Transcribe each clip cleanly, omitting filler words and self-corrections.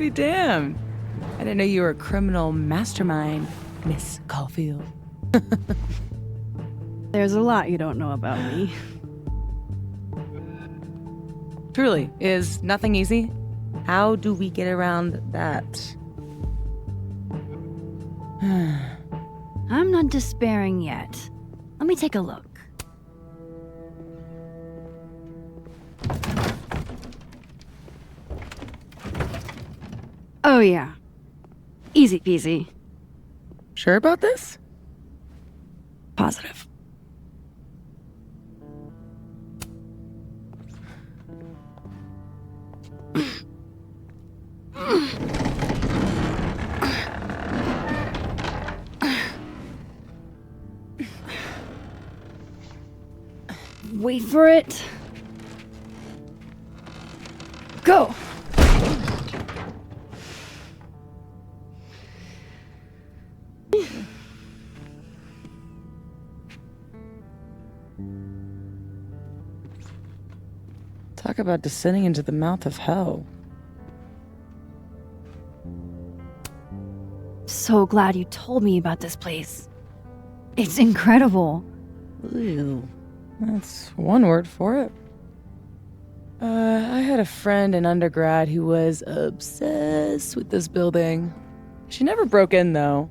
be damned. I didn't know you were a criminal mastermind, Miss Caulfield. There's a lot you don't know about me. Truly, is nothing easy? How do we get around that? I'm not despairing yet. Let me take a look. Oh yeah. Easy peasy. Sure about this? Positive. Wait for it. Go! Talk about descending into the mouth of hell. So glad you told me about this place. It's incredible. Ew. That's one word for it. I had a friend in undergrad who was obsessed with this building. She never broke in, though.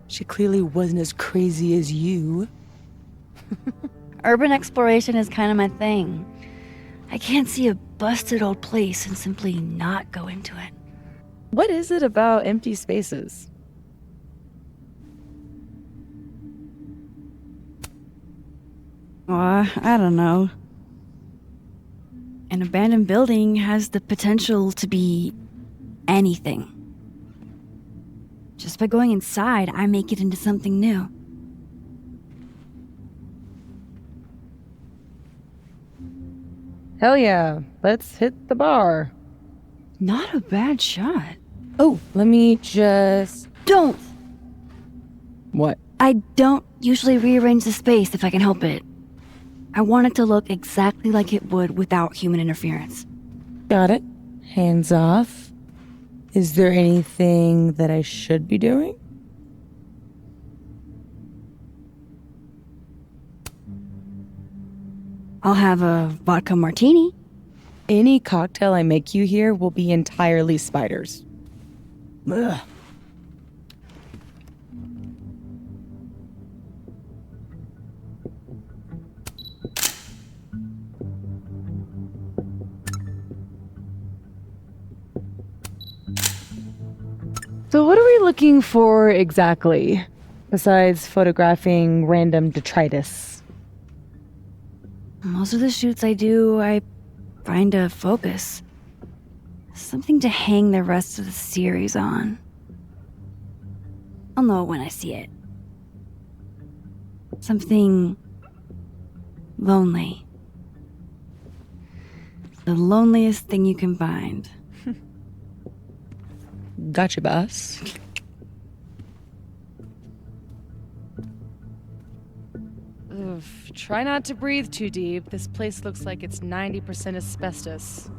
She clearly wasn't as crazy as you. Urban exploration is kind of my thing. I can't see a busted old place and simply not go into it. What is it about empty spaces? I don't know. An abandoned building has the potential to be anything. Just by going inside, I make it into something new. Hell yeah, let's hit the bar. Not a bad shot. Oh, let me just... Don't! What? I don't usually rearrange the space if I can help it. I want it to look exactly like it would without human interference. Got it. Hands off. Is there anything that I should be doing? I'll have a vodka martini. Any cocktail I make you here will be entirely spiders. Ugh. So what are we looking for exactly, besides photographing random detritus? Most of the shoots I do, I find a focus. Something to hang the rest of the series on. I'll know it when I see it. Something lonely. The loneliest thing you can find. Gotcha, boss. Oof, try not to breathe too deep. This place looks like it's 90% asbestos.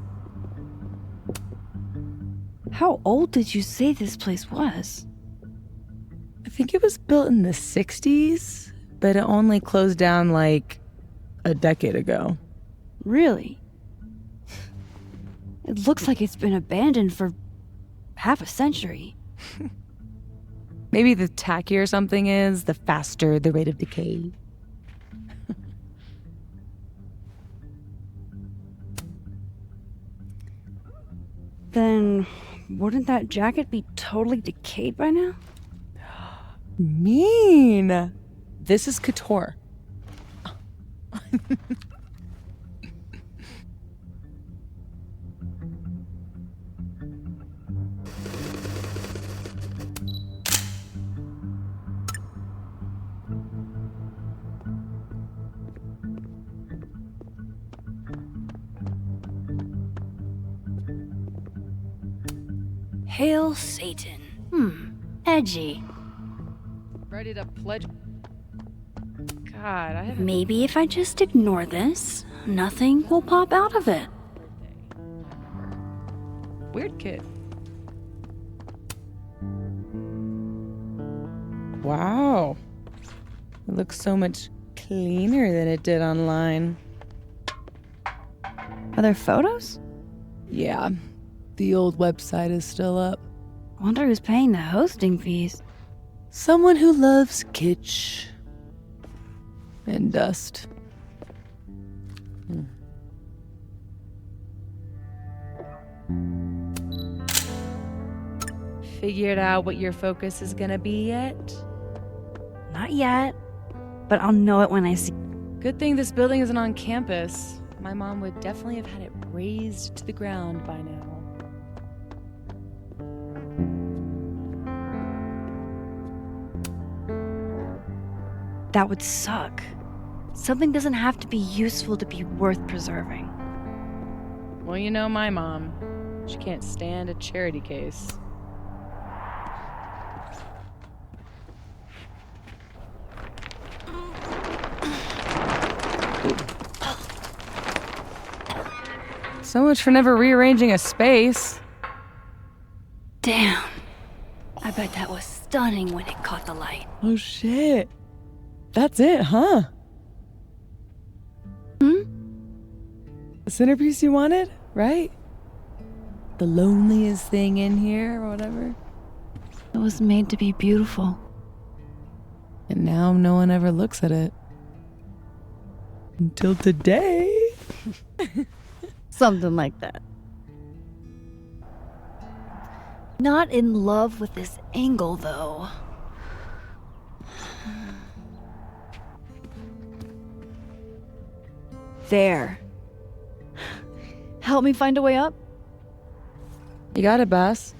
How old did you say this place was? I think it was built in the 60s, but it only closed down like a decade ago. Really? It looks like it's been abandoned for half a century. Maybe the tackier something is, the faster the rate of decay. Then wouldn't that jacket be totally decayed by now? Mean. This is couture. Hail Satan. Edgy. Ready to pledge. God, I haven't. Maybe if I just ignore this, nothing will pop out of it. Weird kid. Wow. It looks so much cleaner than it did online. Are there photos? Yeah, the old website is still up. I wonder who's paying the hosting fees. Someone who loves kitsch and dust. Figured out what your focus is gonna be yet? Not yet, but I'll know it when I see. Good thing this building isn't on campus. My mom would definitely have had it razed to the ground by now. That would suck. Something doesn't have to be useful to be worth preserving. Well, you know my mom. She can't stand a charity case. So much for never rearranging a space. Damn. I bet that was stunning when it caught the light. Oh shit. That's it, huh? Hmm? The centerpiece you wanted, right? The loneliest thing in here or whatever. It was made to be beautiful. And now no one ever looks at it. Until today. Something like that. Not in love with this angle, though. There. Help me find a way up? You got it, boss.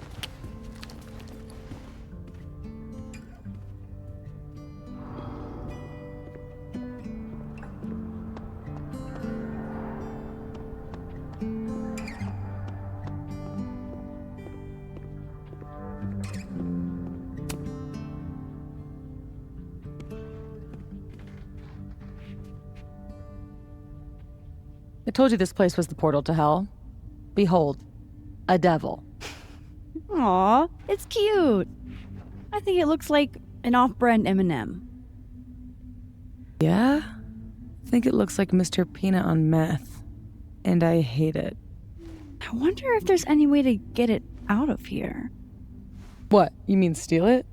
I told you this place was the portal to hell. Behold, a devil. Aw, it's cute. I think it looks like an off-brand M&M. Yeah? I think it looks like Mr. Peanut on meth. And I hate it. I wonder if there's any way to get it out of here. What, you mean steal it?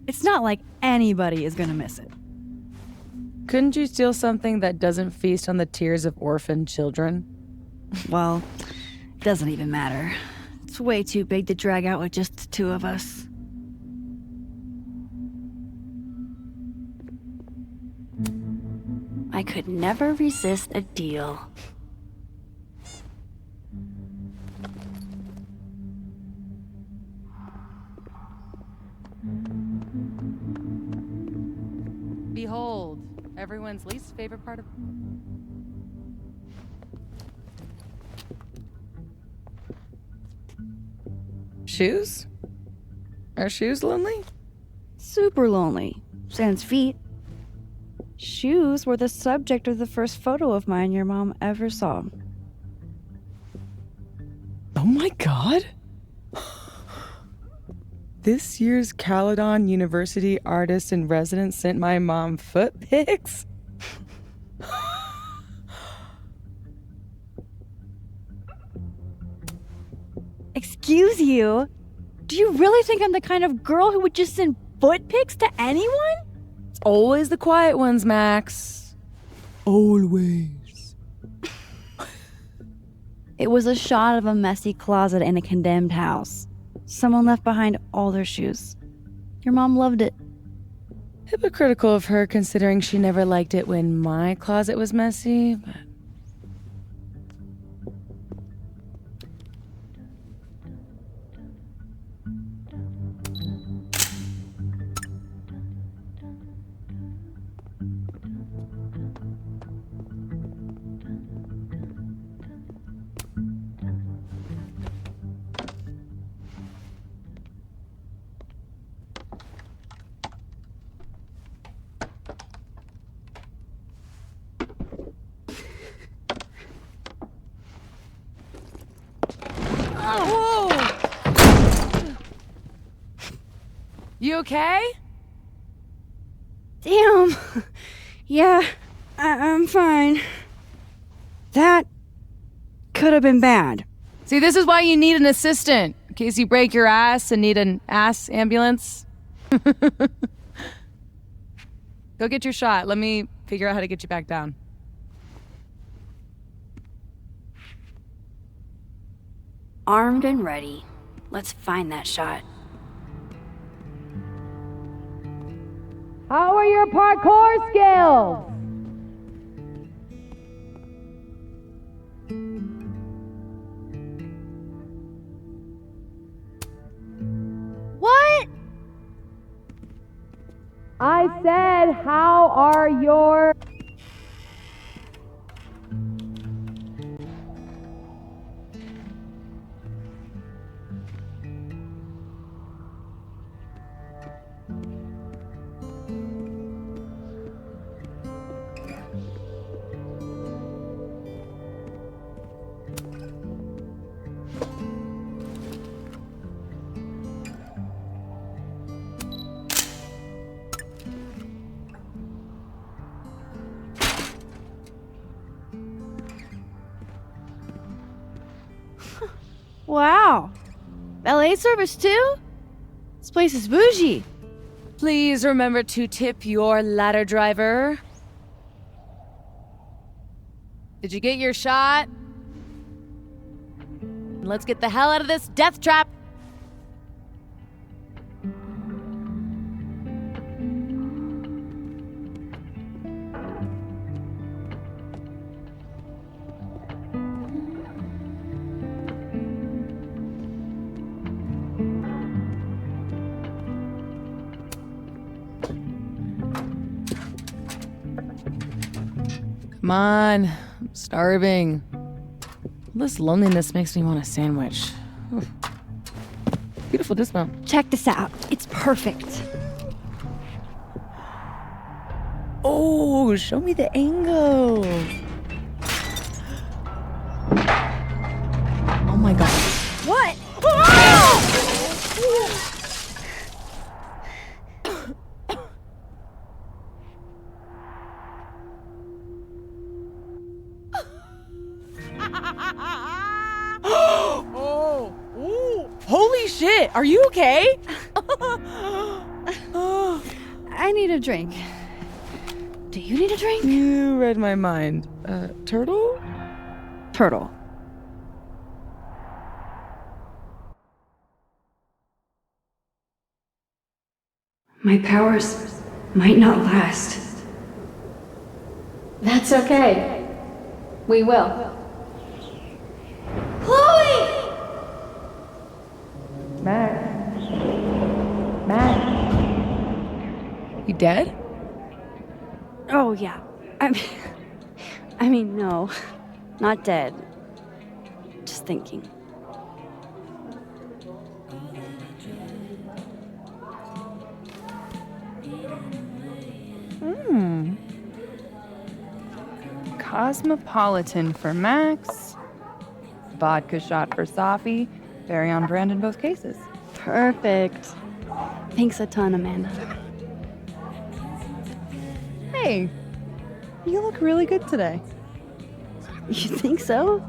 It's not like anybody is gonna miss it. Couldn't you steal something that doesn't feast on the tears of orphaned children? Well, it doesn't even matter. It's way too big to drag out with just the two of us. I could never resist a deal. Behold, everyone's least favorite part of... Shoes? Are shoes lonely? Super lonely. Sans feet. Shoes were the subject of the first photo of mine your mom ever saw. Oh my god! This year's Caledon University artist in residence sent my mom foot pics? Excuse you? Do you really think I'm the kind of girl who would just send foot pics to anyone? It's always the quiet ones, Max. Always. It was a shot of a messy closet in a condemned house. Someone left behind all their shoes. Your mom loved it. Hypocritical of her, considering she never liked it when my closet was messy, but... You okay? Damn. Yeah, I'm fine. That could have been bad. See, this is why you need an assistant, in case you break your ass and need an ass ambulance. Go get your shot. Let me figure out how to get you back down. Armed and ready. Let's find that shot. How are your parkour skills? What? I said, how are your... Wow. Valet service too? This place is bougie. Please remember to tip your ladder driver. Did you get your shot? Let's get the hell out of this death trap. Come on, I'm starving. This loneliness makes me want a sandwich. Oof. Beautiful dismount. Check this out. It's perfect. Oh, show me the angle. Oh my god. What? Oh, ooh. Holy shit, are you okay? I need a drink. Do you need a drink? You read my mind. Turtle? Turtle. My powers might not last. That's okay. We will. Chloe! Max. Max. You dead? Oh, yeah. I mean, no. Not dead. Just thinking. Cosmopolitan for Max, vodka shot for Safi, very on brand in both cases. Perfect. Thanks a ton, Amanda. Hey, you look really good today. You think so?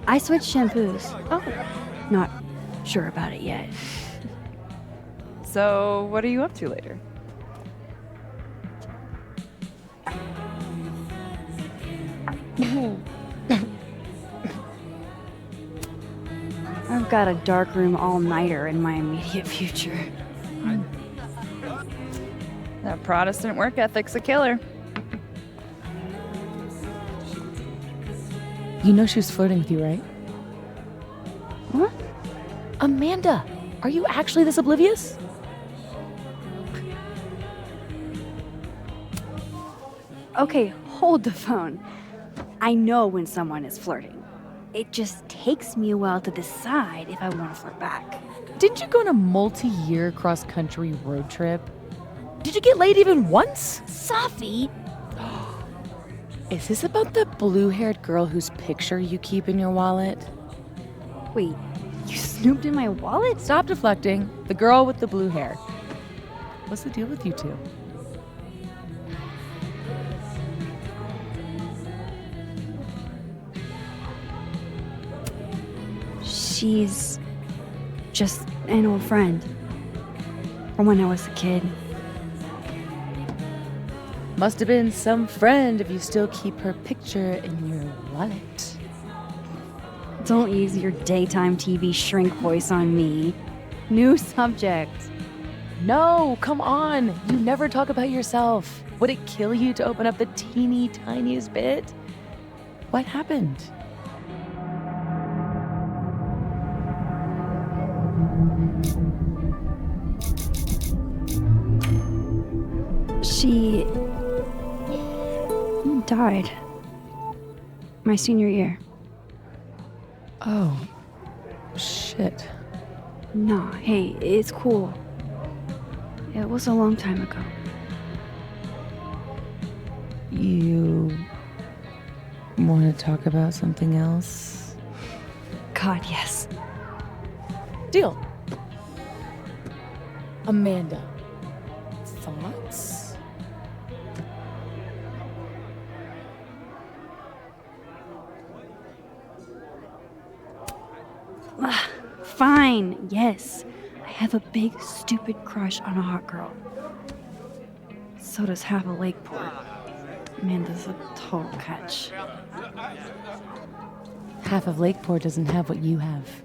I switched shampoos. Oh, Not sure about it yet. so what are you up to later? I've got a dark room all-nighter in my immediate future. That Protestant work ethic's a killer. You know she was flirting with you, right? What? Amanda, are you actually this oblivious? Okay, hold the phone. I know when someone is flirting. It just takes me a while to decide if I want to flirt back. Didn't you go on a multi-year cross-country road trip? Did you get laid even once? Safi! Is this about the blue-haired girl whose picture you keep in your wallet? Wait, you snooped in my wallet? Stop deflecting. The girl with the blue hair. What's the deal with you two? She's just an old friend from when I was a kid. Must have been some friend if you still keep her picture in your wallet. Don't use your daytime TV shrink voice on me. New subject. No, come on. You never talk about yourself. Would it kill you to open up the teeny tiniest bit? What happened? She died my senior year. Oh, shit. Nah, hey, it's cool. It was a long time ago. You want to talk about something else? God, yes. Deal. Amanda, thoughts? Fine, yes. I have a big, stupid crush on a hot girl. So does half of Lakeport. Amanda's a total catch. Half of Lakeport doesn't have what you have.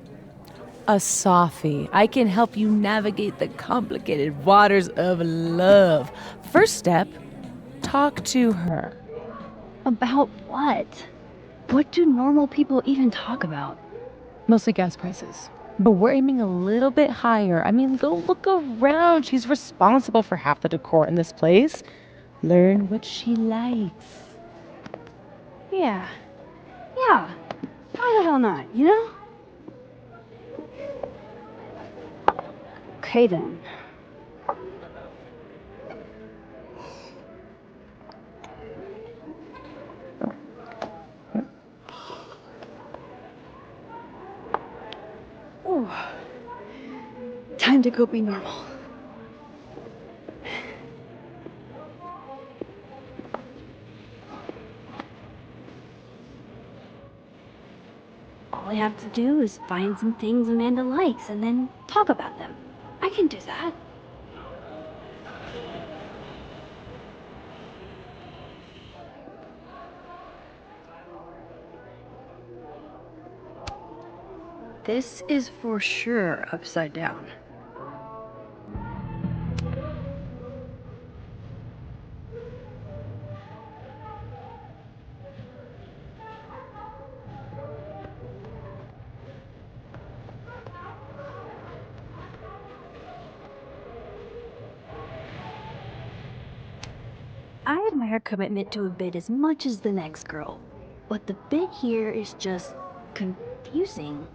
A Safi. I can help you navigate the complicated waters of love. First step, talk to her. About what? What do normal people even talk about? Mostly gas prices. But we're aiming a little bit higher. I mean, go look around. She's responsible for half the decor in this place. Learn what she likes. Yeah. Yeah. Why the hell not, you know? Okay then. Ooh. Time to go be normal. All I have to do is find some things Amanda likes and then talk about them. I can do that. This is for sure upside down. I admire commitment to a bit as much as the next girl, but the bit here is just confusing.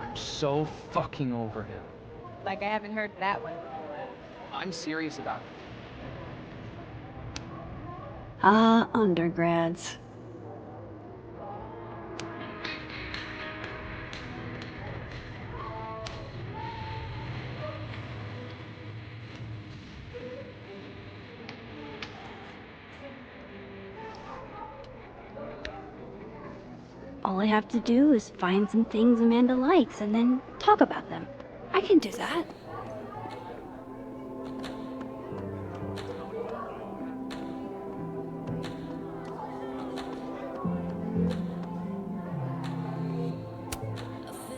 I'm so fucking over him. Like I haven't heard that one. I'm serious about it. Ah, undergrads. All I have to do is find some things Amanda likes and then talk about them. I can do that.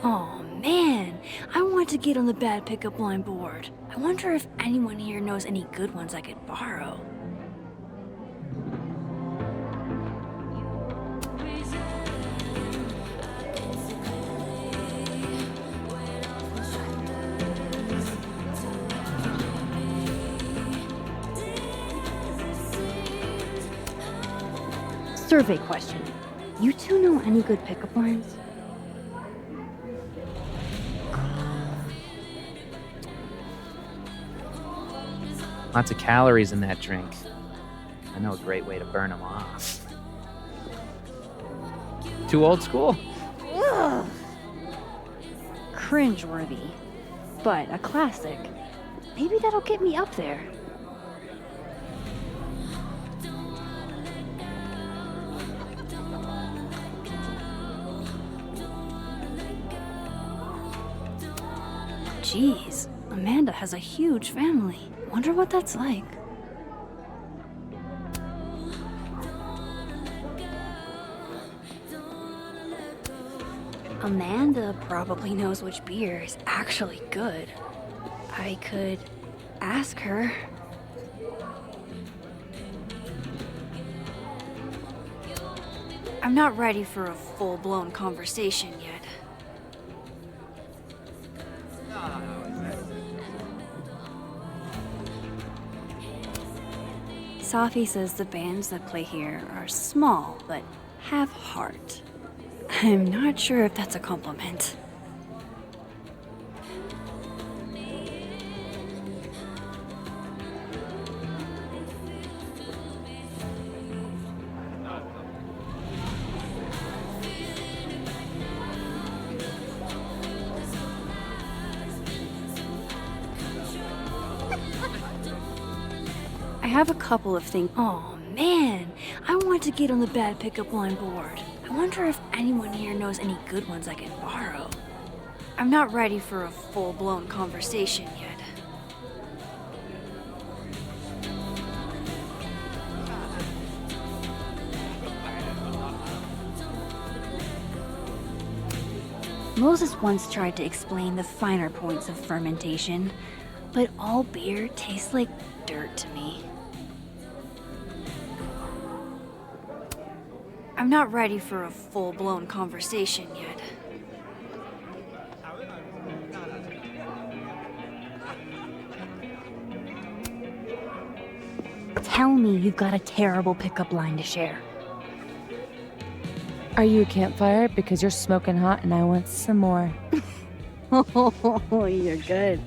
Oh man, I want to get on the bad pickup line board. I wonder if anyone here knows any good ones I could borrow. Survey question. You two know any good pickup lines? Lots of calories in that drink. I know a great way to burn them off. Too old school? Ugh. Cringeworthy, but a classic. Maybe that'll get me up there. Jeez, Amanda has a huge family. Wonder what that's like. Amanda probably knows which beer is actually good. I could ask her. I'm not ready for a full-blown conversation yet. Safi says the bands that play here are small, but have heart. I'm not sure if that's a compliment. I have a couple of things. Oh man, I want to get on the bad pickup line board. I wonder if anyone here knows any good ones I can borrow. I'm not ready for a full-blown conversation yet. Moses once tried to explain the finer points of fermentation, but all beer tastes like dirt to me. I'm not ready for a full-blown conversation yet. Tell me you've got a terrible pickup line to share. Are you a campfire? Because you're smoking hot and I want some more. Oh, you're good.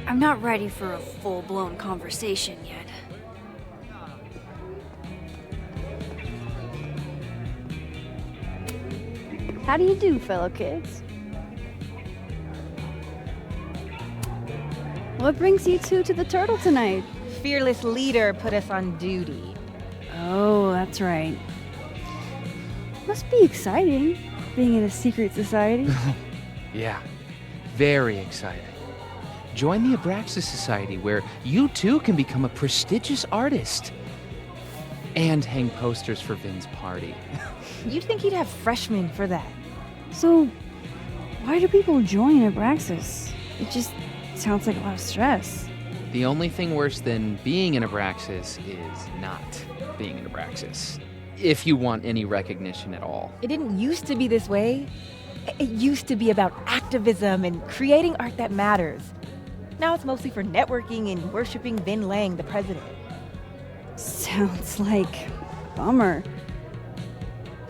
I'm not ready for a full-blown conversation yet. How do you do, fellow kids? What brings you two to the Turtle tonight? Fearless leader put us on duty. Oh, that's right. Must be exciting, being in a secret society. Yeah, very exciting. Join the Abraxas Society, where you too can become a prestigious artist. And hang posters for Vin's party. You'd think he'd have freshmen for that. So, why do people join Abraxas? It just sounds like a lot of stress. The only thing worse than being in Abraxas is not being in Abraxas. If you want any recognition at all. It didn't used to be this way. It used to be about activism and creating art that matters. Now it's mostly for networking and worshiping Vin Lang, the president. Sounds like a bummer.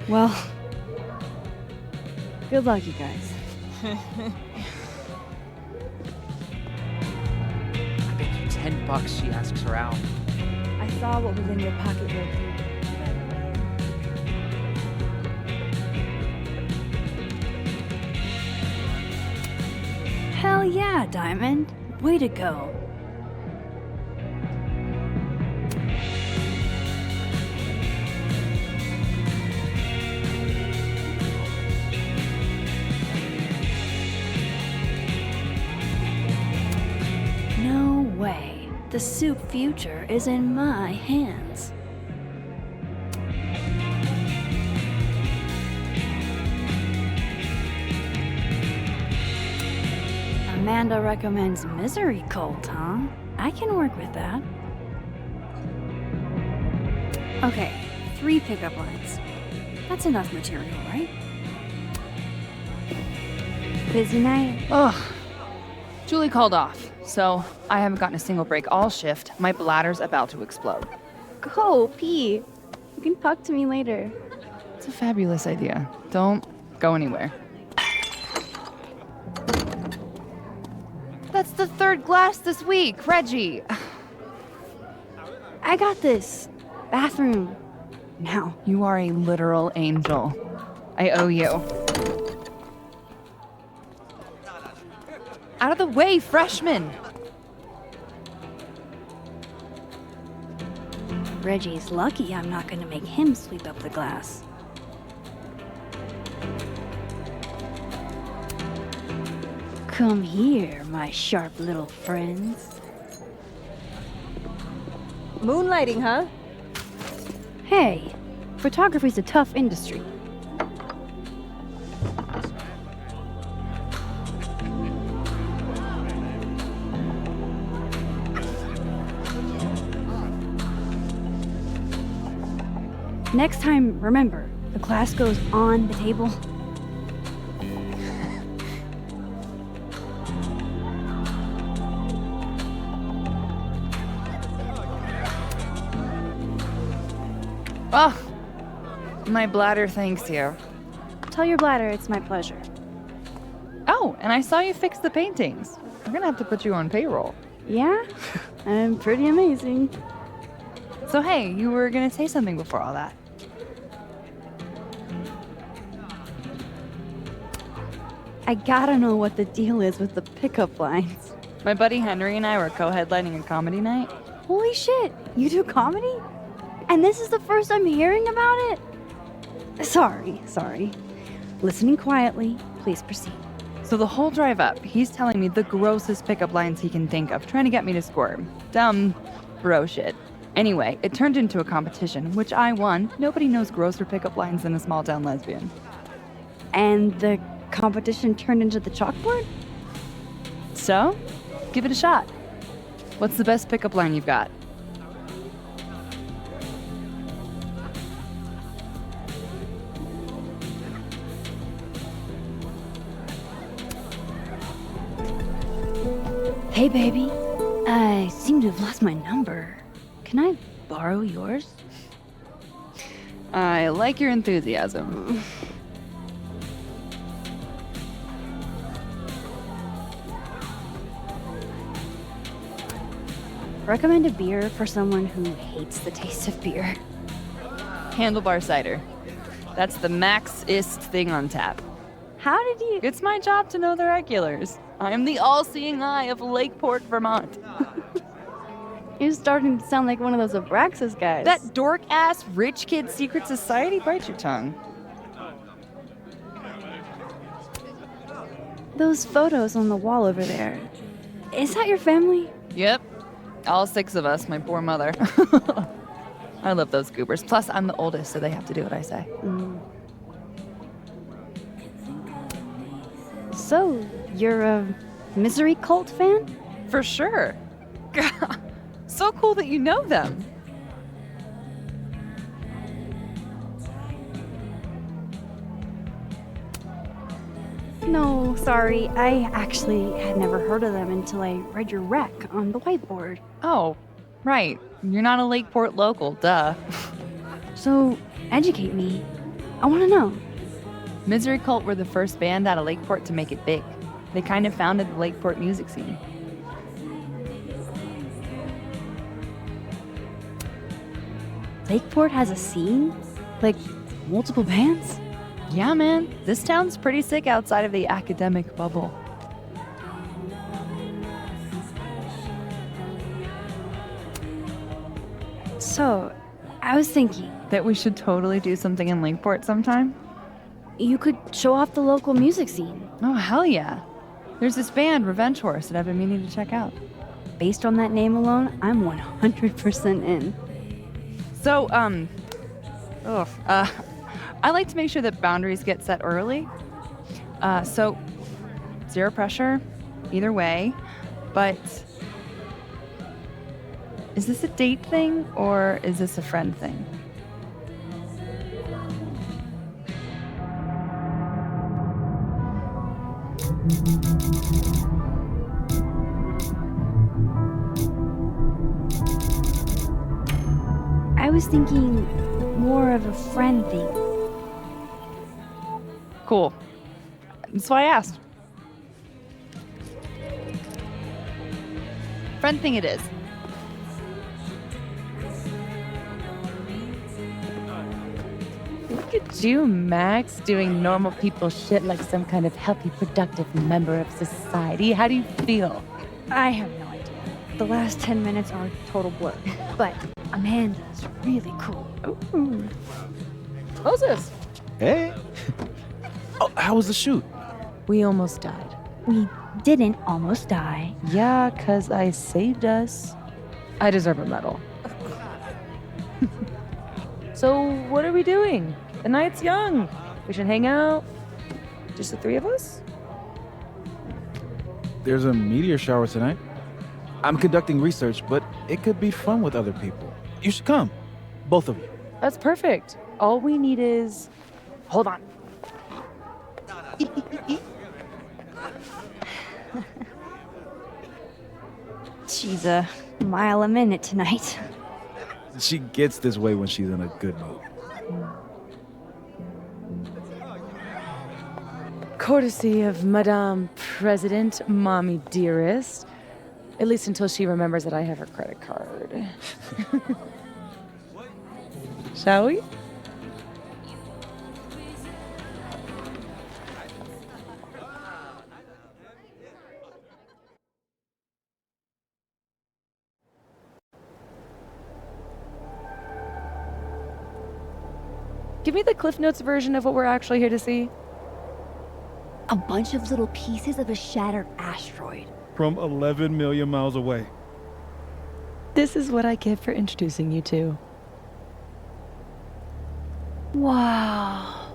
Well, good luck, you guys. I bet you $10 she asks her out. I saw what was in your pocketbook. Hell yeah, Diamond. Way to go. No way. The soup future is in my hands. Amanda recommends Misery Cult, huh? I can work with that. Okay, 3 pickup lines. That's enough material, right? Busy night? Ugh. Julie called off, so I haven't gotten a single break all shift. My bladder's about to explode. Go, pee. You can talk to me later. It's a fabulous idea. Don't go anywhere. That's the 3rd glass this week, Reggie. I got this. Bathroom. Now. You are a literal angel. I owe you. Out of the way, freshman! Reggie's lucky I'm not gonna make him sweep up the glass. Come here, my sharp little friends. Moonlighting, huh? Hey, photography's a tough industry. Next time, remember, the glass goes on the table. Oh, my bladder thanks you. Tell your bladder it's my pleasure. Oh, and I saw you fix the paintings. I'm gonna have to put you on payroll. Yeah? I'm pretty amazing. So hey, you were gonna say something before all that. I gotta know what the deal is with the pickup lines. My buddy Henry and I were co-headlining a comedy night. Holy shit, you do comedy? And this is the first I'm hearing about it? Sorry. Listening quietly, please proceed. So the whole drive up, he's telling me the grossest pickup lines he can think of, trying to get me to squirm. Dumb bro shit. Anyway, it turned into a competition, which I won. Nobody knows grosser pickup lines than a small town lesbian. And the competition turned into the chalkboard? So, give it a shot. What's the best pickup line you've got? Hey, baby. I seem to have lost my number. Can I borrow yours? I like your enthusiasm. Recommend a beer for someone who hates the taste of beer. Handlebar cider. That's the max-ist thing on tap. How did you... It's my job to know the regulars. I am the all-seeing eye of Lakeport, Vermont. You're starting to sound like one of those Abraxas guys. That dork-ass rich kid secret society? Bite your tongue. Those photos on the wall over there. Is that your family? Yep. All 6 of us, my poor mother. I love those goobers. Plus, I'm the oldest, so they have to do what I say. So, you're a Misery Cult fan? For sure. So cool that you know them. No, sorry. I actually had never heard of them until I read your rec on the whiteboard. Oh, right. You're not a Lakeport local, duh. So, educate me. I want to know. Misery Cult were the first band out of Lakeport to make it big. They kind of founded the Lakeport music scene. Lakeport has a scene? Like, multiple bands? Yeah, man. This town's pretty sick outside of the academic bubble. So, I was thinking, That we should totally do something in Lakeport sometime? you could show off the local music scene. Oh, hell yeah. There's this band, Revenge Horse, that I've been meaning to check out. Based on that name alone, I'm 100% in. So, I like to make sure that boundaries get set early. So, zero pressure, either way, but is this a date thing or is this a friend thing? I was thinking more of a friend thing. Cool. That's why I asked. Friend thing it is. Look at you, Max, doing normal people shit like some kind of healthy, productive member of society. How do you feel? I have no idea. The last 10 minutes are a total blur. But Amanda's really cool. Ooh. Moses! Hey. Oh, how was the shoot? We almost died. We didn't almost die. Yeah, 'cause I saved us. I deserve a medal. So, what are we doing? The night's young. We should hang out. Just the three of us? There's a meteor shower tonight. I'm conducting research, but it could be fun with other people. You should come. Both of you. That's perfect. All we need is... Hold on. She's a mile a minute tonight. She gets this way when she's in a good mood. Courtesy of Madame President, Mommy Dearest. At least until she remembers that I have her credit card. Shall we? Give me the Cliff Notes version of what we're actually here to see. A bunch of little pieces of a shattered asteroid. From 11 million miles away. This is what I get for introducing you to. Wow.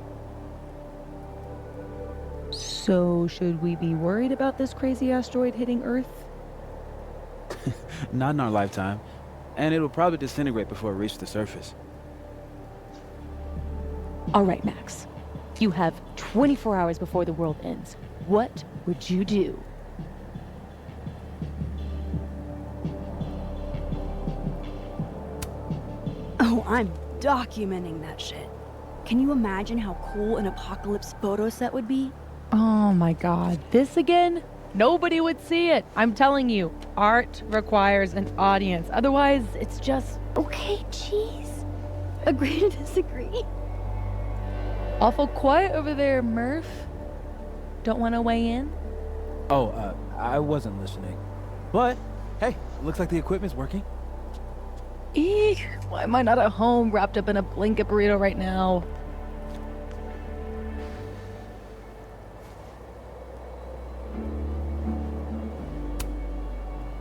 So, should we be worried about this crazy asteroid hitting Earth? Not in our lifetime. And it'll probably disintegrate before it reaches the surface. All right, Max. You have 24 hours before the world ends. What would you do? Oh, I'm documenting that shit. Can you imagine how cool an apocalypse photo set would be? Oh my god, this again? Nobody would see it. I'm telling you, art requires an audience. Otherwise, it's just Okay, jeez. Agree to disagree. awful quiet over there, Murph. Don't want to weigh in? Oh, I wasn't listening. But, hey, looks like the equipment's working. Eek, why am I not at home wrapped up in a blanket burrito right now?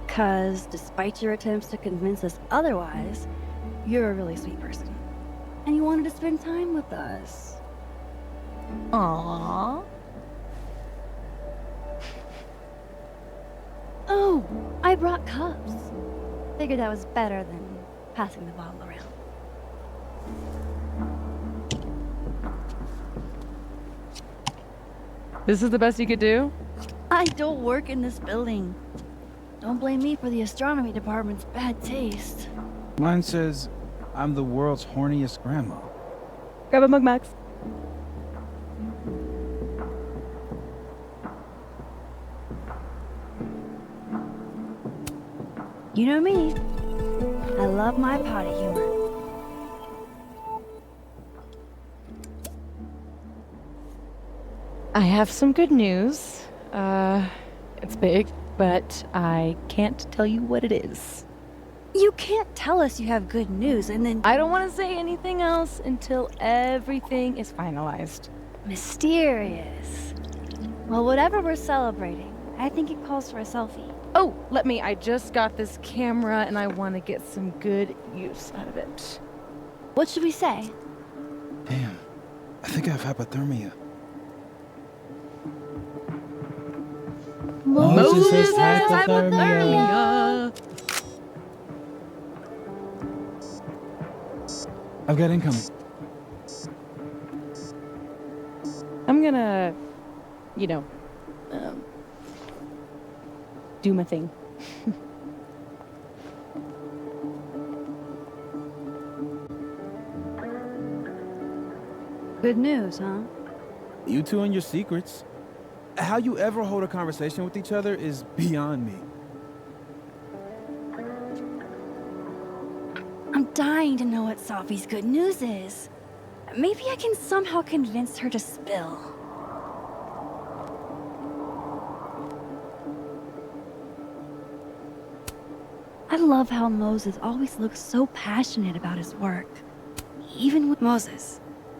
Because despite your attempts to convince us otherwise, you're a really sweet person. And you wanted to spend time with us. Aww. Oh, I brought cups. Figured that was better than passing the bottle around. This is the best you could do? I don't work in this building. Don't blame me for the astronomy department's bad taste. Mine says, I'm the world's horniest grandma. Grab a mug, Max. You know me. I love my potty humor. I have some good news. It's big, but I can't tell you what it is. You can't tell us you have good news and then I don't want to say anything else until everything is finalized. mysterious. Well, whatever we're celebrating, I think it calls for a selfie. Oh, I just got this camera and I want to get some good use out of it. What should we say? Damn, I think I have hypothermia. Moses has hypothermia. I've got incoming. I'm gonna, you know, do my thing. Good news, huh? You two and your secrets. How you ever hold a conversation with each other is beyond me. I'm dying to know what Safi's good news is. Maybe I can somehow convince her to spill. I love how Moses always looks so passionate about his work. Even with Moses,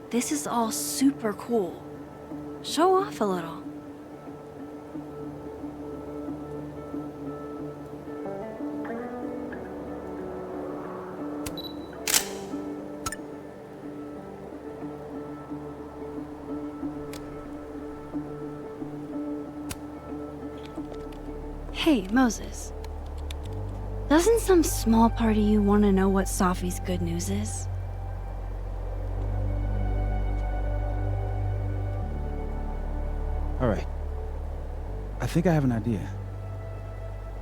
this is all super cool. Show off a little. Hey, Moses. Doesn't some small part of you want to know what Safi's good news is? All right. I think I have an idea.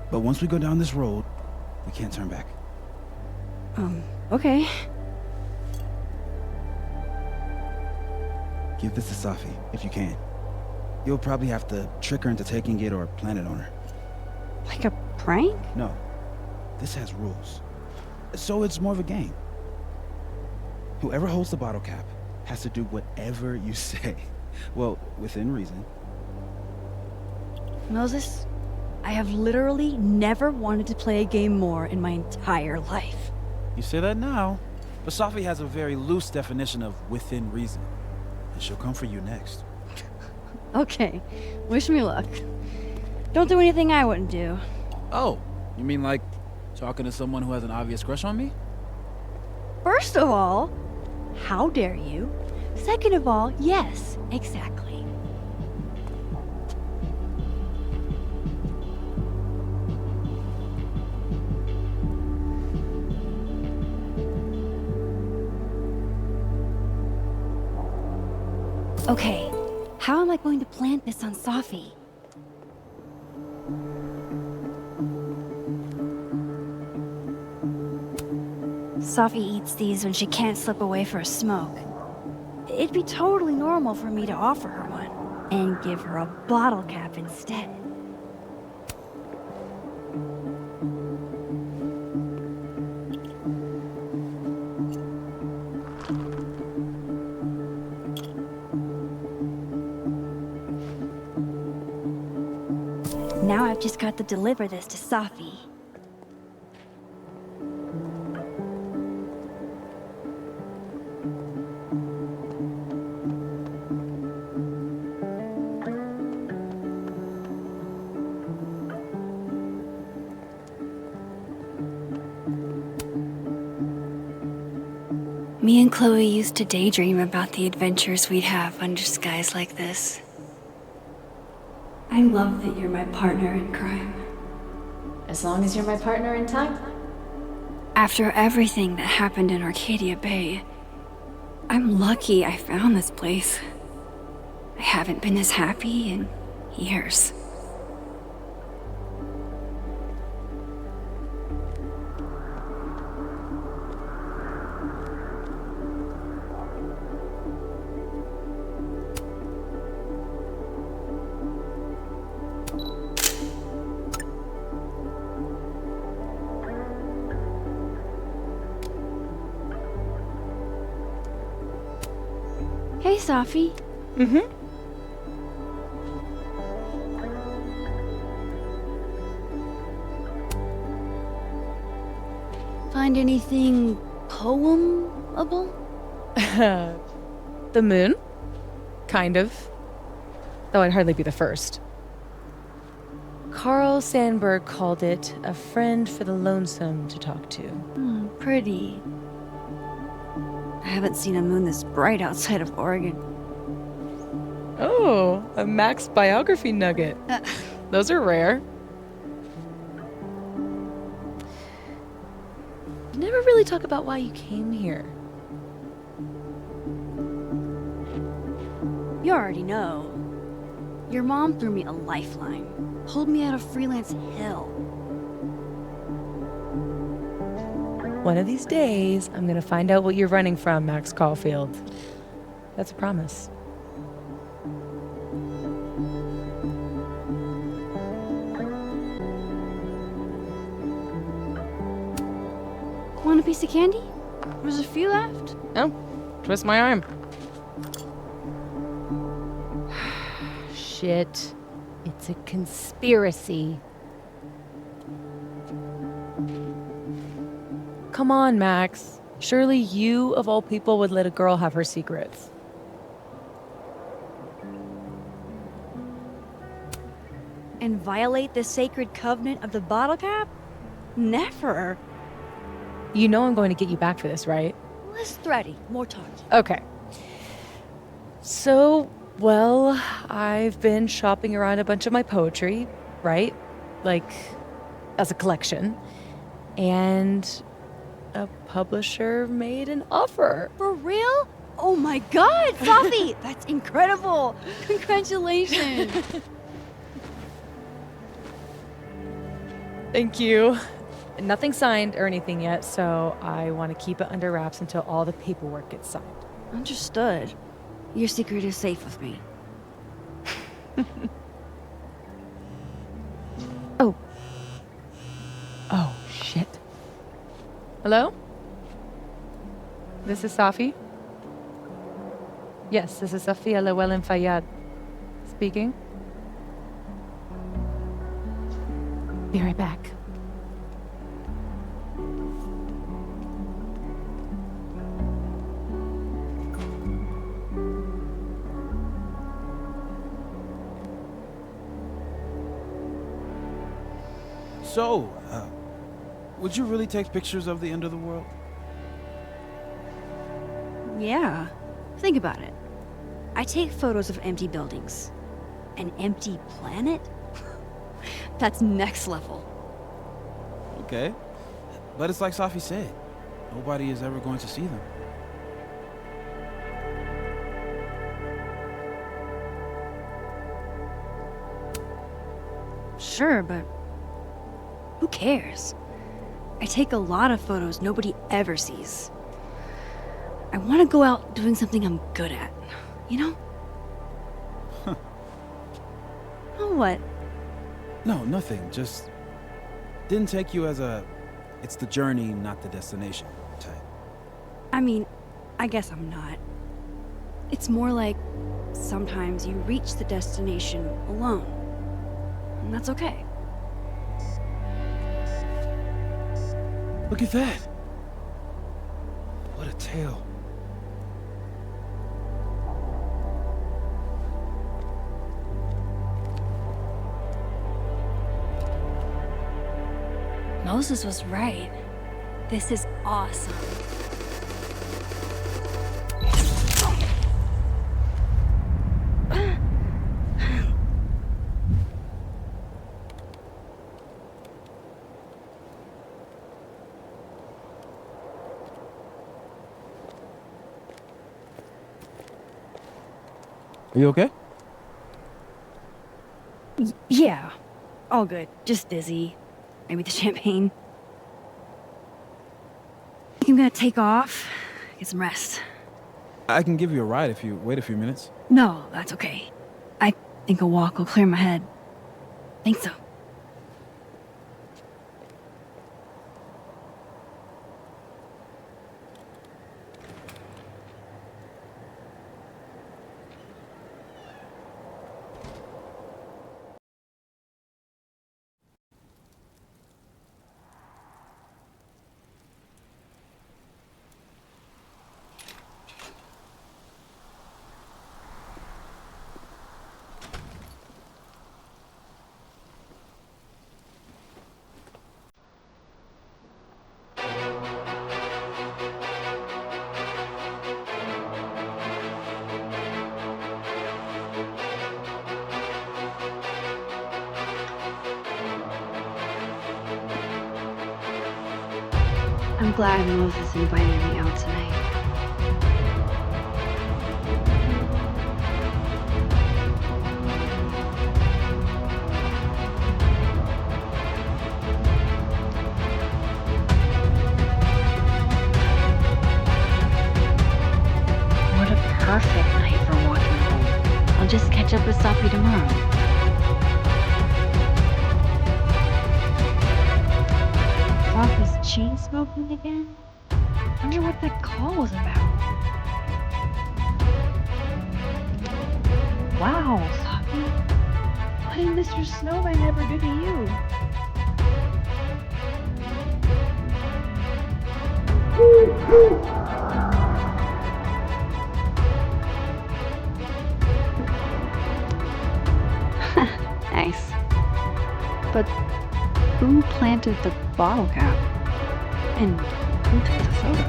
But once we go down this road, we can't turn back. Okay. Give this to Safi, if you can. You'll probably have to trick her into taking it or plant it on her. Like a prank? No. This has rules. So it's more of a game. Whoever holds the bottle cap has to do whatever you say. Well, within reason. Moses, I have literally never wanted to play a game more in my entire life. You say that now, but Safi has a very loose definition of within reason. And she'll come for you next. Okay, wish me luck. Don't do anything I wouldn't do. Oh, you mean like talking to someone who has an obvious crush on me? First of all, how dare you? Second of all, yes, exactly. Okay, how am I going to plant this on Safi? Safi eats these when she can't slip away for a smoke. It'd be totally normal for me to offer her one and give her a bottle cap instead. Now I've just got to deliver this to Safi. Me and Chloe used to daydream about the adventures we'd have under skies like this. I love that you're my partner in crime. As long as you're my partner in time. After everything that happened in Arcadia Bay, I'm lucky I found this place. I haven't been as happy in years. Hey, Safi. Find anything poemable? The moon? Kind of. Though I'd hardly be the first. Carl Sandburg called it a friend for the lonesome to talk to. Pretty. I haven't seen a moon this bright outside of Oregon. Oh, a Max biography nugget. Those are rare. You never really talk about why you came here. You already know. Your mom threw me a lifeline, pulled me out of freelance hell. One of these days, I'm gonna find out what you're running from, Max Caulfield. That's a promise. Want a piece of candy? There's a few left. No, twist my arm. Shit. It's a conspiracy. Come on, Max. Surely you, of all people, would let a girl have her secrets. And violate the sacred covenant of the bottle cap? Never. You know I'm going to get you back for this, right? Less thready, more talky. Okay. So, well, I've been shopping around a bunch of my poetry, right? Like, as a collection. And a publisher made an offer. For real? Oh my god, Safi! That's incredible! Congratulations! Thank you. Nothing signed or anything yet, so I want to keep it under wraps until all the paperwork gets signed. Understood. Your secret is safe with me. Oh. Oh, shit. Hello? This is Safi? Yes, this is Safi Llewellyn Fayyad. Speaking. Be right back. So, would you really take pictures of the end of the world? Yeah. Think about it. I take photos of empty buildings. An empty planet? That's next level. Okay. But it's like Safi said, nobody is ever going to see them. Sure, but who cares? I take a lot of photos nobody ever sees. I want to go out doing something I'm good at, you know? Huh. Oh, what? No, nothing. Just didn't take you as a it's the journey, not the destination type. I mean, I guess I'm not. It's more like sometimes you reach the destination alone. And that's okay. Look at that. What a tale. Moses was right. This is awesome. Are you okay? Yeah, all good. Just dizzy. Maybe the champagne. I'm gonna take off, get some rest. I can give you a ride if you wait a few minutes. No, that's okay. I think a walk will clear my head. Think so. I'm glad Moses invited me out tonight. What a perfect night for walking home. I'll just catch up with Safi tomorrow. Safi's chain smoking again? Wonder what that call was about. Wow, Safi. What did Mr. Snowman ever do to you? Nice. But who planted the bottle cap? And who took the photo?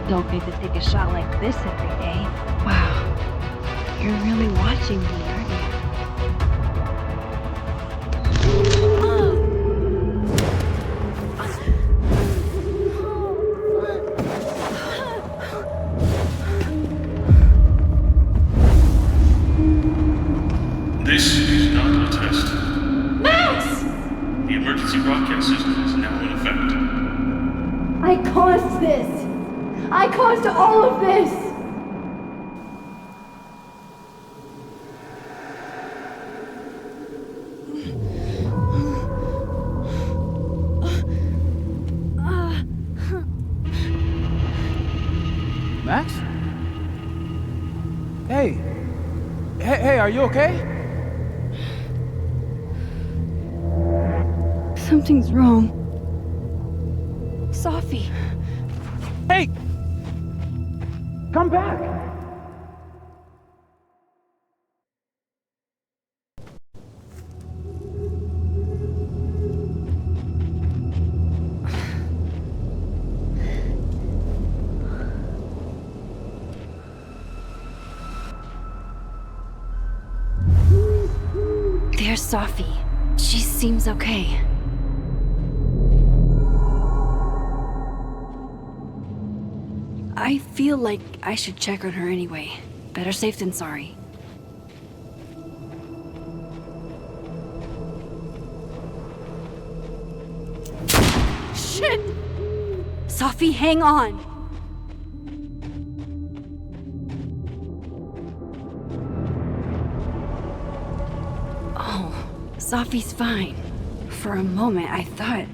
Don't get to take a shot like this every day. Wow. You're really watching me, aren't you? This is not a test. Max! The emergency broadcast system is now in effect. I caused this! I caused all of this! Max? Hey. Hey, are you okay? Something's wrong. Safi. Hey! Come back! There's Safi. She seems okay. I feel like I should check on her anyway. Better safe than sorry. Shit! Safi, hang on! Oh, Safi's fine. For a moment, I thought...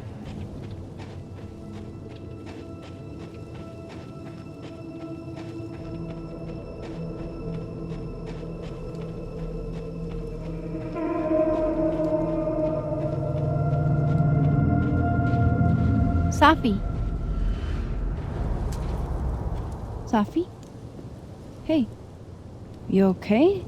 Safi? Safi? Hey. You okay?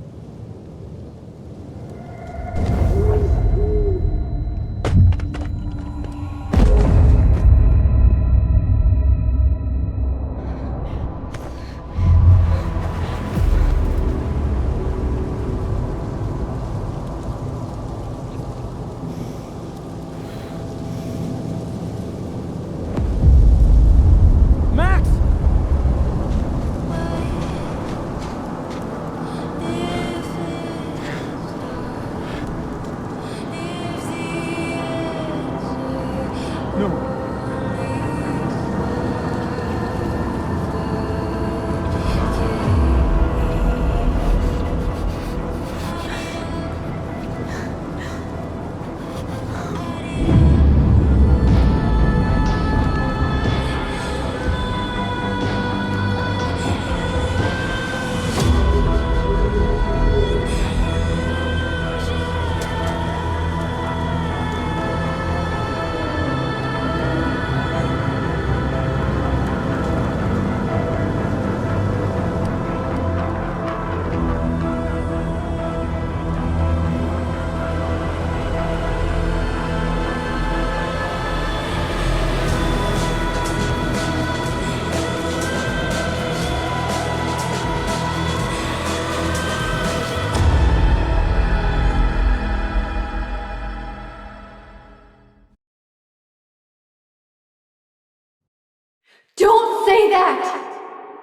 Don't say that!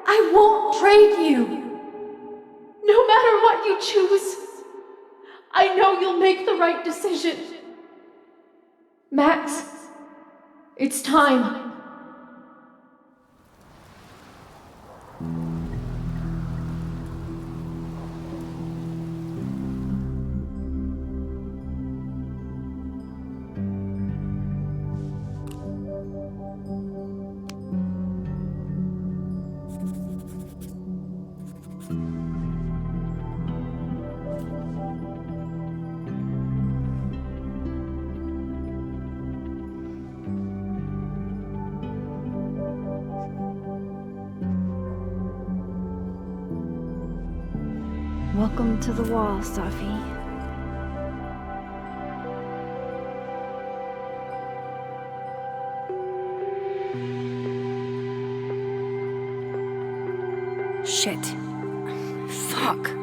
I won't trade you! No matter what you choose, I know you'll make the right decision. Max, it's time. Welcome to the wall, Safi. Shit. Fuck.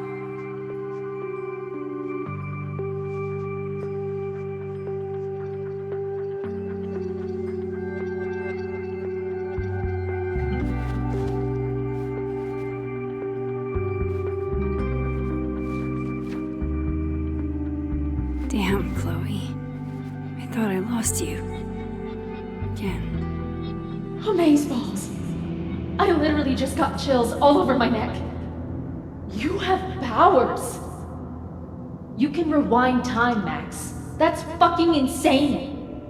Damn, Chloe. I thought I lost you. Again. Amazeballs. I literally just got chills all over my neck. You have powers. You can rewind time, Max. That's fucking insane.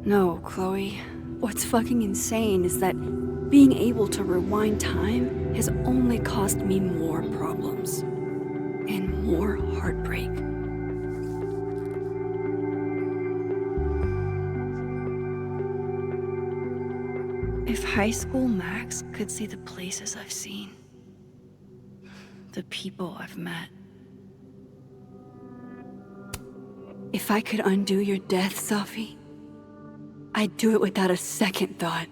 No, Chloe. What's fucking insane is that being able to rewind time has only caused me more problems. And more heartbreak. If high school Max could see the places I've seen, the people I've met. If I could undo your death, Safi, I'd do it without a second thought.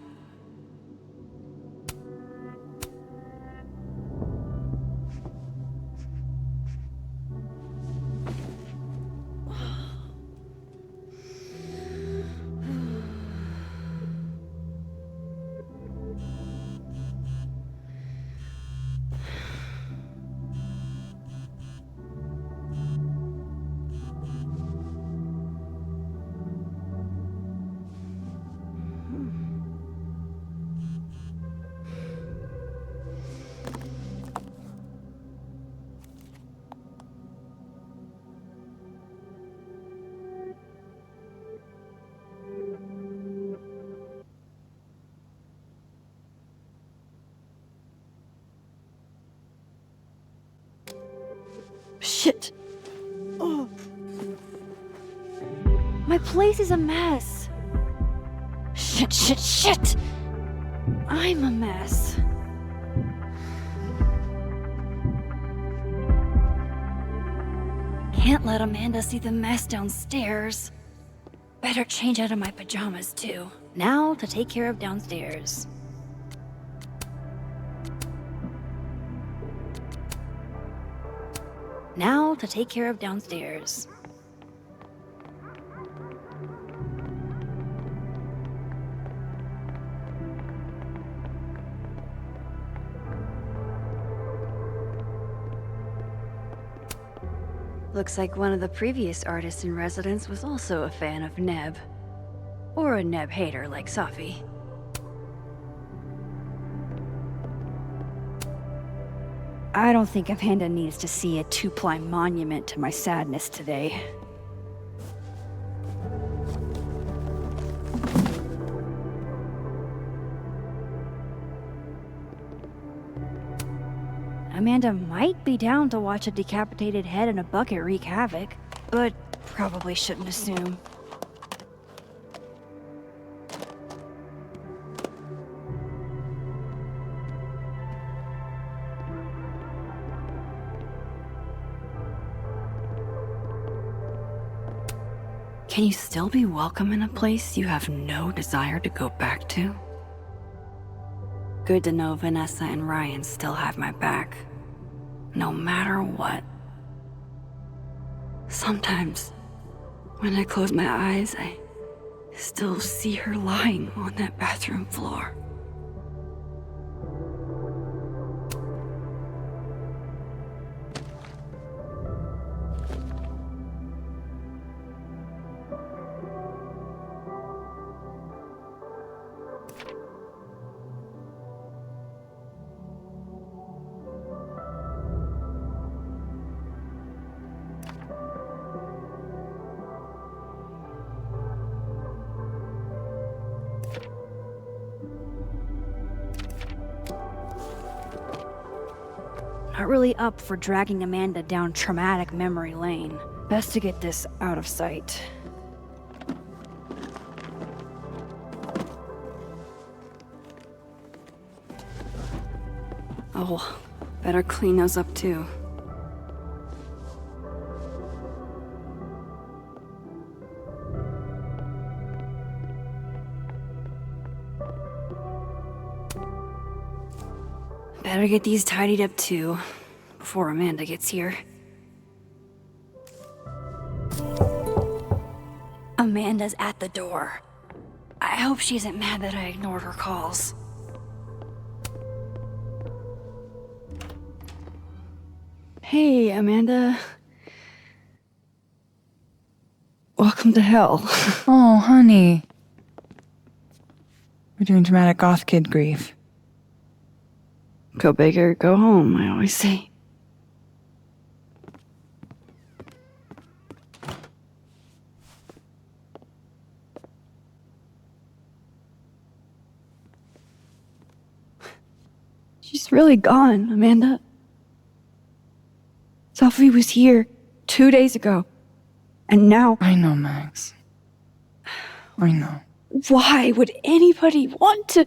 Shit. Oh. My place is a mess. Shit. I'm a mess. Can't let Amanda see the mess downstairs. Better change out of my pajamas, too. Now to take care of downstairs. Now to take care of downstairs. Looks like one of the previous artists in residence was also a fan of Neb. Or a Neb hater like Safi. I don't think Amanda needs to see a two-ply monument to my sadness today. Amanda might be down to watch a decapitated head in a bucket wreak havoc, but probably shouldn't assume. Can you still be welcome in a place you have no desire to go back to? Good to know Vanessa and Ryan still have my back, no matter what. Sometimes, when I close my eyes, I still see her lying on that bathroom floor. Not really up for dragging Amanda down traumatic memory lane. Best to get this out of sight. Oh, better clean those up too. Better get these tidied up too, before Amanda gets here. Amanda's at the door. I hope she isn't mad that I ignored her calls. Hey, Amanda. Welcome to hell. Oh, honey. We're doing dramatic goth kid grief. Go big or go home, I always say. She's really gone, Amanda. Safi was here 2 days ago. And now... I know, Max. I know. Why would anybody want to...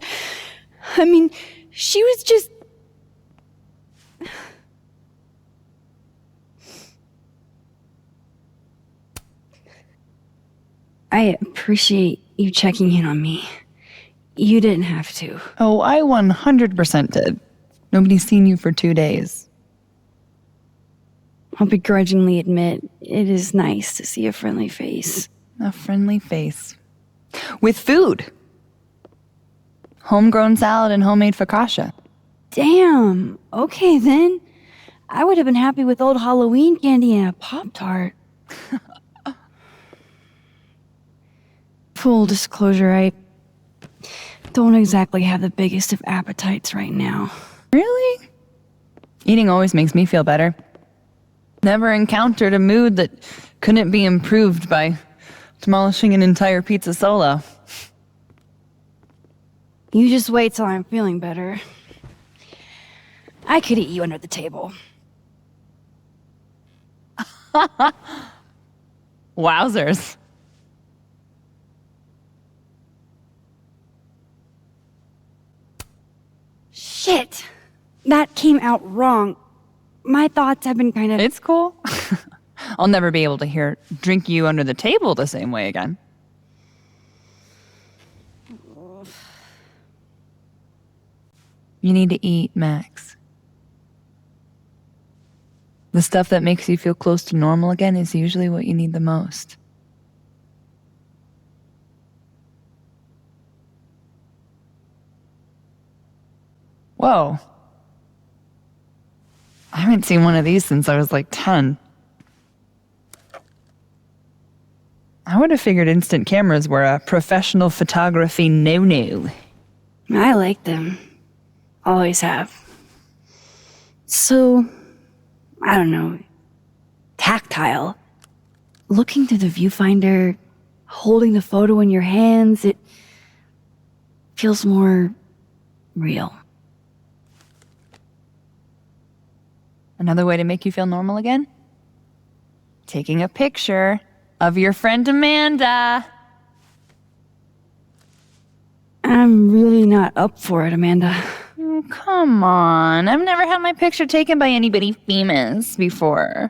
I mean, she was just... I appreciate you checking in on me. You didn't have to. Oh, I 100% did. Nobody's seen you for 2 days. I'll begrudgingly admit, it is nice to see a friendly face. A friendly face. With food. Homegrown salad and homemade focaccia. Damn, okay then. I would have been happy with old Halloween candy and a Pop-Tart. Full disclosure, I don't exactly have the biggest of appetites right now. Really? Eating always makes me feel better. Never encountered a mood that couldn't be improved by demolishing an entire pizza solo. You just wait till I'm feeling better. I could eat you under the table. Wowzers. Shit! That came out wrong. My thoughts have been kind of... It's cool. I'll never be able to drink you under the table the same way again. You need to eat, Max. The stuff that makes you feel close to normal again is usually what you need the most. Whoa. I haven't seen one of these since I was like 10. I would have figured instant cameras were a professional photography no-no. I like them. Always have. So, I don't know, tactile. Looking through the viewfinder, holding the photo in your hands, it feels more real. Another way to make you feel normal again? Taking a picture of your friend Amanda. I'm really not up for it, Amanda. Oh, come on. I've never had my picture taken by anybody famous before.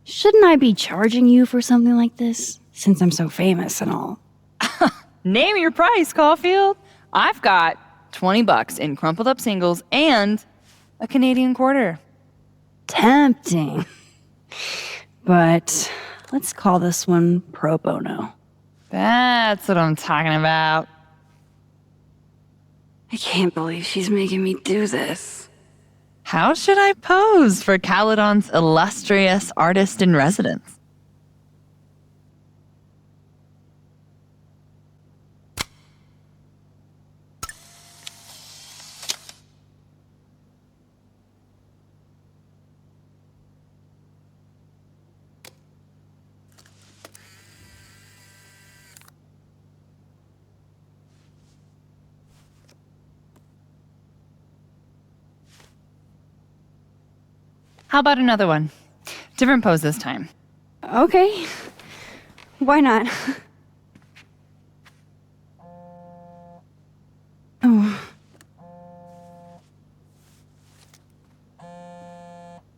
Shouldn't I be charging you for something like this? Since I'm so famous and all. Name your price, Caulfield. I've got $20 in crumpled up singles and a Canadian quarter. Tempting. But let's call this one pro bono. That's what I'm talking about. I can't believe she's making me do this. How should I pose for Caledon's illustrious artist in residence? How about another one? Different pose this time. Okay. Why not? Oh.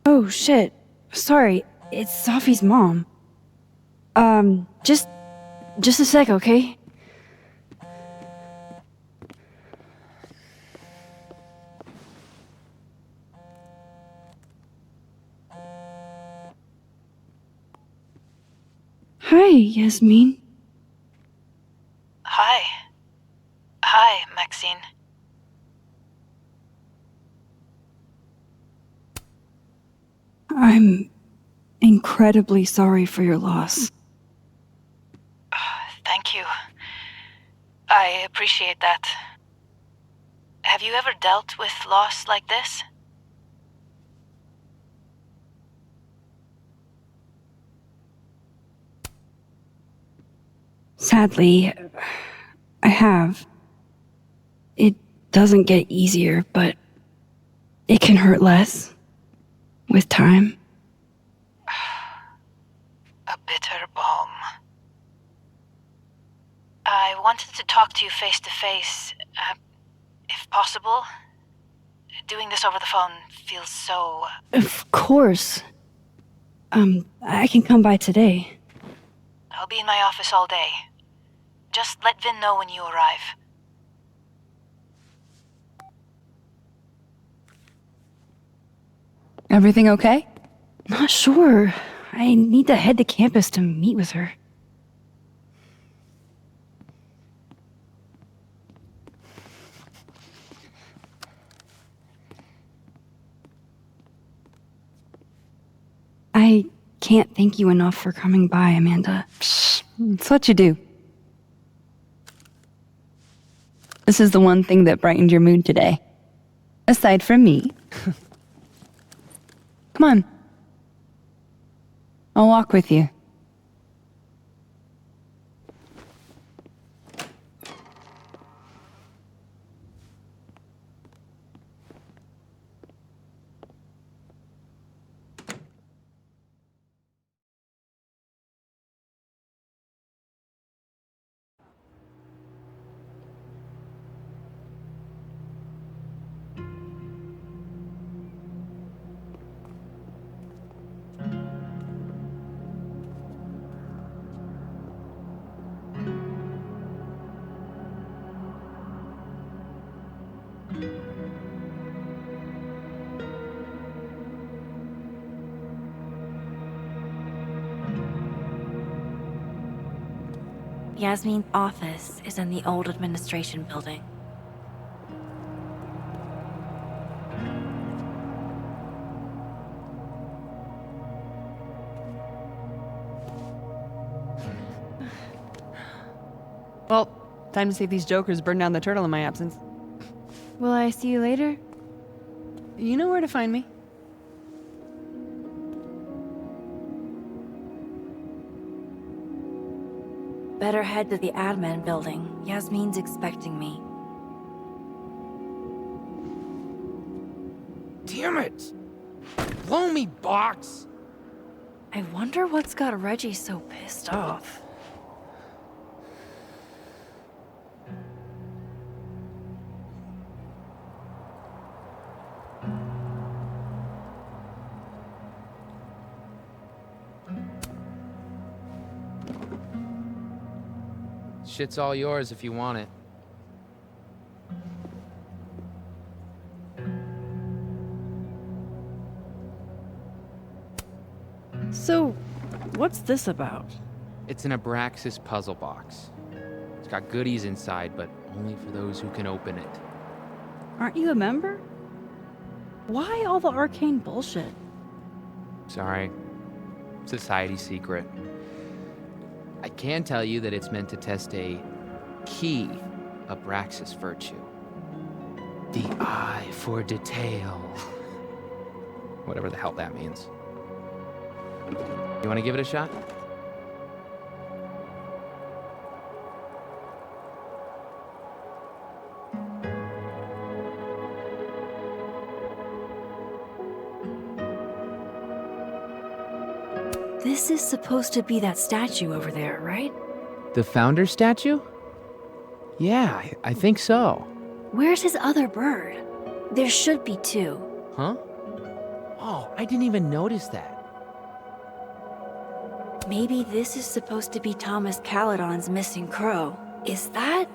Oh, shit. Sorry, it's Safi's mom. Just a sec, okay? Hi, Yasmin. Hi, Maxine. I'm incredibly sorry for your loss. Thank you. I appreciate that. Have you ever dealt with loss like this? Sadly, I have. It doesn't get easier, but it can hurt less with time. A bitter balm. I wanted to talk to you face to face, if possible. Doing this over the phone feels so... Of course. I can come by today. I'll be in my office all day. Just let Vin know when you arrive. Everything okay? Not sure. I need to head to campus to meet with her. I can't thank you enough for coming by, Amanda. It's what you do. This is the one thing that brightened your mood today. Aside from me. Come on. I'll walk with you. Yasmin's office is in the old administration building. Well, time to see if these jokers burn down the turtle in my absence. Will I see you later? You know where to find me. Better head to the admin building. Yasmin's expecting me. Damn it! Blow me, box! I wonder what's got Reggie so pissed off. Shit's all yours if you want it. So, what's this about? It's an Abraxas puzzle box. It's got goodies inside, but only for those who can open it. Aren't you a member? Why all the arcane bullshit? Sorry. Society secret. I can tell you that it's meant to test a key Abraxas virtue. The eye for detail. Whatever the hell that means. You want to give it a shot? This is supposed to be that statue over there, right? The founder statue? Yeah, I think so. Where's his other bird? There should be two. Huh? Oh, I didn't even notice that. Maybe this is supposed to be Thomas Caledon's missing crow. Is that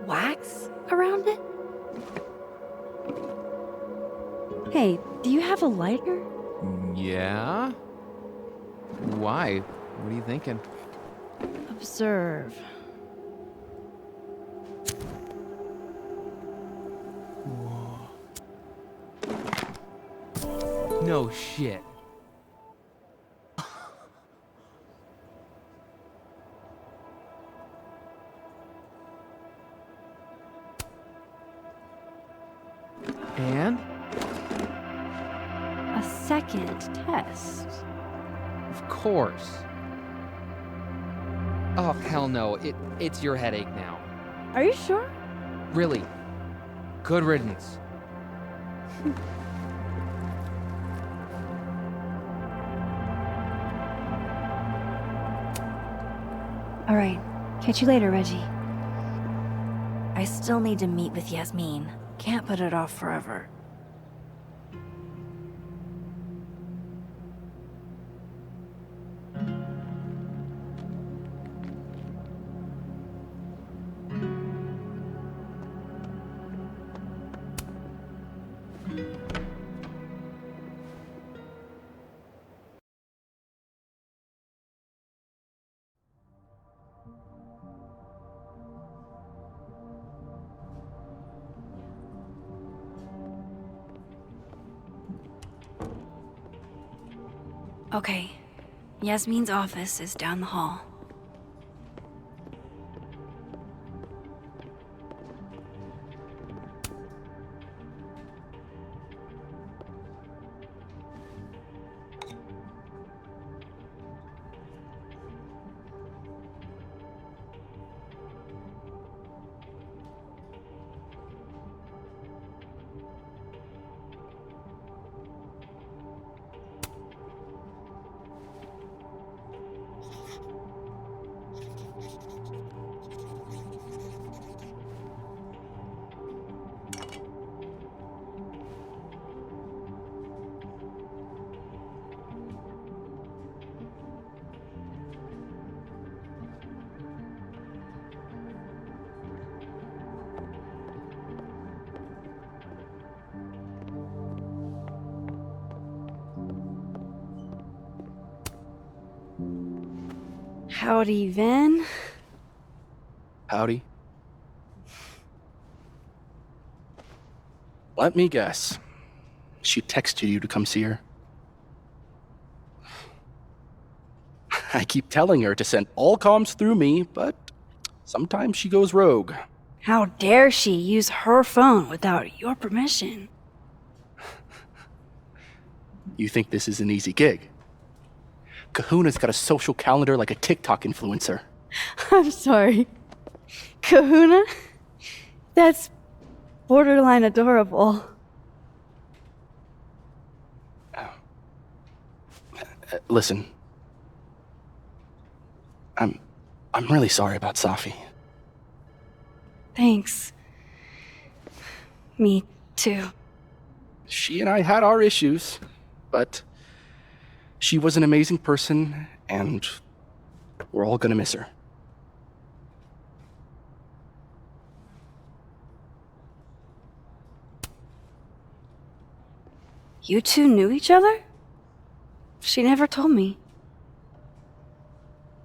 wax around it? Hey, do you have a lighter? Yeah? Why? What are you thinking? Observe. No shit. And? A second test. Of course. Oh, hell no. It's your headache now. Are you sure? Really. Good riddance. All right. Catch you later, Reggie. I still need to meet with Yasmin. Can't put it off forever. Okay. Yasmin's office is down the hall. Howdy, Vin. Howdy. Let me guess. She texted you to come see her. I keep telling her to send all comms through me, but sometimes she goes rogue. How dare she use her phone without your permission? You think this is an easy gig? Kahuna's got a social calendar like a TikTok influencer. I'm sorry. Kahuna? That's borderline adorable. Listen. I'm really sorry about Safi. Thanks. Me too. She and I had our issues, but she was an amazing person, and we're all gonna miss her. You two knew each other? She never told me.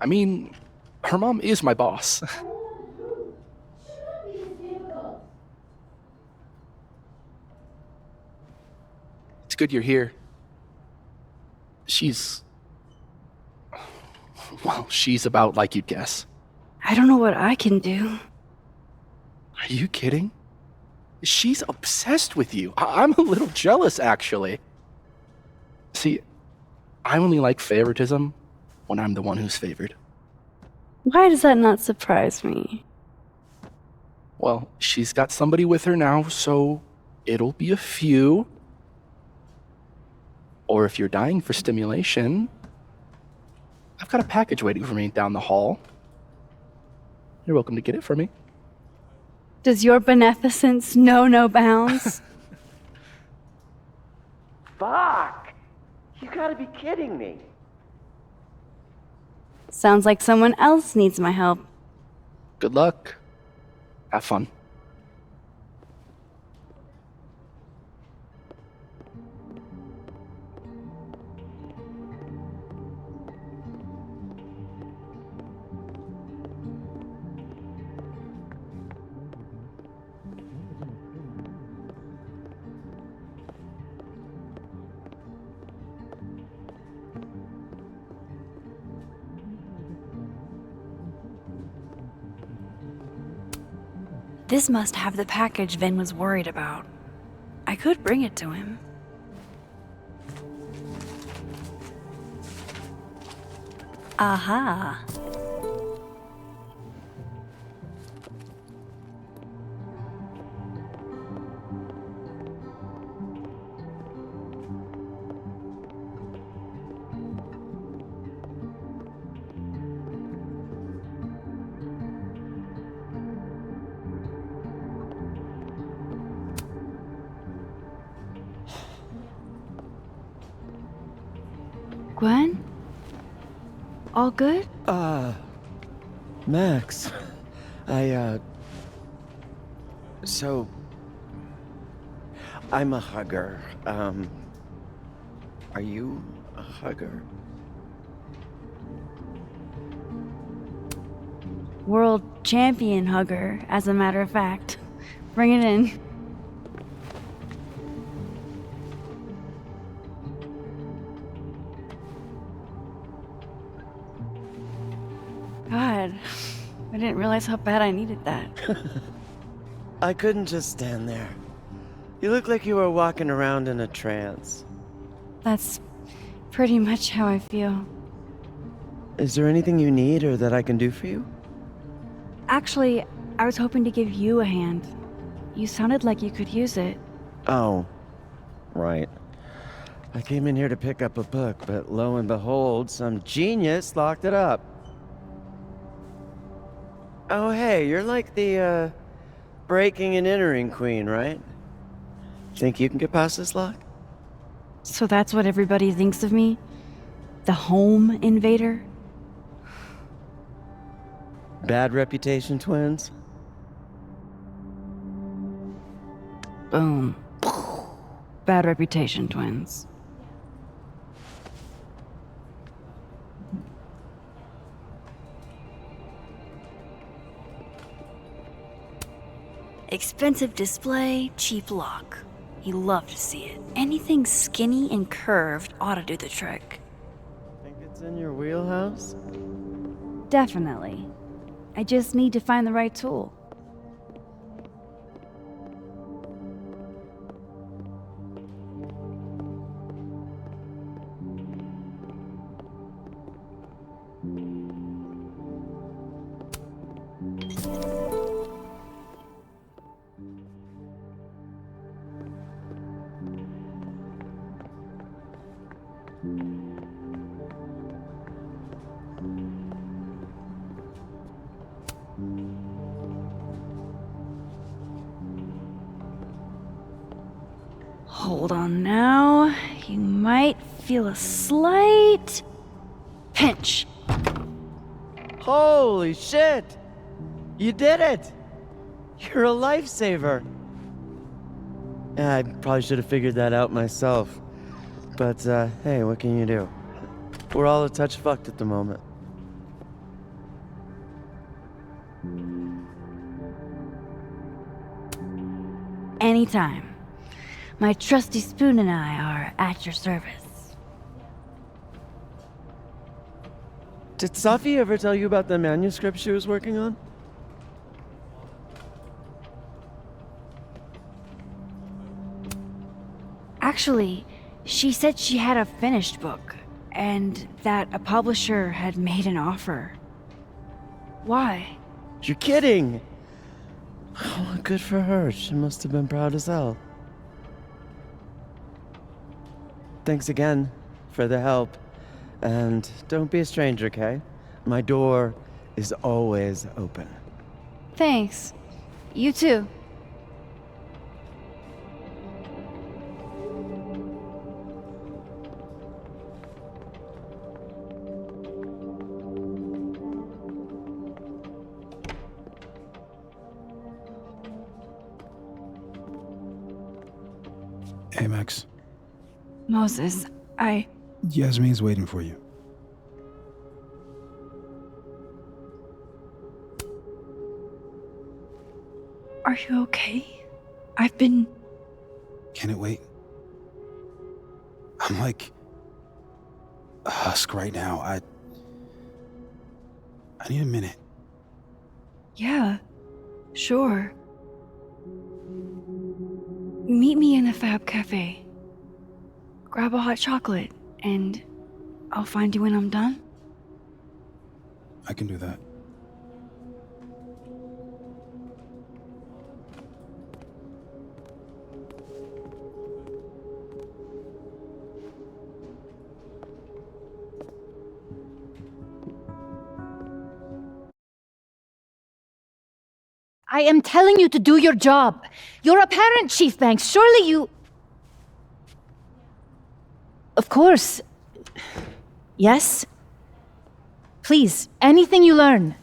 I mean, her mom is my boss. It's good you're here. She's about like you'd guess. I don't know what I can do. Are you kidding? She's obsessed with you. I'm a little jealous, actually. See, I only like favoritism when I'm the one who's favored. Why does that not surprise me? Well, she's got somebody with her now, so it'll be a few. Or if you're dying for stimulation, I've got a package waiting for me down the hall. You're welcome to get it for me. Does your beneficence know no bounds? Fuck! You gotta be kidding me. Sounds like someone else needs my help. Good luck. Have fun. This must have the package Vin was worried about. I could bring it to him. Aha. Gwen? All good? Max. So... I'm a hugger. Are you a hugger? World champion hugger, as a matter of fact. Bring it in. God, I didn't realize how bad I needed that. I couldn't just stand there. You look like you were walking around in a trance. That's pretty much how I feel. Is there anything you need or that I can do for you? Actually, I was hoping to give you a hand. You sounded like you could use it. Oh, right. I came in here to pick up a book, but lo and behold, some genius locked it up. Oh, hey, you're like the, breaking and entering queen, right? Think you can get past this lock? So that's what everybody thinks of me? The home invader? Bad reputation, twins? Boom. Bad reputation, twins. Expensive display, cheap lock. You love to see it. Anything skinny and curved ought to do the trick. Think it's in your wheelhouse? Definitely. I just need to find the right tool. Hold on now. You might feel a slight pinch. Holy shit! You did it! You're a lifesaver! Yeah, I probably should have figured that out myself. But, hey, what can you do? We're all a touch fucked at the moment. Anytime. My trusty spoon and I are at your service. Did Safi ever tell you about the manuscript she was working on? Actually, she said she had a finished book, and that a publisher had made an offer. Why? You're kidding! Oh, good for her. She must have been proud as hell. Thanks again for the help. And don't be a stranger, okay? My door is always open. Thanks. You too. Hey, Max. Moses, Yasmin's waiting for you. Are you okay? I've been... Can it wait? I'm like a husk right now. I need a minute. Yeah, sure. Meet me in the Fab Cafe. Grab a hot chocolate, and I'll find you when I'm done. I can do that. I am telling you to do your job. You're a parent, Chief Banks. Surely you... Of course. Yes? Please, anything you learn.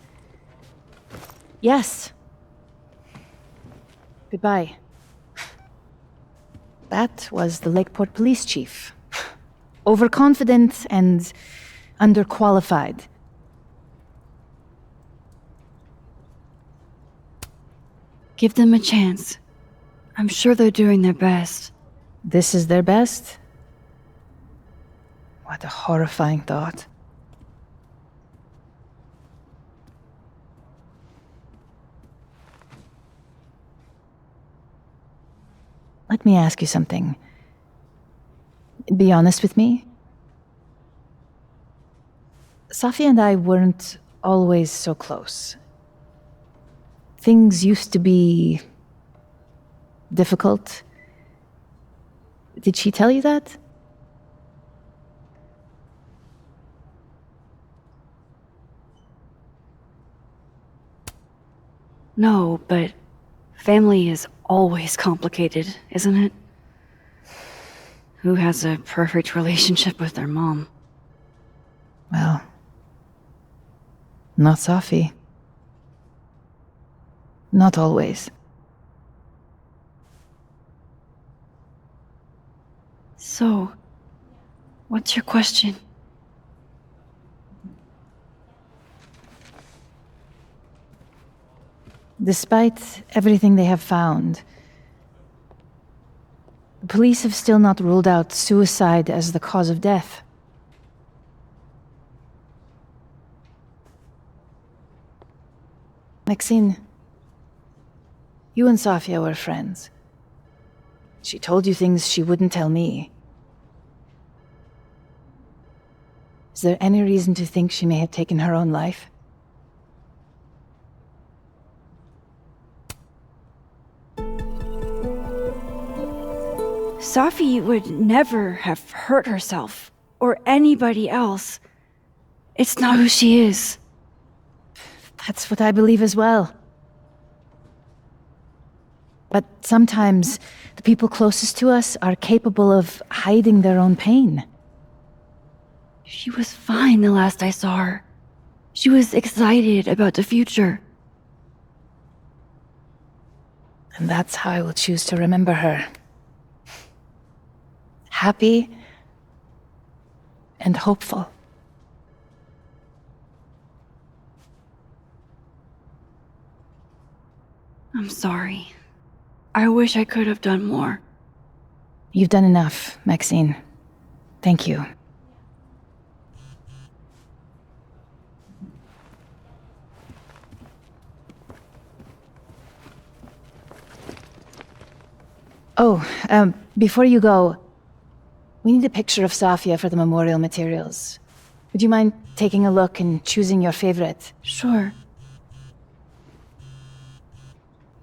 Yes. Goodbye. That was the Lakeport Police Chief. Overconfident and underqualified. Give them a chance. I'm sure they're doing their best. This is their best? What a horrifying thought. Let me ask you something. Be honest with me. Safi and I weren't always so close. Things used to be difficult. Did she tell you that? No, but family is always complicated, isn't it? Who has a perfect relationship with their mom? Well, not Safi. Not always. So, what's your question? Despite everything they have found, the police have still not ruled out suicide as the cause of death. Maxine, you and Safia were friends. She told you things she wouldn't tell me. Is there any reason to think she may have taken her own life? Safi would never have hurt herself, or anybody else. It's not who she is. That's what I believe as well. But sometimes, the people closest to us are capable of hiding their own pain. She was fine the last I saw her. She was excited about the future. And that's how I will choose to remember her. Happy and hopeful. I'm sorry. I wish I could have done more. You've done enough, Maxine. Thank you. Oh, before you go, we need a picture of Safia for the memorial materials. Would you mind taking a look and choosing your favorite? Sure.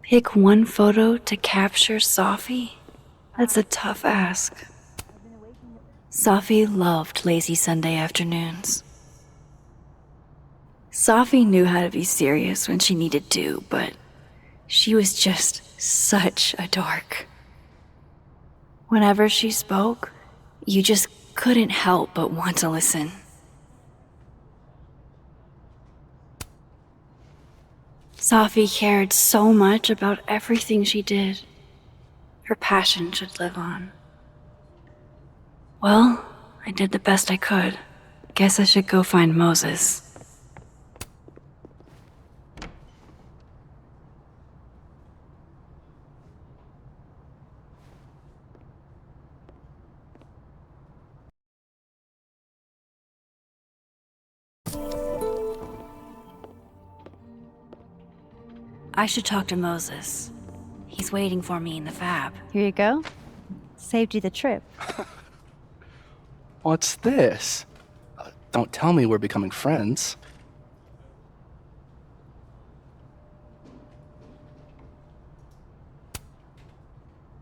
Pick one photo to capture Safi? That's a tough ask. Safi loved lazy Sunday afternoons. Safi knew how to be serious when she needed to, but she was just such a dork. Whenever she spoke, you just couldn't help but want to listen. Safi cared so much about everything she did. Her passion should live on. Well, I did the best I could. Guess I should go find Moses. I should talk to Moses. He's waiting for me in the fab. Here you go. Saved you the trip. What's this? Don't tell me we're becoming friends.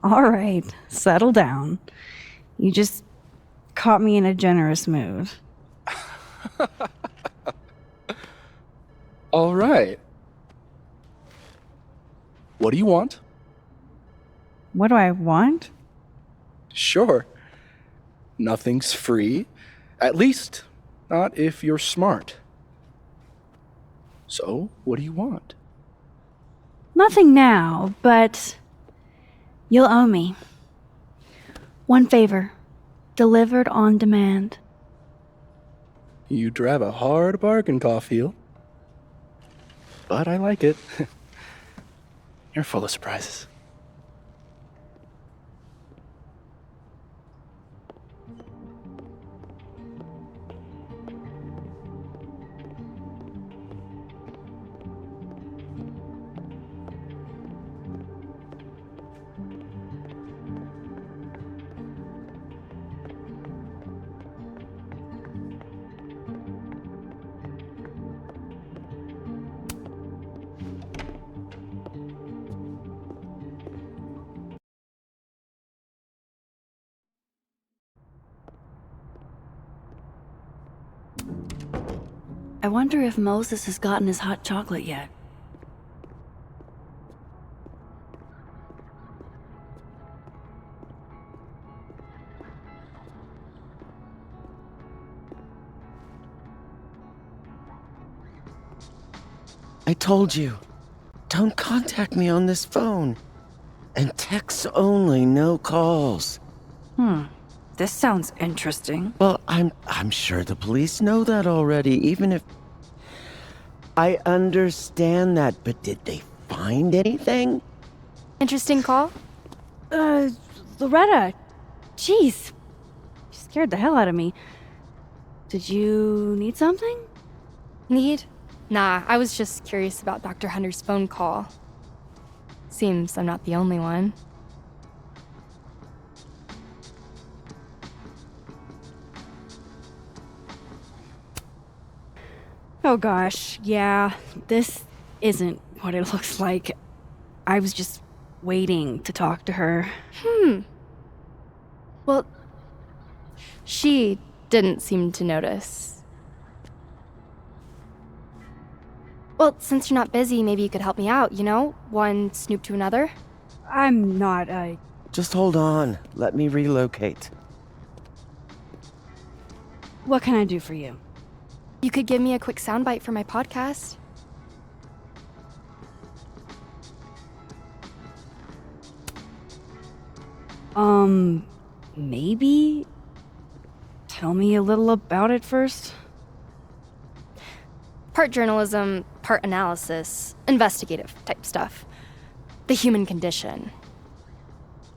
All right, settle down. You just caught me in a generous mood. All right. What do you want? What do I want? Sure. Nothing's free. At least, not if you're smart. So, what do you want? Nothing now, but you'll owe me. One favor, delivered on demand. You drive a hard bargain, Caulfield. But I like it. You're full of surprises. I wonder if Moses has gotten his hot chocolate yet. I told you, don't contact me on this phone. And texts only, no calls. This sounds interesting. Well, I'm sure the police know that already, even if... I understand that, but did they find anything? Interesting call? Loretta, jeez. You scared the hell out of me. Did you need something? Need? Nah, I was just curious about Dr. Hunter's phone call. Seems I'm not the only one. Oh gosh, yeah, this isn't what it looks like. I was just waiting to talk to her. Well, she didn't seem to notice. Well, since you're not busy, maybe you could help me out, you know? One snoop to another. I'm not, Just hold on. Let me relocate. What can I do for you? You could give me a quick soundbite for my podcast. Maybe? Tell me a little about it first. Part journalism, part analysis, investigative type stuff. The human condition.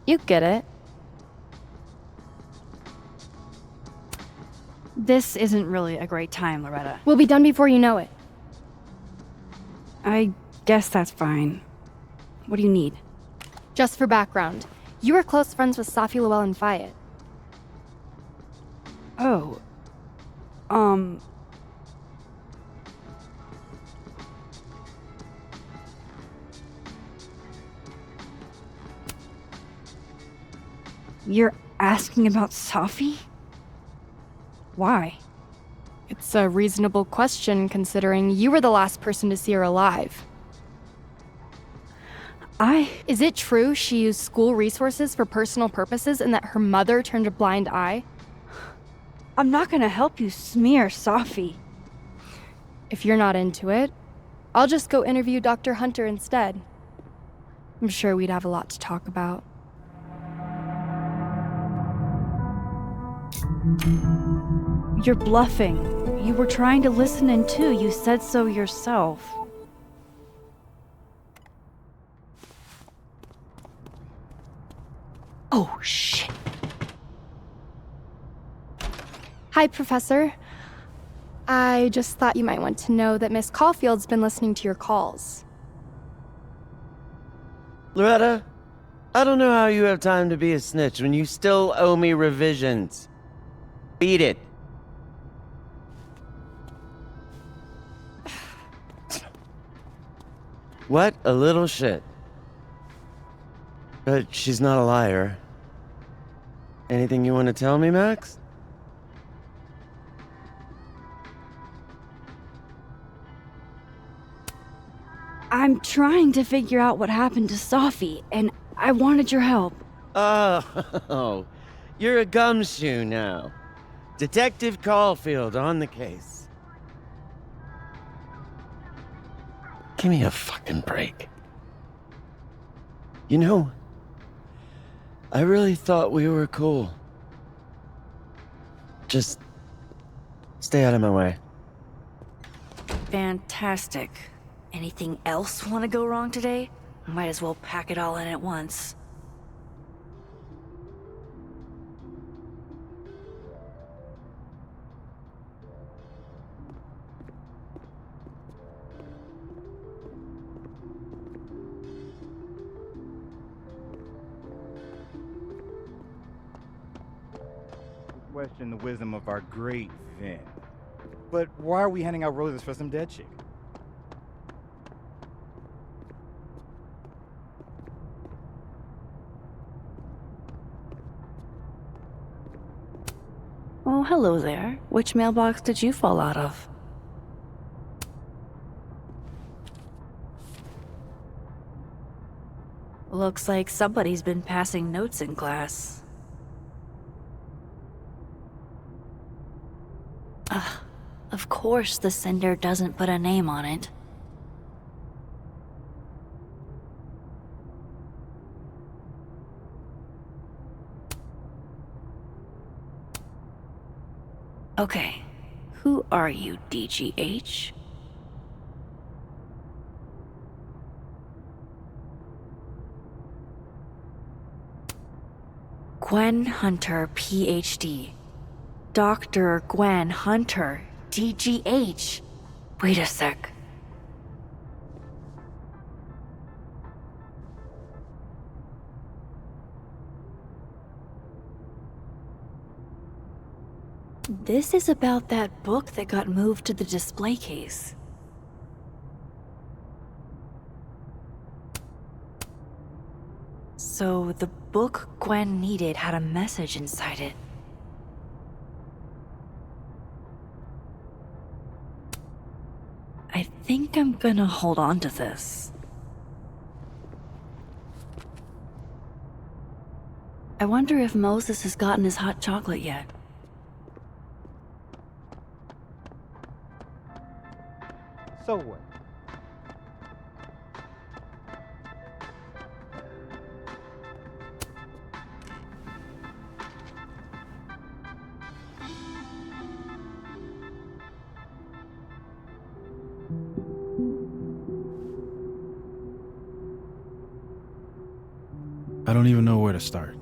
You get it. This isn't really a great time, Loretta. We'll be done before you know it. I guess that's fine. What do you need? Just for background, you were close friends with Safi, Llewellyn, and Fayette. Oh. You're asking about Safi? Why? It's a reasonable question considering you were the last person to see her alive. Is it true she used school resources for personal purposes and that her mother turned a blind eye? I'm not gonna help you smear Safi. If you're not into it, I'll just go interview Dr. Hunter instead. I'm sure we'd have a lot to talk about. You're bluffing. You were trying to listen in too. You said so yourself. Oh, shit. Hi, Professor. I just thought you might want to know that Miss Caulfield's been listening to your calls. Loretta, I don't know how you have time to be a snitch when you still owe me revisions. Beat it. What a little shit. But she's not a liar. Anything you want to tell me, Max? I'm trying to figure out what happened to Safi, and I wanted your help. Oh, you're a gumshoe now. Detective Caulfield on the case. Give me a fucking break. You know, I really thought we were cool. Just stay out of my way. Fantastic. Anything else want to go wrong today? Might as well pack it all in at once. Question the wisdom of our great Vin. But why are we handing out roses for some dead chick? Oh, hello there. Which mailbox did you fall out of? Looks like somebody's been passing notes in class. Ugh, of course the sender doesn't put a name on it. Okay, who are you, DGH? Gwen Hunter, PhD. Dr. Gwen Hunter, DGH. Wait a sec. This is about that book that got moved to the display case. So the book Gwen needed had a message inside it. I think I'm gonna hold on to this. I wonder if Moses has gotten his hot chocolate yet. So what? I don't even know where to start.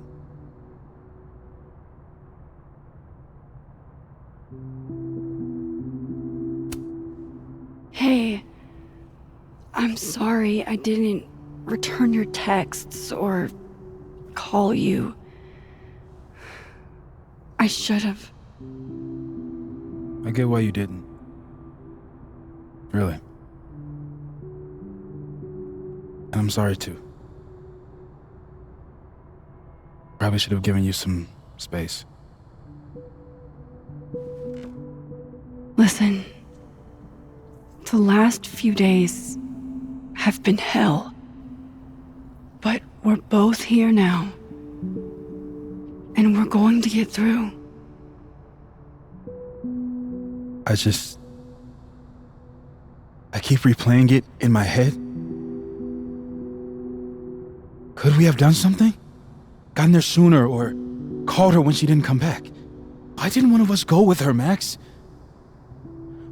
Hey, I'm sorry I didn't return your texts or call you. I should have. I get why you didn't. Really. And I'm sorry too. Probably should have given you some space. Listen, the last few days have been hell. But we're both here now. And we're going to get through. I keep replaying it in my head. Could we have done something? Gotten there sooner or called her when she didn't come back? Why didn't one of us go with her, Max?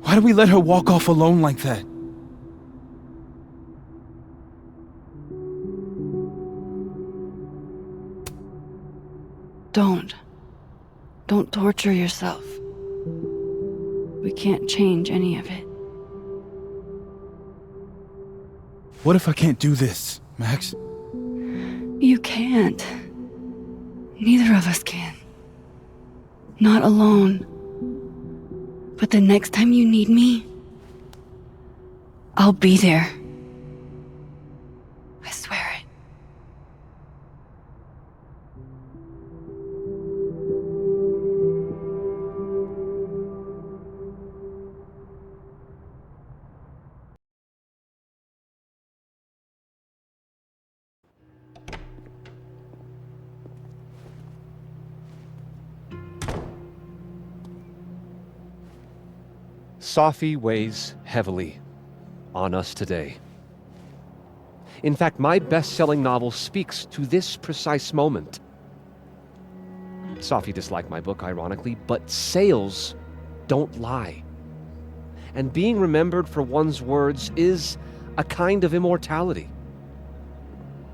Why did we let her walk off alone like that? Don't torture yourself. We can't change any of it. What if I can't do this, Max? You can't. Neither of us can. Not alone. But the next time you need me, I'll be there. I swear it. Safi weighs heavily on us today. In fact, my best-selling novel speaks to this precise moment. Safi disliked my book, ironically, but sales don't lie. And being remembered for one's words is a kind of immortality.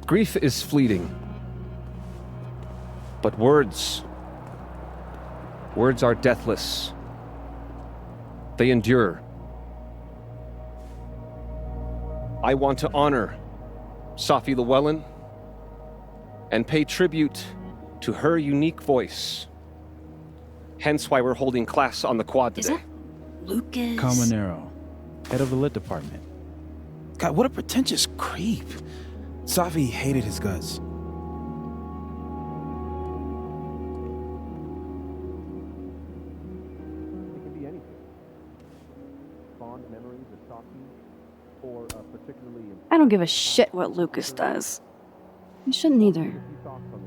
Grief is fleeting. But words are deathless. They endure. I want to honor Safi Llewellyn and pay tribute to her unique voice. Hence why we're holding class on the quad today. Is that Lucas? Caminero, head of the lit department. God, what a pretentious creep. Safi hated his guts. It can be anything. Fond memories of Safi, or particularly... I don't give a shit what Lucas does. You shouldn't either.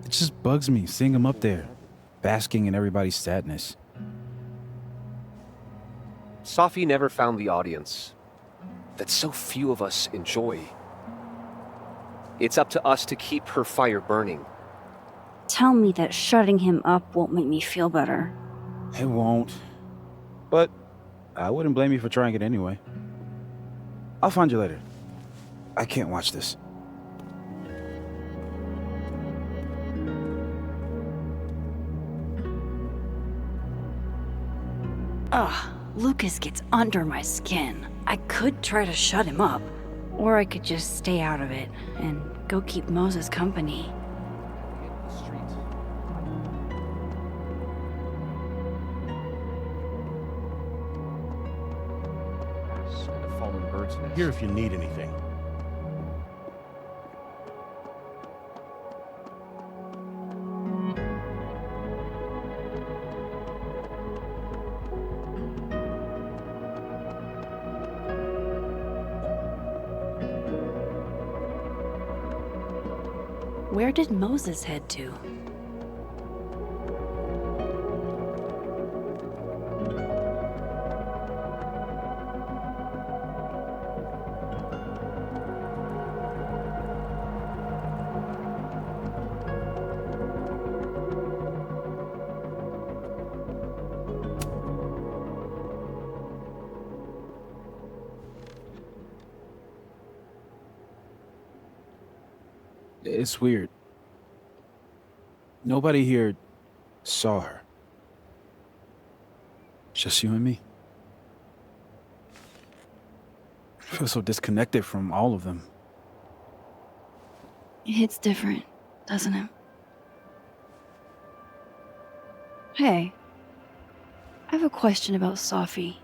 It just bugs me seeing him up there, basking in everybody's sadness. Safi never found the audience that so few of us enjoy. It's up to us to keep her fire burning. Tell me that shutting him up won't make me feel better. It won't. But I wouldn't blame you for trying it anyway. I'll find you later. I can't watch this. Ugh, Lucas gets under my skin. I could try to shut him up, or I could just stay out of it and go keep Moses company. Here if you need anything. Where did Moses head to? It's weird. Nobody here saw her. Just you and me. I feel so disconnected from all of them. It hits different, doesn't it? Hey, I have a question about Safi.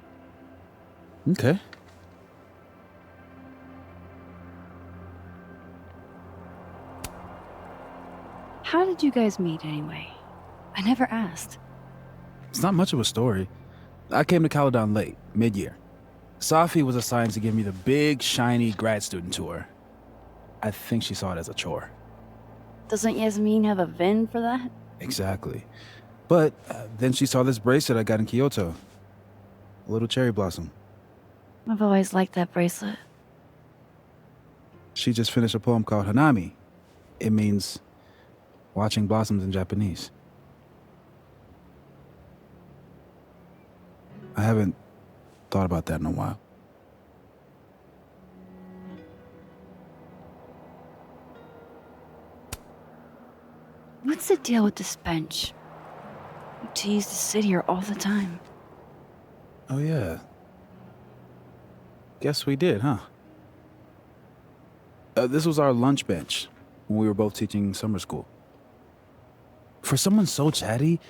Okay. How did you guys meet anyway? I never asked. It's not much of a story. I came to Caledon late, mid-year. Safi was assigned to give me the big, shiny grad student tour. I think she saw it as a chore. Doesn't Yasmin have a VIN for that? Exactly. But then she saw this bracelet I got in Kyoto. A little cherry blossom. I've always liked that bracelet. She just finished a poem called Hanami. It means watching blossoms in Japanese. I haven't thought about that in a while. What's the deal with this bench? She used to sit here all the time. Oh, yeah. Guess we did, huh? This was our lunch bench when we were both teaching summer school. For someone so chatty,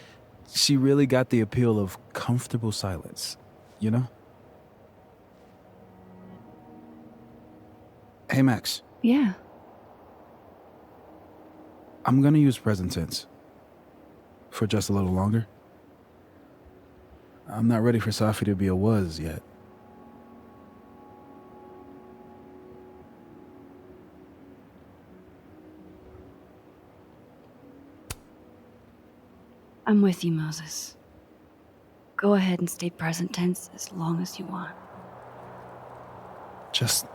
she really got the appeal of comfortable silence, you know? Hey, Max. Yeah. I'm gonna use present tense. For just a little longer. I'm not ready for Safi to be a was yet. I'm with you, Moses. Go ahead and stay present tense as long as you want. Just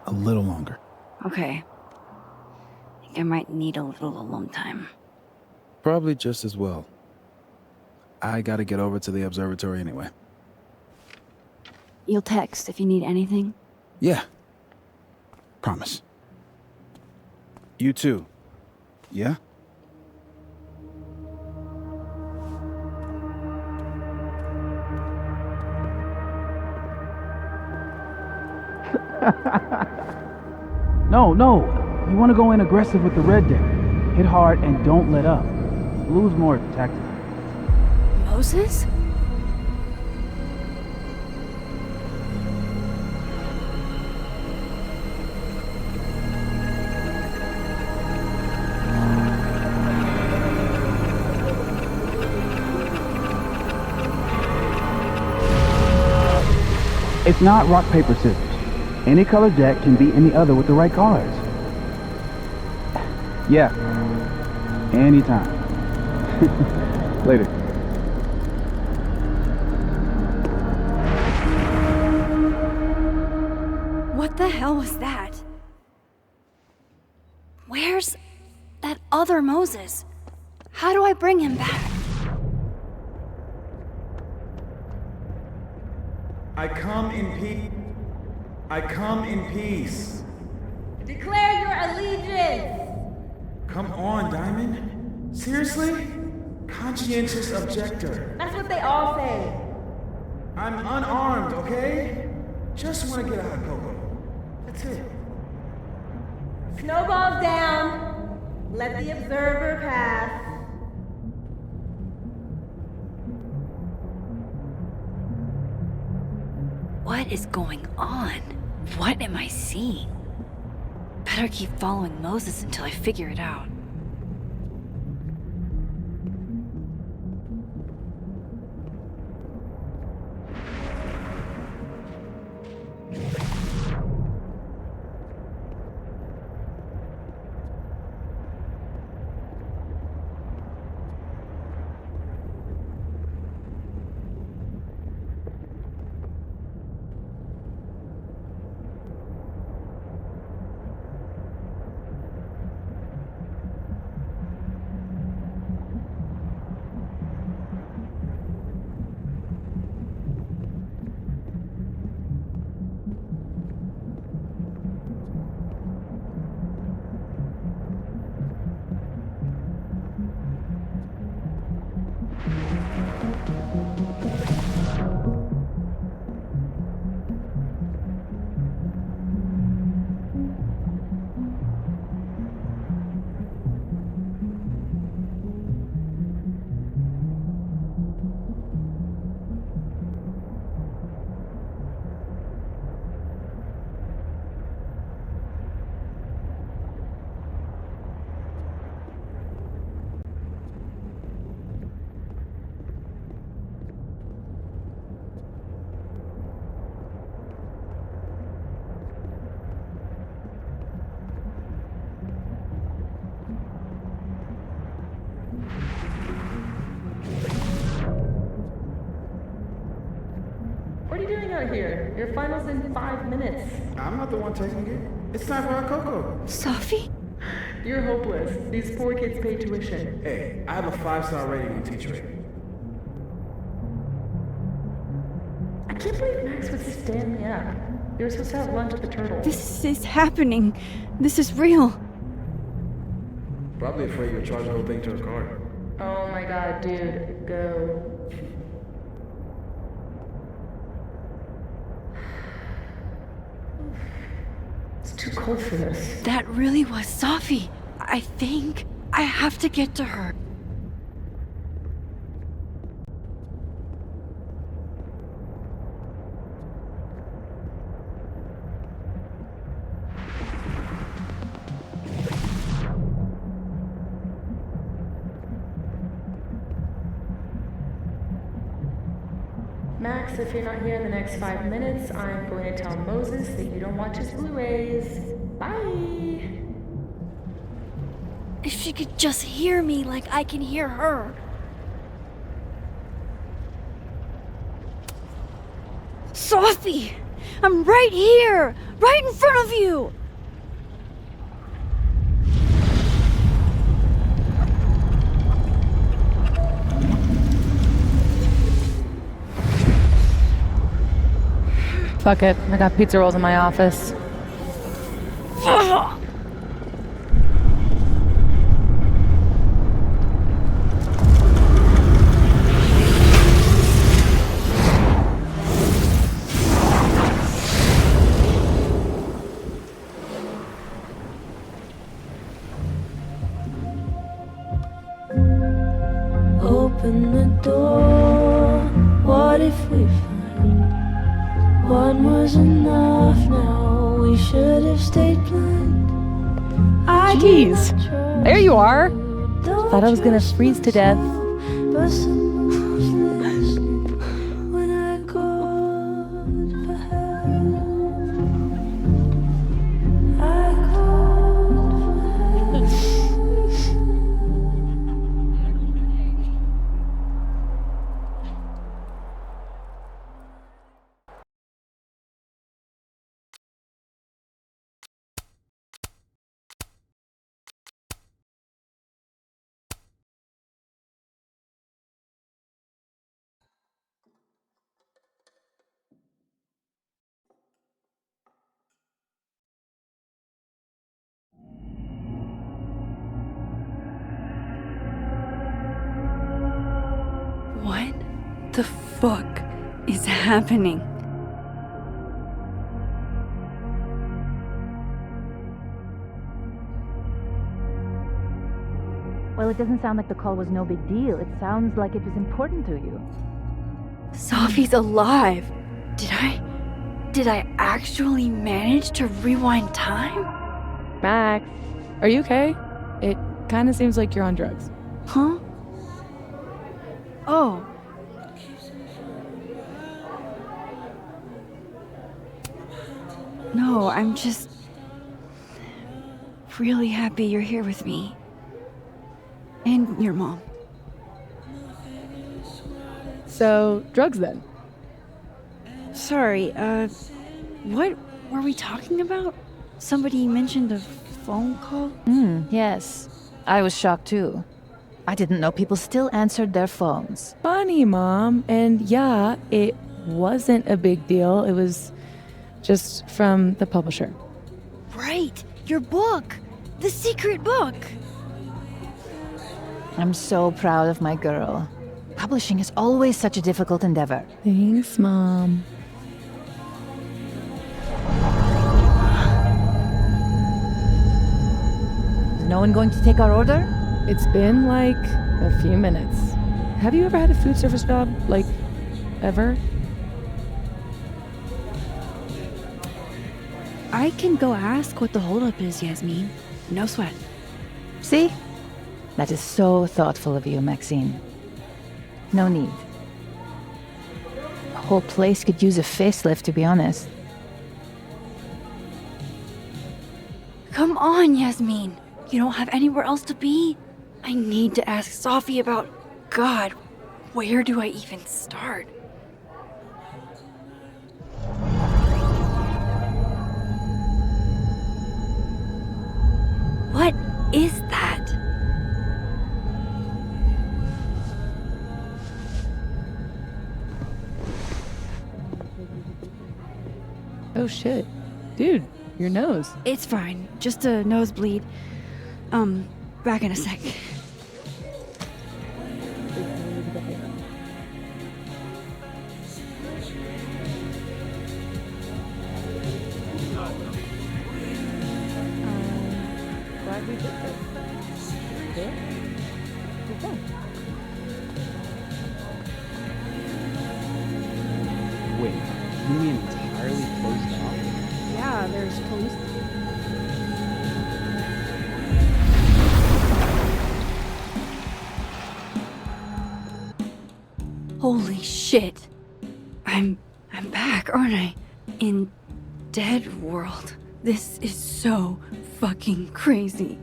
a little longer. Okay. I think I might need a little alone time. Probably just as well. I gotta get over to the observatory anyway. You'll text if you need anything? Yeah. Promise. You too. Yeah? No. You want to go in aggressive with the red deck. Hit hard and don't let up. Blue's more tactical. Moses? It's not rock, paper, scissors. Any color deck can beat any other with the right cards. Yeah. Anytime. Later. What the hell was that? Where's that other Moses? How do I bring him back? I come in peace. I come in peace. Declare your allegiance! Come on, Diamond. Seriously? Conscientious objector. That's what they all say. I'm unarmed, okay? Just want to get out of Coco. That's it. Snowballs down. Let the observer pass. What is going on? What am I seeing? Better keep following Moses until I figure it out. doing out here? Your final's in 5 minutes. I'm not the one taking it. It's time for our Coco. Safi? You're hopeless. These poor kids pay tuition. Hey, I have a 5-star rating on teacher rating. I can't believe Max would stand me up. You were supposed to have lunch at the Turtle. This is happening. This is real. Probably afraid you'll charge the whole thing to her card. Oh my god, dude. Go. It's too cold for this. That really was Safi. I think I have to get to her. Max, if you're not here in the next 5 minutes, I'm going to tell Moses that you don't watch his Blu-rays. Bye! If she could just hear me like I can hear her. Safi! I'm right here! Right in front of you! Fuck it. I got pizza rolls in my office. Open the door. What if we find one was enough? Now we should have stayed blind. Jeez. There you are. Thought I was gonna freeze to death. But someone was listening when I called for help. I called for help. What the fuck is happening? Well, it doesn't sound like the call was no big deal. It sounds like it was important to you. Safi's alive. Did I actually manage to rewind time? Max, are you okay? It kind of seems like you're on drugs. Huh? Oh. No, I'm just really happy you're here with me. And your mom. So, drugs then? Sorry, what were we talking about? Somebody mentioned a phone call? Yes. I was shocked too. I didn't know people still answered their phones. Funny, Mom. And yeah, it wasn't a big deal. It was just from the publisher. Right, your book. The secret book. I'm so proud of my girl. Publishing is always such a difficult endeavor. Thanks, Mom. Is no one going to take our order? It's been like a few minutes. Have you ever had a food service job? Like, ever? I can go ask what the holdup is, Yasmin. No sweat. See? That is so thoughtful of you, Maxine. No need. The whole place could use a facelift, to be honest. Come on, Yasmin. You don't have anywhere else to be? I need to ask Safi about... God, where do I even start? is that? Oh shit. Dude, your nose. It's fine. Just a nosebleed. Back in a sec. Glad we did this. Good? Okay. Wait, you mean entirely closed off? Yeah, there's police. Holy shit. I'm back, aren't I? In Dead World. This is so fucking crazy.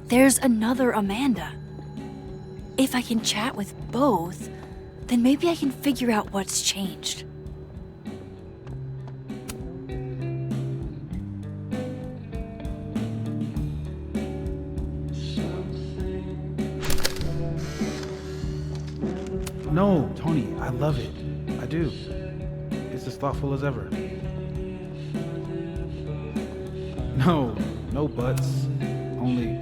There's another Amanda. If I can chat with both, then maybe I can figure out what's changed. No, Tony, I love it. I do. It's as thoughtful as ever. No buts. Only.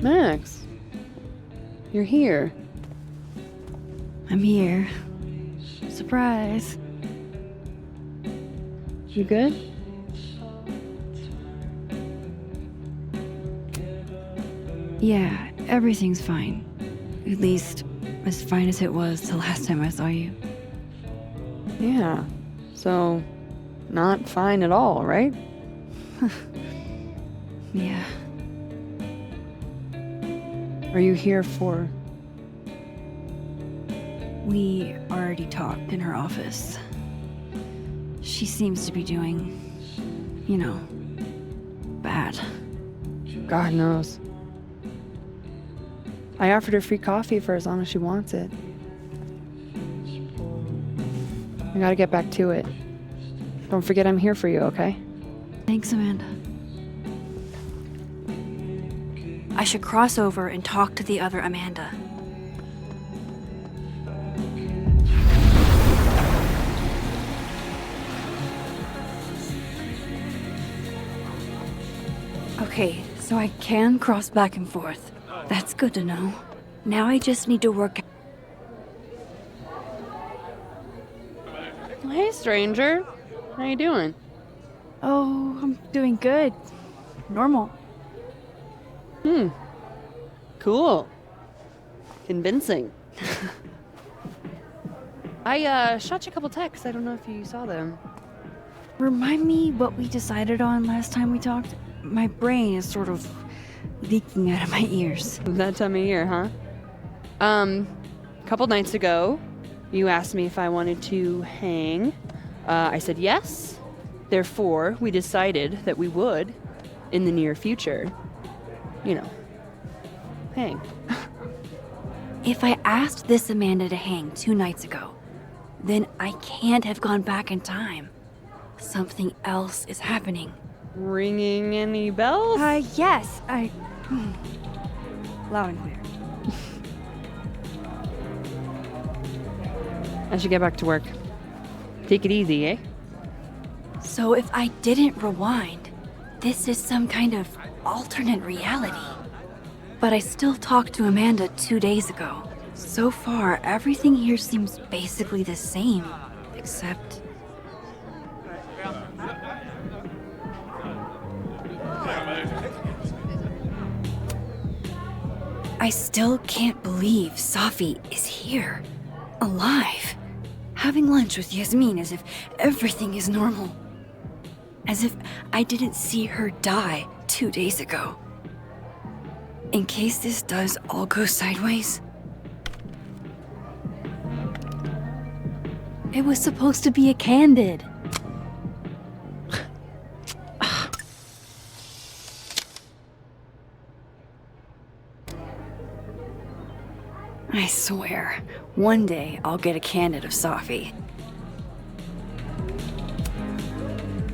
Max, you're here. I'm here. Surprise. You good? Yeah, everything's fine. At least, as fine as it was the last time I saw you. Yeah. So, not fine at all, right? Yeah. Are you here for... We already talked in her office. She seems to be doing, bad. God knows. I offered her free coffee for as long as she wants it. I gotta get back to it. Don't forget I'm here for you, okay? Thanks, Amanda. I should cross over and talk to the other Amanda. Okay, so I can cross back and forth. That's good to know. Now I just need to work. Hey, stranger. How you doing? Oh, I'm doing good. Normal. Cool. Convincing. I shot you a couple texts. I don't know if you saw them. Remind me what we decided on last time we talked? My brain is sort of leaking out of my ears. That time of year, huh? A couple nights ago, you asked me if I wanted to hang. I said yes. Therefore, we decided that we would, in the near future, hang. If I asked this Amanda to hang 2 nights ago, then I can't have gone back in time. Something else is happening. Ringing any bells? Yes. Loud and clear. I should get back to work. Take it easy, eh? So if I didn't rewind, this is some kind of alternate reality. But I still talked to Amanda 2 days ago. So far, everything here seems basically the same, except... I still can't believe Safi is here, alive, having lunch with Yasmin as if everything is normal. As if I didn't see her die 2 days ago. In case this does all go sideways. It was supposed to be a candid. I swear, one day I'll get a candid of Safi.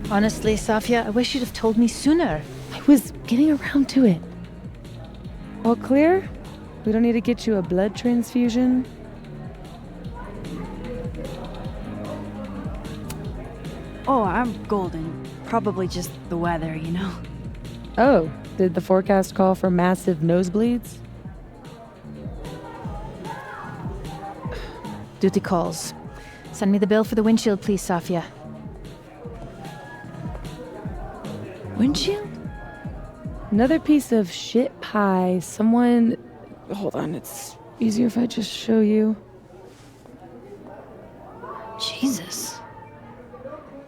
Honestly, Safia, I wish you'd have told me sooner. I was getting around to it. All clear? We don't need to get you a blood transfusion? Oh, I'm golden. Probably just the weather, you know? Oh, did the forecast call for massive nosebleeds? Duty calls. Send me the bill for the windshield, please, Safia. Windshield? Another piece of shit pie. Someone... Hold on, it's easier if I just show you. Jesus.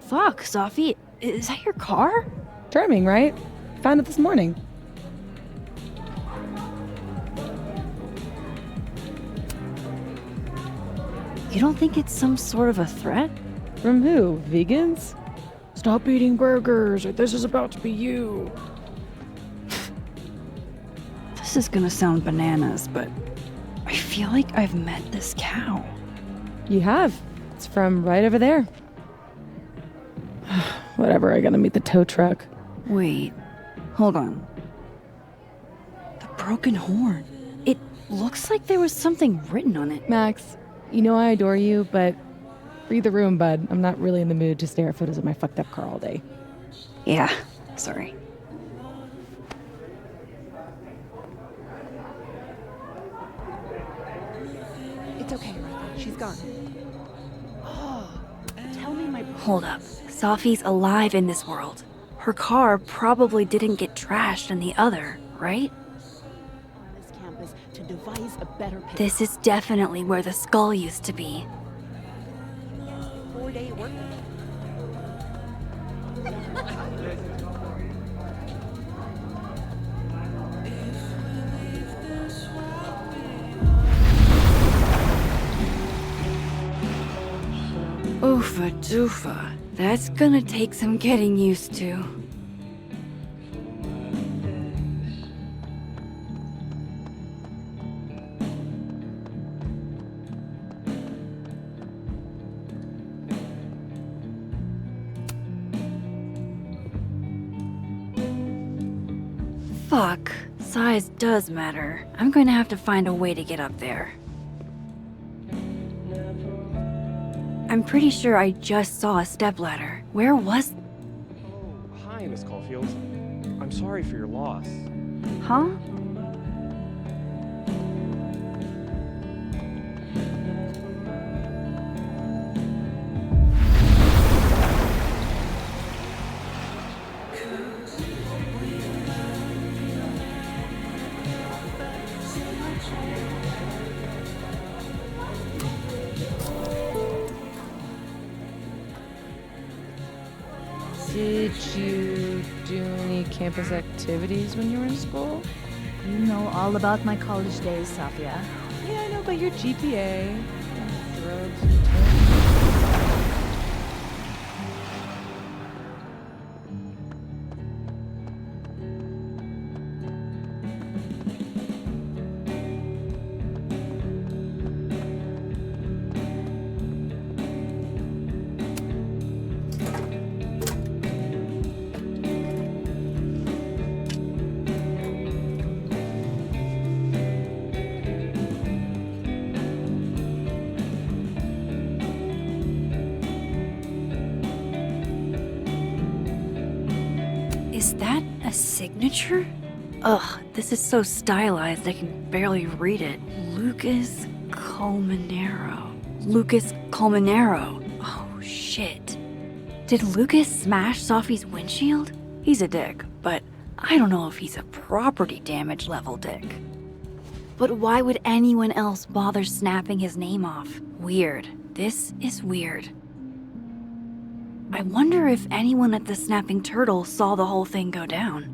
Fuck, Safi. Is that your car? Charming, right? Found it this morning. You don't think it's some sort of a threat? From who? Vegans? Stop eating burgers, or this is about to be you. This is gonna sound bananas, but I feel like I've met this cow. You have. It's from right over there. Whatever, I gotta meet the tow truck. Wait, hold on. The broken horn. It looks like there was something written on it. Max, you know I adore you, but read the room, bud. I'm not really in the mood to stare at photos of my fucked up car all day. Yeah, sorry. It's okay, she's gone. Tell me my... Hold up. Safi's alive in this world. Her car probably didn't get trashed in the other, right? This campus to devise a better picture. This is definitely where the skull used to be. 4-day work. Oofa doofa. That's gonna take some getting used to. Fuck. Size does matter. I'm going to have to find a way to get up there. I'm pretty sure I just saw a stepladder. Where was... Hi, Miss Caulfield. I'm sorry for your loss. Huh? Did you do any campus activities when you were in school? You know all about my college days, Safia. Yeah, I know about your GPA. Drugs. Is that a signature? Ugh, this is so stylized I can barely read it. Lucas Colmenero. Lucas Colmenero. Oh, shit. Did Lucas smash Safi's windshield? He's a dick, but I don't know if he's a property damage level dick. But why would anyone else bother snapping his name off? Weird. This is weird. I wonder if anyone at the Snapping Turtle saw the whole thing go down.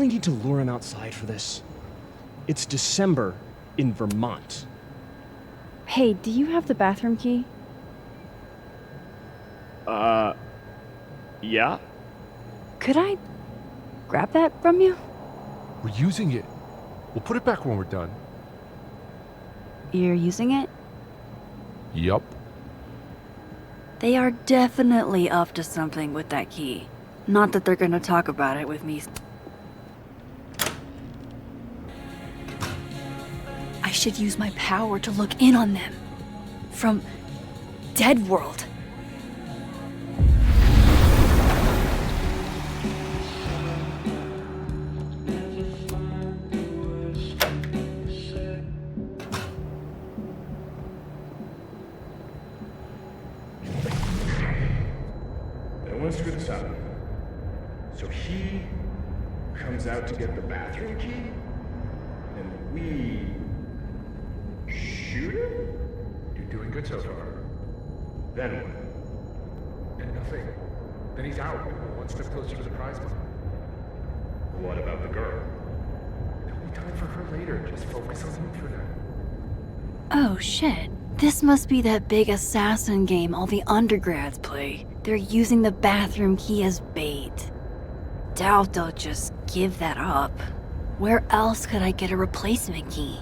really need to lure him outside for this? It's December in Vermont. Hey, do you have the bathroom key? Yeah? Could I grab that from you? We're using it. We'll put it back when we're done. You're using it? Yup. They are definitely up to something with that key. Not that they're gonna talk about it with me. I should use my power to look in on them. From Dead World. I want to screw this up. So he comes out to get the bathroom key, and we shoot him? You're doing good so far. Then what? And nothing. Then he's out, one step closer to the prize money. What about the girl? There'll be time for her later. Just focus on him for now. Oh shit. This must be that big assassin game all the undergrads play. They're using the bathroom key as bait. Doubt they'll just give that up. Where else could I get a replacement key?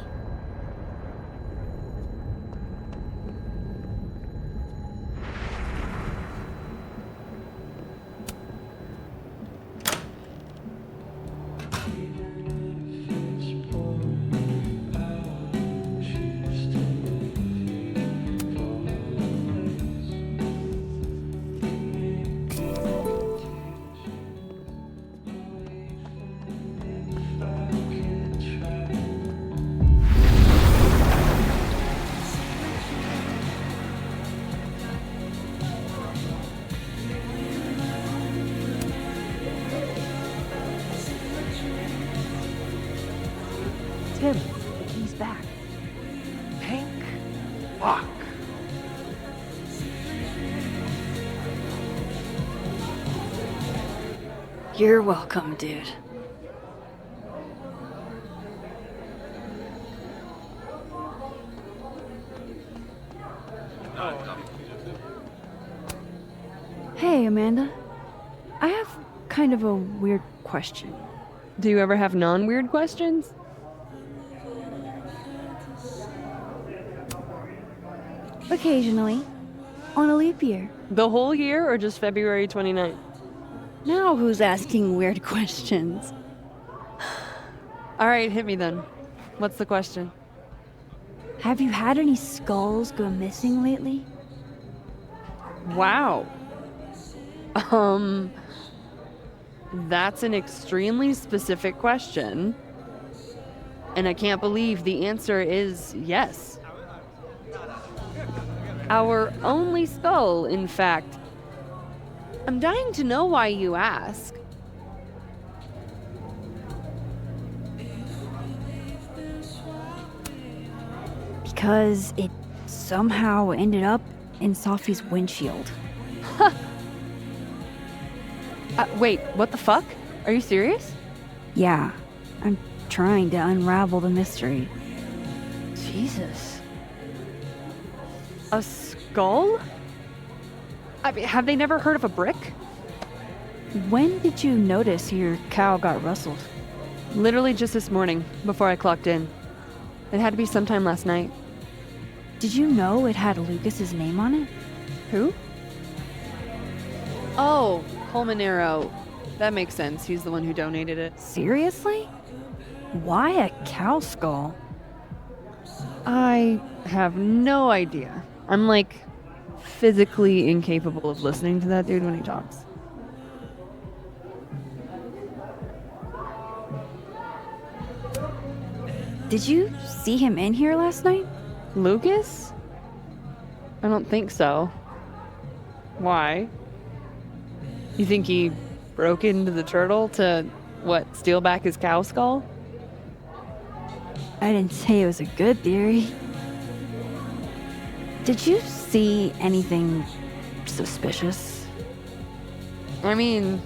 Tim, the key's back. Pink? Fuck. You're welcome, dude. Hey, Amanda. I have kind of a weird question. Do you ever have non-weird questions? Occasionally. On a leap year. The whole year or just February 29th? Now who's asking weird questions? All right, hit me then. What's the question? Have you had any skulls go missing lately? Wow. That's an extremely specific question. And I can't believe the answer is yes. Our only skull, in fact. I'm dying to know why you ask. Because it somehow ended up in Safi's windshield. Wait, what the fuck? Are you serious? Yeah, I'm trying to unravel the mystery. Jesus. A skull? I mean, have they never heard of a brick? When did you notice your cow got rustled? Literally just this morning, before I clocked in. It had to be sometime last night. Did you know it had Lucas's name on it? Who? Oh, Colmanero. That makes sense. He's the one who donated it. Seriously? Why a cow skull? I have no idea. I'm like physically incapable of listening to that dude when he talks. Did you see him in here last night? Lucas? I don't think so. Why? You think he broke into the turtle to, what, steal back his cow skull? I didn't say it was a good theory. Did you see anything suspicious? I mean,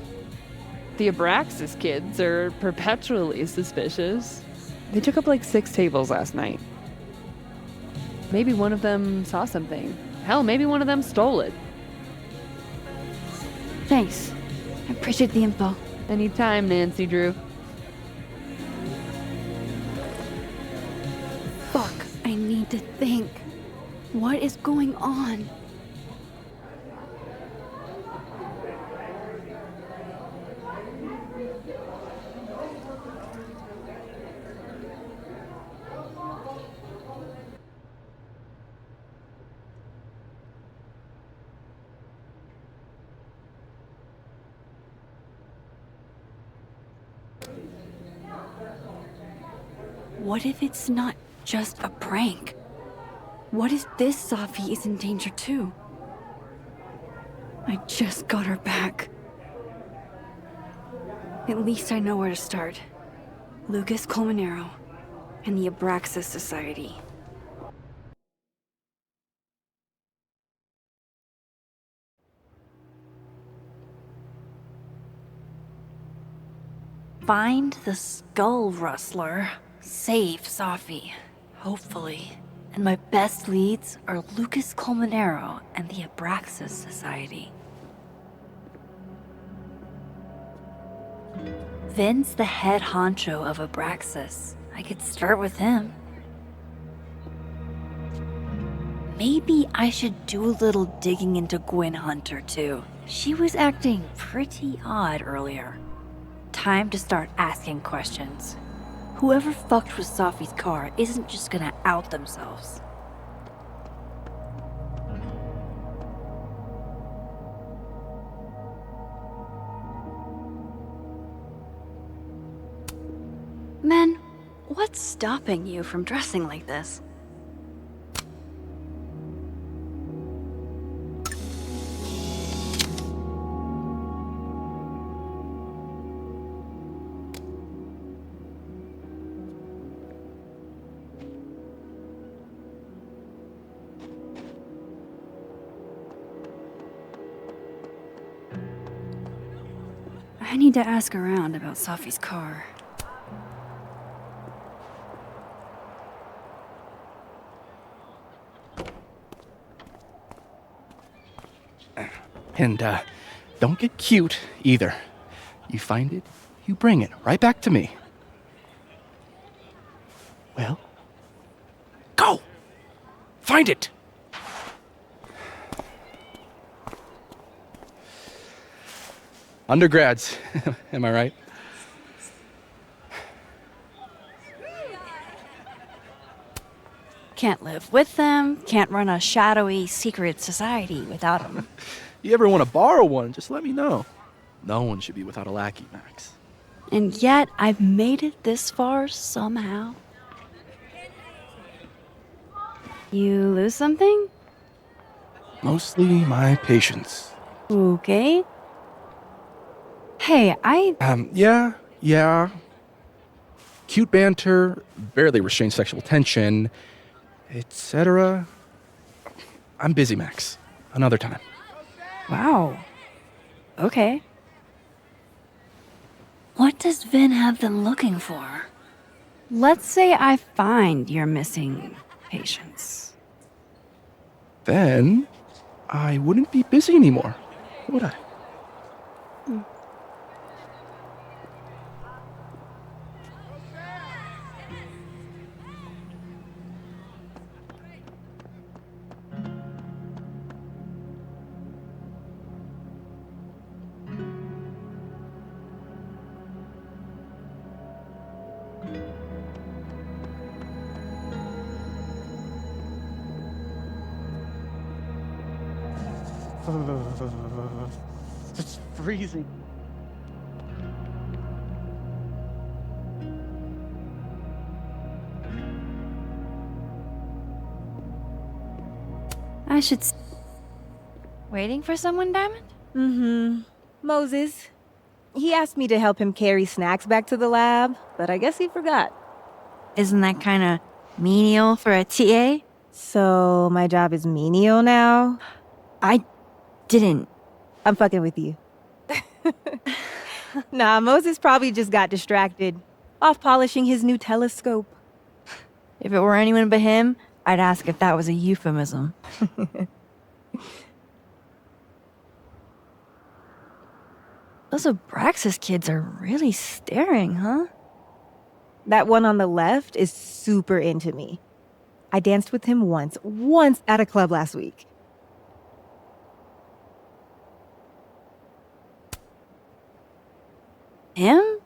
The Abraxas kids are perpetually suspicious. They took up like 6 tables last night. Maybe one of them saw something. Hell, maybe one of them stole it. Thanks. I appreciate the info. Anytime, Nancy Drew. Fuck, I need to think. What is going on? What if it's not just a prank? What if this Safi is in danger too? I just got her back. At least I know where to start. Lucas Colmenero and the Abraxas Society. Find the Skull Rustler. Save Safi. Hopefully. And my best leads are Lucas Colmenero and the Abraxas Society. Vin's the head honcho of Abraxas. I could start with him. Maybe I should do a little digging into Gwen Hunter too. She was acting pretty odd earlier. Time to start asking questions. Whoever fucked with Safi's car isn't just gonna out themselves. Men, what's stopping you from dressing like this? I need to ask around about Safi's car. And, don't get cute either. You find it, you bring it right back to me. Well, go! Find it! Undergrads, am I right? Can't live with them, can't run a shadowy secret society without them. You ever want to borrow one, just let me know. No one should be without a lackey, Max. And yet, I've made it this far somehow. You lose something? Mostly my patience. Okay. Hey, Yeah. Cute banter, barely restrained sexual tension, etc. I'm busy, Max. Another time. Wow. Okay. What does Vin have them looking for? Let's say I find your missing patience. Then I wouldn't be busy anymore, would I? It's freezing. I should. Waiting for someone, Diamond? Mm-hmm. Moses. He asked me to help him carry snacks back to the lab, but I guess he forgot. Isn't that kind of menial for a TA? So my job is menial now? I didn't. I'm fucking with you. Nah, Moses probably just got distracted, off polishing his new telescope. If it were anyone but him, I'd ask if that was a euphemism. Those Abraxas kids are really staring, huh? That one on the left is super into me. I danced with him once at a club last week. Him?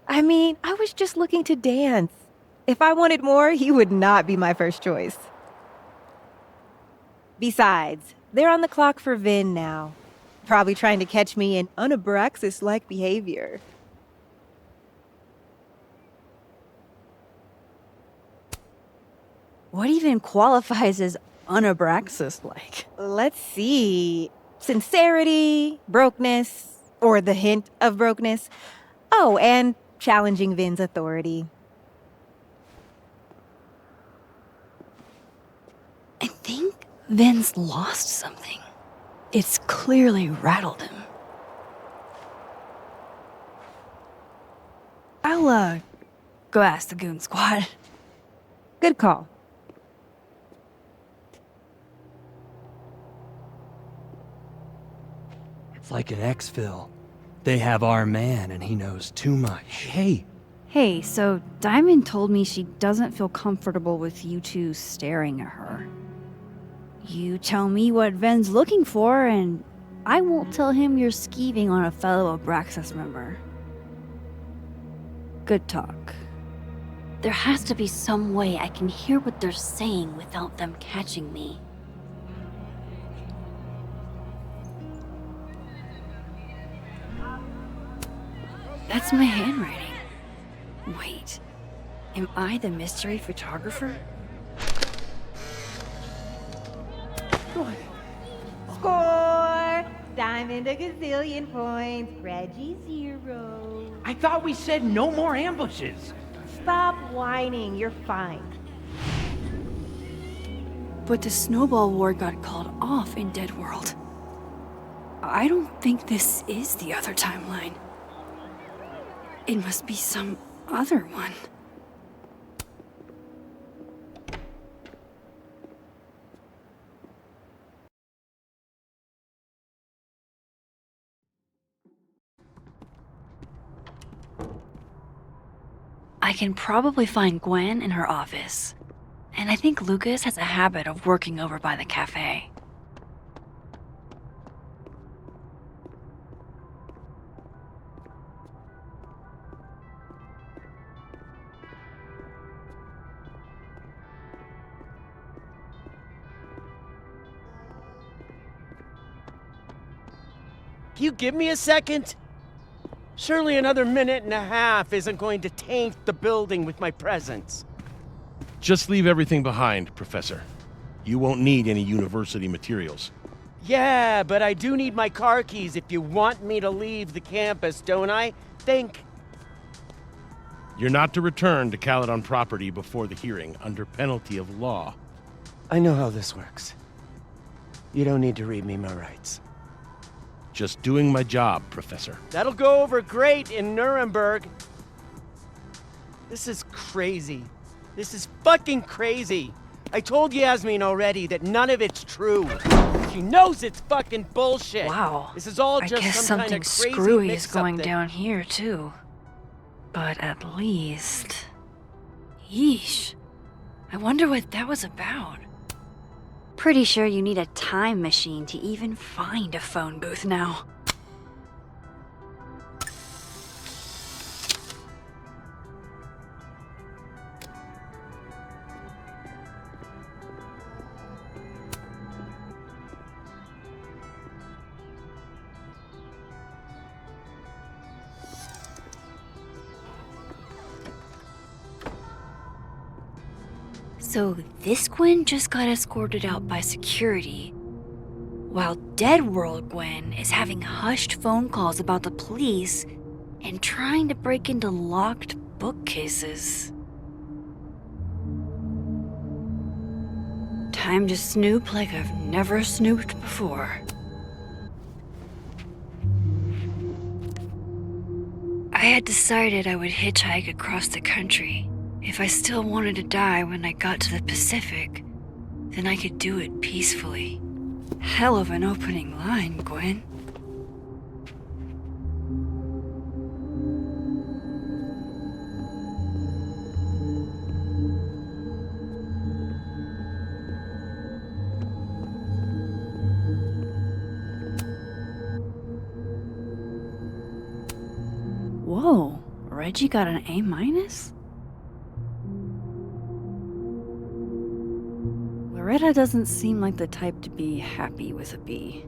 I mean, I was just looking to dance. If I wanted more, he would not be my first choice. Besides, they're on the clock for Vin now. Probably trying to catch me in unabraxas-like behavior. What even qualifies as unabraxas-like? Let's see. Sincerity, brokenness, or the hint of brokenness. Oh, and challenging Vin's authority. I think Vin's lost something. It's clearly rattled him. I'll, go ask the goon squad. Good call. It's like an exfil. They have our man and he knows too much. Hey. Hey, so Diamond told me she doesn't feel comfortable with you two staring at her. You tell me what Ven's looking for, and I won't tell him you're skeeving on a fellow Abraxas member. Good talk. There has to be some way I can hear what they're saying without them catching me. That's my handwriting. Wait, am I the mystery photographer? Score! Diamond a gazillion points, Reggie 0. I thought we said no more ambushes. Stop whining, you're fine. But the snowball war got called off in Dead World. I don't think this is the other timeline. It must be some other one. I can probably find Gwen in her office. And I think Lucas has a habit of working over by the cafe. Can you give me a second? Surely another minute and a half isn't going to taint the building with my presence. Just leave everything behind, Professor. You won't need any university materials. Yeah, but I do need my car keys if you want me to leave the campus, don't I? Think. You're not to return to Caledon property before the hearing, under penalty of law. I know how this works. You don't need to read me my rights. Just doing my job, Professor. That'll go over great in Nuremberg. This is crazy. This is fucking crazy. I told Yasmin already that none of it's true. She knows it's fucking bullshit. Wow. This is all I just guess some kind something of crazy screwy is mix-up going that- down here, too. But at least... Yeesh. I wonder what that was about. Pretty sure you need a time machine to even find a phone booth now. So this Gwen just got escorted out by security, while Dead World Gwen is having hushed phone calls about the police and trying to break into locked bookcases. Time to snoop like I've never snooped before. had decided I would hitchhike across the country. If I still wanted to die when I got to the Pacific, then I could do it peacefully. Hell of an opening line, Gwen. Whoa, Reggie got an A-? Loretta doesn't seem like the type to be happy with a B.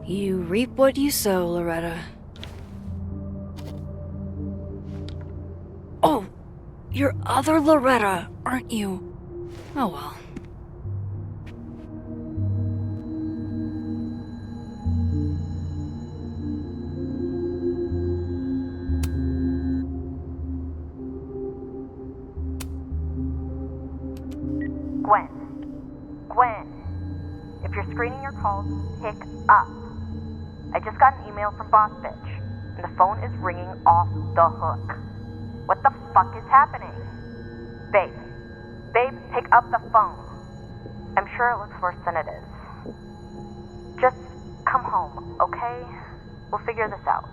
You reap what you sow, Loretta. Oh, you're other Loretta, aren't you? Oh well. Gwen, if you're screening your calls, pick up. I just got an email from Boss Bitch, and the phone is ringing off the hook. What the fuck is happening? Babe, pick up the phone. I'm sure it looks worse than it is. Just come home, okay? We'll figure this out.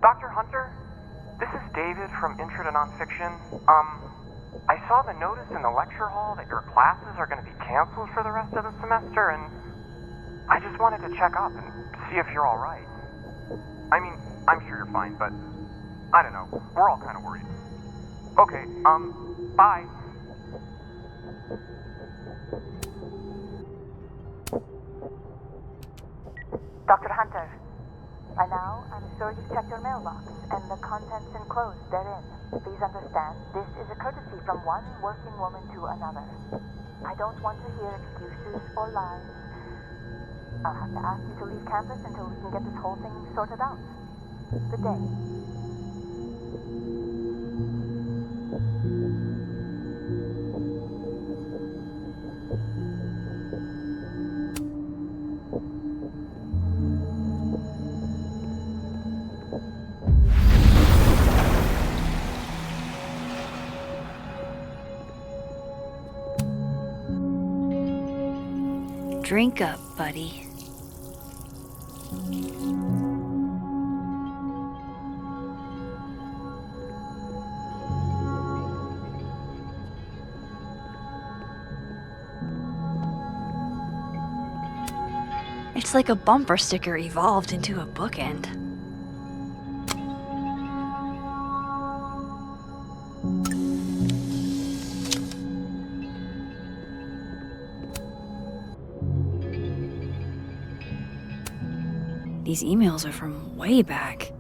Dr. Hunter? This is David from Intro to Nonfiction. I saw the notice in the lecture hall that your classes are going to be canceled for the rest of the semester, and I just wanted to check up and see if you're alright. I mean, I'm sure you're fine, but I don't know. We're all kind of worried. Okay, bye. Dr. Hunter, by now, I'm sure you've checked your mailbox, and the contents enclosed therein. Please understand, this is a courtesy from one working woman to another. I don't want to hear excuses or lies. I'll have to ask you to leave campus until we can get this whole thing sorted out. Good day. Drink up, buddy. It's like a bumper sticker evolved into a bookend. These emails are from way back.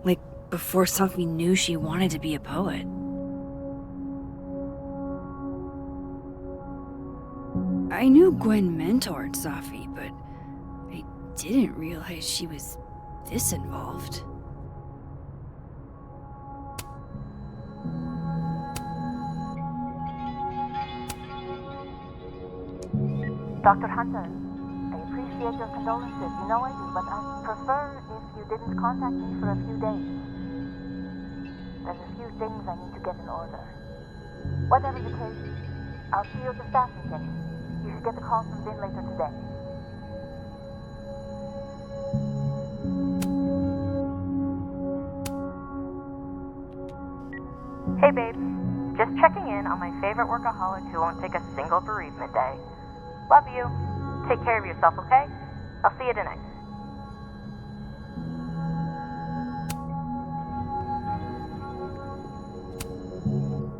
Like, before Safi knew she wanted to be a poet. I knew Gwen mentored Safi, but I didn't realize she was this involved. Dr. Hunter, I appreciate your condolences. You know I do, but I'd prefer if you didn't contact me for a few days. There's a few things I need to get in order. Whatever the case, I'll see you at the staff meeting. You should get the call from Vin later today. Hey babe, just checking in on my favorite workaholic who won't take a single bereavement day. Love you. Take care of yourself, okay? I'll see you tonight.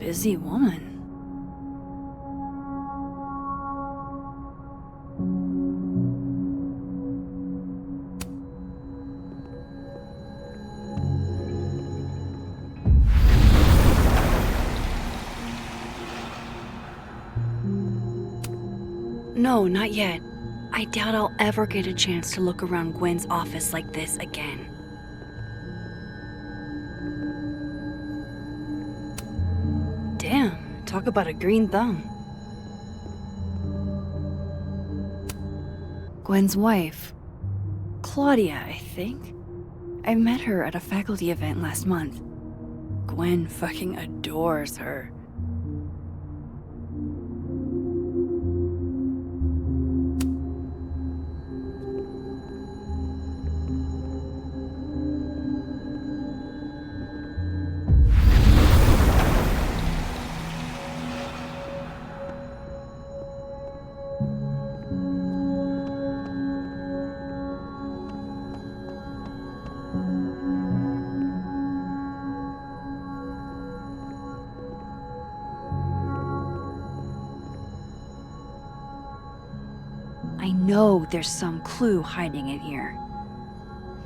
Busy woman. No, not yet. I doubt I'll ever get a chance to look around Gwen's office like this again. Damn. Talk about a green thumb. Gwen's wife. Claudia, I think. I met her at a faculty event last month. Gwen fucking adores her. I know there's some clue hiding in here.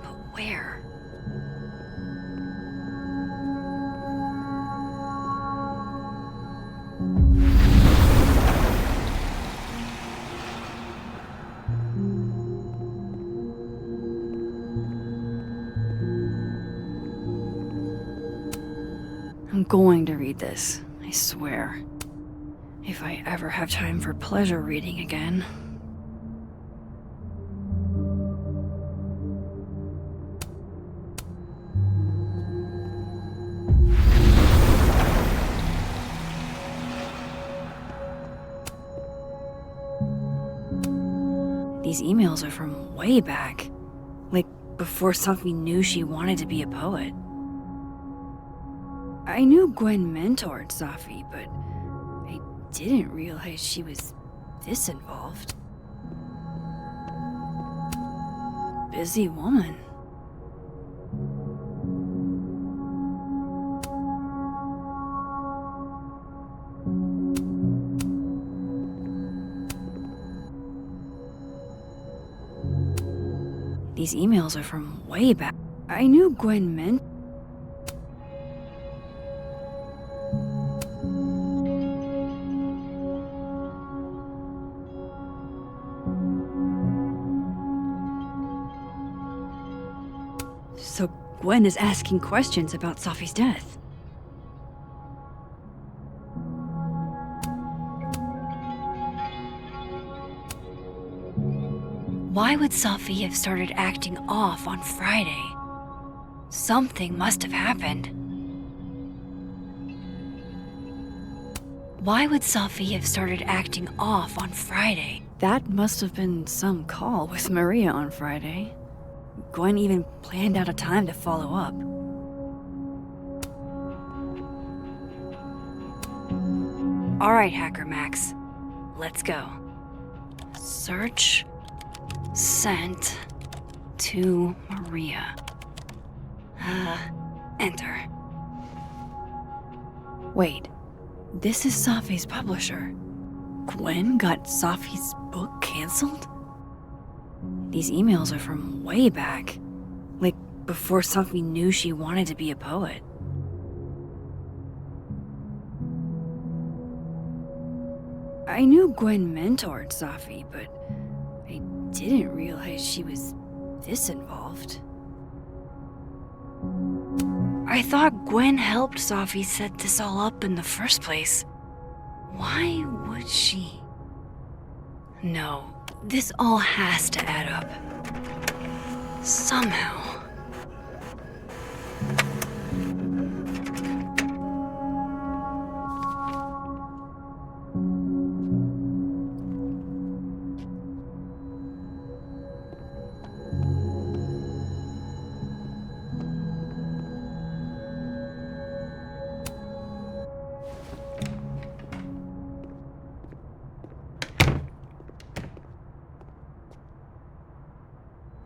But where? I'm going to read this, I swear. If I ever have time for pleasure reading again. These emails are from way back. Like, before Safi knew she wanted to be a poet. I knew Gwen mentored Safi, but I didn't realize she was this involved. Busy woman. These emails are from way back. I knew Gwen meant. So Gwen is asking questions about Safi's death. Why would Safi have started acting off on Friday? Something must have happened. Why would Safi have started acting off on Friday? That must have been some call with Maria on Friday. Gwen even planned out a time to follow up. All right, Hacker Max. Let's go. Search. Sent to Maria. Enter. Wait, this is Safi's publisher. Gwen got Safi's book canceled? These emails are from way back. Like, before Safi knew she wanted to be a poet. I knew Gwen mentored Safi, but I didn't realize she was this involved. I thought Gwen helped Safi set this all up in the first place. Why would she? No, this all has to add up. Somehow.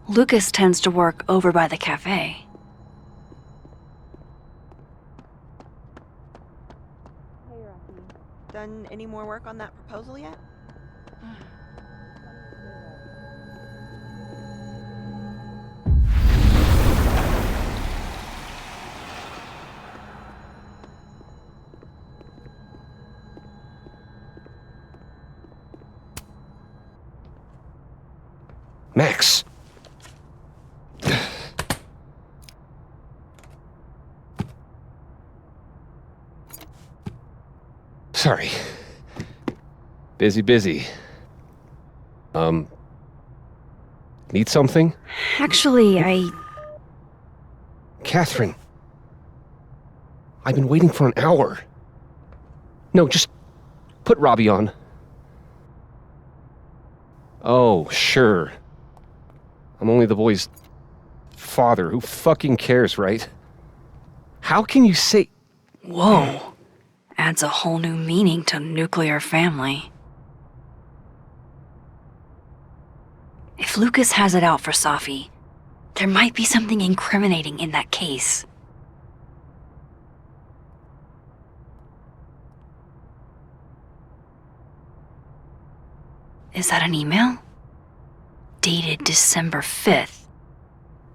Lucas tends to work over by the cafe. Hey, Rocky. Done any more work on that proposal yet? Max! Sorry. Busy. Need something? Actually, Catherine. I've been waiting for an hour. No, just put Robbie on. Oh, sure. I'm only the boy's father. Who fucking cares, right? How can you say... Whoa. Adds a whole new meaning to nuclear family. If Lucas has it out for Safi, there might be something incriminating in that case. Is that an email? Dated December 5th.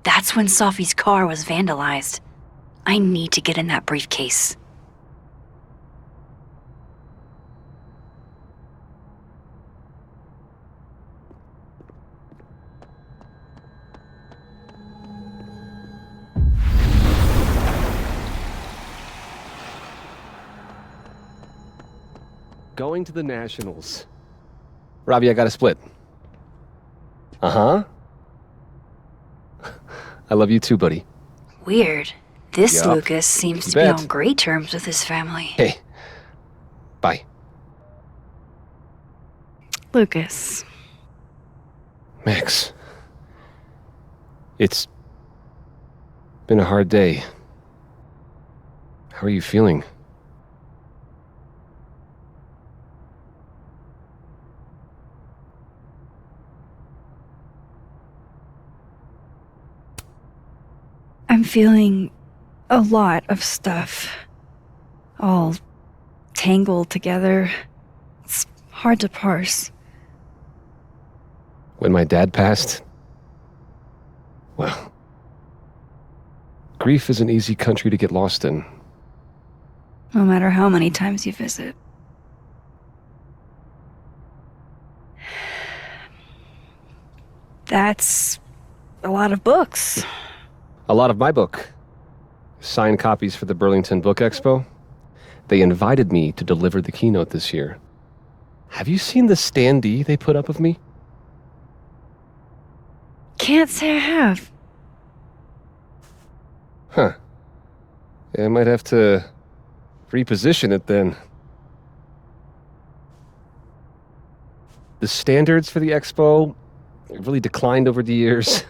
That's when Safi's car was vandalized. I need to get in that briefcase. Going to the Nationals. Robbie, I got a split. Uh-huh. I love you too, buddy. Weird. This Yup. Lucas seems You to be bet. on great terms with his family. Hey. Bye. Lucas. Max. It's been a hard day. How are you feeling? I'm feeling a lot of stuff. All tangled together. It's hard to parse. When my dad passed, well, grief is an easy country to get lost in. No matter how many times you visit. That's a lot of books. A lot of my book. Signed copies for the Burlington Book Expo. They invited me to deliver the keynote this year. Have you seen the standee they put up of me? Can't say I have. Huh. Yeah, I might have to reposition it then. The standards for the expo really declined over the years.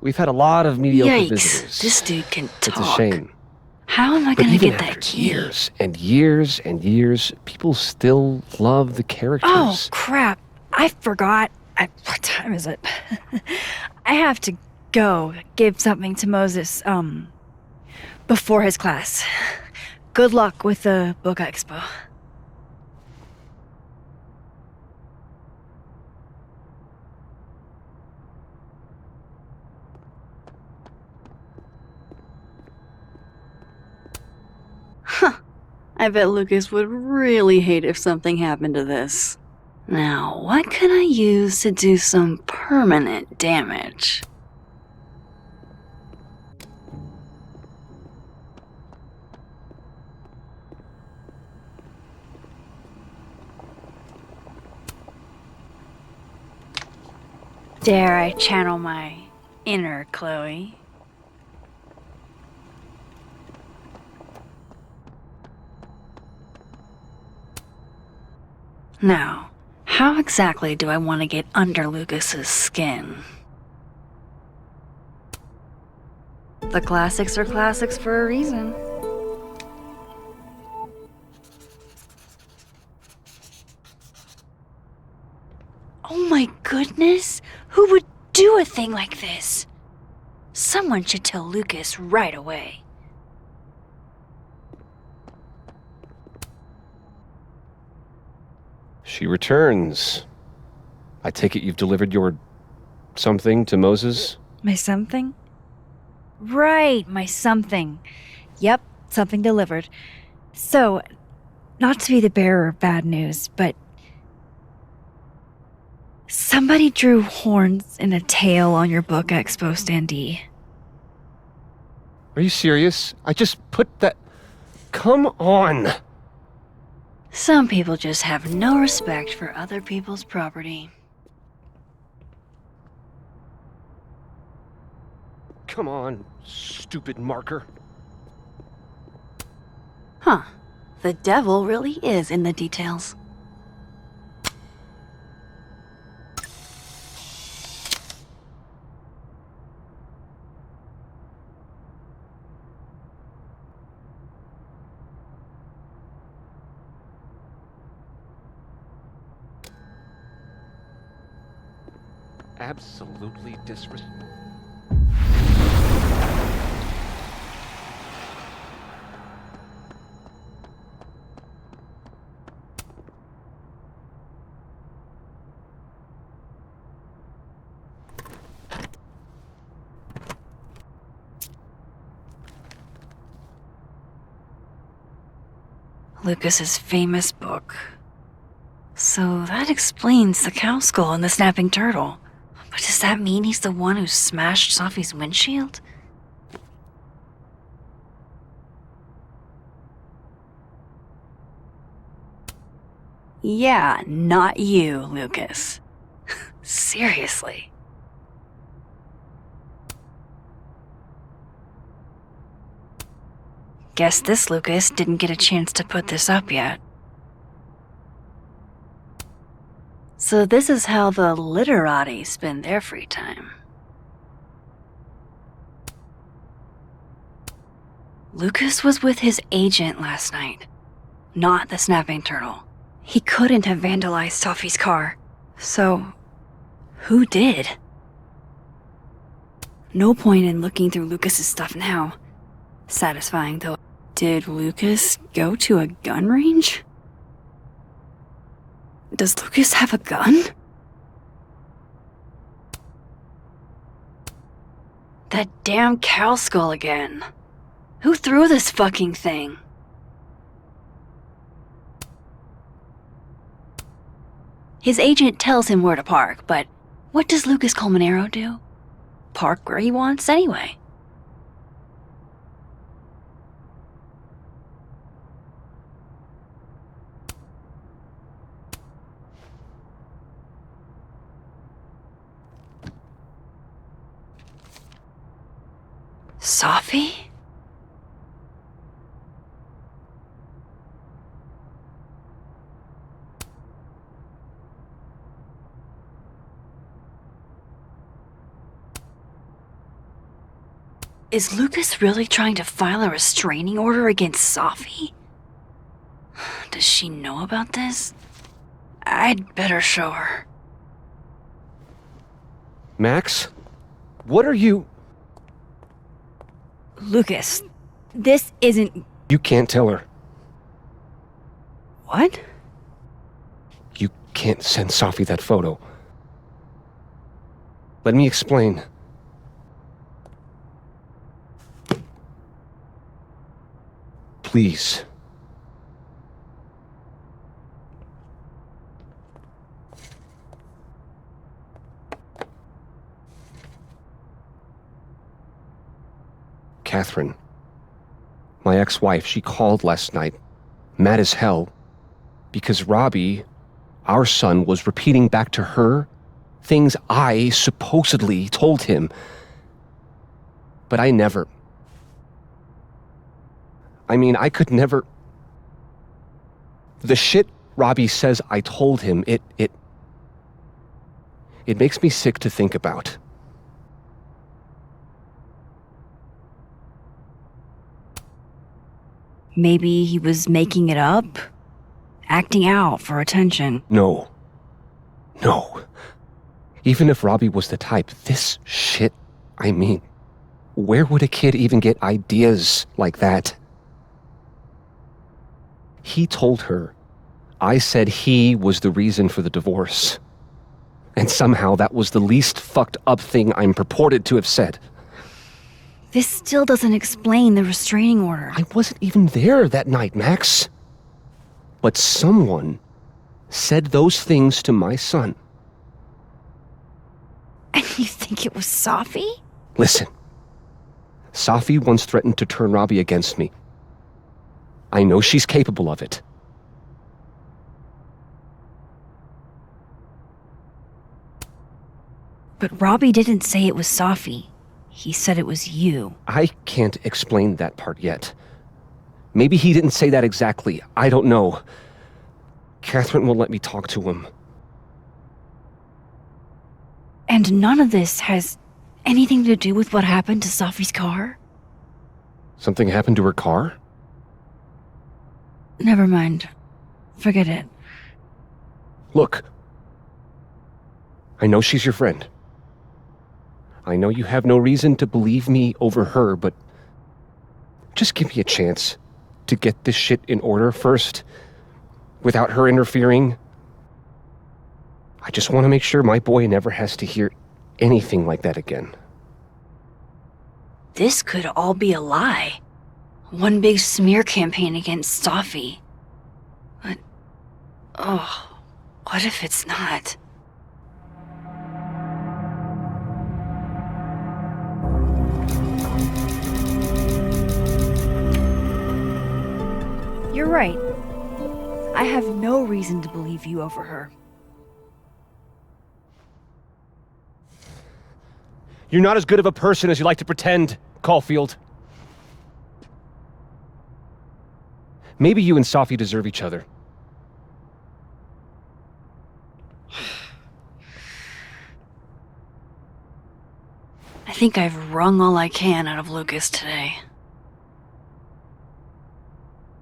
We've had a lot of mediocre Yikes, visitors. this dude can talk. It's a shame. How am I But gonna even get that after key? years and years and years, people still love the characters. Oh, crap. I forgot. What time is it? I have to go give something to Moses, before his class. Good luck with the book expo. Huh. I bet Lucas would really hate if something happened to this. Now, what can I use to do some permanent damage? Dare I channel my inner Chloe? Now, how exactly do I want to get under Lucas's skin? The classics are classics for a reason. Oh my goodness! Who would do a thing like this? Someone should tell Lucas right away. She returns. I take it you've delivered your something to Moses? My something? Right, my something. Yep, something delivered. So, not to be the bearer of bad news, but somebody drew horns and a tail on your book expo standee. Are you serious? I just put that... Come on! Some people just have no respect for other people's property. Come on, stupid marker. Huh. The devil really is in the details. Absolutely disrespectful. Lucas's famous book. So that explains the cow skull and the snapping turtle. But does that mean he's the one who smashed Safi's windshield? Yeah, not you, Lucas. Seriously. Guess this Lucas didn't get a chance to put this up yet. So this is how the literati spend their free time. Lucas was with his agent last night, not the snapping turtle. He couldn't have vandalized Safi's car. So, who did? No point in looking through Lucas's stuff now. Satisfying though. Did Lucas go to a gun range? Does Lucas have a gun? That damn cow skull again. Who threw this fucking thing? His agent tells him where to park, but what does Lucas Colmenero do? Park where he wants anyway. Safi? Is Lucas really trying to file a restraining order against Safi? Does she know about this? I'd better show her. Max? What are you... Lucas, this isn't... You can't tell her. What? You can't send Safi that photo. Let me explain. Please. Catherine, my ex-wife, she called last night, mad as hell, because Robbie, our son, was repeating back to her things I supposedly told him. But I never... I could never... The shit Robbie says I told him, it makes me sick to think about. Maybe he was making it up? Acting out for attention? No. Even if Robbie was the type, this shit, where would a kid even get ideas like that? He told her I said he was the reason for the divorce. And somehow that was the least fucked up thing I'm purported to have said. This still doesn't explain the restraining order. I wasn't even there that night, Max. But someone said those things to my son. And you think it was Safi? Listen. Safi once threatened to turn Robbie against me. I know she's capable of it. But Robbie didn't say it was Safi. He said it was you. I can't explain that part yet. Maybe he didn't say that exactly. I don't know. Catherine won't let me talk to him. And none of this has anything to do with what happened to Safi's car? Something happened to her car? Never mind. Forget it. Look. I know she's your friend. I know you have no reason to believe me over her, but just give me a chance to get this shit in order first, without her interfering. I just want to make sure my boy never has to hear anything like that again. This could all be a lie. One big smear campaign against Safi. But, oh, what if it's not? You're right. I have no reason to believe you over her. You're not as good of a person as you like to pretend, Caulfield. Maybe you and Safi deserve each other. I think I've wrung all I can out of Lucas today.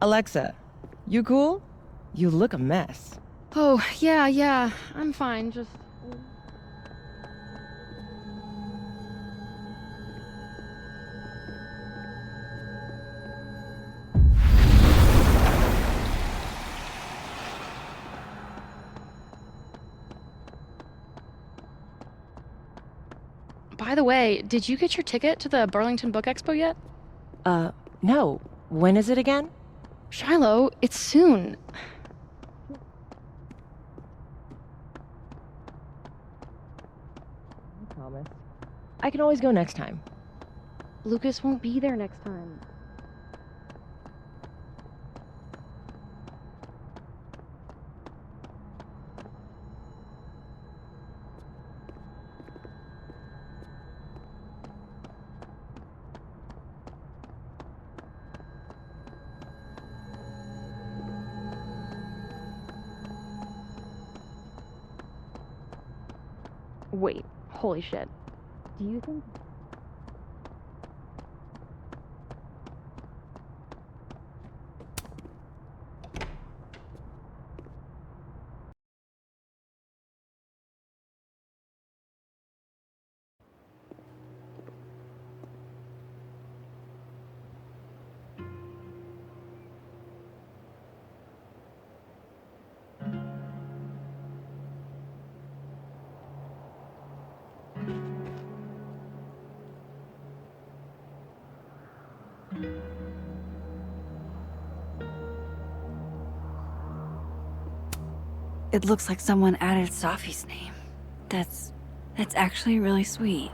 Alexa, you cool? You look a mess. Oh, yeah, I'm fine, just... By the way, did you get your ticket to the Burlington Book Expo yet? No. When is it again? Shiloh, it's soon. I promise. I can always go next time. Lucas won't be there next time. Wait, holy shit. Do you think... It looks like someone added Safi's name. That's actually really sweet.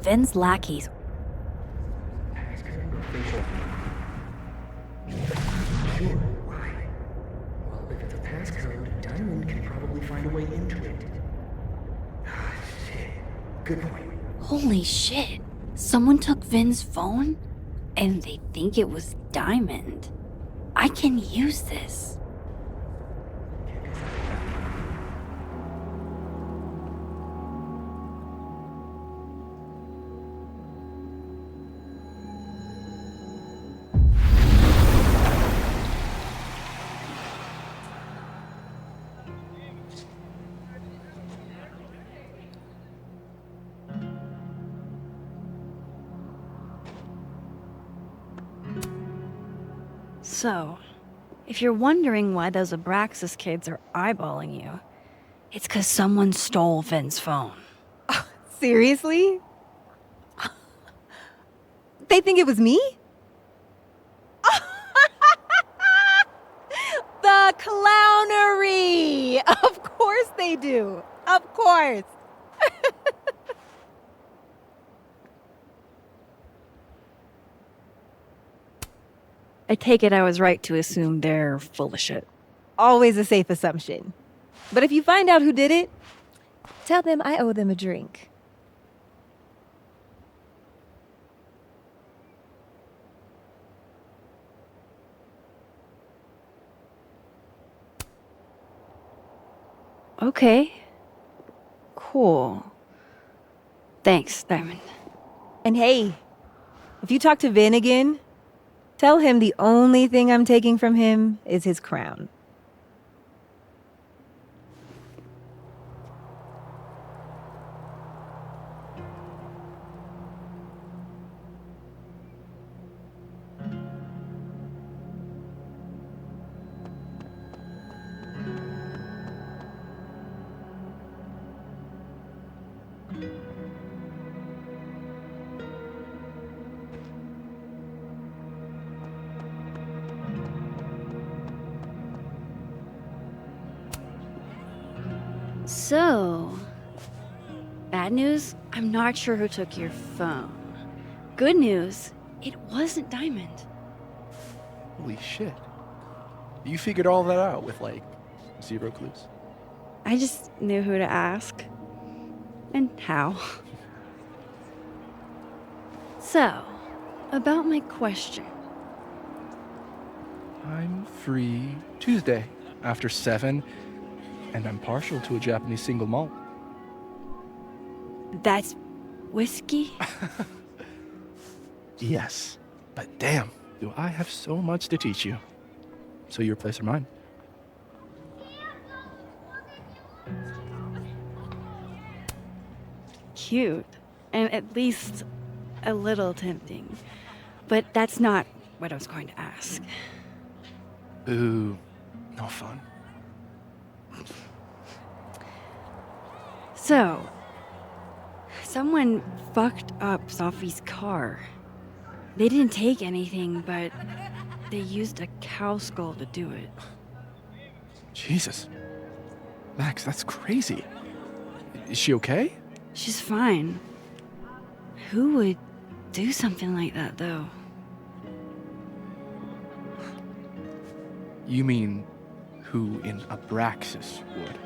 Vin's lackeys. Sure, why? Well, if it's a passcode, Diamond can probably find a way into it. Ah, shit. Good point. Holy shit. Someone took Vin's phone? And they think it was Diamond. I can use this. So, if you're wondering why those Abraxas kids are eyeballing you, it's 'cause someone stole Vin's phone. Seriously? They think it was me? The clownery! Of course they do. Of course. I take it I was right to assume they're full of shit. Always a safe assumption. But if you find out who did it, tell them I owe them a drink. Okay. Cool. Thanks, Diamond. And hey, if you talk to Vin again, tell him the only thing I'm taking from him is his crown. So, bad news, I'm not sure who took your phone. Good news, it wasn't Diamond. Holy shit. You figured all that out with, like, 0 clues? I just knew who to ask. And how. So, about my question. I'm free Tuesday after 7, and I'm partial to a Japanese single malt. That's whiskey? Yes, but damn, do I have so much to teach you. So your place or mine? Cute. And at least a little tempting. But that's not what I was going to ask. Ooh, no fun. So, someone fucked up Safi's car. They didn't take anything, but they used a cow skull to do it. Jesus. Max, that's crazy. Is she okay? She's fine. Who would do something like that, though? You mean who in Abraxas would?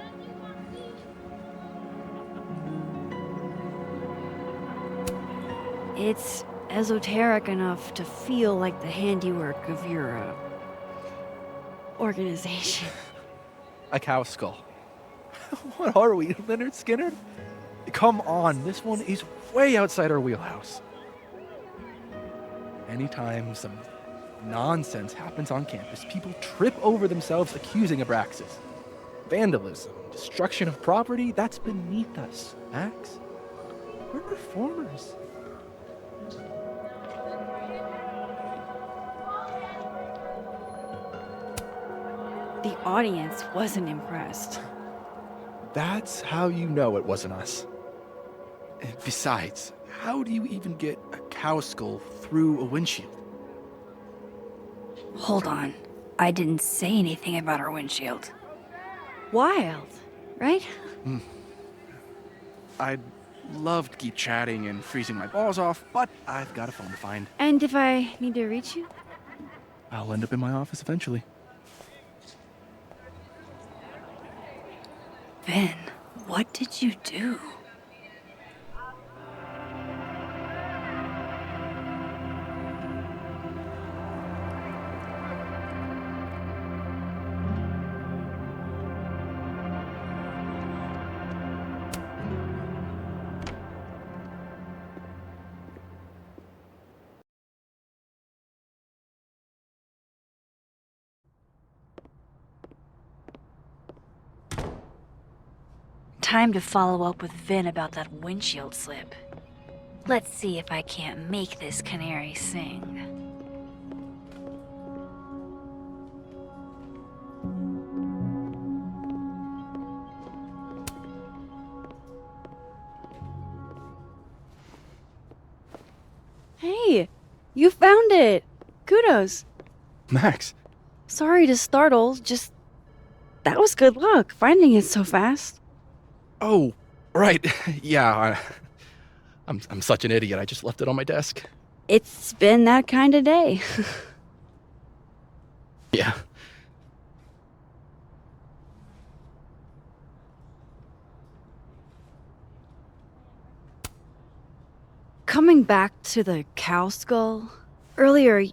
It's esoteric enough to feel like the handiwork of your, organization. A cow skull. What are we, Leonard Skinner? Come on, this one is way outside our wheelhouse. Anytime some nonsense happens on campus, people trip over themselves accusing Abraxas. Vandalism, destruction of property, that's beneath us, Max. We're performers. The audience wasn't impressed. That's how you know it wasn't us. Besides, how do you even get a cow skull through a windshield? Hold on. I didn't say anything about our windshield. Wild, right? I'd love to keep chatting and freezing my balls off, but I've got a phone to find. And if I need to reach you? I'll end up in my office eventually. Vin, what did you do? Time to follow up with Vin about that windshield slip. Let's see if I can't make this canary sing. Hey, you found it! Kudos! Max! Sorry to startle, just... that was good luck, finding it so fast. Oh, right. Yeah, I'm such an idiot. I just left it on my desk. It's been that kind of day. Yeah. Coming back to the cow skull, earlier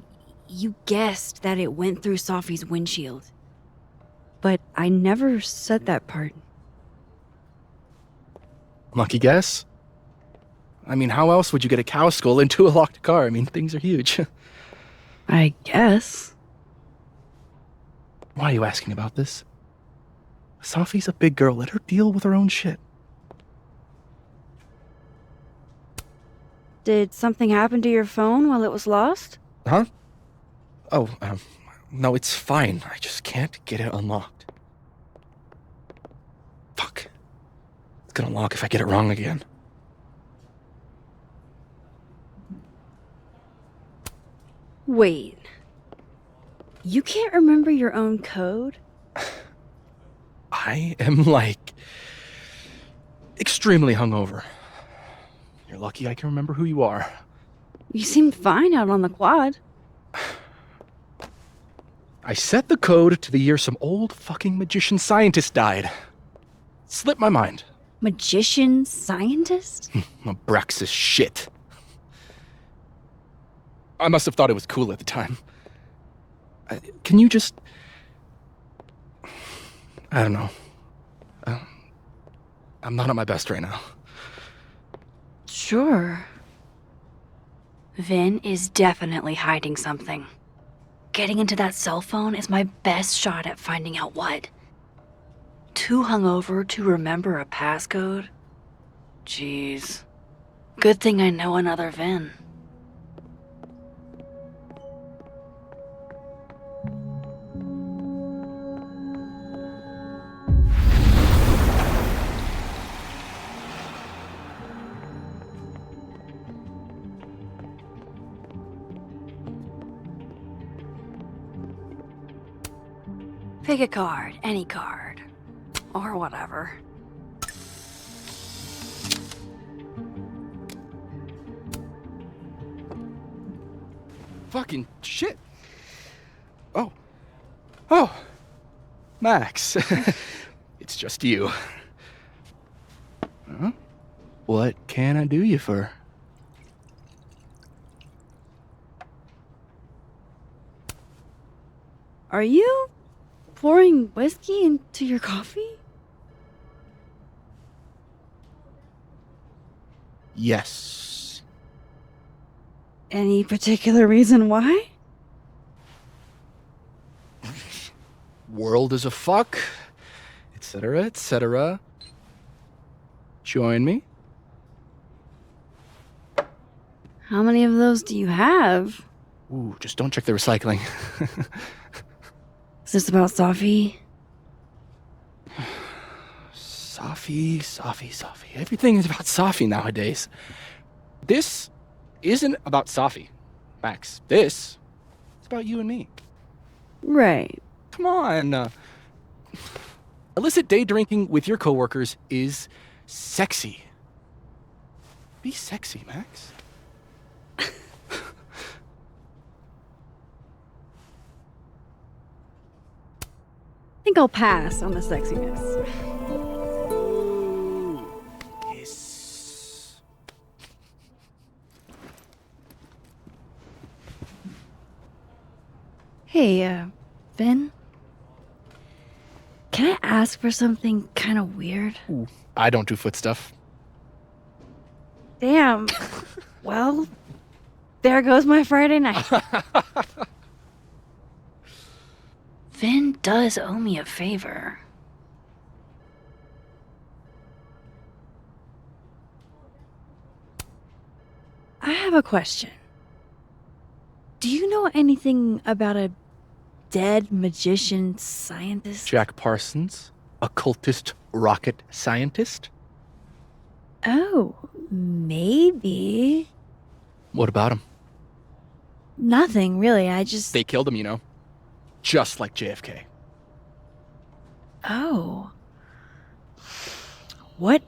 you guessed that it went through Safi's windshield. But I never said that part. Lucky guess? I mean, how else would you get a cow skull into a locked car? I mean, things are huge. I guess. Why are you asking about this? Safi's a big girl. Let her deal with her own shit. Did something happen to your phone while it was lost? Huh? Oh, no, it's fine. I just can't get it unlocked. Fuck. It's gonna lock if I get it wrong again. Wait. You can't remember your own code? I am, like, extremely hungover. You're lucky I can remember who you are. You seemed fine out on the quad. I set the code to the year some old fucking magician scientist died. Slipped my mind. Magician scientist? Abraxas shit. I must have thought it was cool at the time. Can you just... I don't know. I'm not at my best right now. Sure. Vin is definitely hiding something. Getting into that cell phone is my best shot at finding out what. Too hungover to remember a passcode? Jeez. Good thing I know another Vin. Pick a card, any card. Or whatever. Fucking shit. Oh. Max. It's just you. Huh? What can I do you for? Are you pouring whiskey into your coffee? Yes. Any particular reason why? World is a fuck, etc., etc. Join me. How many of those do you have? Ooh, just don't check the recycling. Is this about Safi? Safi. Everything is about Safi nowadays. This isn't about Safi, Max. This is about you and me. Right. Come on. Illicit day drinking with your coworkers is sexy. Be sexy, Max. I think I'll pass on the sexiness. Yes. Hey, Ben? Can I ask for something kind of weird? Ooh, I don't do foot stuff. Damn. Well, there goes my Friday night. Vin does owe me a favor. I have a question. Do you know anything about a dead magician scientist? Jack Parsons, occultist rocket scientist. Oh, maybe. What about him? Nothing, really. I just... They killed him, you know. Just like JFK. Oh. What,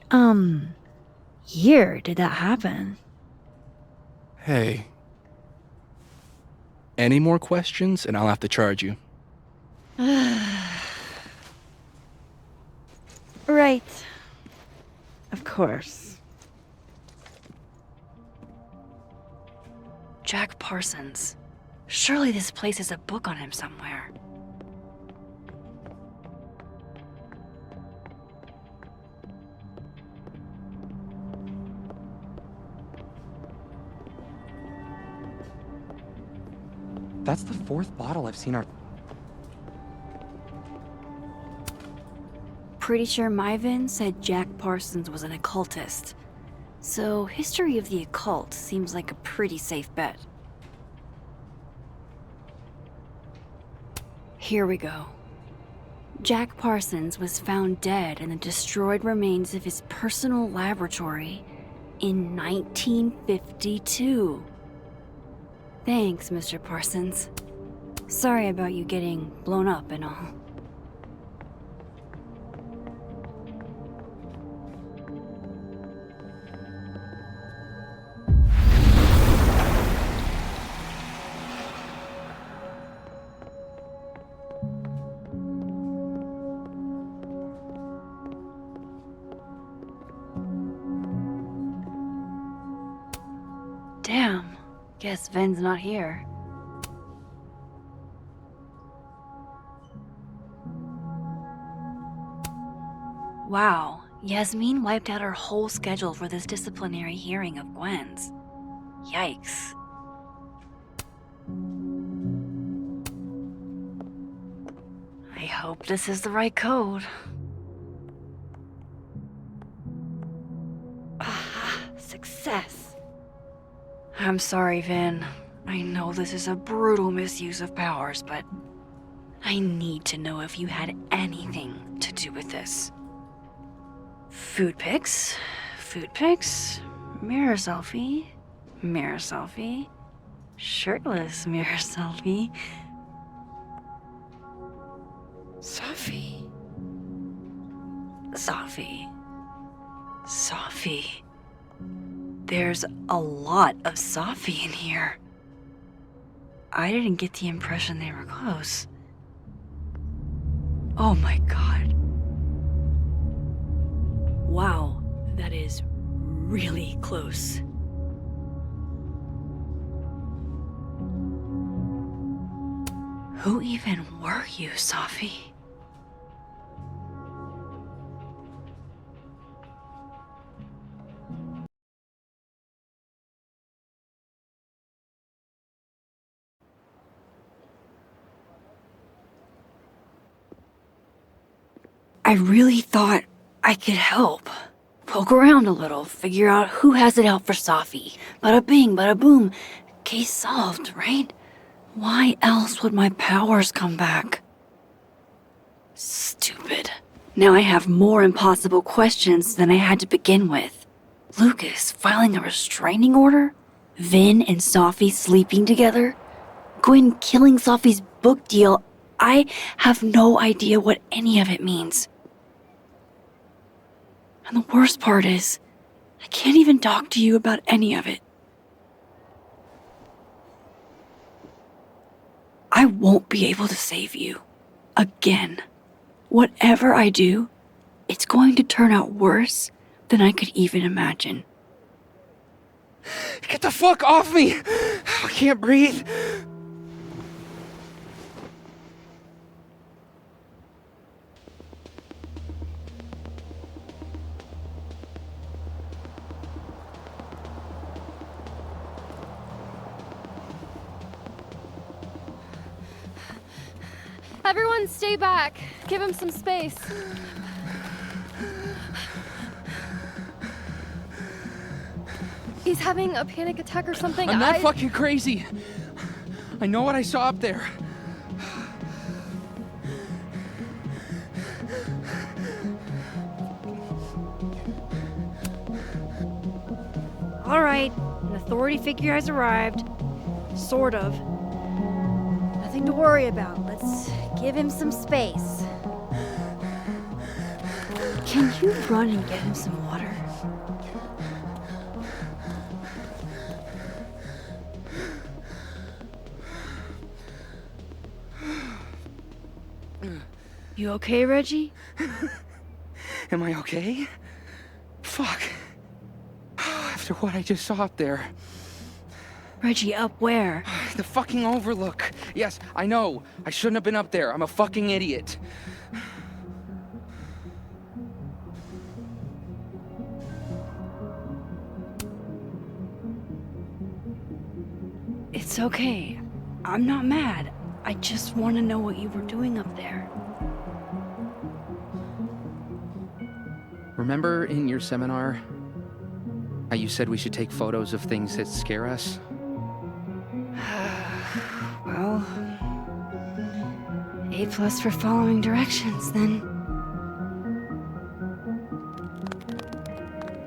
year did that happen? Hey. Any more questions and I'll have to charge you. Right. Of course. Jack Parsons. Surely this place has a book on him somewhere. That's the 4th bottle I've seen our... Pretty sure Myvin said Jack Parsons was an occultist. So history of the occult seems like a pretty safe bet. Here we go. Jack Parsons was found dead in the destroyed remains of his personal laboratory in 1952. Thanks, Mr. Parsons. Sorry about you getting blown up and all. Damn, guess Ven's not here. Wow, Yasmin wiped out her whole schedule for this disciplinary hearing of Gwen's. Yikes. I hope this is the right code. Aha, success. I'm sorry, Vin. I know this is a brutal misuse of powers, but I need to know if you had anything to do with this. Food pics, mirror selfie, shirtless mirror selfie. Safi. There's a lot of Safi in here. I didn't get the impression they were close. Oh my god. Wow, that is really close. Who even were you, Safi? I really thought I could help. Poke around a little, figure out who has it out for Safi. Bada bing, bada boom. Case solved, right? Why else would my powers come back? Stupid. Now I have more impossible questions than I had to begin with. Lucas filing a restraining order? Vin and Safi sleeping together? Gwen killing Safi's book deal? I have no idea what any of it means. And the worst part is, I can't even talk to you about any of it. I won't be able to save you. Again. Whatever I do, it's going to turn out worse than I could even imagine. Get the fuck off me! I can't breathe. Everyone stay back. Give him some space. He's having a panic attack or something. I'm not fucking crazy. I know what I saw up there. All right, an authority figure has arrived. Sort of. Nothing to worry about. Let's give him some space. Can you run and get him some water? You okay, Reggie? Am I okay? Fuck. After what I just saw up there. Reggie, up where? The fucking overlook. Yes, I know. I shouldn't have been up there. I'm a fucking idiot. It's okay. I'm not mad. I just want to know what you were doing up there. Remember in your seminar how you said we should take photos of things that scare us? Well, A+ for following directions, then.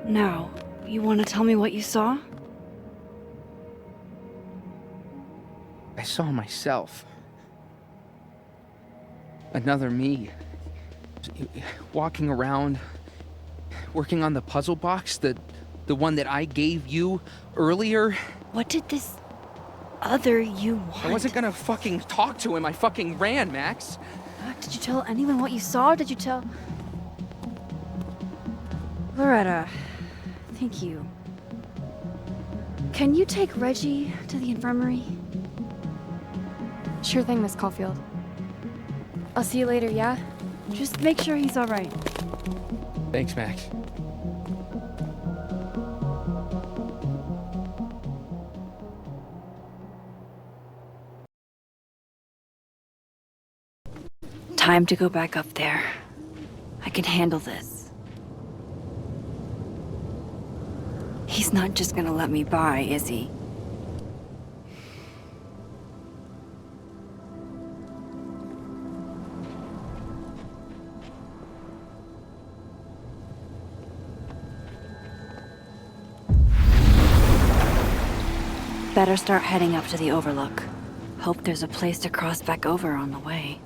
Now, you want to tell me what you saw? I saw myself. Another me. Walking around, working on the puzzle box, the one that I gave you earlier. What did this other you want? I wasn't gonna fucking talk to him. I fucking ran, Max. Did you tell anyone what you saw? Did you tell... Loretta, thank you. Can you take Reggie to the infirmary? Sure thing, Miss Caulfield. I'll see you later, yeah? Just make sure he's all right. Thanks, Max. Time to go back up there. I can handle this. He's not just gonna let me by, is he? Better start heading up to the overlook. Hope there's a place to cross back over on the way.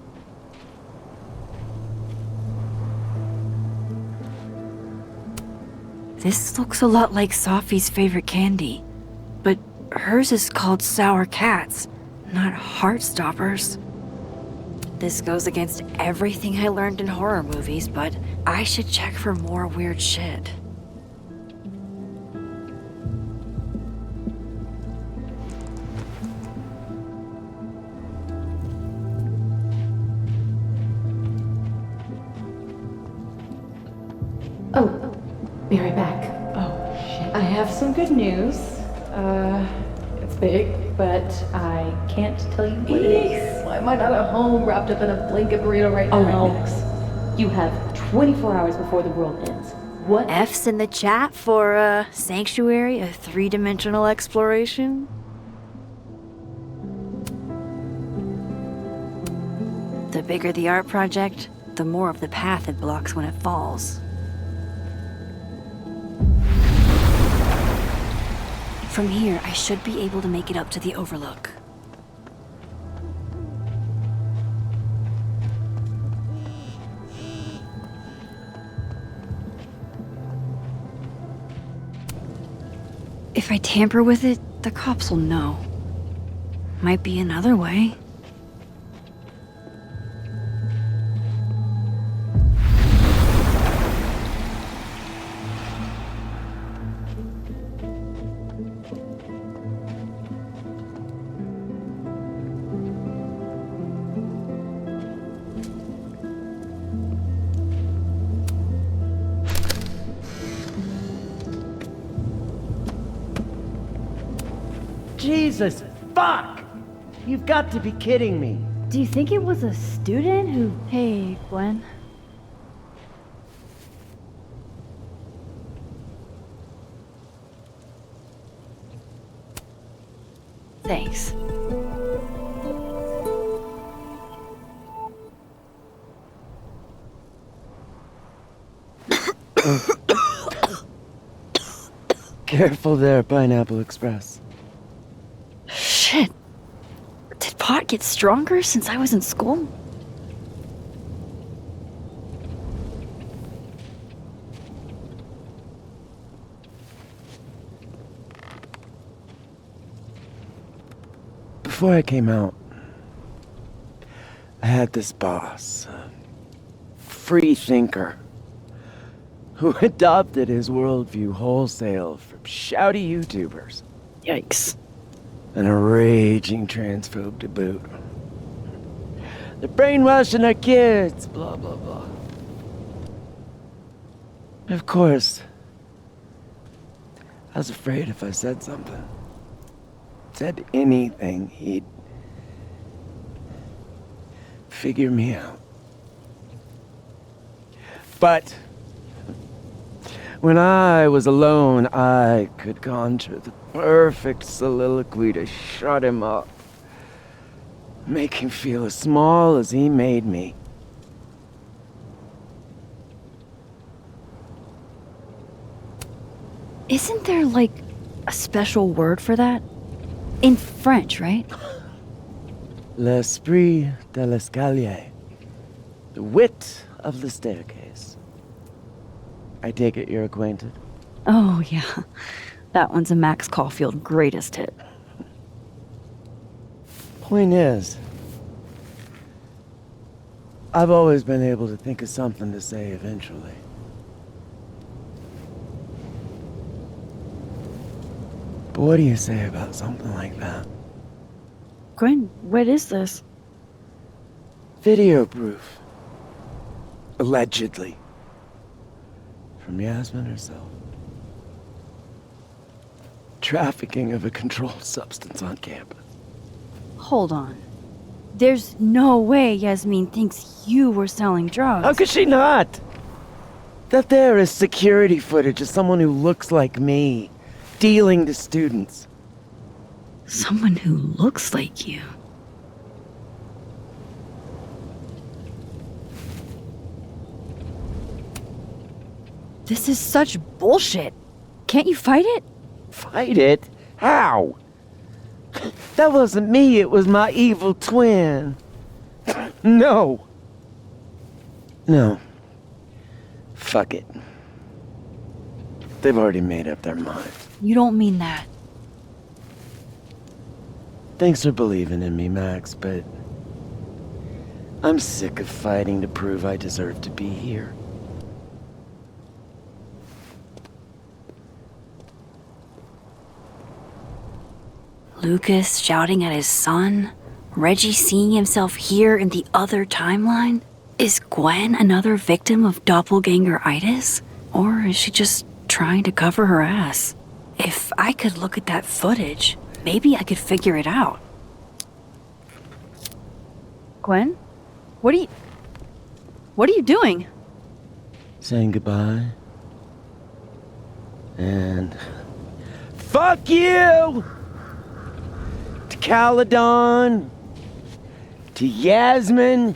This looks a lot like Safi's favorite candy, but hers is called Sour Cats, not Heartstoppers. This goes against everything I learned in horror movies, but I should check for more weird shit. Oh, be right back. Oh, shit. I have some good news. It's big, but I can't tell you what it is. Why am I not at home wrapped up in a blanket burrito right now? Oh, Max. You have 24 hours before the world ends. What? F's in the chat for, Sanctuary, a three-dimensional exploration? The bigger the art project, the more of the path it blocks when it falls. From here, I should be able to make it up to the overlook. If I tamper with it, the cops will know. Might be another way. Jesus, fuck! You've got to be kidding me. Do you think it was a student who... Hey, Gwen. Thanks. Careful there, Pineapple Express. Shit. Did pot get stronger since I was in school? Before I came out, I had this boss, a free thinker, who adopted his worldview wholesale from shouty YouTubers. Yikes. And a raging transphobe to boot. They're brainwashing our kids, blah, blah, blah. Of course, I was afraid if I said something, said anything, he'd figure me out. But when I was alone, I could conjure the perfect soliloquy to shut him up. Make him feel as small as he made me. Isn't there, like, a special word for that? In French, right? L'esprit de l'escalier. The wit of the staircase. I take it you're acquainted? Oh, yeah. That one's a Max Caulfield greatest hit. Point is, I've always been able to think of something to say eventually. But what do you say about something like that? Gwen, what is this? Video proof. Allegedly. From Yasmin herself. Trafficking of a controlled substance on campus. Hold on. There's no way Yasmin thinks you were selling drugs. How could she not? That there is security footage of someone who looks like me, dealing to students. Someone who looks like you? This is such bullshit. Can't you fight it? Fight it? How? That wasn't me, it was my evil twin. No. No. Fuck it. They've already made up their minds. You don't mean that. Thanks for believing in me, Max, but I'm sick of fighting to prove I deserve to be here. Lucas shouting at his son? Reggie seeing himself here in the other timeline? Is Gwen another victim of doppelganger-itis? Or is she just trying to cover her ass? If I could look at that footage, maybe I could figure it out. Gwen? What are you doing? Saying goodbye. And fuck you! To Caledon. To Yasmin.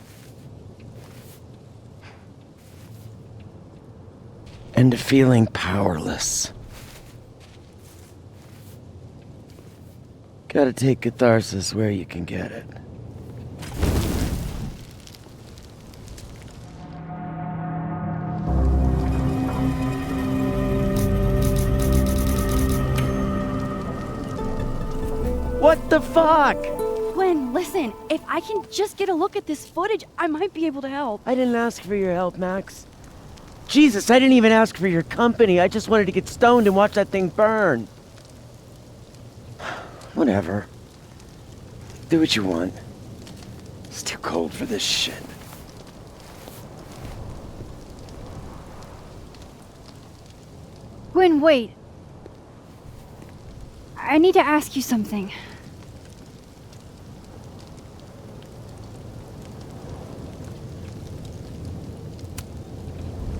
And to feeling powerless. Gotta take catharsis where you can get it. What the fuck? Gwen, listen. If I can just get a look at this footage, I might be able to help. I didn't ask for your help, Max. Jesus, I didn't even ask for your company. I just wanted to get stoned and watch that thing burn. Whatever. Do what you want. It's too cold for this shit. Gwen, wait. I need to ask you something.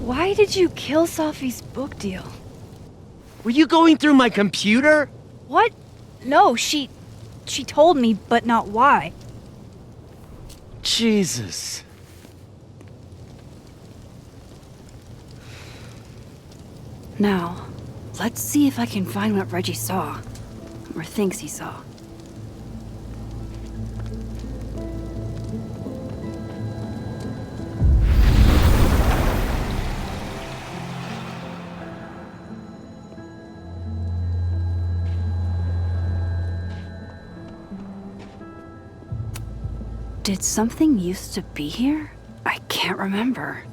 Why did you kill Safi's book deal? Were you going through my computer? What? No, she told me, but not why. Jesus. Now, let's see if I can find what Reggie saw. Or thinks he saw. Did something used to be here? I can't remember.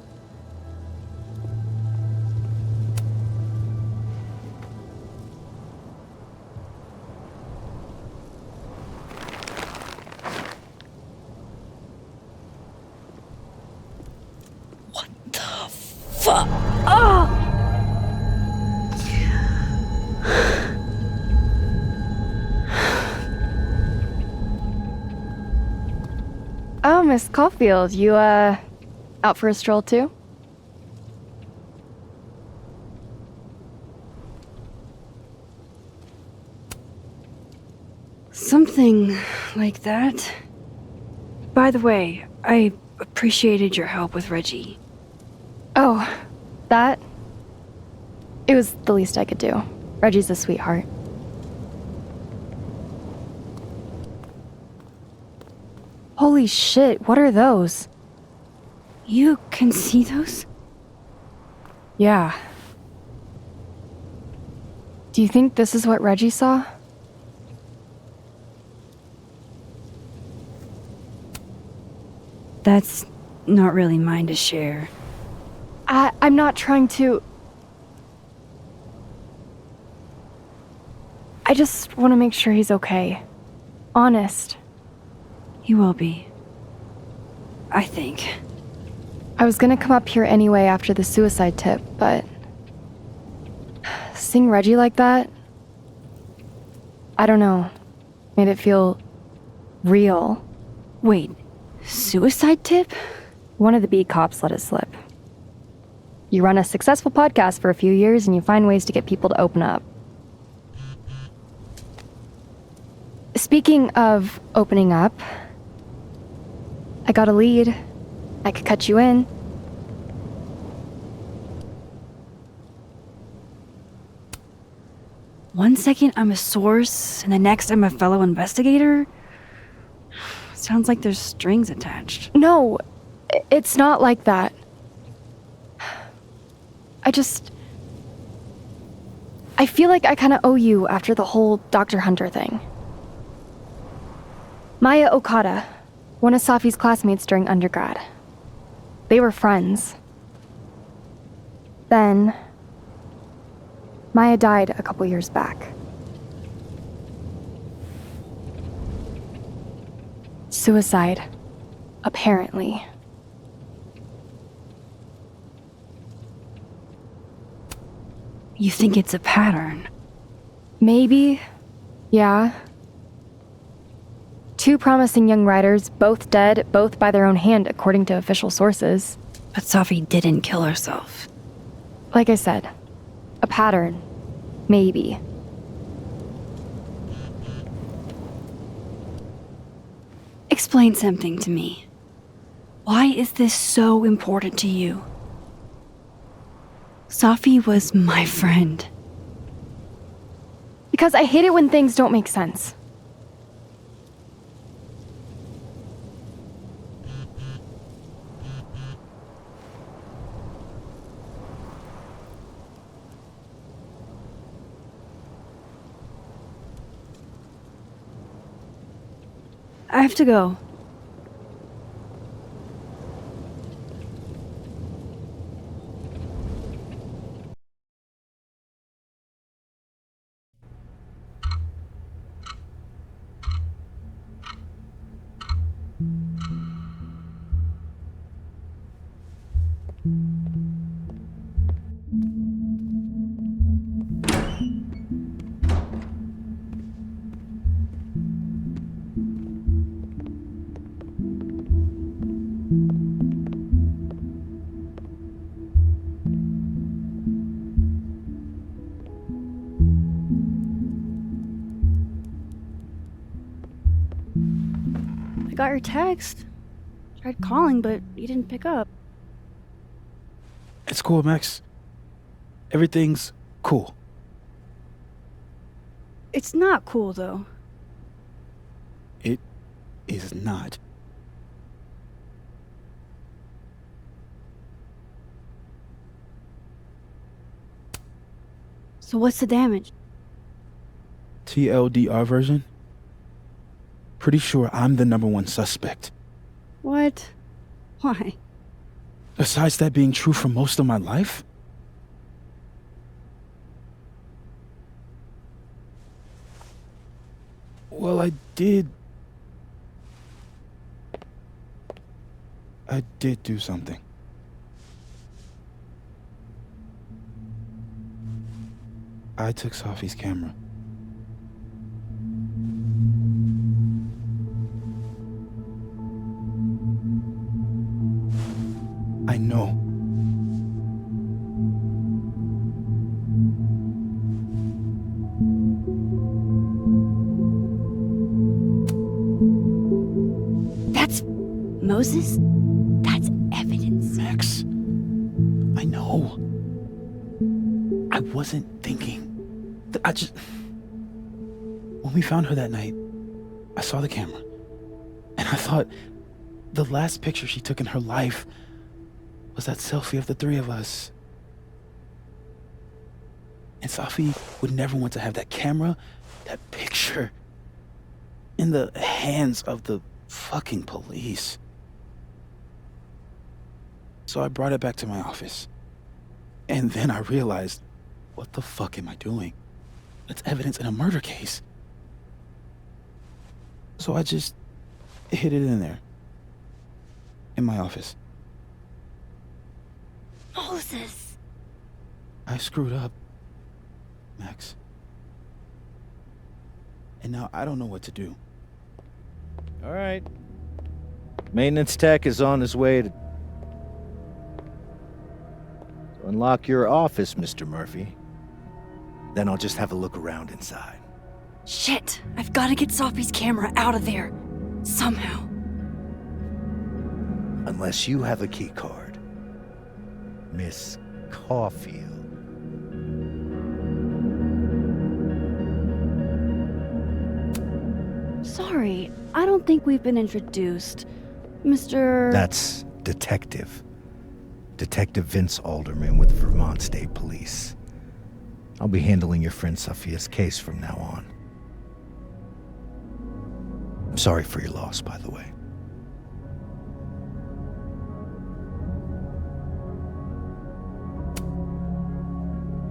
Miss Caulfield, you, out for a stroll too? Something like that. By the way, I appreciated your help with Reggie. Oh, that? It was the least I could do. Reggie's a sweetheart. Holy shit, what are those? You can see those? Yeah. Do you think this is what Reggie saw? That's not really mine to share. I'm not trying to... I just want to make sure he's okay. Honest. He will be. I think. I was gonna come up here anyway after the suicide tip, but... seeing Reggie like that... I don't know. Made it feel... real. Wait, suicide tip? One of the beat cops let it slip. You run a successful podcast for a few years and you find ways to get people to open up. Speaking of opening up, I got a lead. I could cut you in. One second I'm a source, and the next I'm a fellow investigator? Sounds like there's strings attached. No, it's not like that. I feel like I kind of owe you after the whole Dr. Hunter thing. Maya Okada, one of Safi's classmates during undergrad. They were friends. Then, Maya died a couple years back. Suicide, apparently. You think it's a pattern? Maybe. Yeah. 2 promising young writers, both dead, both by their own hand, according to official sources. But Safi didn't kill herself. Like I said, a pattern. Maybe. Explain something to me. Why is this so important to you? Safi was my friend. Because I hate it when things don't make sense. I have to go. I got your text. Tried calling, but you didn't pick up. It's cool, Max. Everything's cool. It's not cool, though. It is not. So what's the damage? TLDR version? Pretty sure I'm the #1 suspect. What? Why? Besides that being true for most of my life? Well, I did do something. I took Safi's camera. Moses? That's evidence. Max, I know. I wasn't thinking. When we found her that night, I saw the camera, and I thought the last picture she took in her life was that selfie of the three of us. And Safi would never want to have that camera, that picture, in the hands of the fucking police. So I brought it back to my office. And then I realized, what the fuck am I doing? It's evidence in a murder case. So I just hid it in there. In my office. Moses! I screwed up, Max. And now I don't know what to do. All right. Maintenance tech is on his way to unlock your office, Mr. Murphy. Then I'll just have a look around inside. Shit! I've got to get Safi's camera out of there. Somehow. Unless you have a key card. Miss Caulfield. Sorry, I don't think we've been introduced. Mr. That's Detective. Detective Vince Alderman with Vermont State Police. I'll be handling your friend Safia's case from now on. I'm sorry for your loss, by the way.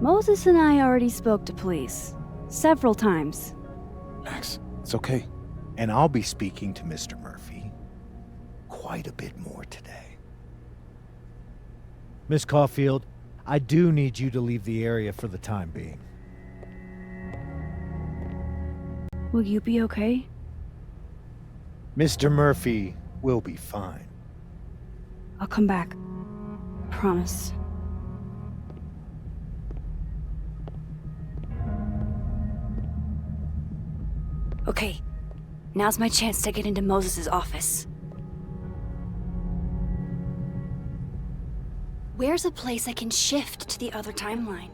Moses and I already spoke to police. Several times. Max, it's okay. And I'll be speaking to Mr. Murphy quite a bit more today. Miss Caulfield, I do need you to leave the area for the time being. Will you be okay? Mr. Murphy will be fine. I'll come back. Promise. Okay, now's my chance to get into Moses' office. Where's a place I can shift to the other timeline?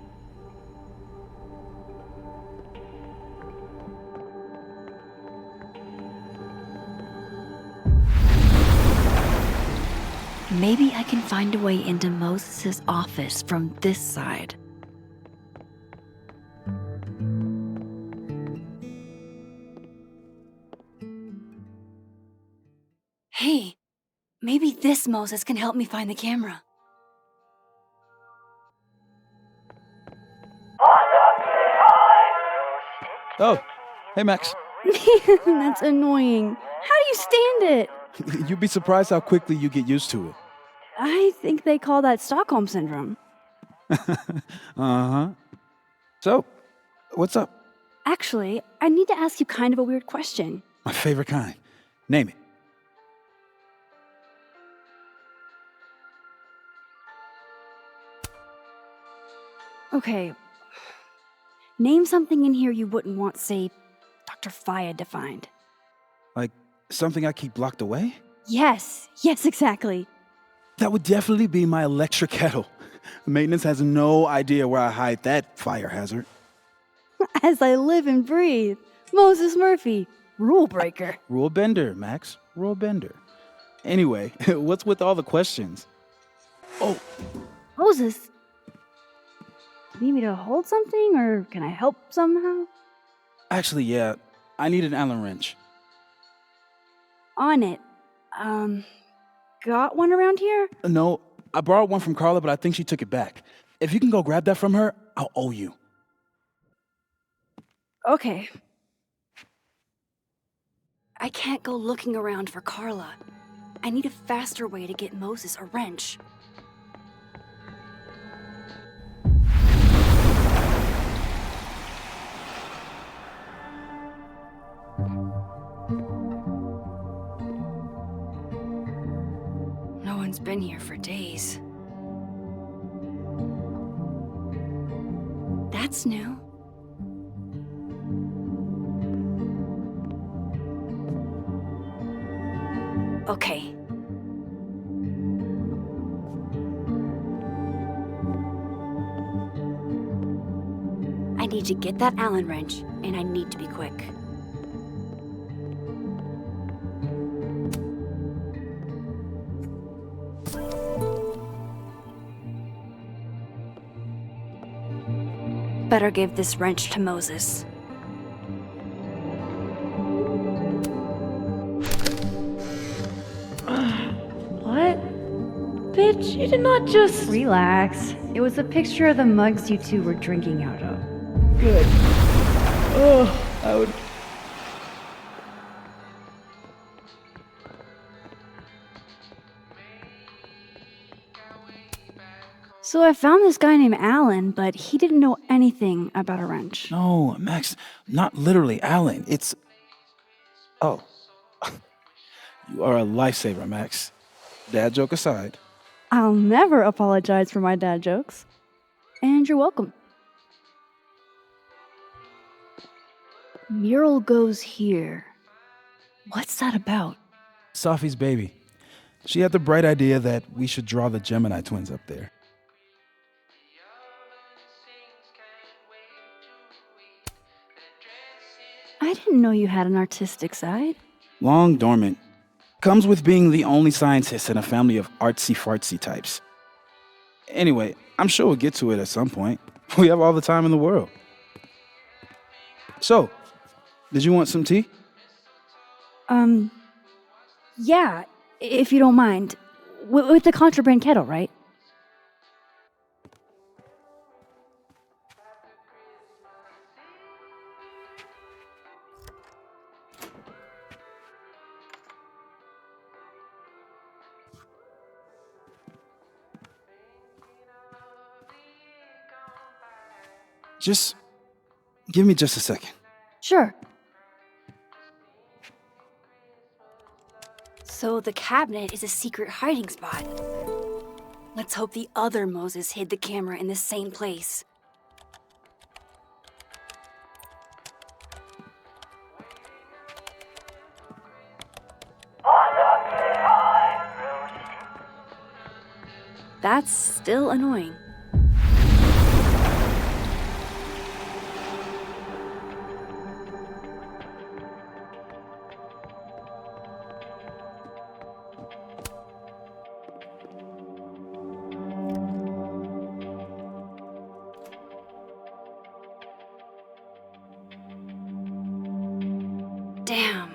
Maybe I can find a way into Moses' office from this side. Hey, maybe this Moses can help me find the camera. Oh, hey Max. Man, that's annoying. How do you stand it? You'd be surprised how quickly you get used to it. I think they call that Stockholm Syndrome. Uh-huh. So, what's up? Actually, I need to ask you kind of a weird question. My favorite kind. Name it. Okay. Name something in here you wouldn't want, say, Dr. Fayed to find. Like, something I keep locked away? Yes, exactly. That would definitely be my electric kettle. Maintenance has no idea where I hide that fire hazard. As I live and breathe. Moses Murphy, rule breaker. Rule bender, Max. Rule bender. Anyway, what's with all the questions? Oh. Moses. Do you need me to hold something, or can I help somehow? Actually, yeah. I need an Allen wrench. On it. Got one around here? No, I borrowed one from Carla, but I think she took it back. If you can go grab that from her, I'll owe you. Okay. I can't go looking around for Carla. I need a faster way to get Moses a wrench. No one's been here for days. That's new. Okay, I need to get that Allen wrench, and I need to be quick. Better give this wrench to Moses. What? Bitch, you did not just. Relax. It was a picture of the mugs you two were drinking out of. Good. Oh, I would. So I found this guy named Allen, but he didn't know anything about a wrench. No, Max, not literally Allen. It's. Oh. You are a lifesaver, Max. Dad joke aside. I'll never apologize for my dad jokes. And you're welcome. Mural goes here. What's that about? Safi's baby. She had the bright idea that we should draw the Gemini twins up there. I didn't know you had an artistic side. Long dormant. Comes with being the only scientist in a family of artsy-fartsy types. Anyway, I'm sure we'll get to it at some point. We have all the time in the world. So, did you want some tea? Yeah, if you don't mind. With the contraband kettle, right? Just give me just a second. Sure. So the cabinet is a secret hiding spot. Let's hope the other Moses hid the camera in the same place. That's still annoying. Damn.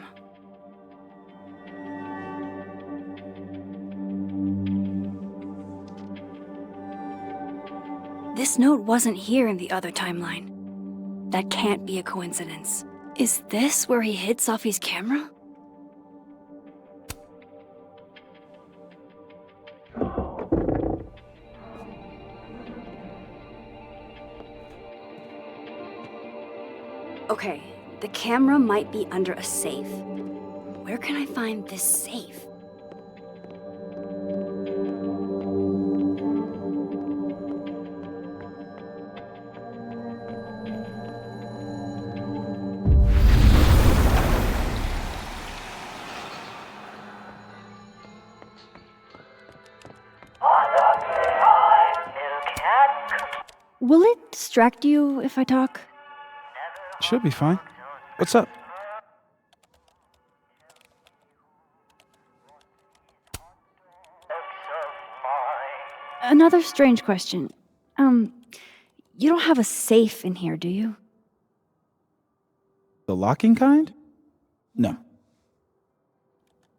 This note wasn't here in the other timeline. That can't be a coincidence. Is this where he hid Safi's camera? Okay, the camera might be under a safe. Where can I find this safe? Will it distract you if I talk? Should be fine. What's up? Another strange question. You don't have a safe in here, do you? The locking kind? No.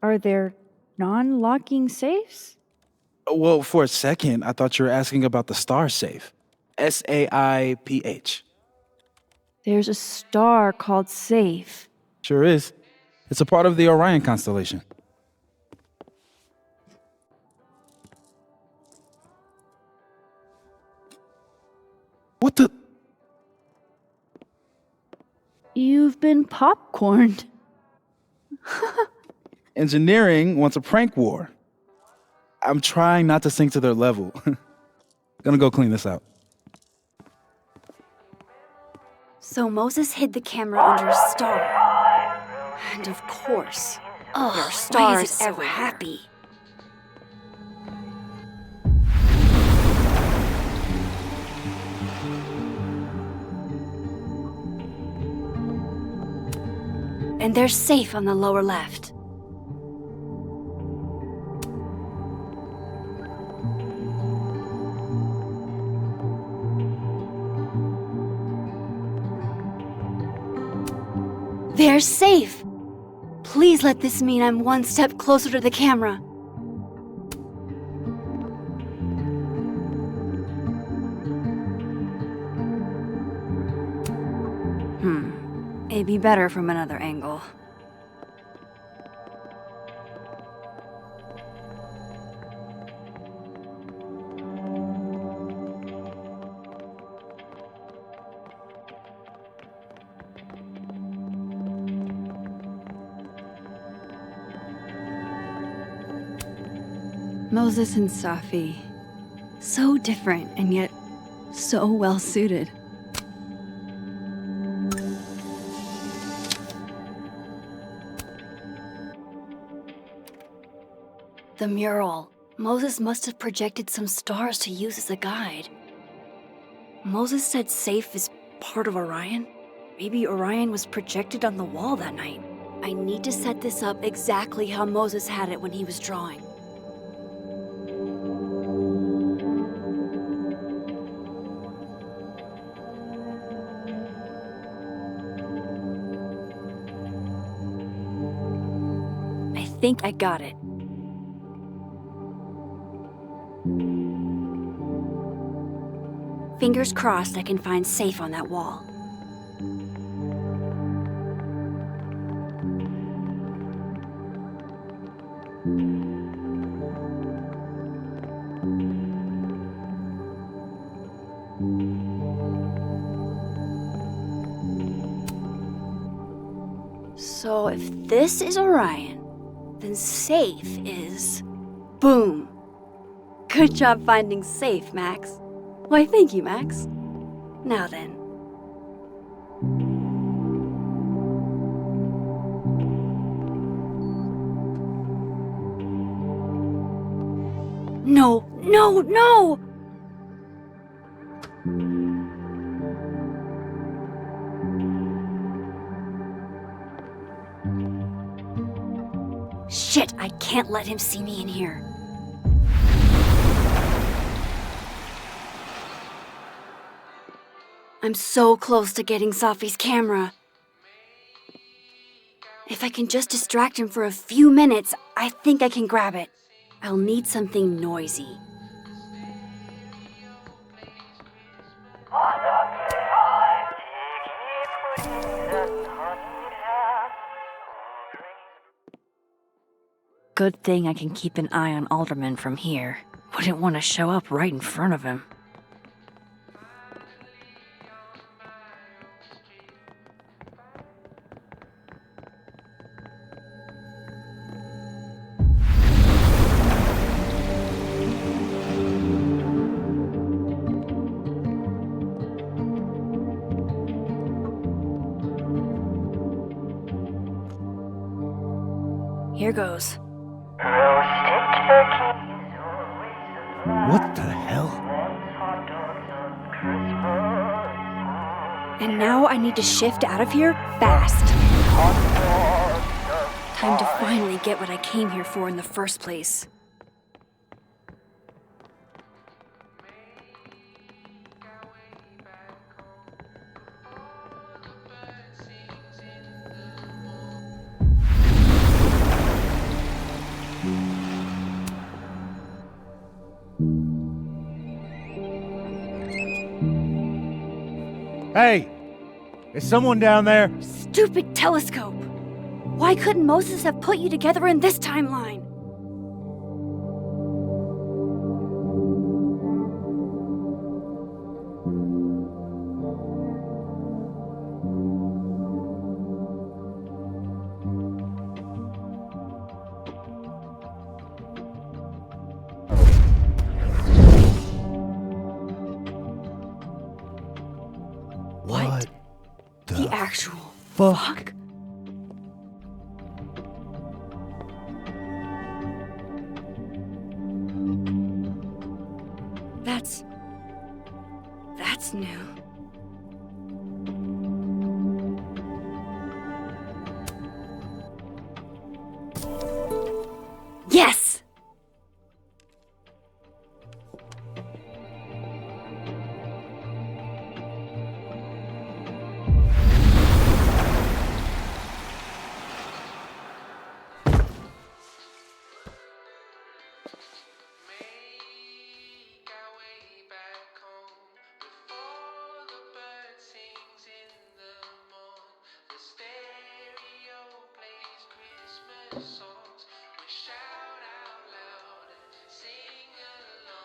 Are there non-locking safes? Well, for a second, I thought you were asking about the star safe. SAIPH. There's a star called Safe. Sure is. It's a part of the Orion constellation. What the? You've been popcorned. Engineering wants a prank war. I'm trying not to sink to their level. Gonna go clean this out. So Moses hid the camera under a star. And of course, your star is so happy. and they're safe on the lower left. They're safe! Please let this mean I'm one step closer to the camera. It'd be better from another angle. Moses and Safi. So different and yet so well suited. The mural. Moses must have projected some stars to use as a guide. Moses said Safe is part of Orion? Maybe Orion was projected on the wall that night. I need to set this up exactly how Moses had it when he was drawing. I think I got it. Fingers crossed I can find Safe on that wall. So if this is Orion, then Safe is... Boom! Good job finding Safe, Max. Why, thank you, Max. Now then. No, no, no! Shit, I can't let him see me in here. I'm so close to getting Safi's camera. If I can just distract him for a few minutes, I think I can grab it. I'll need something noisy. Good thing I can keep an eye on Alderman from here. Wouldn't want to show up right in front of him. Here goes. What the hell? And now I need to shift out of here fast. Time to finally get what I came here for in the first place. Hey! Is someone down there? Stupid telescope! Why couldn't Moses have put you together in this timeline? What? The actual fuck? That's new.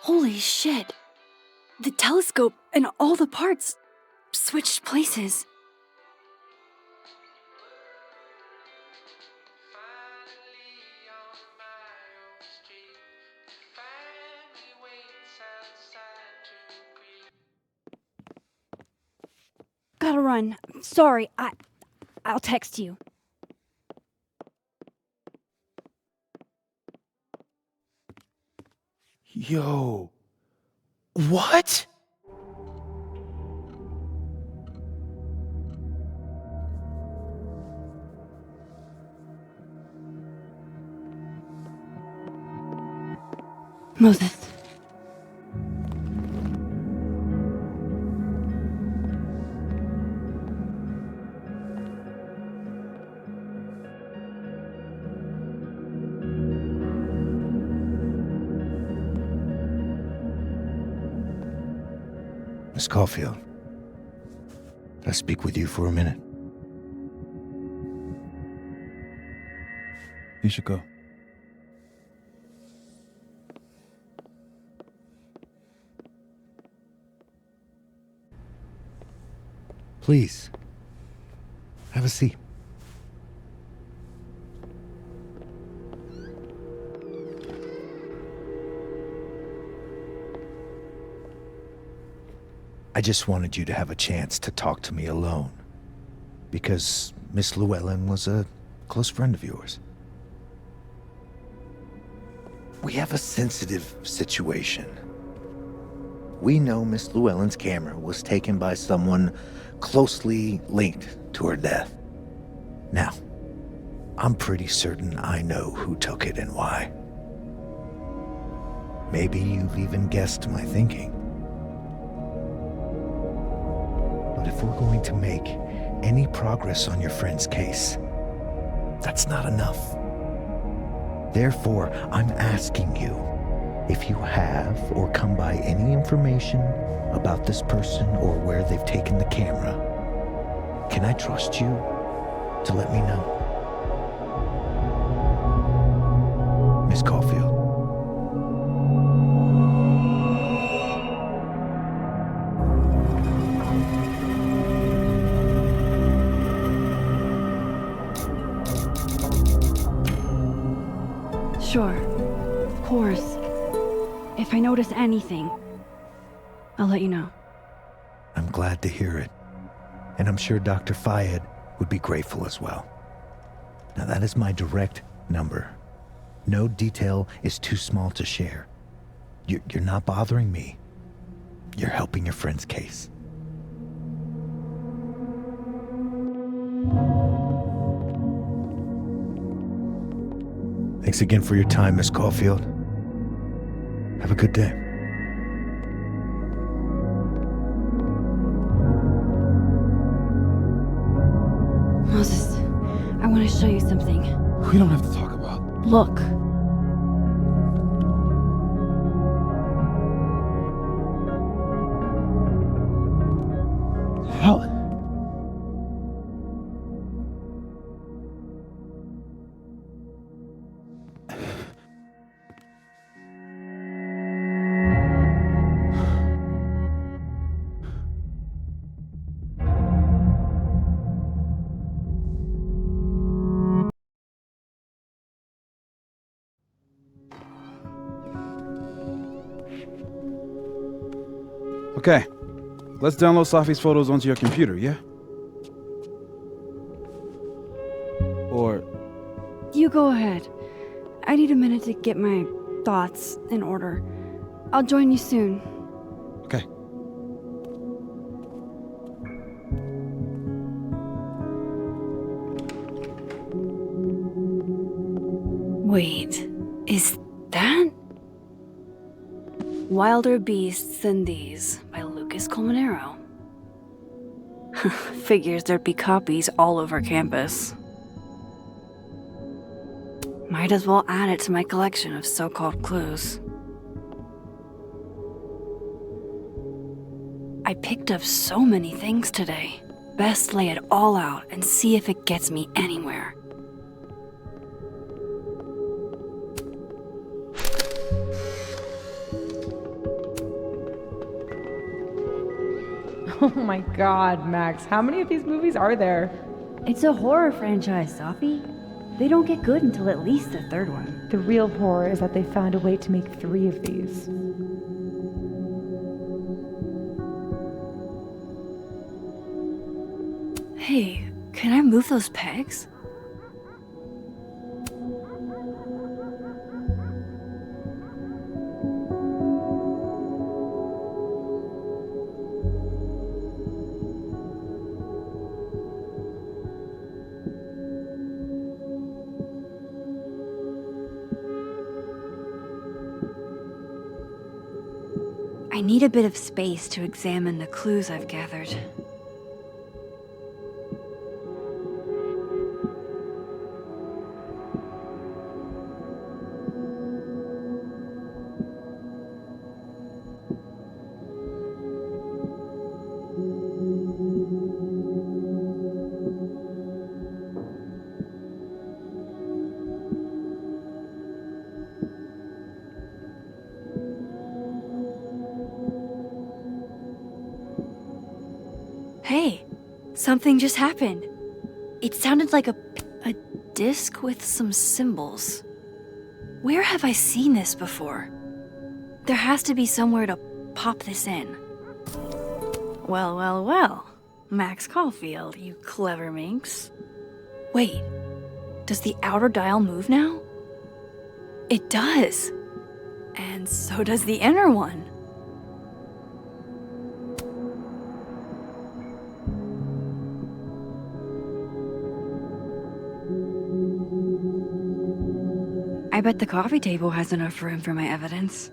Holy shit! The telescope and all the parts switched places. Gotta run. Sorry, I'll text you. Yo. What? Moses. Miss Caulfield, can I speak with you for a minute? You should go. Please, have a seat. I just wanted you to have a chance to talk to me alone, because Miss Llewellyn was a close friend of yours. We have a sensitive situation. We know Miss Llewellyn's camera was taken by someone closely linked to her death. Now, I'm pretty certain I know who took it and why. Maybe you've even guessed my thinking. But if we're going to make any progress on your friend's case, that's not enough. Therefore, I'm asking you if you have or come by any information about this person or where they've taken the camera. Can I trust you to let me know? Miss Caulfield. Sure. Of course. If I notice anything, I'll let you know. I'm glad to hear it. And I'm sure Dr. Fayed would be grateful as well. Now that is my direct number. No detail is too small to share. You're not bothering me. You're helping your friend's case. Thanks again for your time, Miss Caulfield. Have a good day. Moses, I want to show you something. We don't have to talk about. Look. Hell. Okay, let's download Safi's photos onto your computer, yeah? Or... You go ahead. I need a minute to get my thoughts in order. I'll join you soon. Okay. Wait, is that... Wilder Beasts Than These by Lucas Colmenero. Figures there'd be copies all over campus. Might as well add it to my collection of so-called clues. I picked up so many things today. Best lay it all out and see if it gets me anywhere. Oh my god, Max. How many of these movies are there? It's a horror franchise, Safi. They don't get good until at least the third one. The real horror is that they found a way to make 3 of these. Hey, can I move those pegs? I need a bit of space to examine the clues I've gathered. Hey, something just happened. It sounded like a disc with some symbols. Where have I seen this before? There has to be somewhere to pop this in. Well, well, well. Max Caulfield, you clever minx. Wait, does the outer dial move now? It does. And so does the inner one. I bet the coffee table has enough room for my evidence.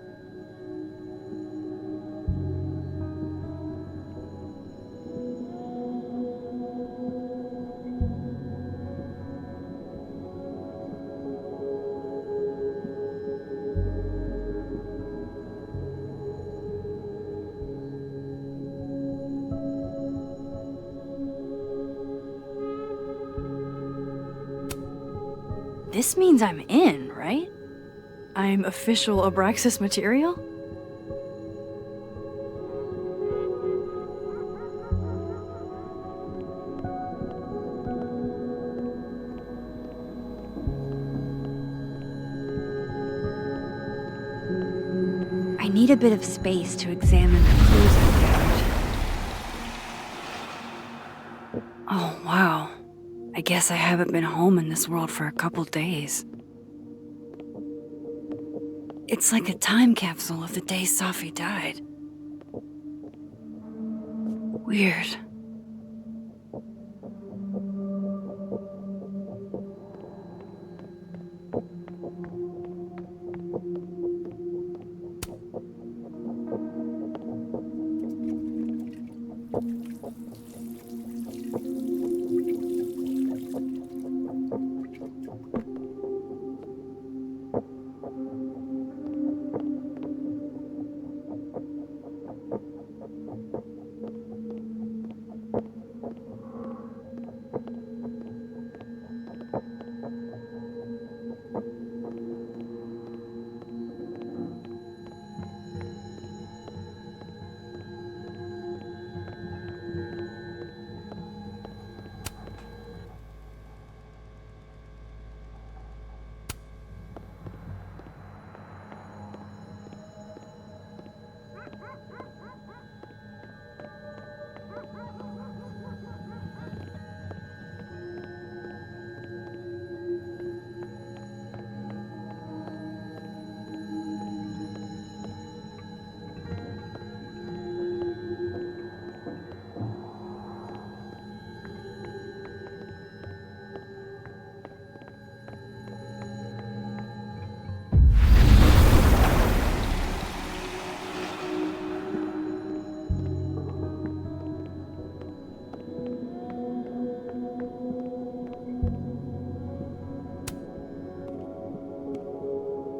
This means I'm in, right? I'm official Abraxas material? I need a bit of space to examine the clues I've gathered. Oh, wow. I guess I haven't been home in this world for a couple days. It's like a time capsule of the day Safi died. Weird.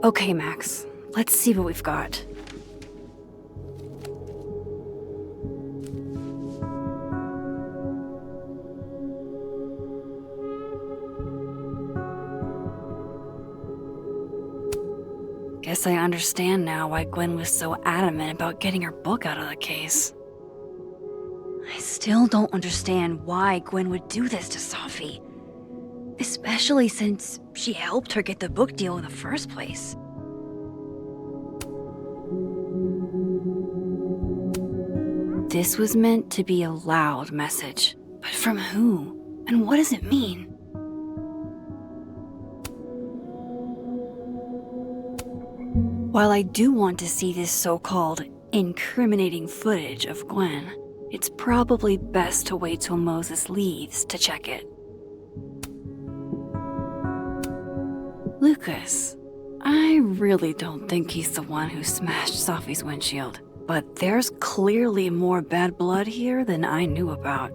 Okay, Max. Let's see what we've got. Guess I understand now why Gwen was so adamant about getting her book out of the case. still don't understand why Gwen would do this to Safi. Especially since she helped her get the book deal in the first place. This was meant to be a loud message, but from who? And what does it mean? While I do want to see this so-called incriminating footage of Gwen, it's probably best to wait till Moses leaves to check it. Lucas, I really don't think he's the one who smashed Safi's windshield, but there's clearly more bad blood here than I knew about.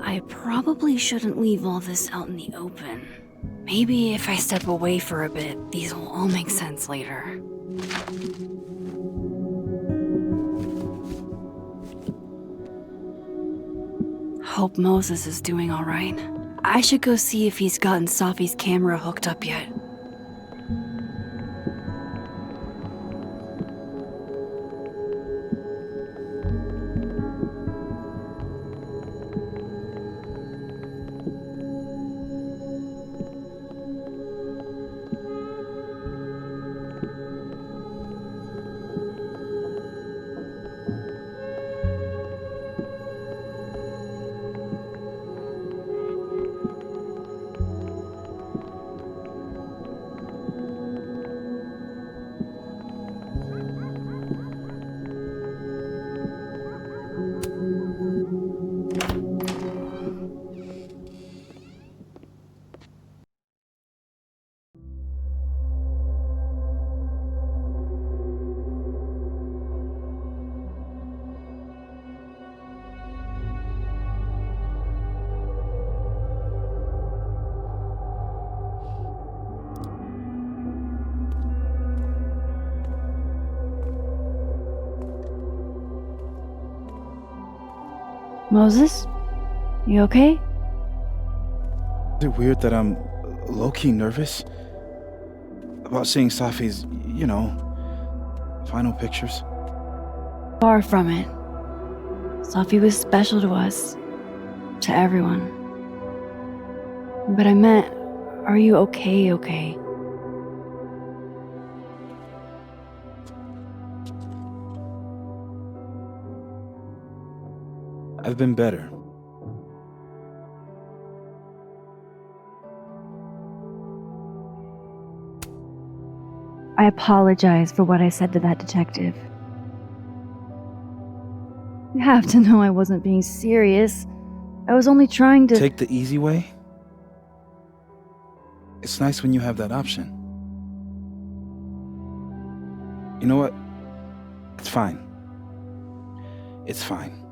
I probably shouldn't leave all this out in the open. Maybe if I step away for a bit, these will all make sense later. Hope Moses is doing all right. I should go see if he's gotten Safi's camera hooked up yet. Moses? You okay? Is it weird that I'm low-key nervous about seeing Safi's, final pictures? Far from it. Safi was special to us. To everyone. But I meant, are you okay? I've been better. I apologize for what I said to that detective. You have to know I wasn't being serious. I was only trying to— Take the easy way? It's nice when you have that option. You know what? It's fine. It's fine.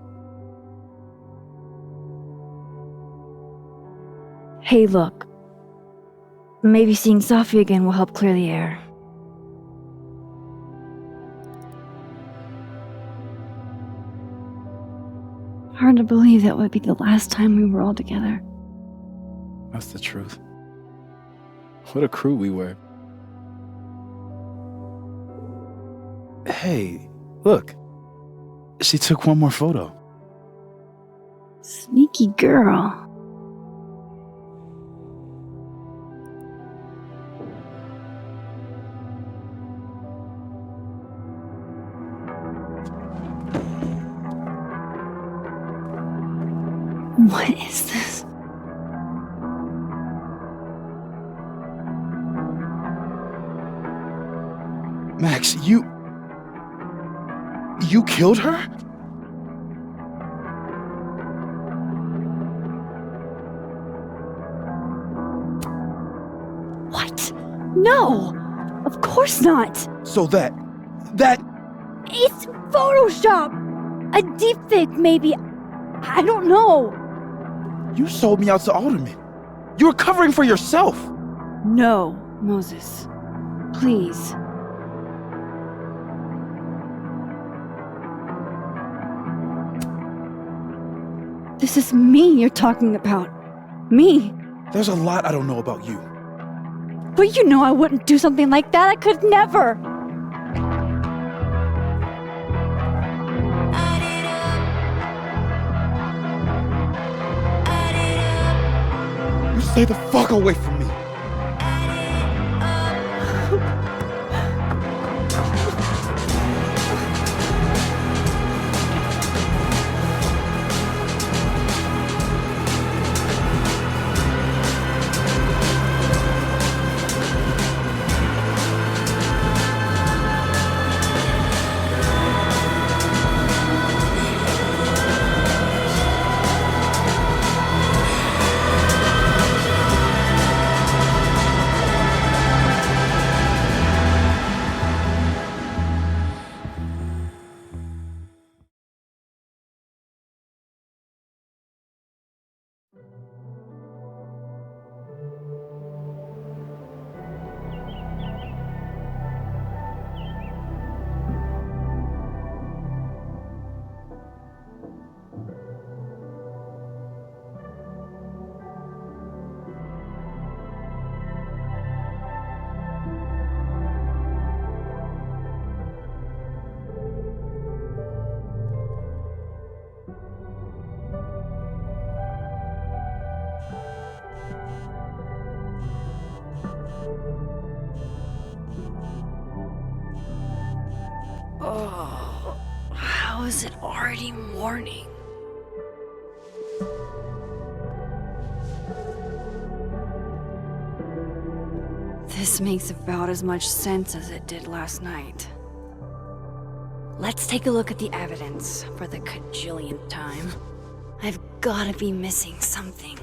Hey, look. Maybe seeing Safi again will help clear the air. Hard to believe that would be the last time we were all together. That's the truth. What a crew we were. Hey, look. She took one more photo. Sneaky girl. What is this? Max, you killed her? What? No! Of course not! So that... It's Photoshop! A deepfake, maybe. I don't know. You sold me out to Alderman. You were covering for yourself. No, Moses. Please. This is me you're talking about. Me. There's a lot I don't know about you. But you know I wouldn't do something like that. I could never. You stay the fuck away from me. Oh, how is it already morning? This makes about as much sense as it did last night. Let's take a look at the evidence for the cajillionth time. I've gotta be missing something.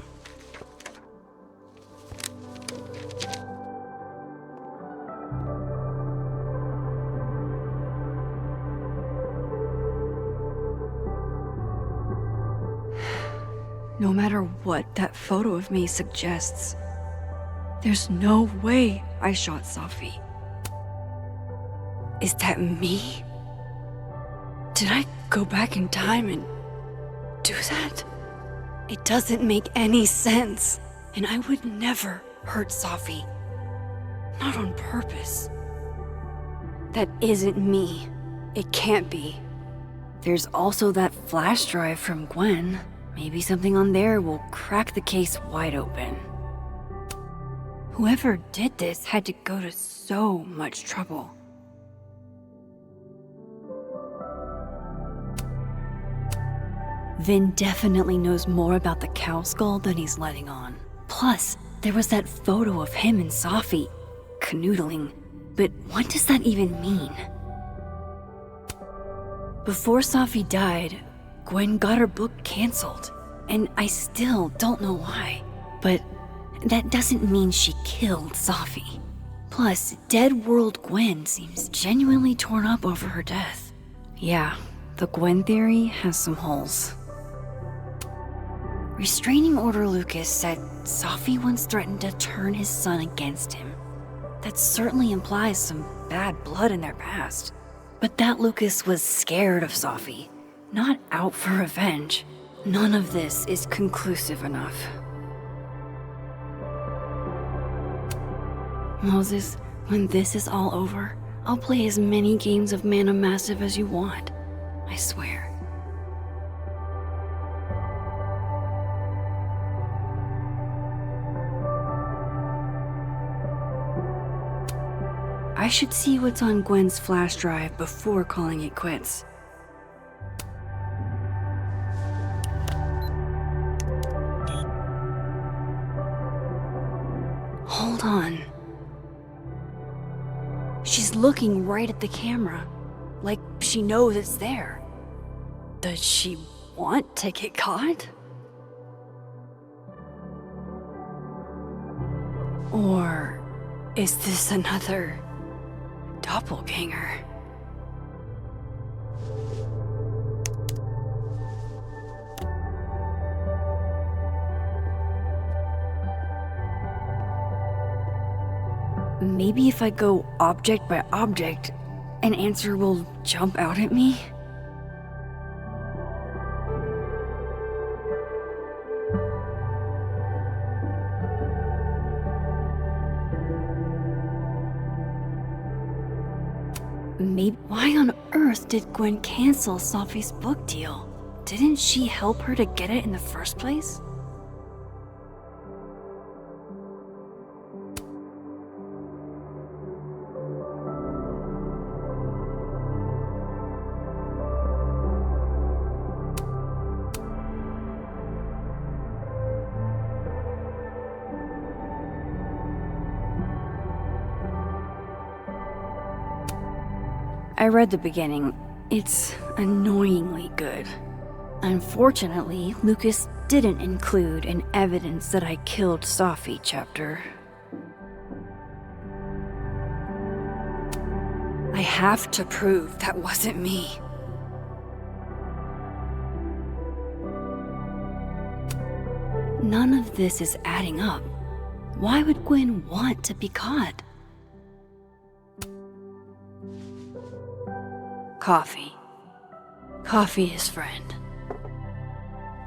No matter what that photo of me suggests, there's no way I shot Safi. Is that me? Did I go back in time and do that? It doesn't make any sense, and I would never hurt Safi. Not on purpose. That isn't me. It can't be. There's also that flash drive from Gwen. Maybe something on there will crack the case wide open. Whoever did this had to go to so much trouble. Vin definitely knows more about the cow skull than he's letting on. Plus, there was that photo of him and Safi canoodling. But what does that even mean? Before Safi died, Gwen got her book canceled, and I still don't know why. But that doesn't mean she killed Safi. Plus, Dead World Gwen seems genuinely torn up over her death. Yeah, the Gwen theory has some holes. Restraining Order Lucas said Safi once threatened to turn his son against him. That certainly implies some bad blood in their past. But that Lucas was scared of Safi, not out for revenge. None of this is conclusive enough. Moses, when this is all over, I'll play as many games of Mana Massive as you want. I swear. I should see what's on Gwen's flash drive before calling it quits. Hold on. She's looking right at the camera, like she knows it's there. Does she want to get caught? Or is this another doppelganger? Maybe if I go object by object, an answer will jump out at me? maybe... Why on earth did Gwen cancel Safi's book deal? Didn't she help her to get it in the first place? I read the beginning. It's annoyingly good. Unfortunately, Lucas didn't include an evidence that I killed Safi chapter. I have to prove that wasn't me. None of this is adding up. Why would Gwen want to be caught? Coffee. Coffee is friend.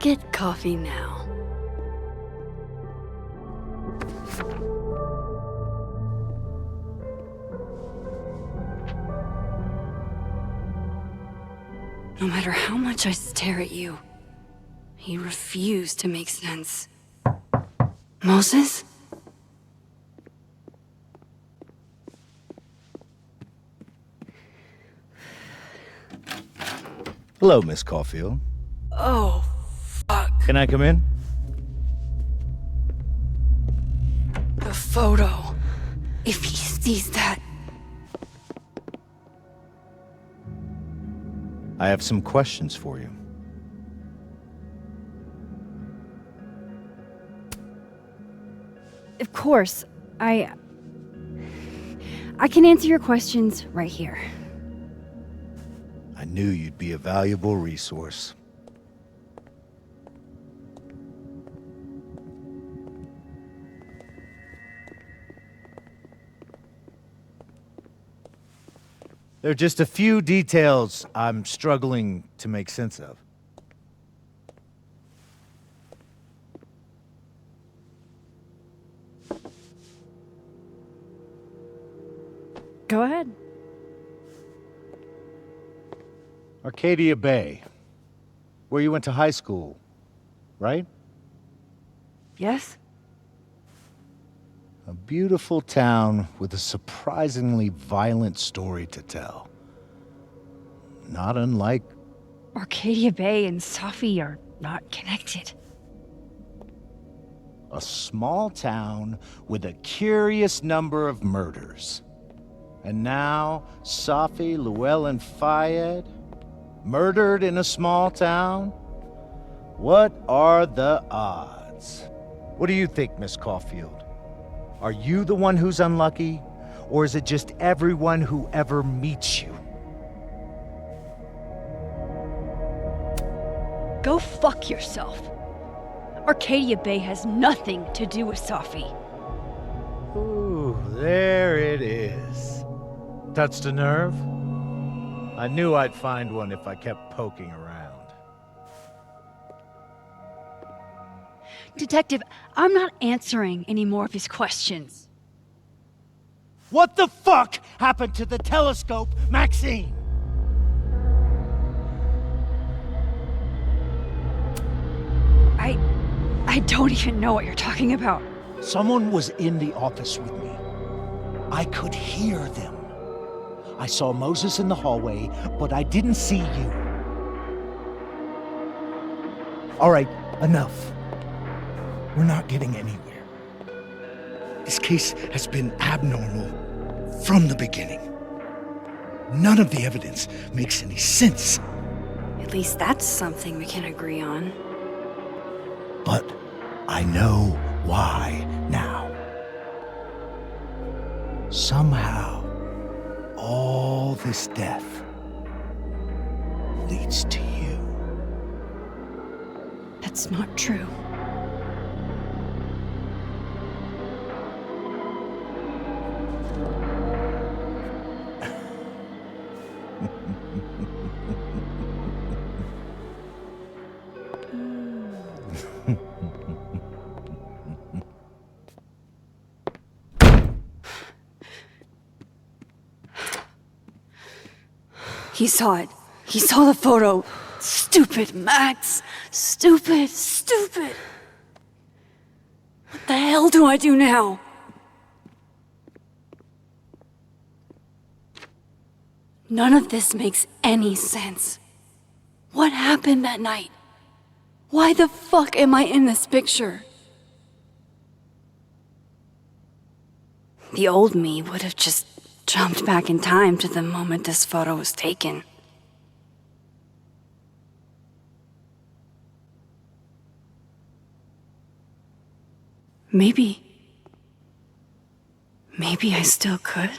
Get coffee now. No matter how much I stare at you, you refuse to make sense. Moses? Hello, Miss Caulfield. Oh, fuck. Can I come in? The photo. If he sees that... I have some questions for you. Of course. I can answer your questions right here. I knew you'd be a valuable resource. There are just a few details I'm struggling to make sense of. Go ahead. Arcadia Bay, where you went to high school, right? Yes? A beautiful town with a surprisingly violent story to tell. Not unlike... Arcadia Bay and Safi are not connected. A small town with a curious number of murders. And now, Safi, Llewellyn Fayed, murdered in a small town? What are the odds? What do you think, Miss Caulfield? Are you the one who's unlucky? Or is it just everyone who ever meets you? Go fuck yourself. Arcadia Bay has nothing to do with Safi. Ooh, there it is. Touched a nerve? I knew I'd find one if I kept poking around. Detective, I'm not answering any more of his questions. What the fuck happened to the telescope, Maxine? I don't even know what you're talking about. Someone was in the office with me. I could hear them. I saw Moses in the hallway, but I didn't see you. All right, enough. We're not getting anywhere. This case has been abnormal from the beginning. None of the evidence makes any sense. At least that's something we can agree on. But I know why now. Somehow, all this death leads to you. That's not true. He saw it. He saw the photo. Stupid Max. Stupid, stupid. What the hell do I do now? None of this makes any sense. What happened that night? Why the fuck am I in this picture? The old me would have just jumped back in time to the moment this photo was taken. Maybe I still could.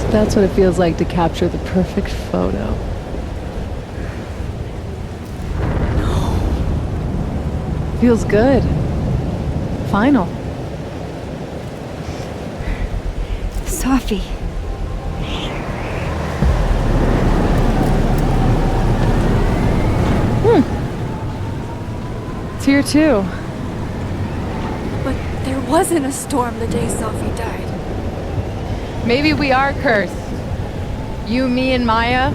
That's what it feels like to capture the perfect photo. Feels good. Final. Safi. It's here too. But there wasn't a storm the day Safi died. Maybe we are cursed. You, me, and Maya.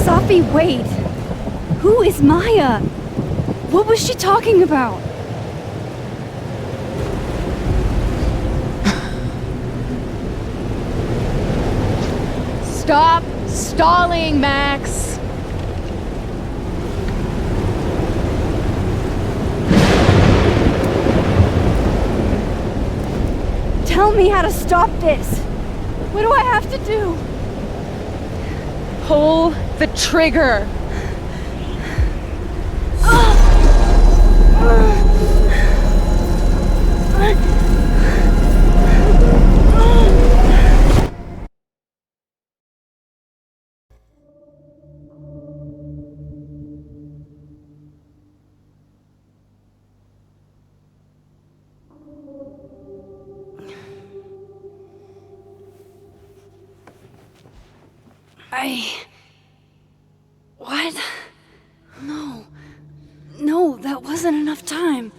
Safi, wait! Who is Maya? What was she talking about? Stop stalling, Max! Tell me how to stop this! What do I have to do? Pull the trigger! What? No. No, that wasn't enough time.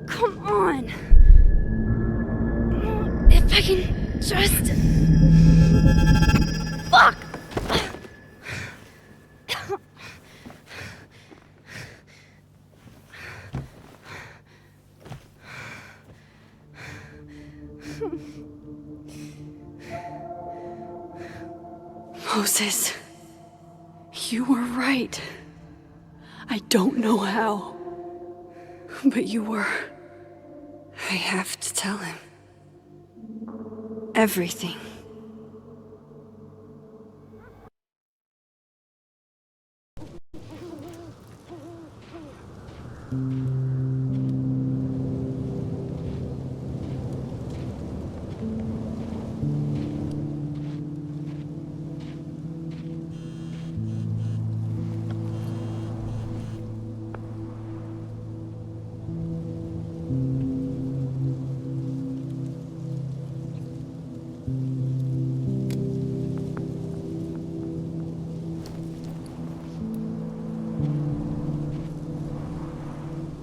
Come on. If I can just... Fuck! Moses, you were right. I don't know how, but you were. I have to tell him. Everything.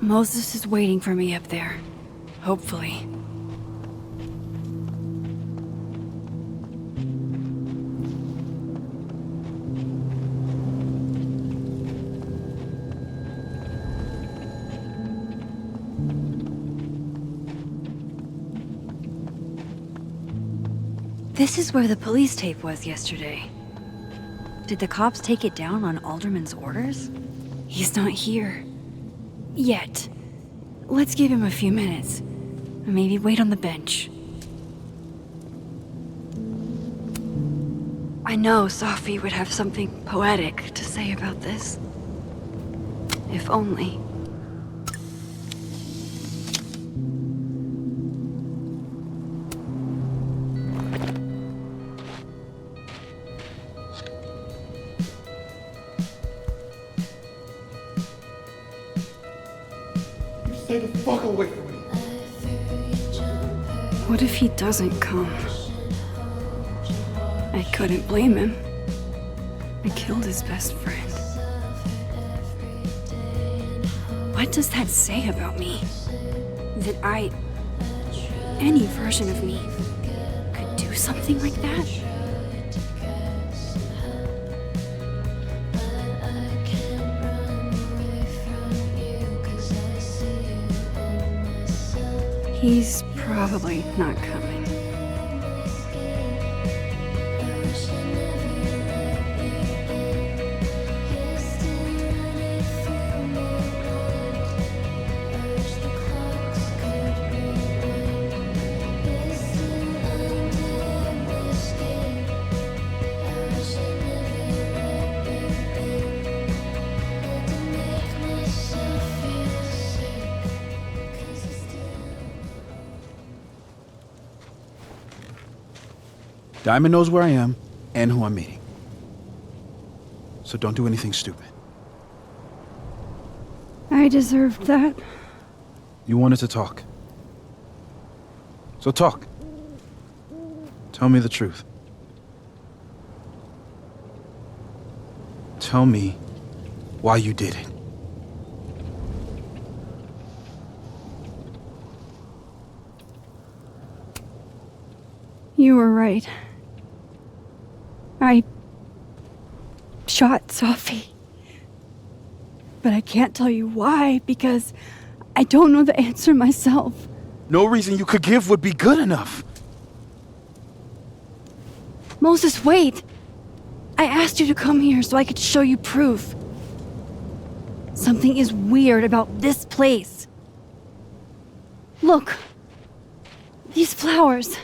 Moses is waiting for me up there. Hopefully. This is where the police tape was yesterday. Did the cops take it down on Alderman's orders? He's not here. Yet. Let's give him a few minutes. And maybe wait on the bench. I know Safi would have something poetic to say about this. If only. Stay the fuck away from me. What if he doesn't come? I couldn't blame him. I killed his best friend. What does that say about me? That any version of me, could do something like that? He's probably not coming. Diamond knows where I am and who I'm meeting. So don't do anything stupid. I deserved that. You wanted to talk. So talk. Tell me the truth. Tell me why you did it. You were right. I shot Safi. But I can't tell you why, because I don't know the answer myself. No reason you could give would be good enough. Moses, wait! I asked you to come here so I could show you proof. Something is weird about this place. Look. These flowers.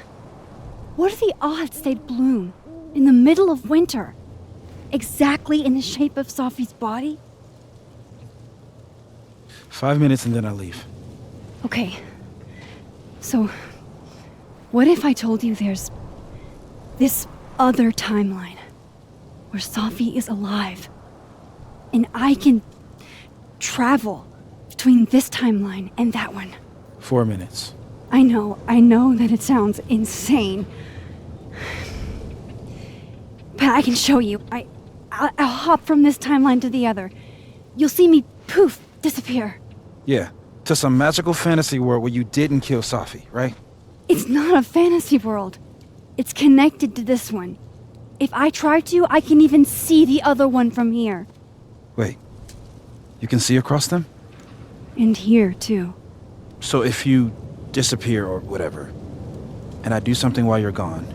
What are the odds they'd bloom in the middle of winter? Exactly in the shape of Safi's body? 5 minutes and then I leave. Okay. So, what if I told you there's this other timeline where Safi is alive and I can travel between this timeline and that one? 4 minutes. I know that it sounds insane. But I can show you. I'll hop from this timeline to the other. You'll see me, poof, disappear. Yeah, to some magical fantasy world where you didn't kill Safi, right? It's not a fantasy world. It's connected to this one. If I try to, I can even see the other one from here. Wait, you can see across them? And here, too. So if you disappear or whatever, and I do something while you're gone,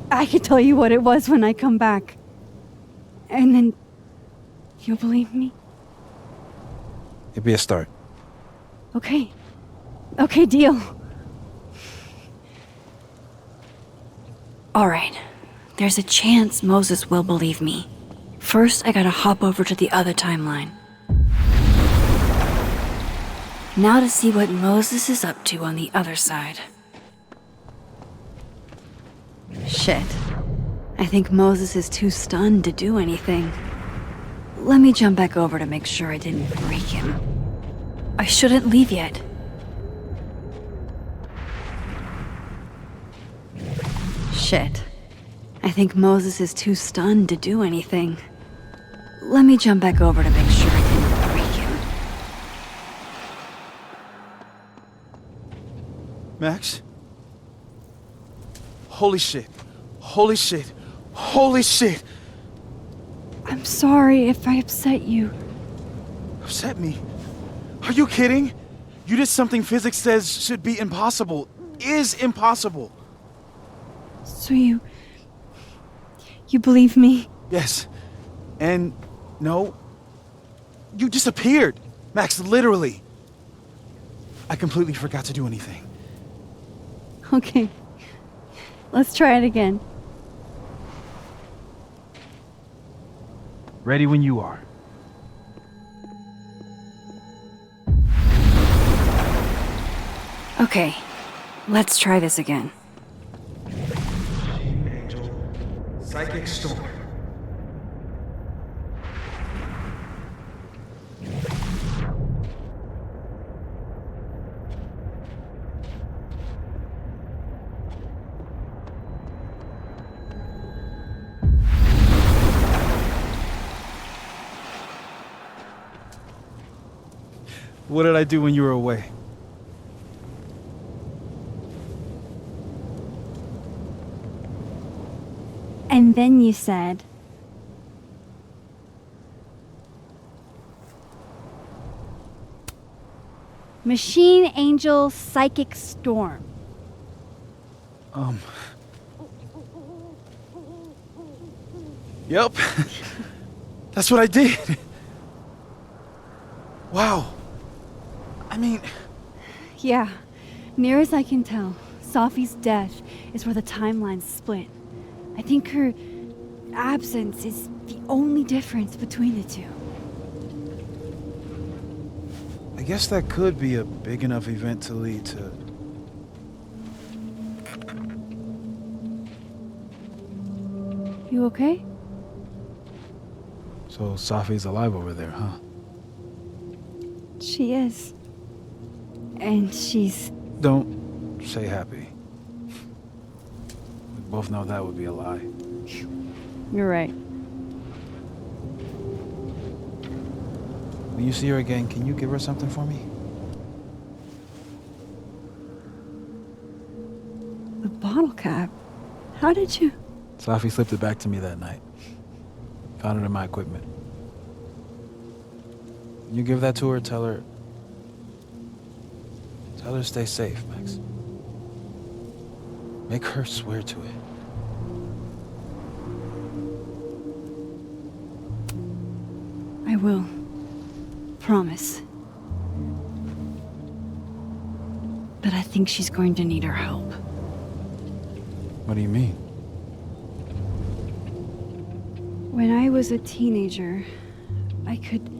I can tell you what it was when I come back. And then you'll believe me? it'd be a start. Okay. Okay, deal. All right. There's a chance Moses will believe me. First, I gotta hop over to the other timeline. Now to see what Moses is up to on the other side. Shit. I think Moses is too stunned to do anything. Let me jump back over to make sure I didn't break him. I shouldn't leave yet. Shit. I think Moses is too stunned to do anything. Let me jump back over to make sure I didn't break him. Max? Holy shit. Holy shit. Holy shit. I'm sorry if I upset you. Upset me? Are you kidding? You did something physics says should be impossible. Is impossible. So you believe me? Yes. And no. You disappeared. Max, literally. I completely forgot to do anything. Okay. Let's try it again. Ready when you are. Okay, let's try this again. Angel, psychic storm. What did I do when you were away? And then you said, Machine Angel Psychic Storm. Yep. That's what I did. Wow. I mean... Yeah, near as I can tell, Safi's death is where the timelines split. I think her absence is the only difference between the two. I guess that could be a big enough event to lead to... You okay? So Safi's alive over there, huh? She is. And she's... Don't say happy. We both know that would be a lie. You're right. When you see her again, can you give her something for me? The bottle cap? How did you... Safi slipped it back to me that night. Found it in my equipment. When you give that to her, tell her to stay safe, Max. Make her swear to it. I will. Promise. But I think she's going to need our help. What do you mean? When I was a teenager, I could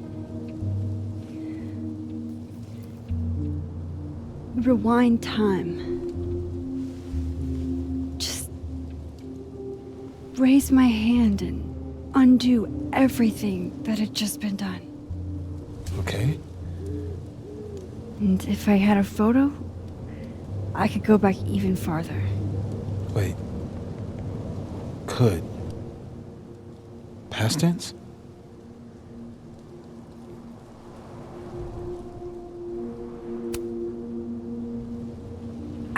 rewind time. Just raise my hand and undo everything that had just been done. Okay. And if I had a photo, I could go back even farther. Wait. Could. Past tense?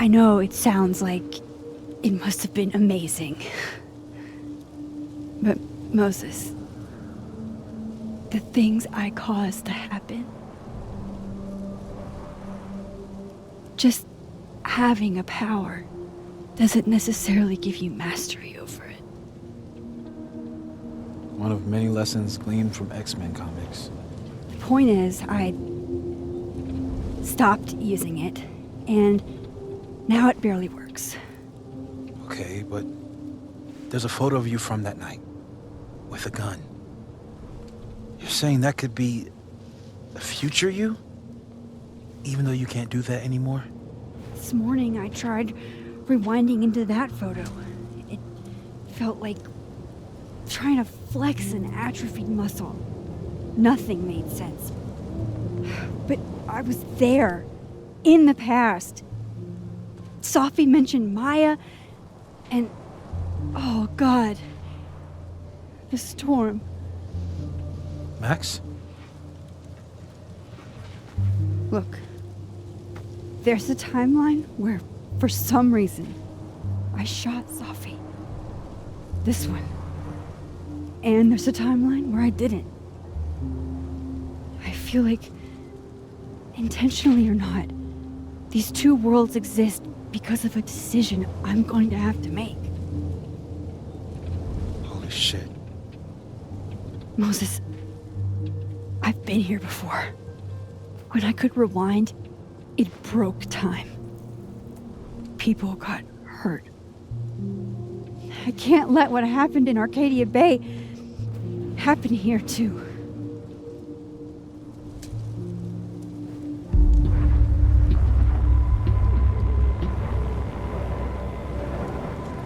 I know it sounds like it must have been amazing. But Moses, the things I caused to happen, just having a power doesn't necessarily give you mastery over it. One of many lessons gleaned from X-Men comics. The point is, I stopped using it, and now it barely works. Okay, but there's a photo of you from that night with a gun. You're saying that could be the future you? Even though you can't do that anymore? This morning I tried rewinding into that photo. It felt like trying to flex an atrophied muscle. Nothing made sense. But I was there, in the past. Safi mentioned Maya, and oh God, the storm. Max? Look, There's a timeline where, for some reason, I shot Safi. This one. And there's a timeline where I didn't. I feel like, intentionally or not, these two worlds exist because of a decision I'm going to have to make. Holy shit. Moses, I've been here before. When I could rewind, it broke time. People got hurt. I can't let what happened in Arcadia Bay happen here too.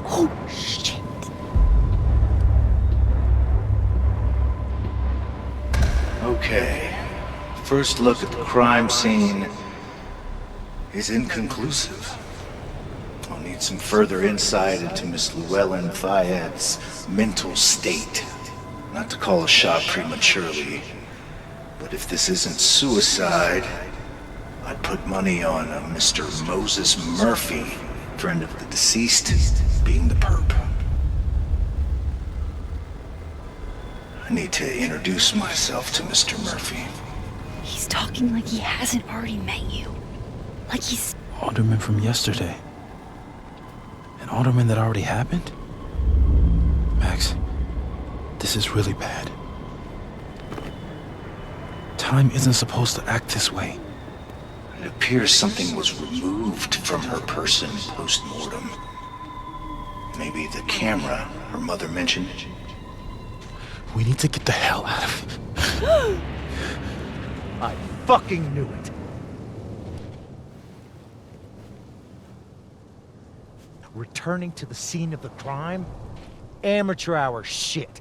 Oh, shit. Okay. First look at the crime scene is inconclusive. I'll need some further insight into Miss Llewellyn Fayette's mental state. Not to call a shot prematurely, but if this isn't suicide, I'd put money on a Mr. Moses Murphy, friend of the deceased, being the perp. I need to introduce myself to Mr. Murphy. He's talking like he hasn't already met you. Like he's... Alderman from yesterday. An alderman that already happened? Max, this is really bad. Time isn't supposed to act this way. It appears something was removed from her person post-mortem. Maybe the camera her mother mentioned. We need to get the hell out of here. I fucking knew it. Returning to the scene of the crime? Amateur hour shit.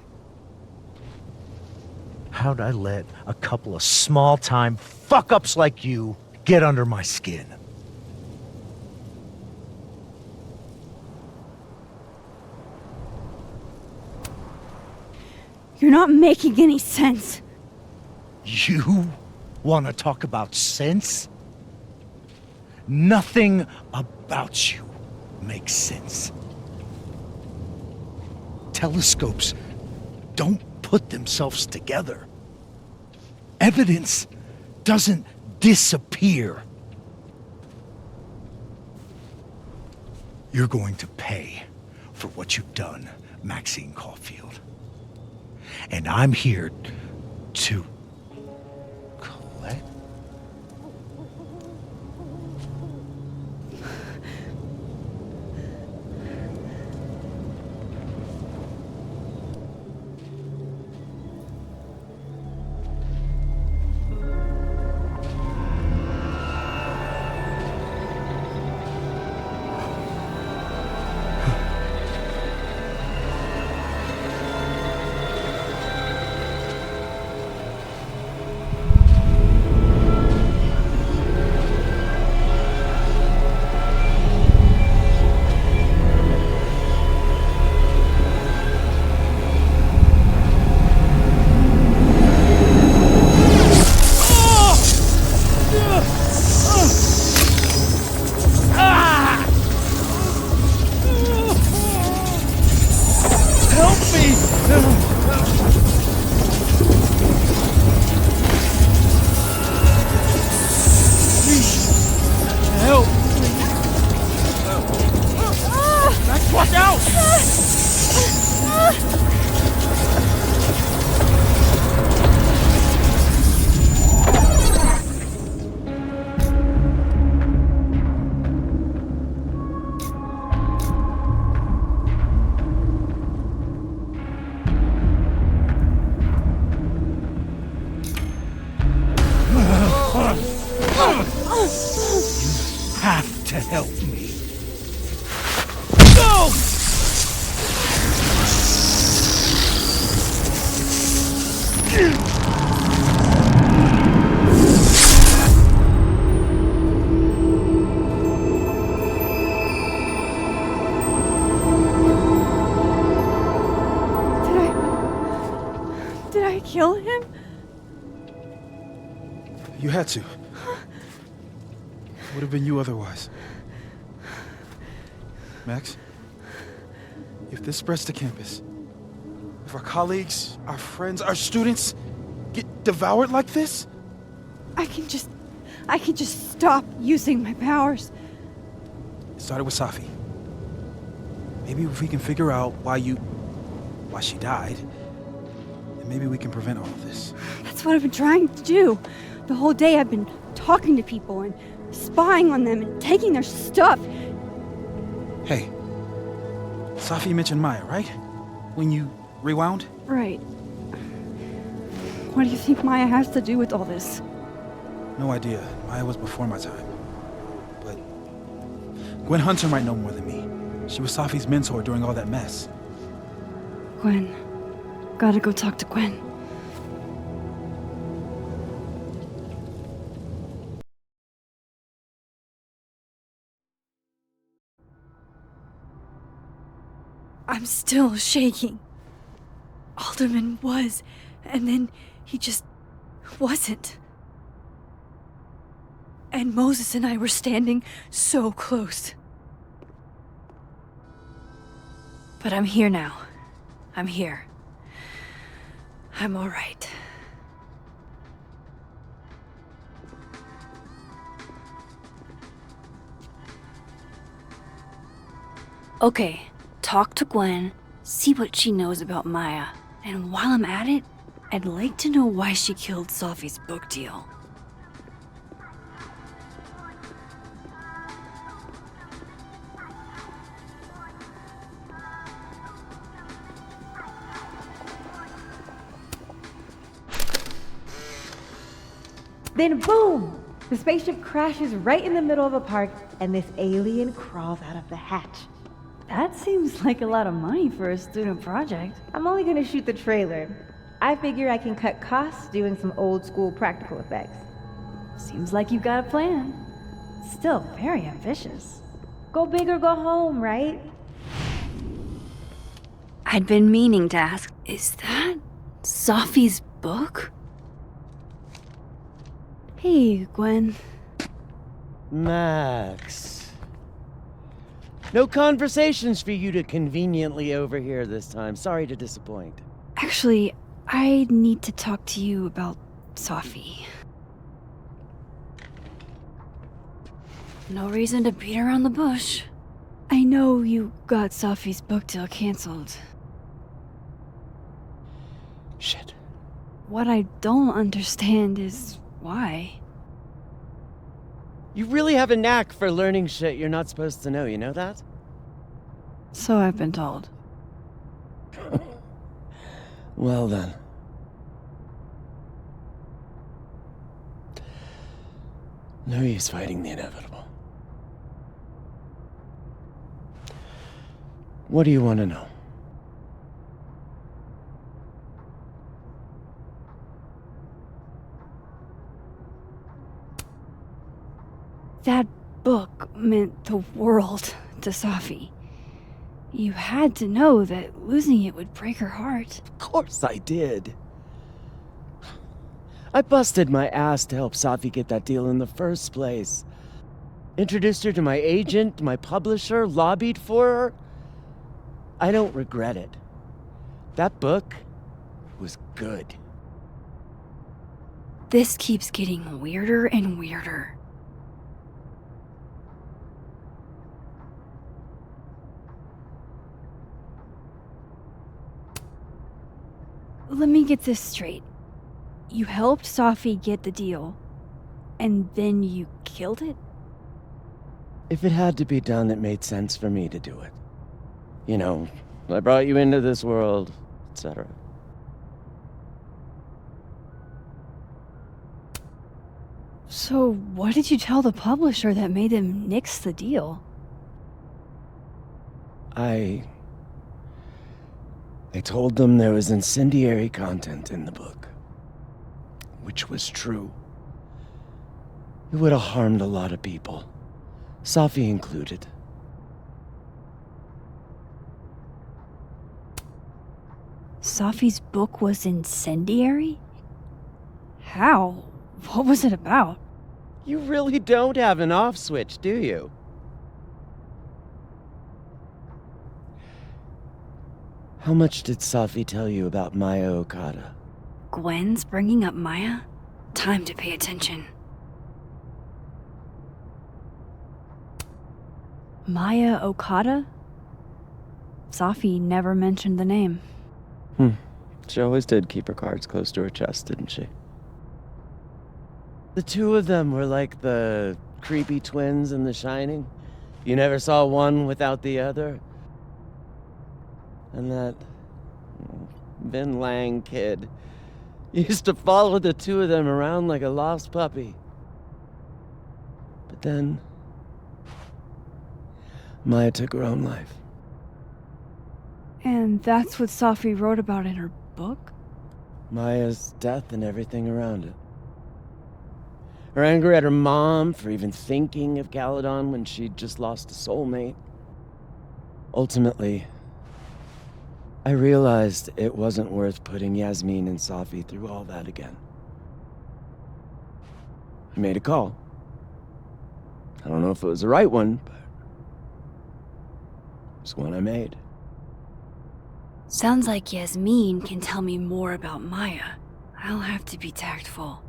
How'd I let a couple of small-time fuck-ups like you get under my skin? You're not making any sense. You want to talk about sense? Nothing about you makes sense. Telescopes don't put themselves together. Evidence doesn't disappear. You're going to pay for what you've done, Maxine Caulfield. And I'm here to collect. Have to help me. Go! Did I kill him? You had to. It would have been you otherwise. Max, if this spreads to campus, if our colleagues, our friends, our students get devoured like this, I can just stop using my powers. it started with Safi. Maybe if we can figure out why she died, then maybe we can prevent all of this. That's what I've been trying to do. The whole day I've been talking to people and spying on them and taking their stuff. Hey, Safi mentioned Maya, right? When you rewound? Right. What do you think Maya has to do with all this? No idea. Maya was before my time. But Gwen Hunter might know more than me. She was Safi's mentor during all that mess. Gwen. Gotta go talk to Gwen. I'm still shaking. Alderman was, and then he just wasn't. And Moses and I were standing so close. But I'm here now. I'm here. I'm all right. Okay, talk to Gwen, see what she knows about Maya. And while I'm at it, I'd like to know why she killed Safi's book deal. Then boom! The spaceship crashes right in the middle of a park, and this alien crawls out of the hatch. That seems like a lot of money for a student project. I'm only gonna shoot the trailer. I figure I can cut costs doing some old school practical effects. Seems like you've got a plan. Still very ambitious. Go big or go home, right? I'd been meaning to ask, is that Safi's book? Hey, Gwen. Max. No conversations for you to conveniently overhear this time. Sorry to disappoint. Actually, I need to talk to you about Safi. No reason to beat around the bush. I know you got Safi's book deal canceled. Shit. What I don't understand is why. You really have a knack for learning shit you're not supposed to know, you know that? So I've been told. Well then. No use fighting the inevitable. What do you want to know? That book meant the world to Safi. You had to know that losing it would break her heart. Of course I did. I busted my ass to help Safi get that deal in the first place. Introduced her to my agent, my publisher, lobbied for her. I don't regret it. That book was good. This keeps getting weirder and weirder. Let me get this straight. You helped Safi get the deal, and then you killed it? If it had to be done, it made sense for me to do it. You know, I brought you into this world, etc. So what did you tell the publisher that made them nix the deal? I told them there was incendiary content in the book. Which was true. It would have harmed a lot of people. Safi included. Safi's book was incendiary? How? What was it about? You really don't have an off switch, do you? How much did Safi tell you about Maya Okada? Gwen's bringing up Maya? Time to pay attention. Maya Okada? Safi never mentioned the name. She always did keep her cards close to her chest, didn't she? The two of them were like the creepy twins in The Shining. You never saw one without the other. And that Vin Lang kid used to follow the two of them around like a lost puppy. But then Maya took her own life. And that's what Safi wrote about in her book? Maya's death and everything around it. Her anger at her mom for even thinking of Caledon when she'd just lost a soulmate. Ultimately, I realized it wasn't worth putting Yasmin and Safi through all that again. I made a call. I don't know if it was the right one, but it's one I made. Sounds like Yasmin can tell me more about Maya. I'll have to be tactful.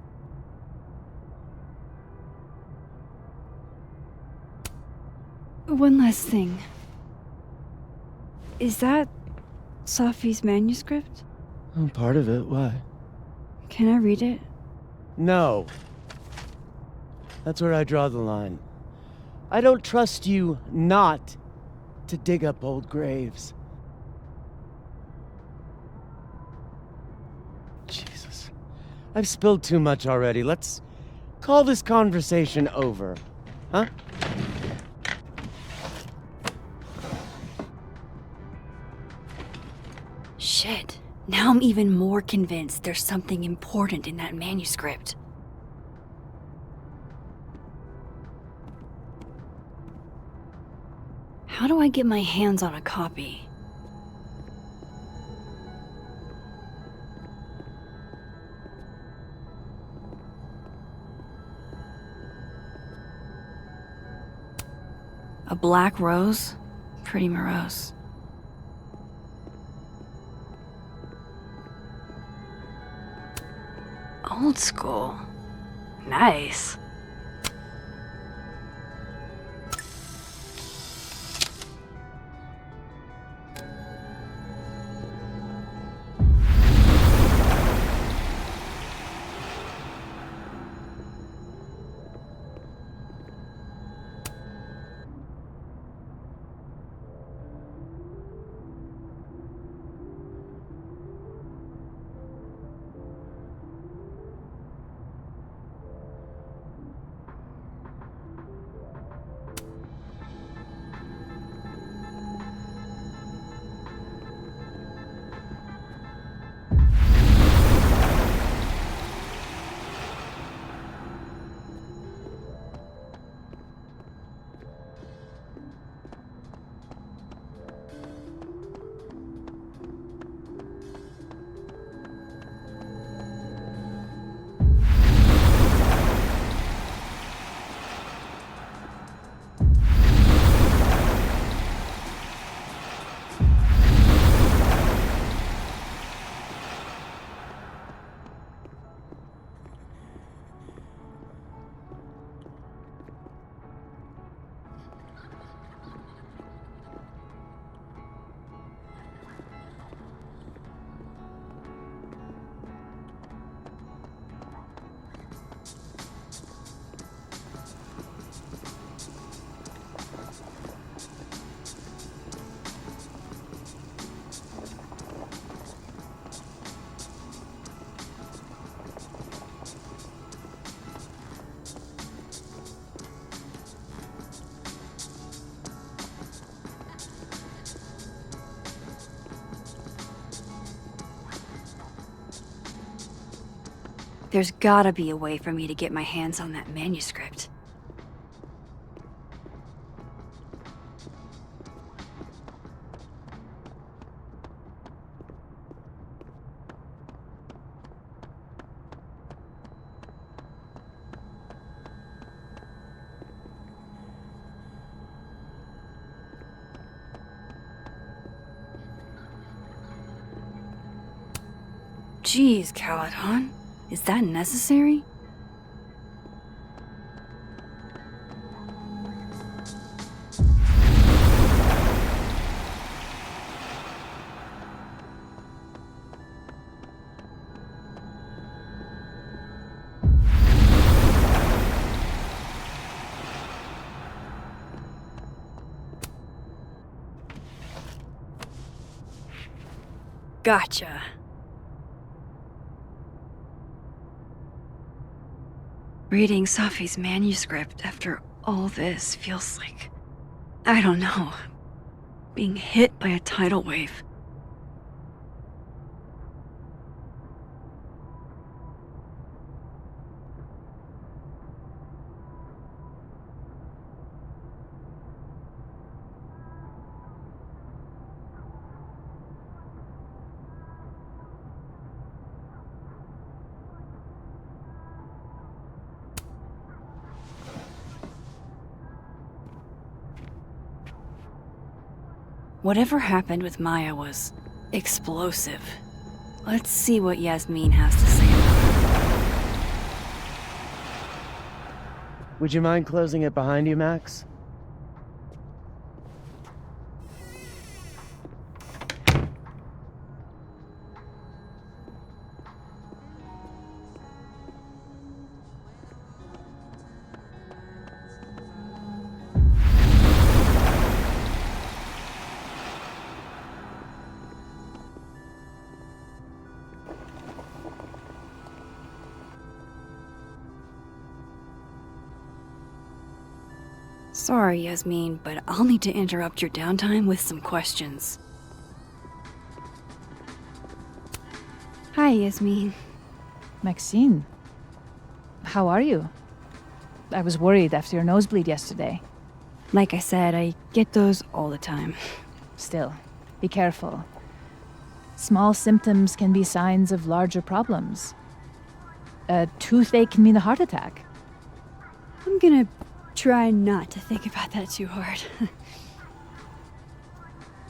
One last thing. Is that Safi's manuscript? Oh, part of it, why? Can I read it? No. That's where I draw the line. I don't trust you not to dig up old graves. Jesus. I've spilled too much already. Let's call this conversation over. Huh? Shit. Now I'm even more convinced there's something important in that manuscript. How do I get my hands on a copy? A black rose? Pretty morose. Old school. Nice. There's gotta be a way for me to get my hands on that manuscript. Jeez, Caladon. Is that necessary? Gotcha. Reading Safi's manuscript after all this feels like, I don't know, being hit by a tidal wave. Whatever happened with Maya was explosive. Let's see what Yasmin has to say about it. Would you mind closing it behind you, Max? Sorry, Yasmin, but I'll need to interrupt your downtime with some questions. Hi, Yasmin. Maxine, how are you? I was worried after your nosebleed yesterday. Like I said, I get those all the time. Still, be careful. Small symptoms can be signs of larger problems. A toothache can mean a heart attack. I'm gonna try not to think about that too hard.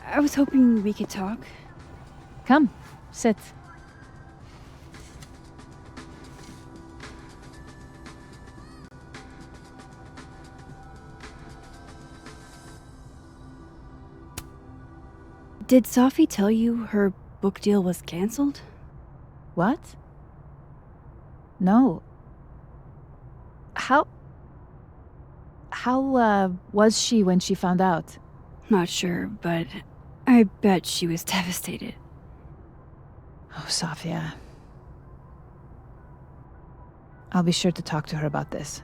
I was hoping we could talk. Come, sit. Did Safi tell you her book deal was canceled? What? No. How was she when she found out? Not sure, but I bet she was devastated. Oh, Safia. I'll be sure to talk to her about this.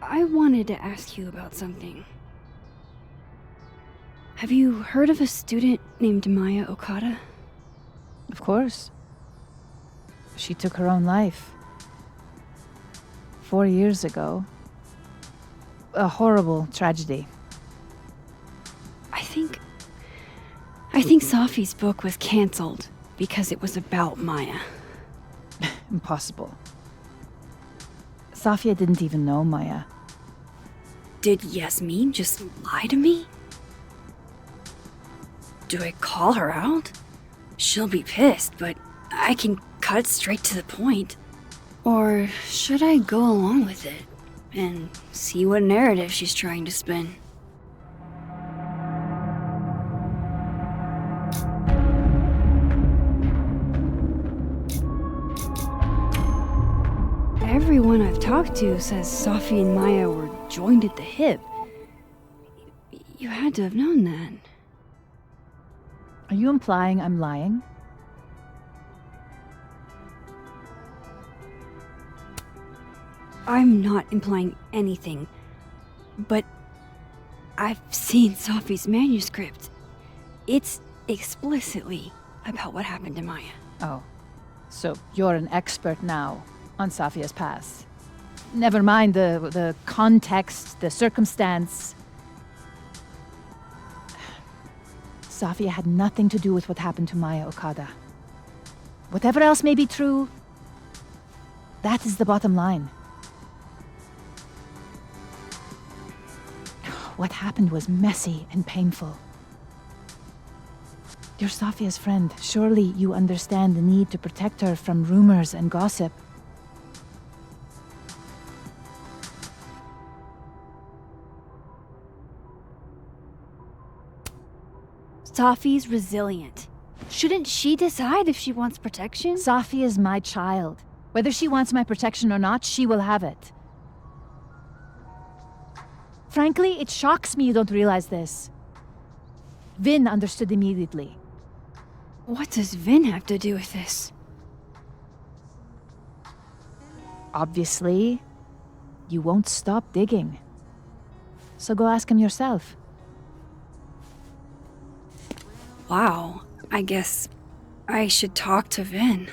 I wanted to ask you about something. Have you heard of a student named Maya Okada? Of course. She took her own life. 4 years ago. A horrible tragedy. I think Safi's book was cancelled because it was about Maya. Impossible. Safia didn't even know Maya. Did Yasmin just lie to me? Do I call her out? She'll be pissed, but I can cut straight to the point. Or should I go along with it and see what narrative she's trying to spin? Everyone I've talked to says Safi and Maya were joined at the hip. You had to have known that. Are you implying I'm lying? I'm not implying anything, but I've seen Safi's manuscript. It's explicitly about what happened to Maya. Oh, so you're an expert now on Safia's past. Never mind the context, the circumstance. Safia had nothing to do with what happened to Maya Okada. Whatever else may be true, that is the bottom line. What happened was messy and painful. You're Safia's friend. Surely you understand the need to protect her from rumors and gossip. Safi's resilient. Shouldn't she decide if she wants protection? Safi is my child. Whether she wants my protection or not, she will have it. Frankly, it shocks me you don't realize this. Vin understood immediately. What does Vin have to do with this? Obviously, you won't stop digging. So go ask him yourself. Wow, I guess I should talk to Vin.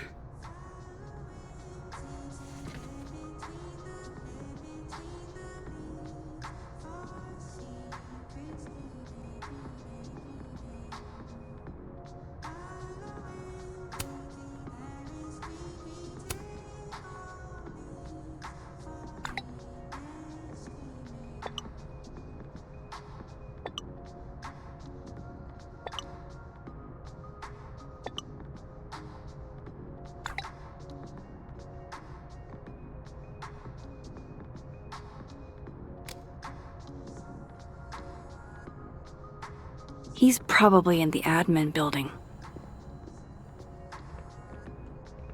He's probably in the admin building.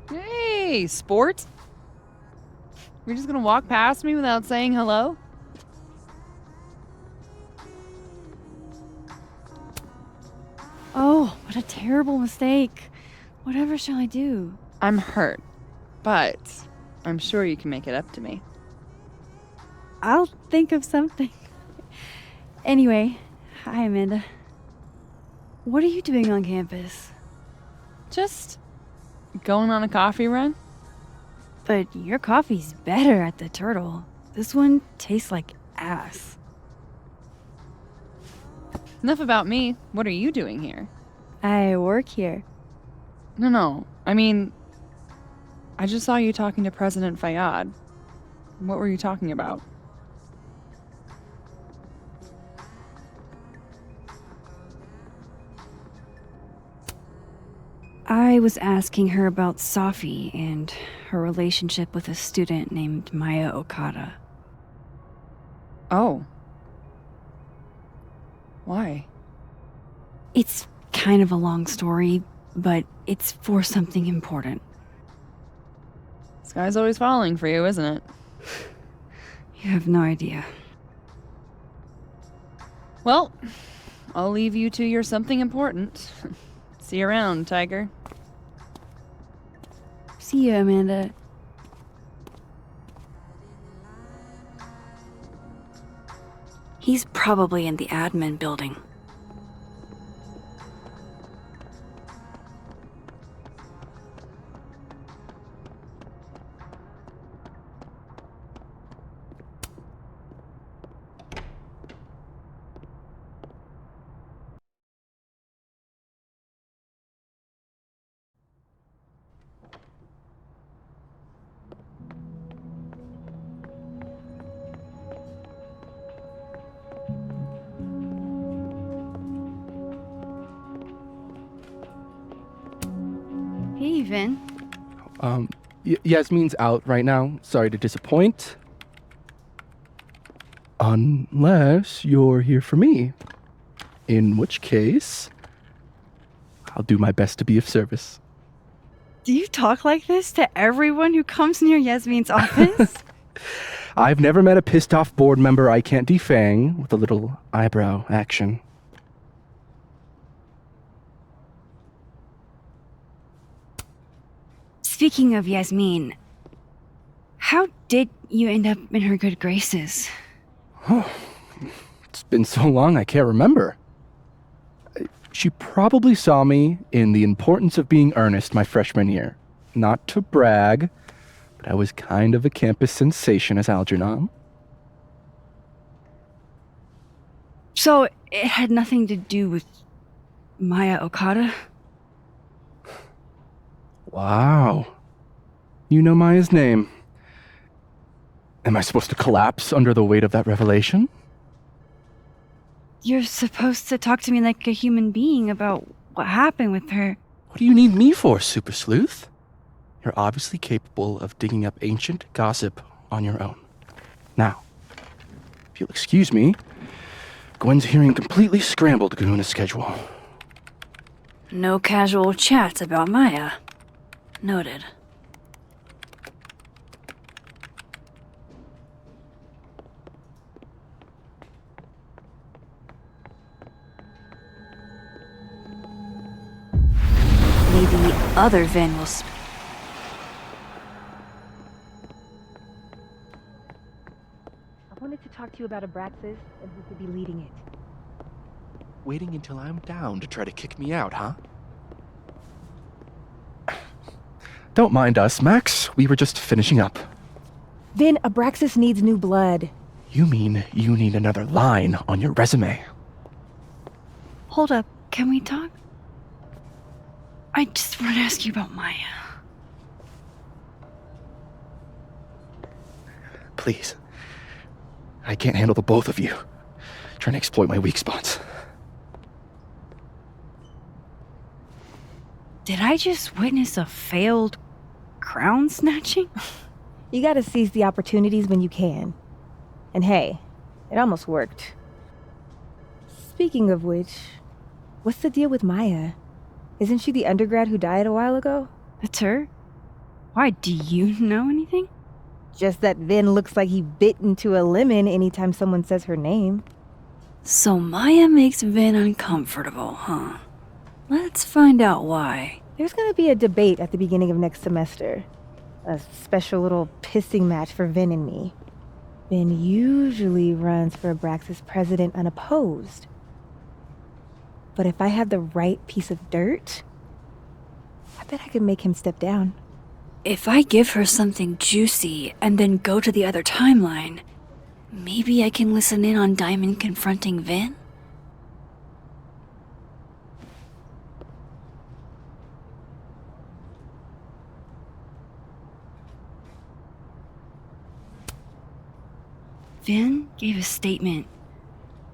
Hey, sport. You're just gonna walk past me without saying hello? Oh, what a terrible mistake. Whatever shall I do? I'm hurt, but I'm sure you can make it up to me. I'll think of something. Anyway, hi, Amanda. What are you doing on campus? Just going on a coffee run? But your coffee's better at the Turtle. This one tastes like ass. Enough about me. What are you doing here? I work here. No. I mean, I just saw you talking to President Fayyad. What were you talking about? I was asking her about Safi and her relationship with a student named Maya Okada. Oh. Why? It's kind of a long story, but it's for something important. This guy's always falling for you, isn't it? You have no idea. Well, I'll leave you to your something important. See you around, Tiger. See you, Amanda. He's probably in the admin building. Hey, Vin. Yasmin's out right now. Sorry to disappoint. Unless you're here for me. In which case, I'll do my best to be of service. Do you talk like this to everyone who comes near Yasmin's office? I've never met a pissed off board member I can't defang with a little eyebrow action. Speaking of Yasmin, how did you end up in her good graces? Oh, it's been so long I can't remember. She probably saw me in The Importance of Being Earnest my freshman year. Not to brag, but I was kind of a campus sensation as Algernon. So it had nothing to do with Maya Okada? Wow. You know Maya's name. Am I supposed to collapse under the weight of that revelation? You're supposed to talk to me like a human being about what happened with her. What do you need me for, Super Sleuth? You're obviously capable of digging up ancient gossip on your own. Now, if you'll excuse me, Gwen's hearing completely scrambled Kahuna's schedule. No casual chats about Maya. Noted. Maybe other Vin will I wanted to talk to you about Abraxas and who could be leading it. Waiting until I'm down to try to kick me out, huh? Don't mind us, Max. We were just finishing up. Vin, Abraxas needs new blood. You mean you need another line on your resume? Hold up, can we talk? I just want to ask you about Maya. Please. I can't handle the both of you trying to exploit my weak spots. Did I just witness a failed crown snatching? You gotta seize the opportunities when you can. And hey, it almost worked. Speaking of which, what's the deal with Maya? Isn't she the undergrad who died a while ago? That's her? Why, do you know anything? Just that Vin looks like he bit into a lemon anytime someone says her name. So Maya makes Vin uncomfortable, huh? Let's find out why. There's gonna be a debate at the beginning of next semester. A special little pissing match for Vin and me. Vin usually runs for Abraxas president unopposed. But if I have the right piece of dirt, I bet I could make him step down. If I give her something juicy and then go to the other timeline, maybe I can listen in on Diamond confronting Vin? Vin gave a statement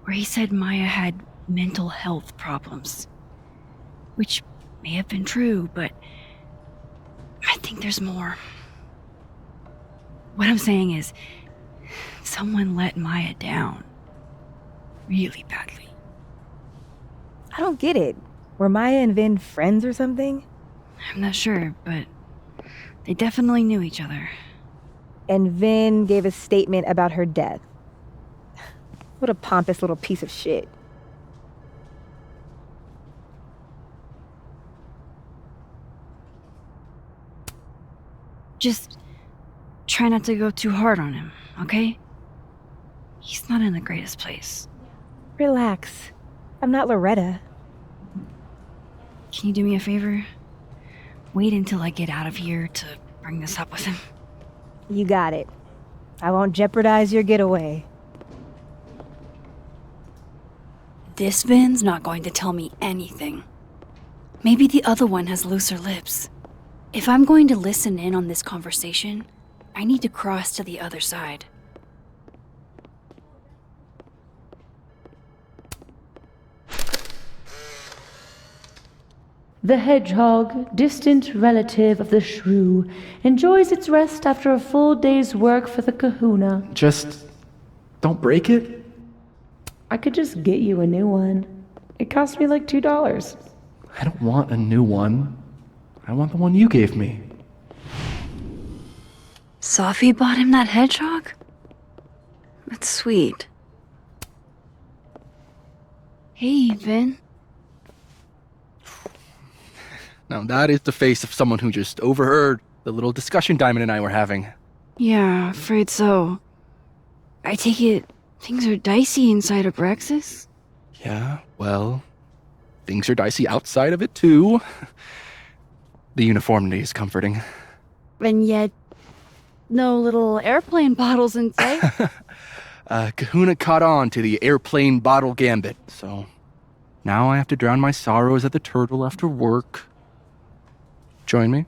where he said Maya had mental health problems. Which may have been true, but I think there's more. What I'm saying is, someone let Maya down. Really badly. I don't get it. Were Maya and Vin friends or something? I'm not sure, but they definitely knew each other. And Vin gave a statement about her death. What a pompous little piece of shit. Just try not to go too hard on him, okay? He's not in the greatest place. Relax. I'm not Loretta. Can you do me a favor? Wait until I get out of here to bring this up with him. You got it. I won't jeopardize your getaway. This Vin's not going to tell me anything. Maybe the other one has looser lips. If I'm going to listen in on this conversation, I need to cross to the other side. The hedgehog, distant relative of the shrew, enjoys its rest after a full day's work for the kahuna. Just don't break it? I could just get you a new one. It cost me like $2. I don't want a new one. I want the one you gave me. Safi bought him that hedgehog? That's sweet. Hey, Vin. Now that is the face of someone who just overheard the little discussion Diamond and I were having. Yeah, afraid so. I take it things are dicey inside of Abraxas? Yeah, well, things are dicey outside of it too. The uniformity is comforting. And yet, no little airplane bottles in sight. Kahuna caught on to the airplane bottle gambit, so now I have to drown my sorrows at the turtle after work. Join me?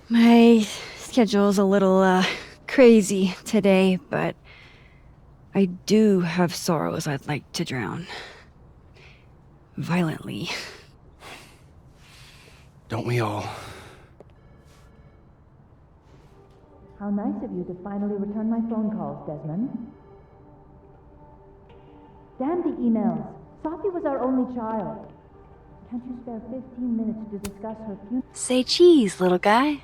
My schedule's a little, crazy today, but I do have sorrows I'd like to drown. Violently. Don't we all? How nice of you to finally return my phone calls, Desmond. Damn the emails. Safi was our only child. Can't you spare 15 minutes to discuss her funeral? Say cheese, little guy.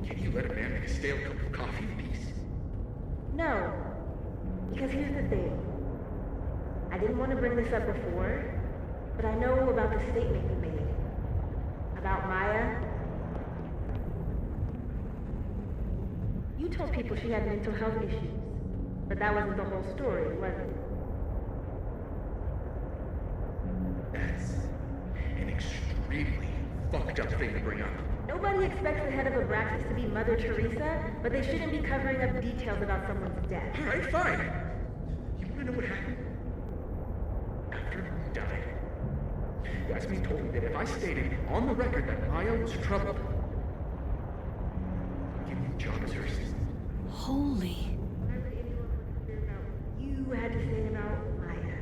Can you let a man make a stale cup of coffee in peace? No. Because here's the thing. I didn't want to bring this up before, but I know about the statement you made. About Maya. You told people she had mental health issues, but that wasn't the whole story, was it? That's an extremely fucked up thing to bring up. Nobody expects the head of Abraxas to be Mother Teresa, but they shouldn't be covering up details about someone's death. Alright, fine. You wanna know what happened? After he died, Yasmin told me that if I stated on the record that Maya was troubled, I'd give me the job as her assistant. Holy. You had to say about Maya.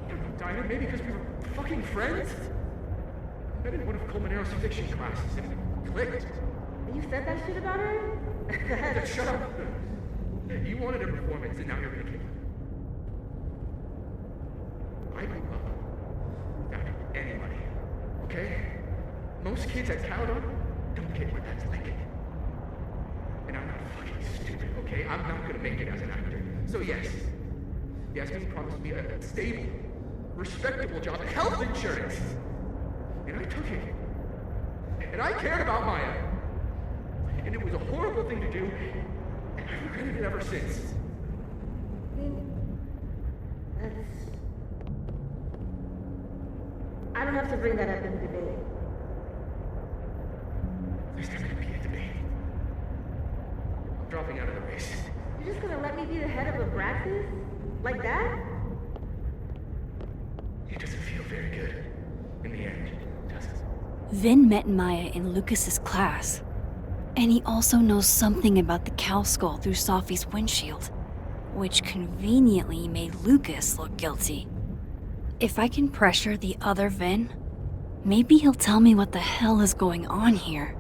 I don't know, Dinah, maybe because we were fucking friends? I didn't one of Colmenaro's fiction classes, and it clicked. You said that shit about her? Shut up! You wanted a performance, and now you're making one. I grew up without any money, okay? Most kids at Caledon don't get what that's like. And I'm not fucking stupid, okay? I'm not gonna make it as an actor. So yes, Yasmin promised me a stable, respectable job and health insurance. And I took it. And I cared about Maya. And it was a horrible thing to do, and I've regretted it ever since. I don't have to bring that up in the debate. There's not gonna be a debate. I'm dropping out of the race. You're just gonna let me be the head of Abraxas? Like that? It doesn't feel very good. In the end, does it? Vin met Maya in Lucas's class. And he also knows something about the cow skull through Safi's windshield, which conveniently made Lucas look guilty. If I can pressure the other Vin, maybe he'll tell me what the hell is going on here.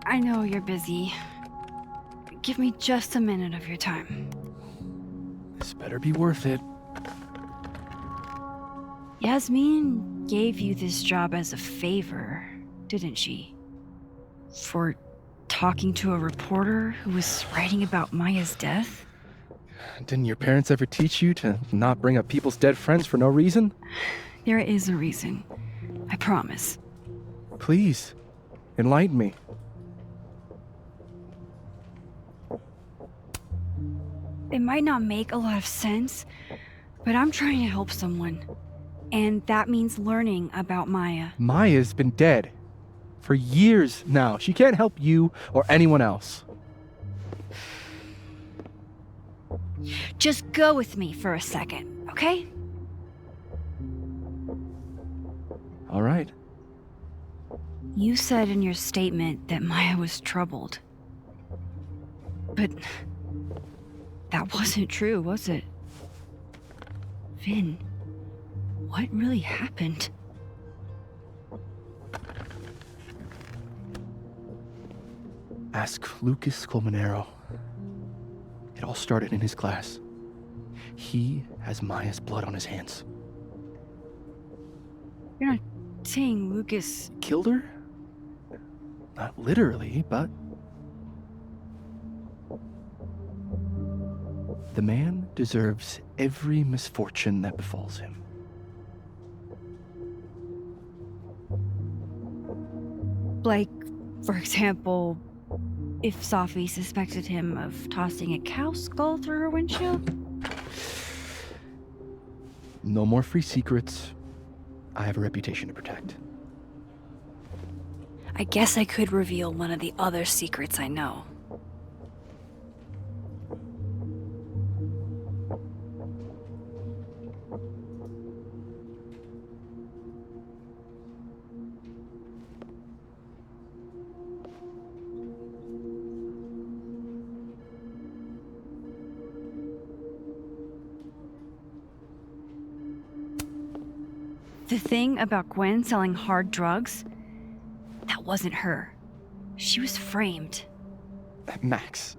I know you're busy. Give me just a minute of your time. This better be worth it. Yasmin gave you this job as a favor, didn't she? For talking to a reporter who was writing about Maya's death? Didn't your parents ever teach you to not bring up people's dead friends for no reason? There is a reason. I promise. Please, enlighten me. It might not make a lot of sense, but I'm trying to help someone. And that means learning about Maya. Maya's been dead for years now. She can't help you or anyone else. Just go with me for a second, okay? All right. You said in your statement that Maya was troubled. But That wasn't true, was it? Vin, what really happened? Ask Lucas Colmenero. It all started in his class. He has Maya's blood on his hands. You're not saying Lucas Killed her? Not literally, but... The man deserves every misfortune that befalls him. Like, for example, if Safi suspected him of tossing a cow skull through her windshield? No more free secrets. I have a reputation to protect. I guess I could reveal one of the other secrets I know. The thing about Gwen selling hard drugs, that wasn't her. She was framed. Max,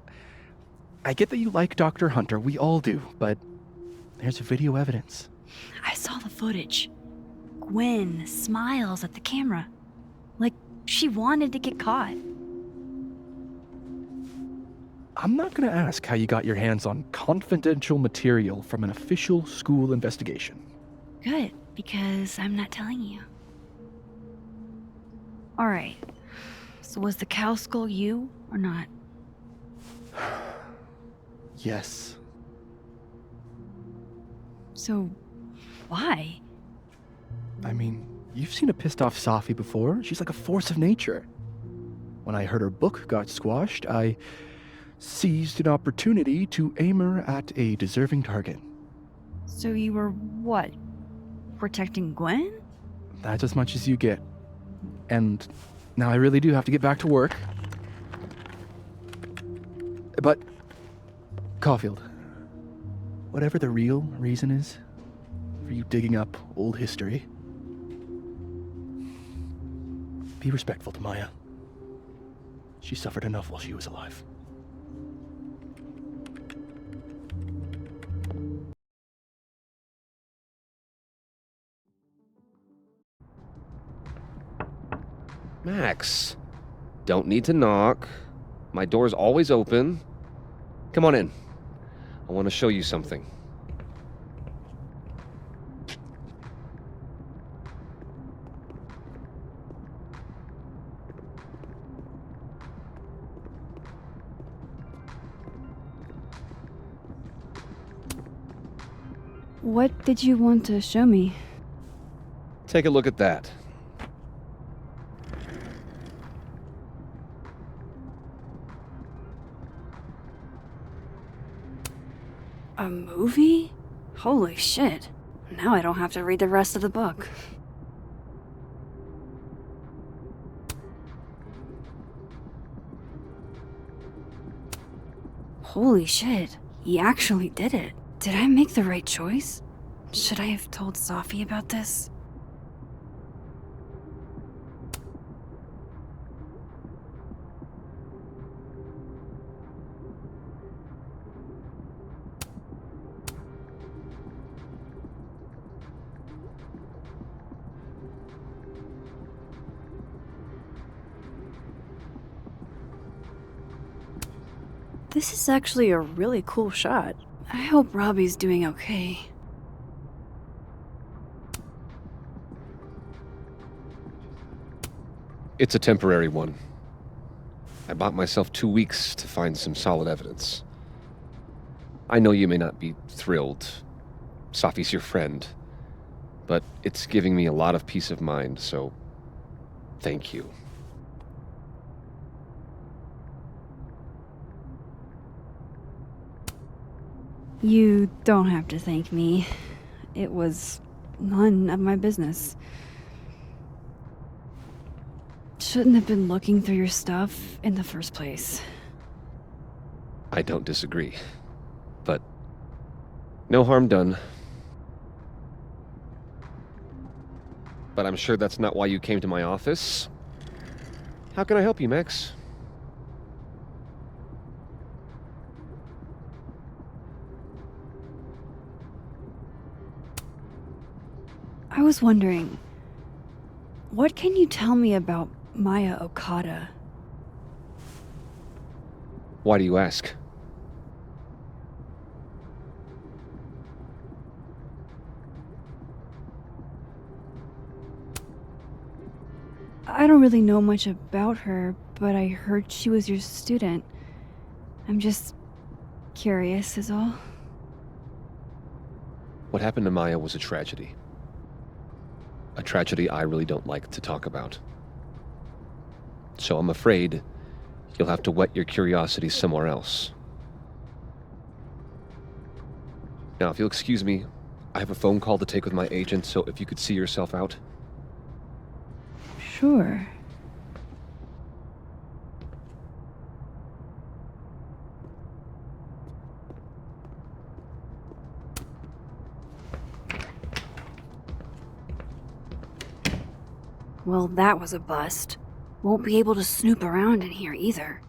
I get that you like Dr. Hunter, we all do, but there's video evidence. I saw the footage. Gwen smiles at the camera, like she wanted to get caught. I'm not gonna ask how you got your hands on confidential material from an official school investigation. Good, because I'm not telling you. Alright, so was the cow skull you, or not? Yes. So, why? I mean, you've seen a pissed off Safi before. She's like a force of nature. When I heard her book got squashed, I seized an opportunity to aim her at a deserving target. So you were what? Protecting Gwen? That's as much as you get. And now I really do have to get back to work. But, Caulfield, whatever the real reason is for you digging up old history, be respectful to Maya. She suffered enough while she was alive. Max, don't need to knock. My door's always open. Come on in. I want to show you something. What did you want to show me? Take a look at that. A movie? Holy shit. Now I don't have to read the rest of the book. Holy shit. He actually did it. Did I make the right choice? Should I have told Safi about this? This is actually a really cool shot. I hope Robbie's doing okay. It's a temporary one. I bought myself 2 weeks to find some solid evidence. I know you may not be thrilled. Safi's your friend. But it's giving me a lot of peace of mind, so thank you. You don't have to thank me. It was none of my business. Shouldn't have been looking through your stuff in the first place. I don't disagree. but no harm done. But I'm sure that's not why you came to my office. How can I help you, Max? I was wondering, what can you tell me about Maya Okada? Why do you ask? I don't really know much about her, but I heard she was your student. I'm just curious is all. What happened to Maya was a tragedy. A tragedy I really don't like to talk about. So I'm afraid you'll have to whet your curiosity somewhere else. Now, if you'll excuse me, I have a phone call to take with my agent, so if you could see yourself out. Sure. Well, that was a bust. Won't be able to snoop around in here either.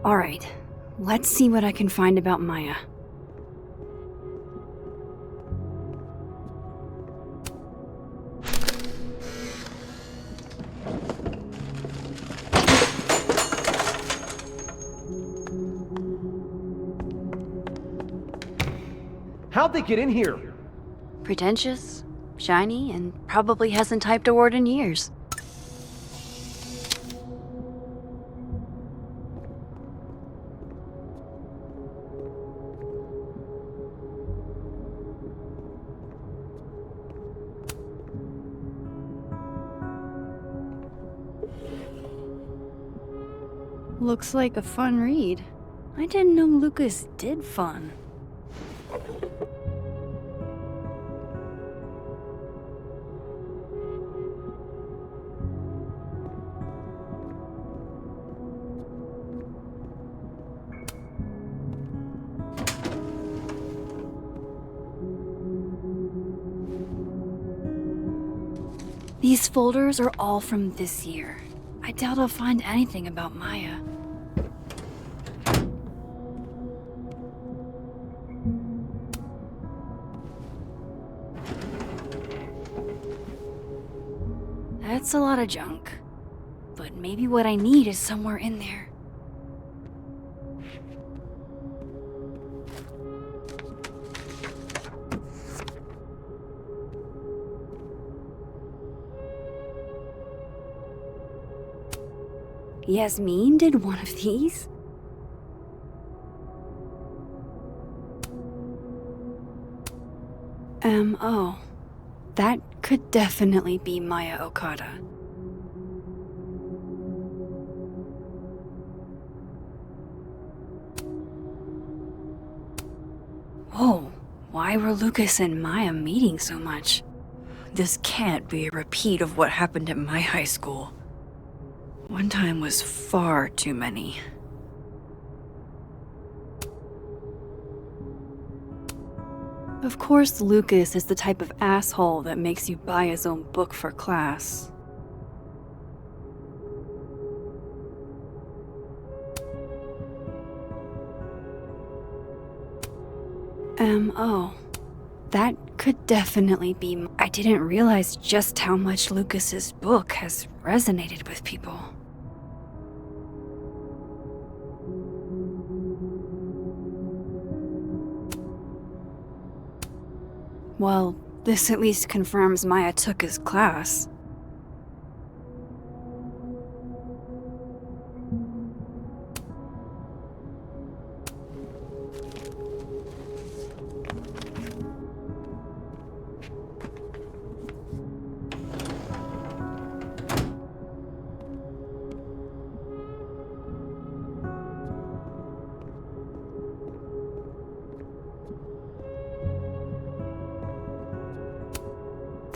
Alright, let's see what I can find about Maya. How'd they get in here? Pretentious, shiny, and probably hasn't typed a word in years. Looks like a fun read. I didn't know Lucas did fun. These folders are all from this year. I doubt I'll find anything about Maya. That's a lot of junk. But maybe what I need is somewhere in there. Yasmin did one of these? Oh. That could definitely be Maya Okada. Whoa, why were Lucas and Maya meeting so much? This can't be a repeat of what happened at my high school. One time was far too many. Of course, Lucas is the type of asshole that makes you buy his own book for class. Oh. That could definitely be. I didn't realize just how much Lucas's book has resonated with people. Well, this at least confirms Maya took his class.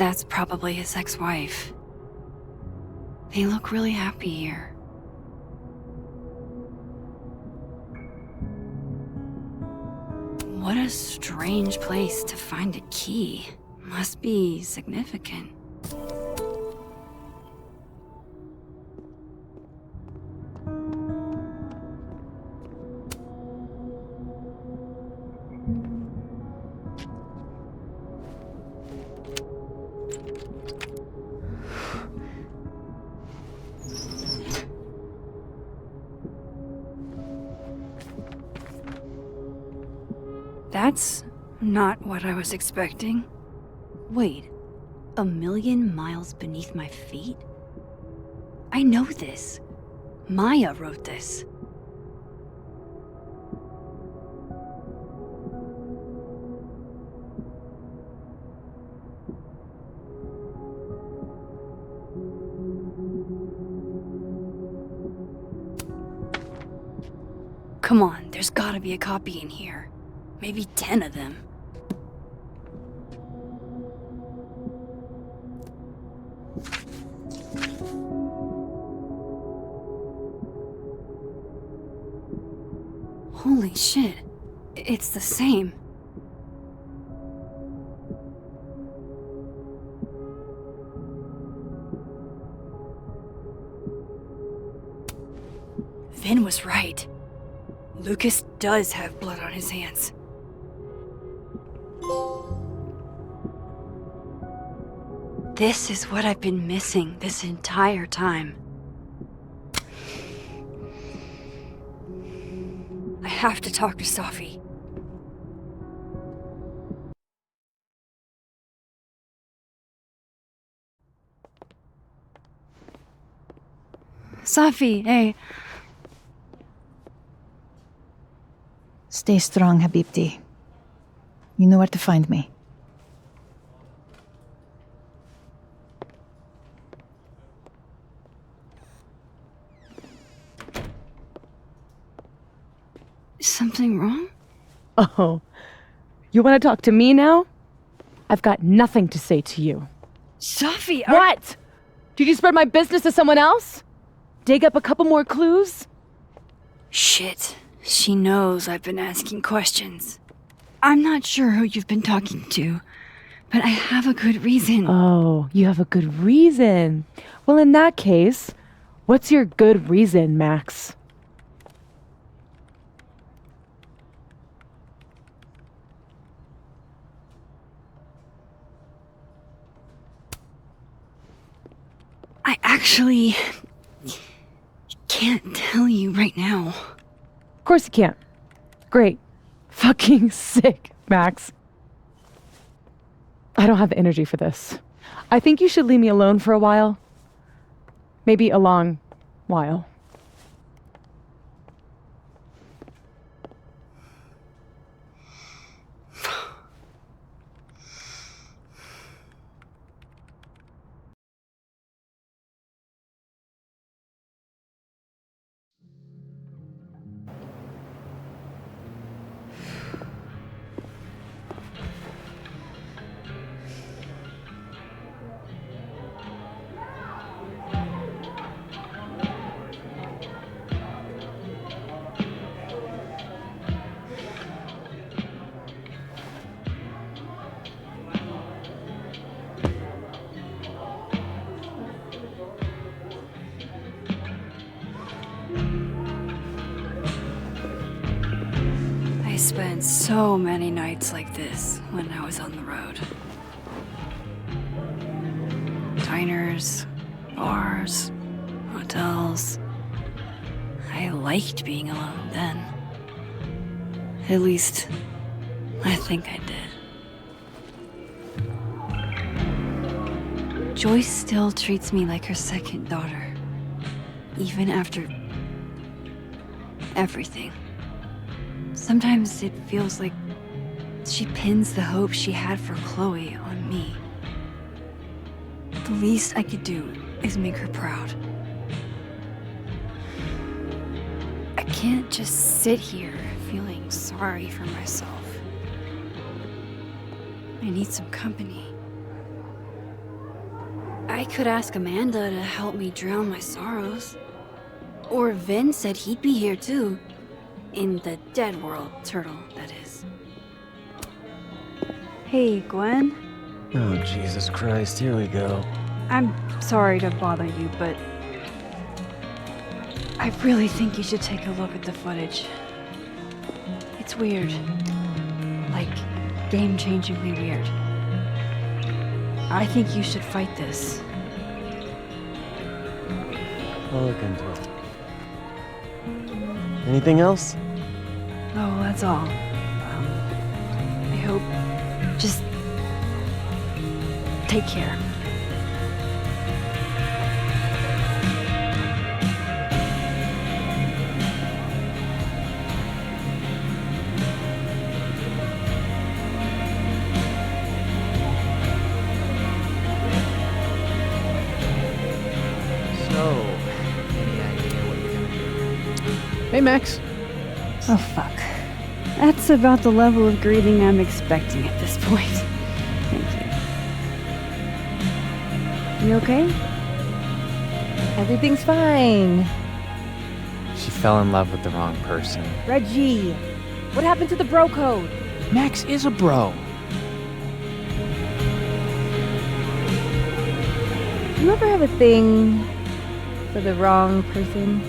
That's probably his ex-wife. They look really happy here. What a strange place to find a key. Must be significant. That's not what I was expecting. Wait, 1,000,000 miles beneath my feet? I know this. Maya wrote this. Come on, there's gotta be a copy in here. Maybe 10 of them. Holy shit. It's the same. Vin was right. Lucas does have blood on his hands. This is what I've been missing this entire time. I have to talk to Safi. Safi, hey. Stay strong, Habibti. You know where to find me. Something wrong? Oh, you want to talk to me now? I've got nothing to say to you. Safi, What? Did you spread my business to someone else? Dig up a couple more clues? Shit. She knows I've been asking questions. I'm not sure who you've been talking to, but I have a good reason. Oh, you have a good reason. Well, in that case, what's your good reason, Max? I actually can't tell you right now. Of course you can't. Great. Fucking sick, Max. I don't have the energy for this. I think you should leave me alone for a while. Maybe a long while. I spent so many nights like this when I was on the road. Diners, bars, hotels. I liked being alone then. At least, I think I did. Joyce still treats me like her second daughter, even after everything. Sometimes it feels like she pins the hope she had for Chloe on me. The least I could do is make her proud. I can't just sit here feeling sorry for myself. I need some company. I could ask Amanda to help me drown my sorrows. Or Vin said he'd be here too. In the dead world, Turtle, that is. Hey, Gwen. Oh, Jesus Christ, here we go. I'm sorry to bother you, but I really think you should take a look at the footage. It's weird. Like, game-changingly weird. I think you should fight this. I'll look into it. Anything else? Oh, that's all. I hope... Just... take care. Hey, Max. Oh, fuck. That's about the level of grieving I'm expecting at this point. Thank you. You okay? Everything's fine. She fell in love with the wrong person. Reggie, what happened to the bro code? Max is a bro. Do you ever have a thing for the wrong person?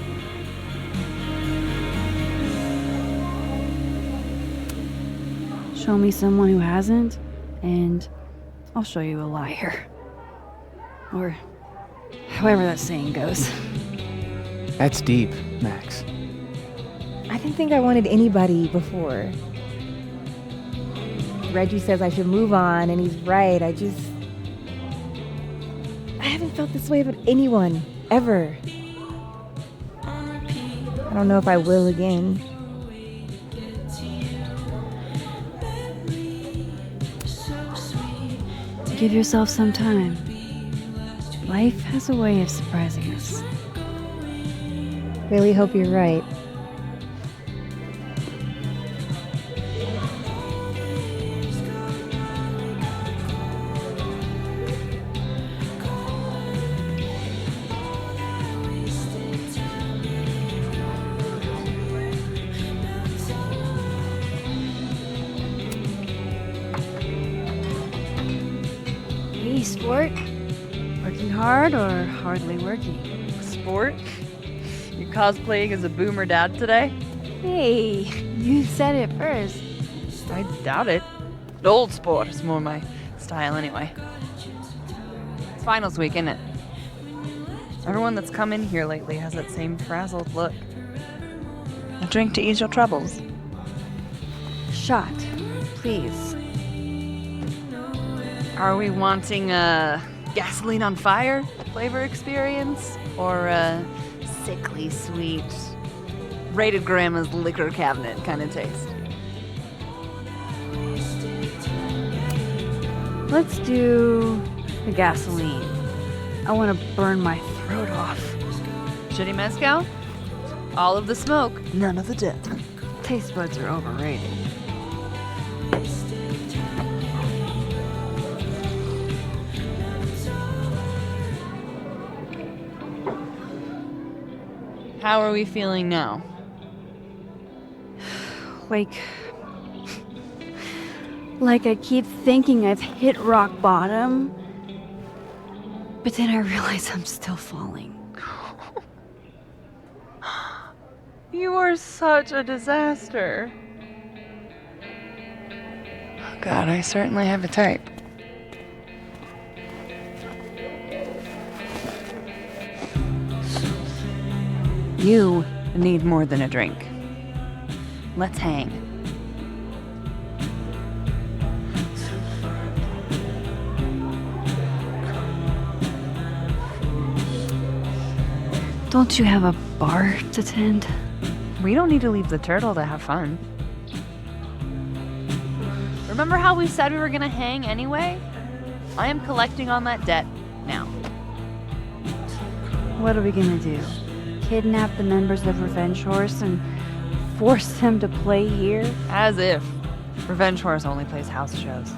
Show me someone who hasn't, and I'll show you a liar. Or however that saying goes. That's deep, Max. I didn't think I wanted anybody before. Reggie says I should move on, and he's right. I haven't felt this way about anyone, ever. I don't know if I will again. Give yourself some time. Life has a way of surprising us. Really hope you're right. Hey, sport. Working hard or hardly working? Sport? You cosplaying as a boomer dad today? Hey, you said it first. I doubt it. Old sport is more my style anyway. It's finals week, isn't it? Everyone that's come in here lately has that same frazzled look. A drink to ease your troubles. Shot, please. Are we wanting a gasoline on fire flavor experience? Or a sickly sweet, rated grandma's liquor cabinet kind of taste? Let's do the gasoline. I want to burn my throat off. Shitty mezcal? All of the smoke, none of the dip. Taste buds are overrated. How are we feeling now? Like I keep thinking I've hit rock bottom, but then I realize I'm still falling. You are such a disaster. Oh God, I certainly have a type. You need more than a drink. Let's hang. Don't you have a bar to tend? We don't need to leave the turtle to have fun. Remember how we said we were gonna hang anyway? I am collecting on that debt now. What are we gonna do? Kidnap the members of Revenge Horse and force them to play here? As if. Revenge Horse only plays house shows.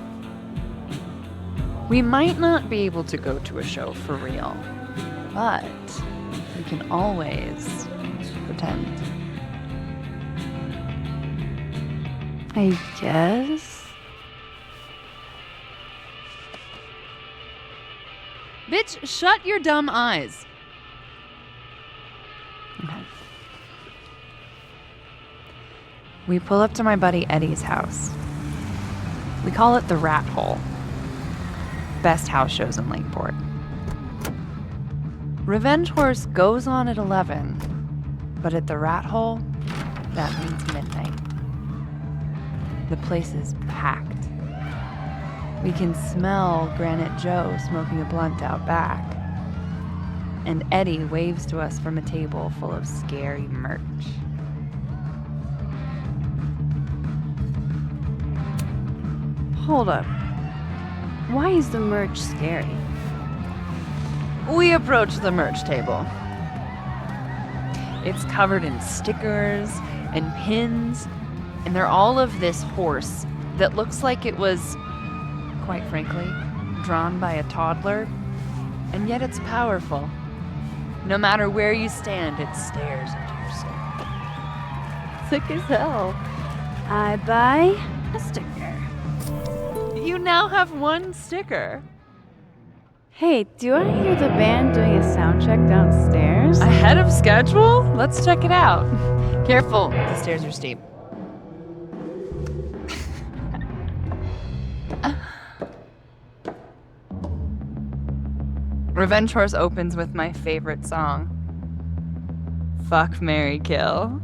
We might not be able to go to a show for real, but we can always pretend. I guess. Bitch, shut your dumb eyes. Okay. We pull up to my buddy Eddie's house. We call it the Rat Hole. Best house shows in Lakeport. Revenge Horse goes on at 11, but at the Rat Hole, that means midnight. The place is packed. We can smell Granite Joe smoking a blunt out back. And Eddie waves to us from a table full of scary merch. Hold up. Why is the merch scary? We approach the merch table. It's covered in stickers and pins, and they're all of this horse that looks like it was, quite frankly, drawn by a toddler, and yet it's powerful. No matter where you stand, it stares into your soul. Sick as hell. I buy a sticker. You now have one sticker. Hey, do I hear the band doing a sound check downstairs? Ahead of schedule? Let's check it out. Careful, the stairs are steep. Revenge Horse opens with my favorite song. Fuck, Marry, Kill.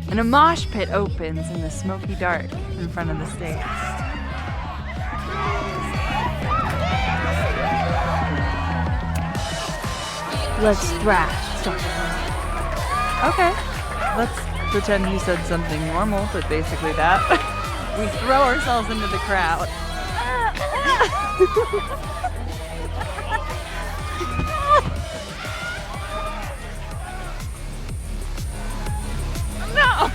And a mosh pit opens in the smoky dark in front of the stage. Let's thrash. Okay, let's pretend you said something normal, but basically that. We throw ourselves into the crowd. No!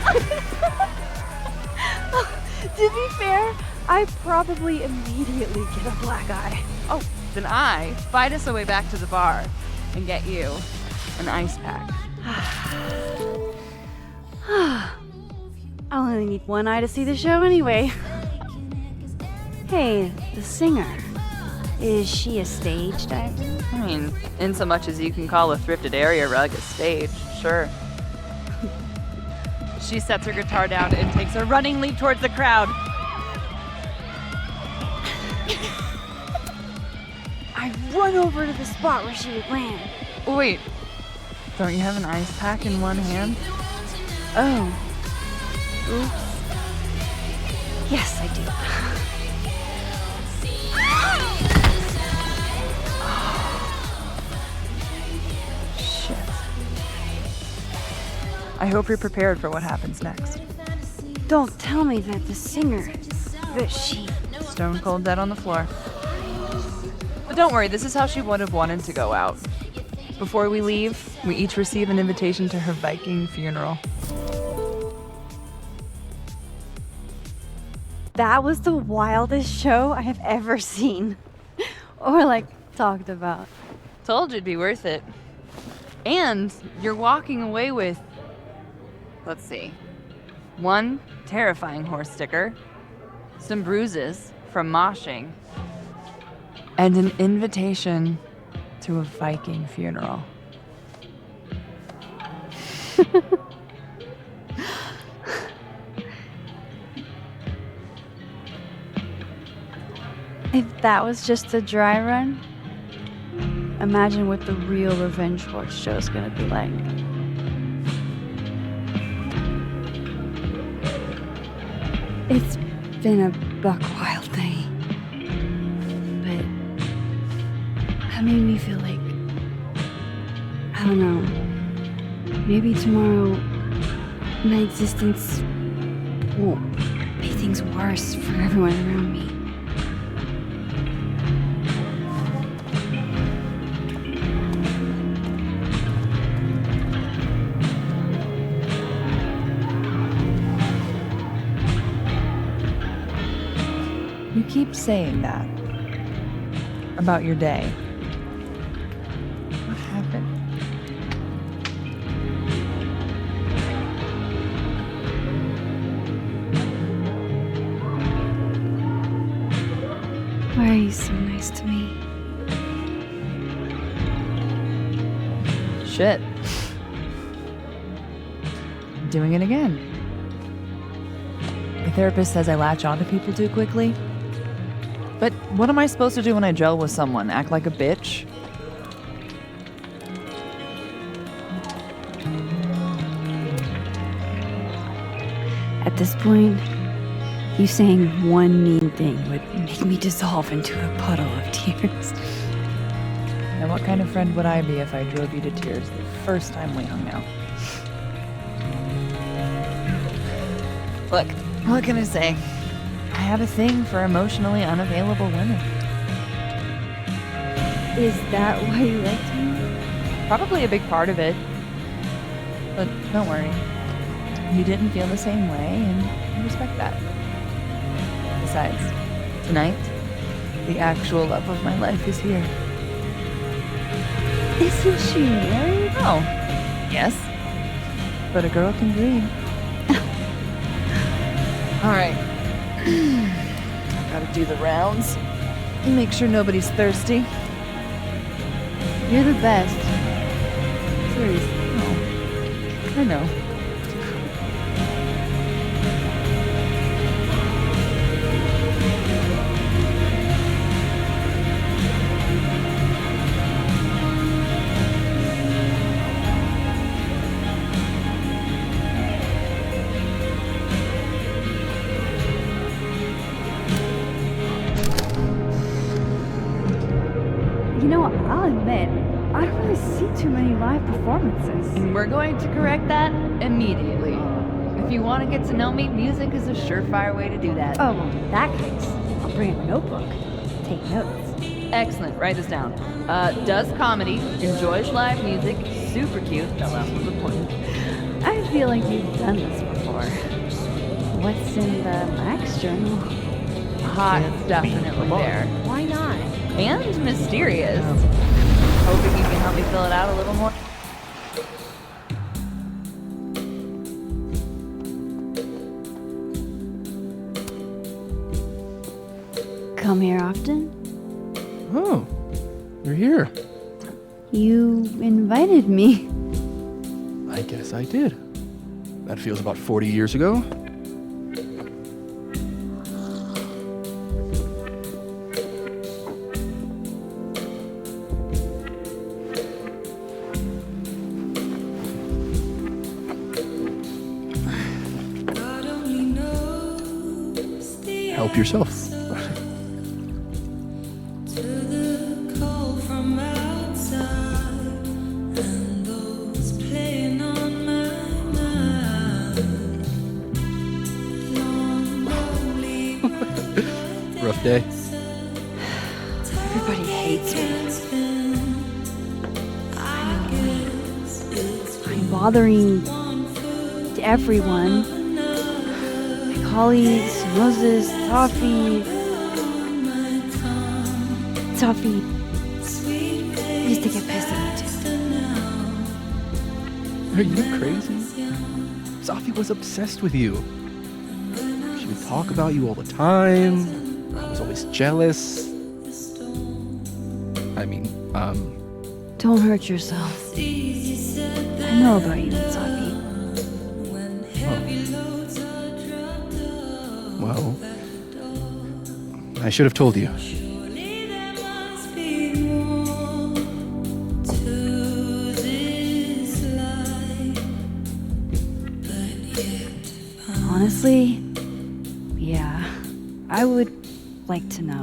To be fair, I probably immediately get a black eye. Oh, then I fight us a way back to the bar and get you an ice pack. I only need one eye to see the show anyway. Hey, the singer. Is she a stage diver? I mean, in so much as you can call a thrifted area rug a stage, sure. She sets her guitar down and takes a running leap towards the crowd. I run over to the spot where she would land. Wait, don't you have an ice pack in one hand? Oh. Oops. Yes, I do. Shit. I hope you're prepared for what happens next. Don't tell me that the singer, that she... Stone cold dead on the floor. But don't worry, this is how she would have wanted to go out. Before we leave, we each receive an invitation to her Viking funeral. That was the wildest show I have ever seen. Or, like, talked about. Told you it'd be worth it. And you're walking away with, let's see, one terrifying horse sticker, some bruises from moshing, and an invitation to a Viking funeral. If that was just a dry run, imagine what the real Revenge Horse show's gonna be like. It's been a buck wild day, but that made me feel like, I don't know, maybe tomorrow my existence won't make things worse for everyone around me. keep saying that about your day. What happened? Why are you so nice to me? Shit. Doing it again. The therapist says I latch onto people too quickly. But what am I supposed to do when I gel with someone? Act like a bitch? At this point, you saying one mean thing would make me dissolve into a puddle of tears. And what kind of friend would I be if I drove you to tears the first time we hung out? Look, what can I say? I have a thing for emotionally unavailable women. Is that why you liked me? Probably a big part of it. But don't worry. You didn't feel the same way, and I respect that. Besides, tonight, the actual love of my life is here. Isn't she married? Oh, yes. But a girl can dream. All right. I gotta do the rounds. Make sure nobody's thirsty. You're the best. Seriously. Oh, I know. You know, I'll admit, I don't really see too many live performances. And we're going to correct that immediately. If you want to get to know me, music is a surefire way to do that. Oh, well, in that case, I'll bring a notebook. Take notes. Excellent. Write this down. Does comedy, enjoys live music, super cute. That last one's important. I feel like you've done this before. What's in the Max journal? Hot, it's definitely there. Why not? And mysterious. Hoping you can help me fill it out a little more. Come here often? Oh, you're here. You invited me. I guess I did. That feels about 40 years ago. Help yourself. Rough day. Everybody hates me. I'm bothering everyone. My colleagues, Moses, Safi. Safi used to get pissed at me too. Are you crazy? Safi was obsessed with you. She would talk about you all the time. I was always jealous. I mean, Don't hurt yourself. I know about you and Safi. Well, I should have told you. Honestly, yeah, I would like to know.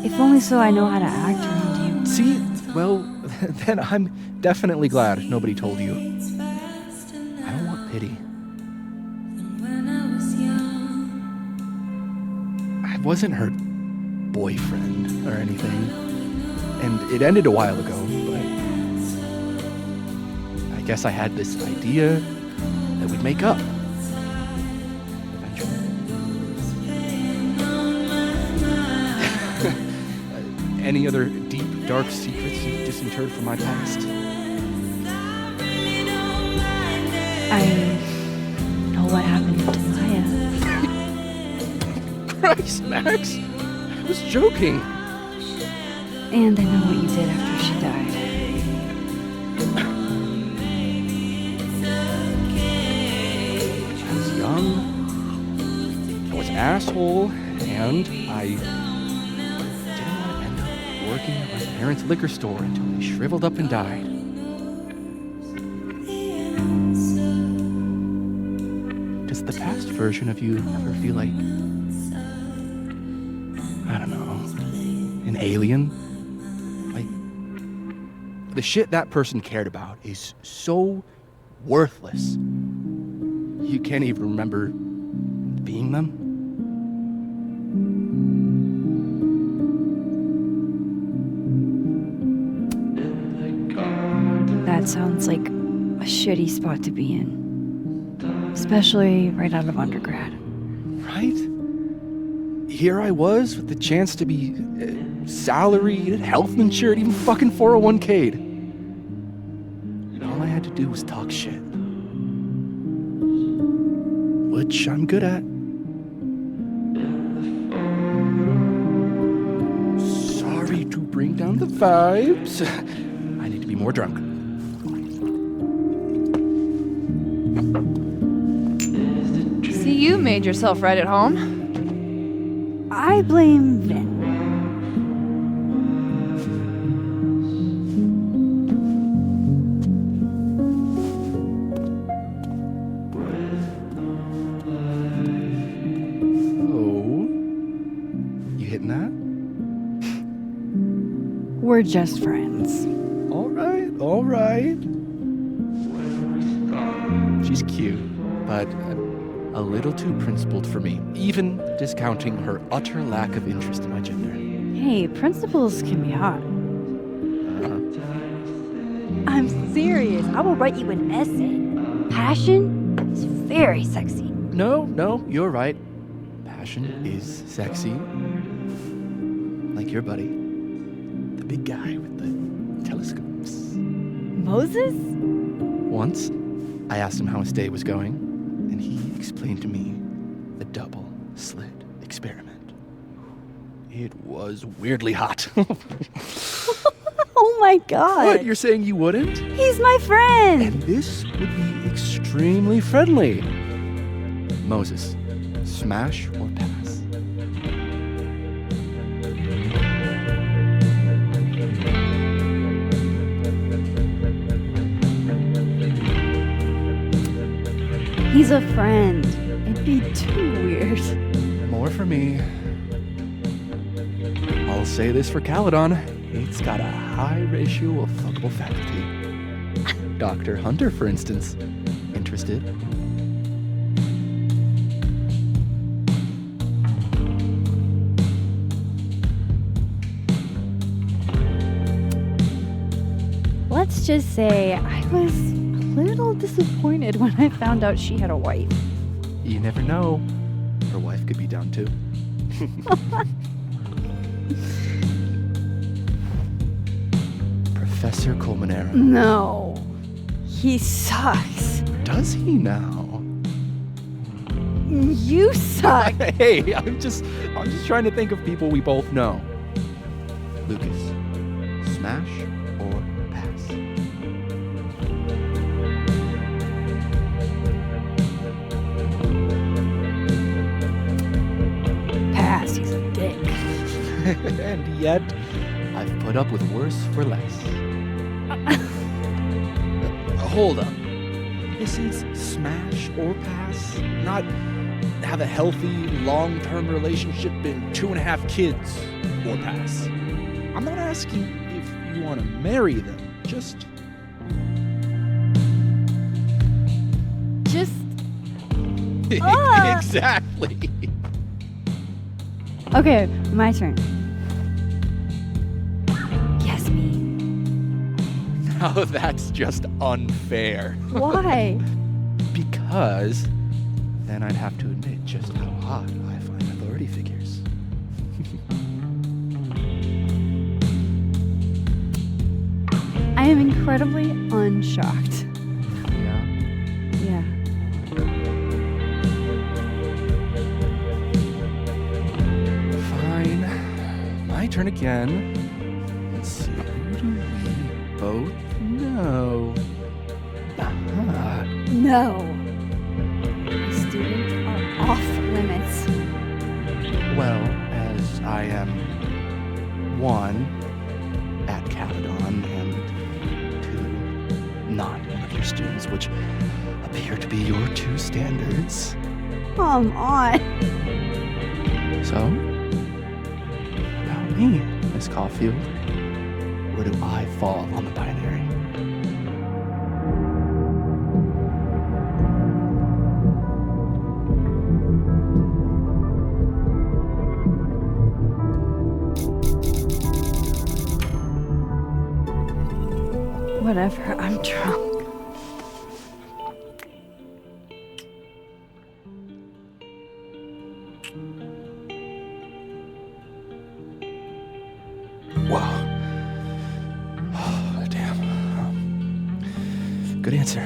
If only so I know how to act around you. See? Well, then I'm definitely glad nobody told you. I don't want pity. I wasn't her boyfriend or anything. And it ended a while ago, but I guess I had this idea that we'd make up. any other deep, dark secrets you've disinterred from my past? I know what happened to Maya. Christ, Max! I was joking. And I know what you did after she died. I was young, I was an asshole, and I didn't want to end up working at my parents' liquor store until they shriveled up and died. Does the past version of you ever feel like, I don't know, an alien? Like, the shit that person cared about is so worthless. You can't even remember being them? That sounds like a shitty spot to be in. Especially right out of undergrad. Right? Here I was with the chance to be salaried, health insured, even fucking 401k'd. And all I had to do was talk shit. Which I'm good at. Sorry to bring down the vibes. I need to be more drunk. See, you made yourself right at home. I blame Vin. Oh, you hitting that? We're just friends. All right. She's cute, but a little too principled for me, even discounting her utter lack of interest in my gender. Hey, principles can be hot. I'm serious. I will write you an essay. Passion is very sexy. No, you're right. Passion is sexy. Like your buddy. The big guy with the telescopes. Moses? Once, I asked him how his day was going, and he explained to me the double slit experiment. It was weirdly hot. Oh my god. What, you're saying you wouldn't? He's my friend. And this would be extremely friendly. Moses, smash or pass? He's a friend. It'd be too weird. More for me. I'll say this for Caledon. It's got a high ratio of fuckable faculty. Dr. Hunter, for instance. Interested? Let's just say I was a little disappointed when I found out she had a wife. You never know. Her wife could be down too. Professor Colmenero. No. He sucks. Does he now? You suck. Hey, I'm just trying to think of people we both know. Lucas, smash or pass? Pass, he's a dick. And yet, I've put up with worse for less. Hold up. This is smash or pass, not have a healthy, long-term relationship and 2.5 kids or pass. I'm not asking if you want to marry them, just... Exactly. Okay, my turn. Yes, me. Now that's just unfair. Why? Because then I'd have to admit just how hot I find authority figures. I am incredibly unshocked. Yeah. Yeah. Fine. My turn again. Let's see, who do we both know? Ah, No. Students are off limits. well, as I am one at Caledon and two not one of your students, which appear to be your two standards. Come on. So, about me, Miss Caulfield, where do I fall on the binary? Whatever, I'm drunk. Wow. Oh, damn. Good answer.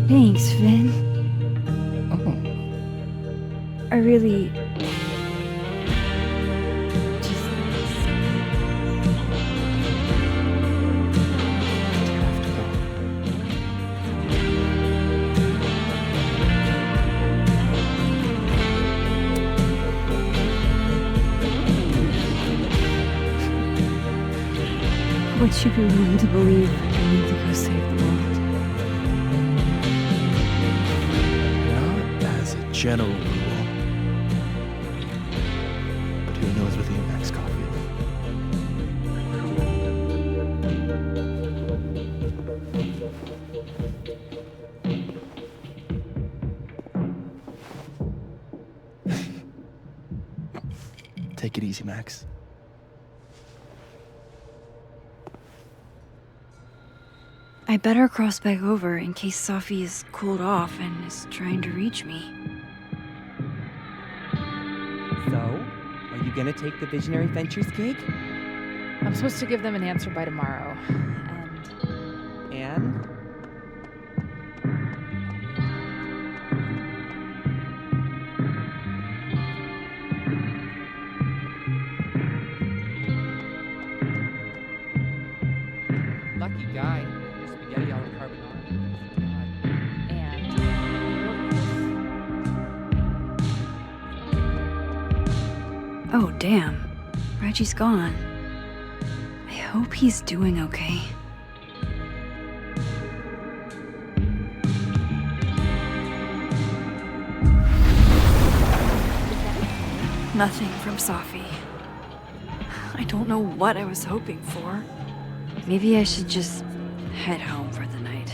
Thanks, Vin. Oh. I really... Would you be willing to believe I need to go save the world? Not as a general rule. But who knows with you, Max Caulfield? Take it easy, Max. I better cross back over in case Safi is cooled off and is trying to reach me. So, are you gonna take the Visionary Ventures gig? I'm supposed to give them an answer by tomorrow. And? Lucky guy. Your spaghetti all carbonara. Oh, damn. Reggie's gone. I hope he's doing okay. Nothing from Safi. I don't know what I was hoping for. Maybe I should just head home for the night.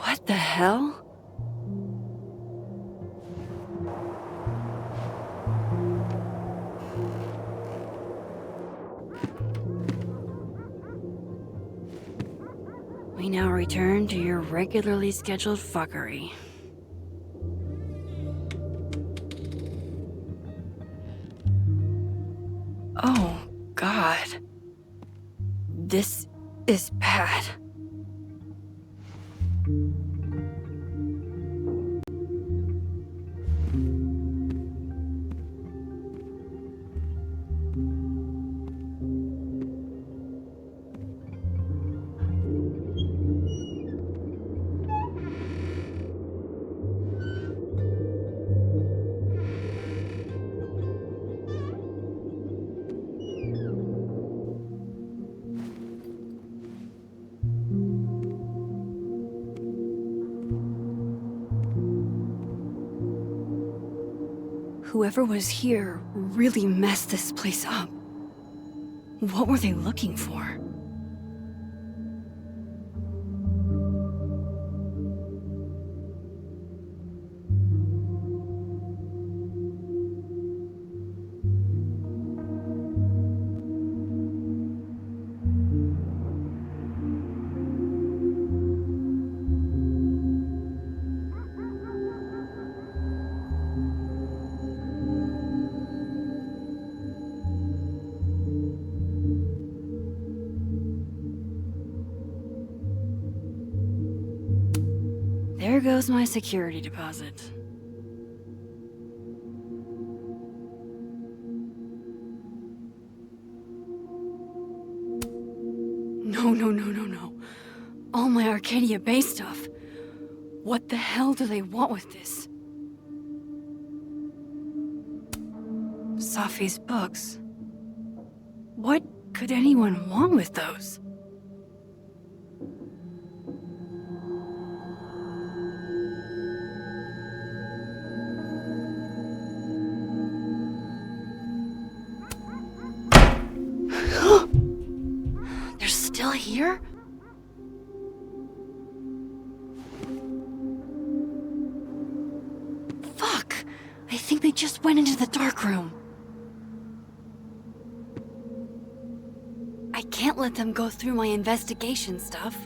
What the hell? We now return to your regularly scheduled fuckery. Oh, God. This is bad. Whoever was here really messed this place up. What were they looking for? There goes my security deposit. No. All my Arcadia Bay stuff. What the hell do they want with this? Safi's books. What could anyone want with those? They're still here? Fuck! I think they just went into the dark room. I can't let them go through my investigation stuff.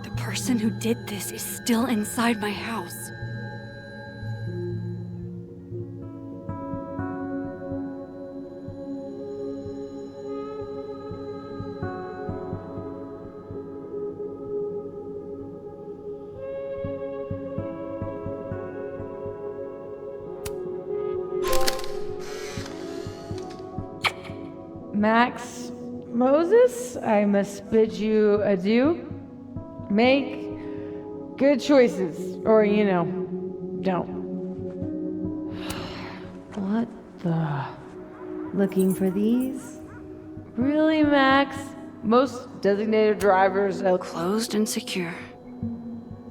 The person who did this is still inside my house. Max Moses, I must bid you adieu. Make good choices, or, don't. What the? Looking for these? Really, Max? Most designated drivers are closed and secure.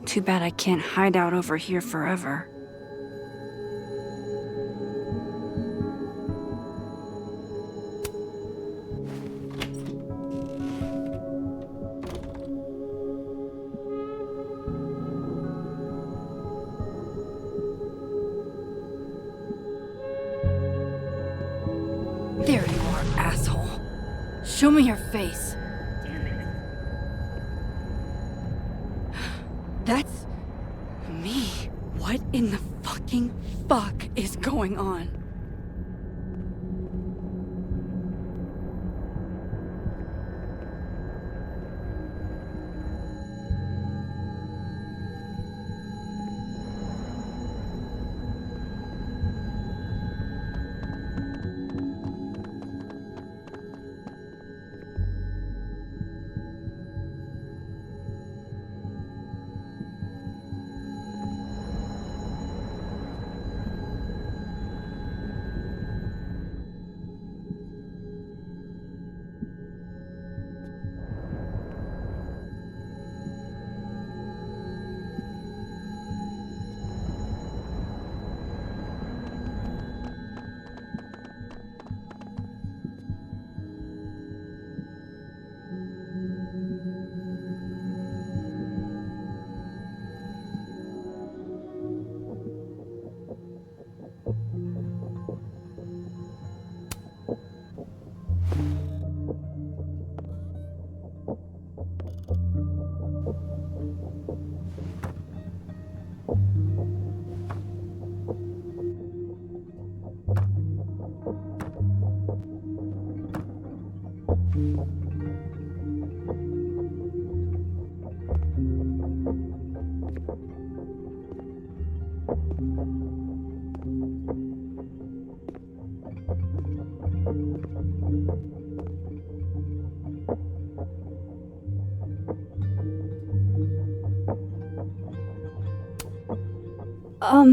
Too bad I can't hide out over here forever. There you are, asshole. Show me your face. That's me. What in the fucking fuck is going on?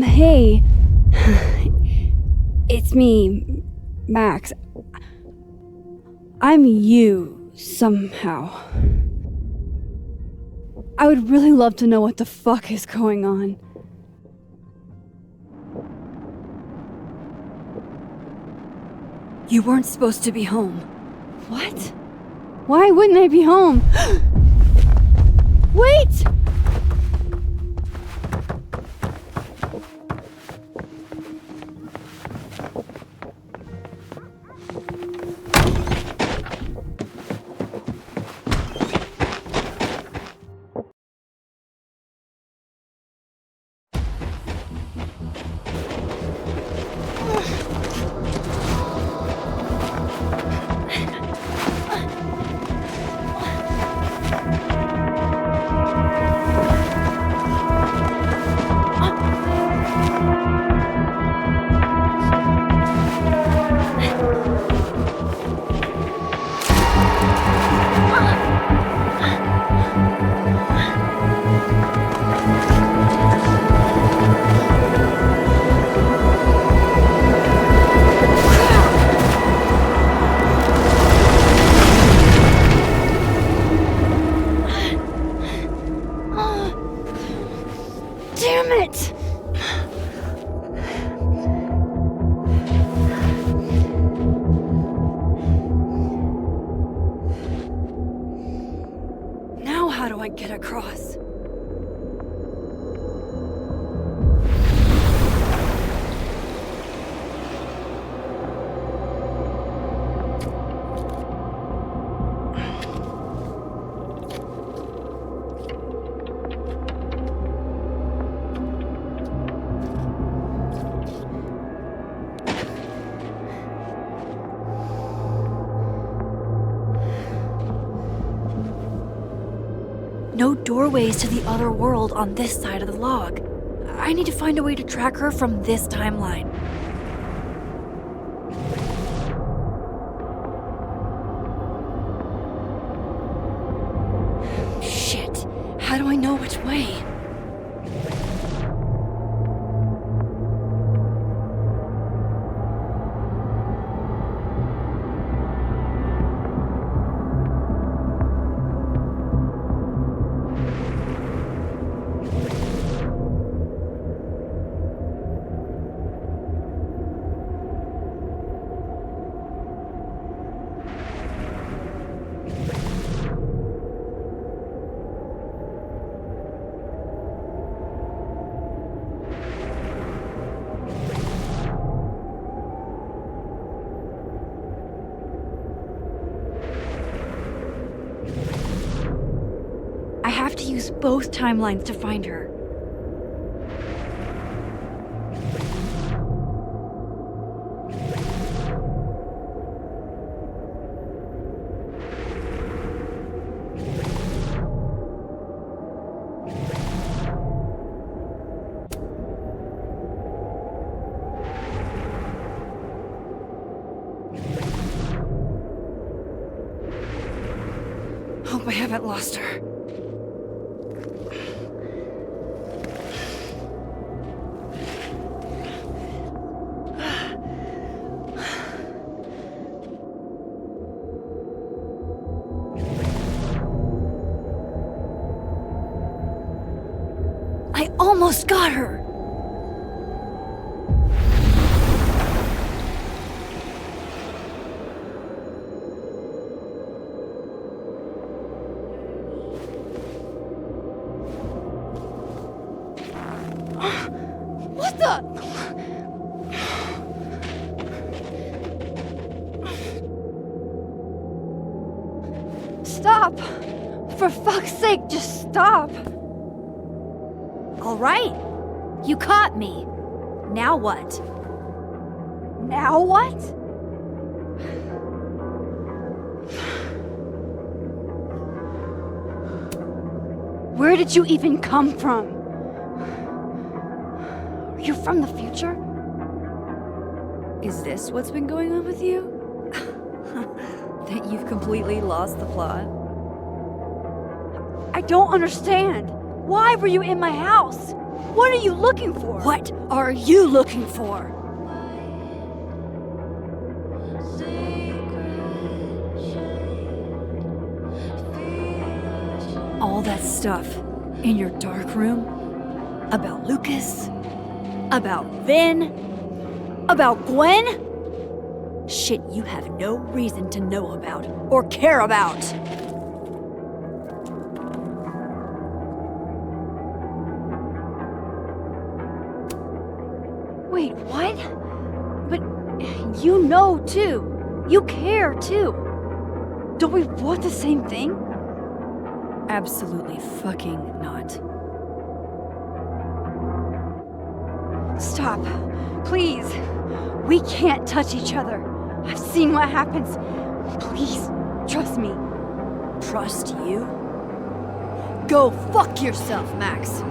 Hey. It's me, Max. I'm you, somehow. I would really love to know what the fuck is going on. You weren't supposed to be home. What? Why wouldn't I be home? Wait! Damn it! Now how do I get across? No doorways to the other world on this side of the log. I need to find a way to track her from this timeline. Shit, how do I know which way? I have to use both timelines to find her. Hope I haven't lost her. I almost got her! What the? Stop! For fuck's sake, just stop! All right, you caught me. Now what? Now what? Where did you even come from? Are you from the future? Is this what's been going on with you? That you've completely lost the plot? I don't understand. Why were you in my house? What are you looking for? What are you looking for? All that stuff, In your dark room? About Lucas? About Vin? About Gwen? Shit you have no reason to know about or care about. Wait, what? But you know too. You care too. Don't we want the same thing? Absolutely fucking not. Stop. Please. We can't touch each other. I've seen what happens. Please, trust me. Trust you? Go fuck yourself, Max.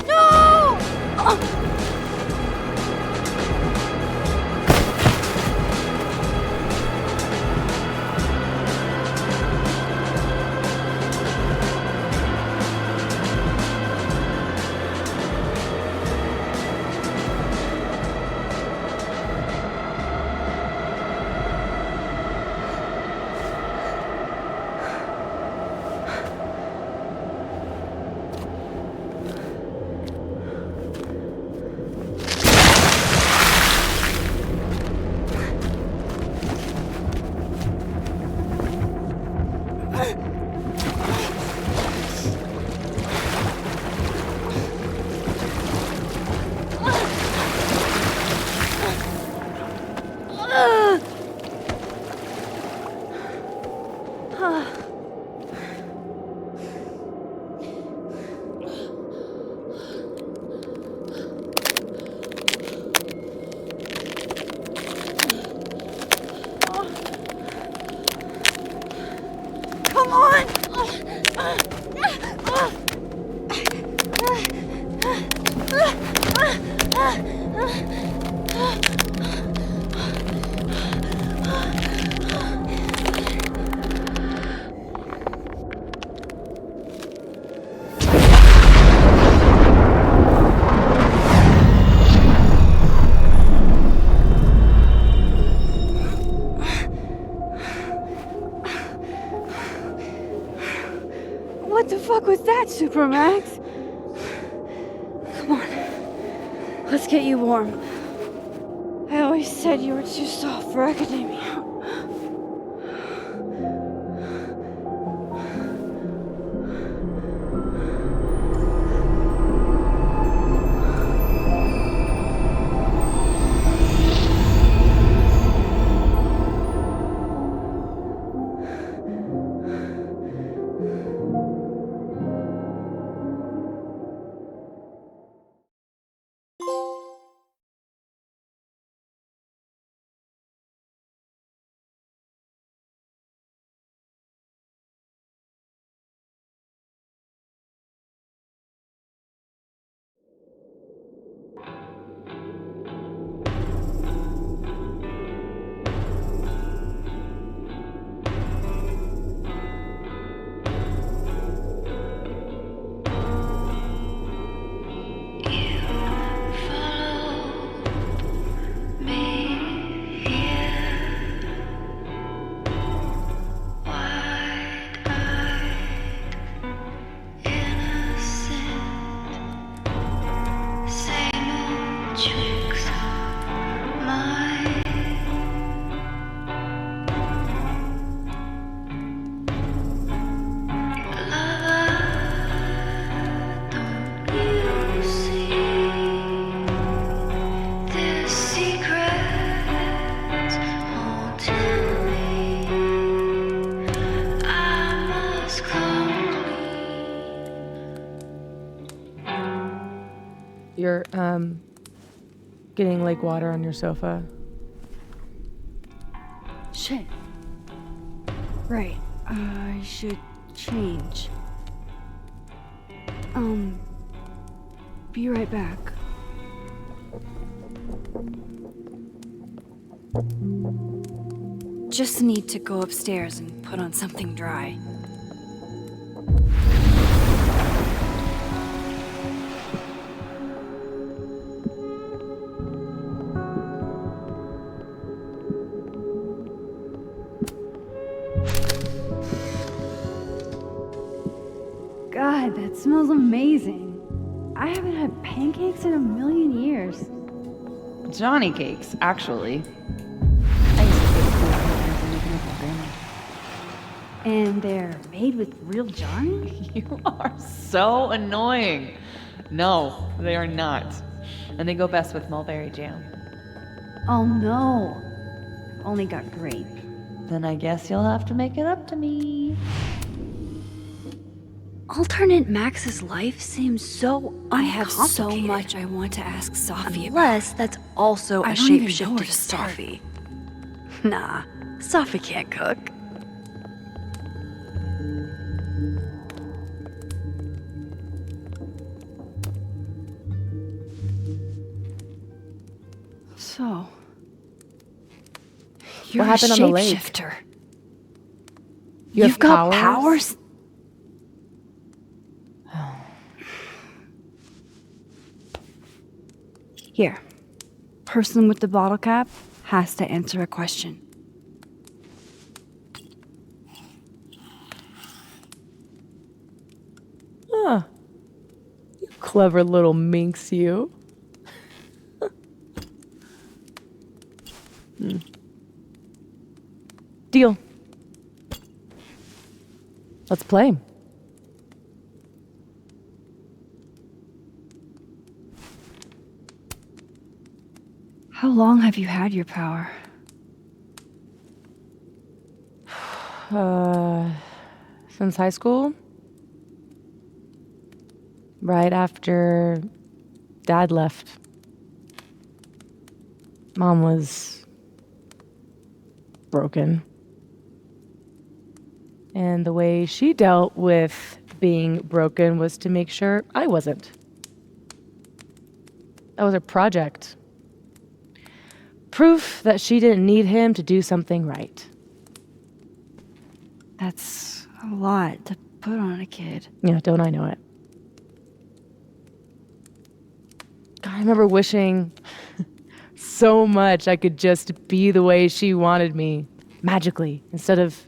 No! Come on! What the fuck was that, Supermax? Come on. Let's get you warm. I always said you were too soft for academia. You're, getting lake water on your sofa. Shit. Right. I should change. Be right back. Just need to go upstairs and put on something dry. it smells amazing. I haven't had pancakes in a million years. Johnny cakes, actually. And they're made with real Johnny? You are so annoying. No, they are not. And they go best with mulberry jam. Oh no. I've only got grape. Then I guess you'll have to make it up to me. Alternate Max's life seems so I have so uncomplicated. much I want to ask Safi about. Unless that's also I a don't even know shapeshifting where to start. Safi. Nah, Safi can't cook. So, you're What happened a on the lake? shapeshifter. You've got powers? Here. Person with the bottle cap has to answer a question. Huh. You clever little minx, you. Deal. Let's play. How long have you had your power? Since high school? Right after Dad left. Mom was broken. And the way she dealt with being broken was to make sure I wasn't. That was her project. Proof that she didn't need him to do something right. That's a lot to put on a kid. Yeah, don't I know it? God, I remember wishing so much I could just be the way she wanted me, magically, instead of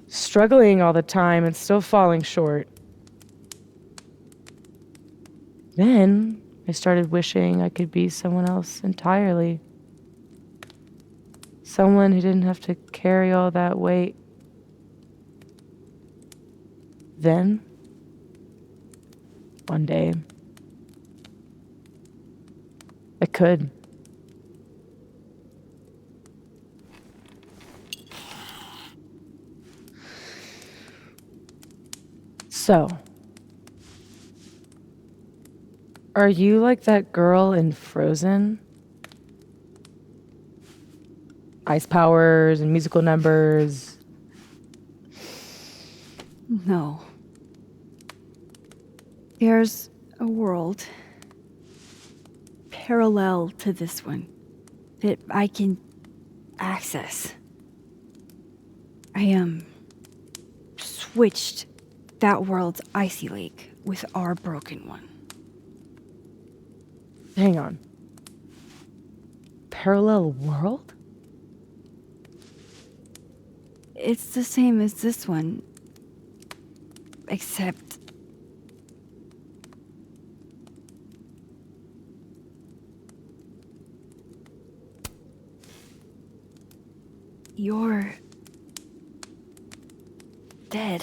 struggling all the time and still falling short. Then I started wishing I could be someone else entirely. Someone who didn't have to carry all that weight. Then, one day, I could. So, are you like that girl in Frozen? Ice powers and musical numbers. No. There's a world parallel to this one that I can access. I switched that world's icy lake with our broken one. Hang on. Parallel world? It's the same as this one, except you're dead.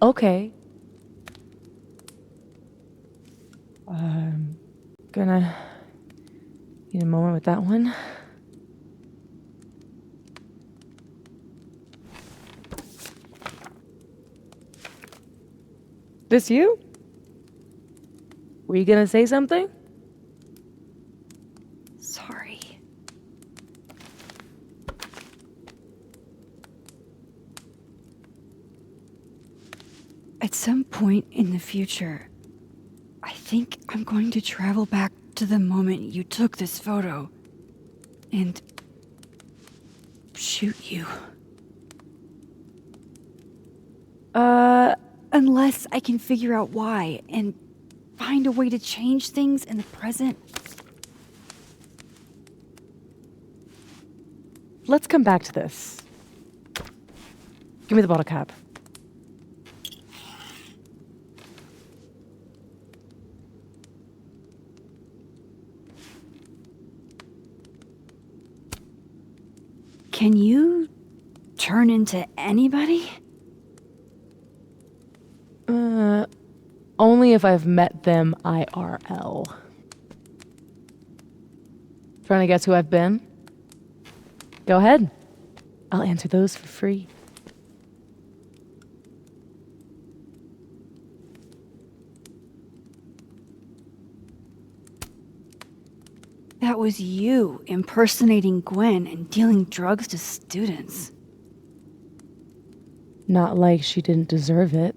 Okay. I'm gonna need a moment with that one. This you? Were you gonna say something? Sorry. At some point in the future, I think I'm going to travel back to the moment you took this photo and shoot you. Unless I can figure out why and find a way to change things in the present. Let's come back to this. Give me the bottle cap. Can you turn into anybody? Only if I've met them IRL. Trying to guess who I've been? Go ahead. I'll answer those for free. That was you impersonating Gwen and dealing drugs to students. Not like she didn't deserve it.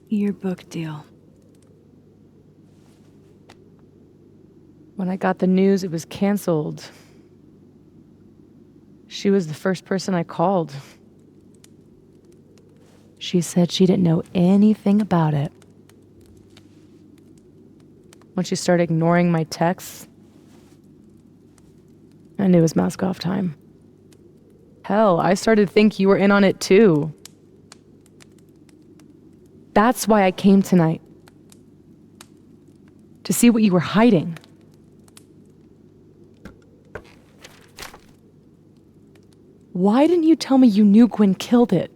Your book deal. When I got the news it was canceled, she was the first person I called. She said she didn't know anything about it. When she started ignoring my texts, I knew it was mask off time. Hell, I started to think you were in on it too. That's why I came tonight. To see what you were hiding. Why didn't you tell me you knew Gwen killed it?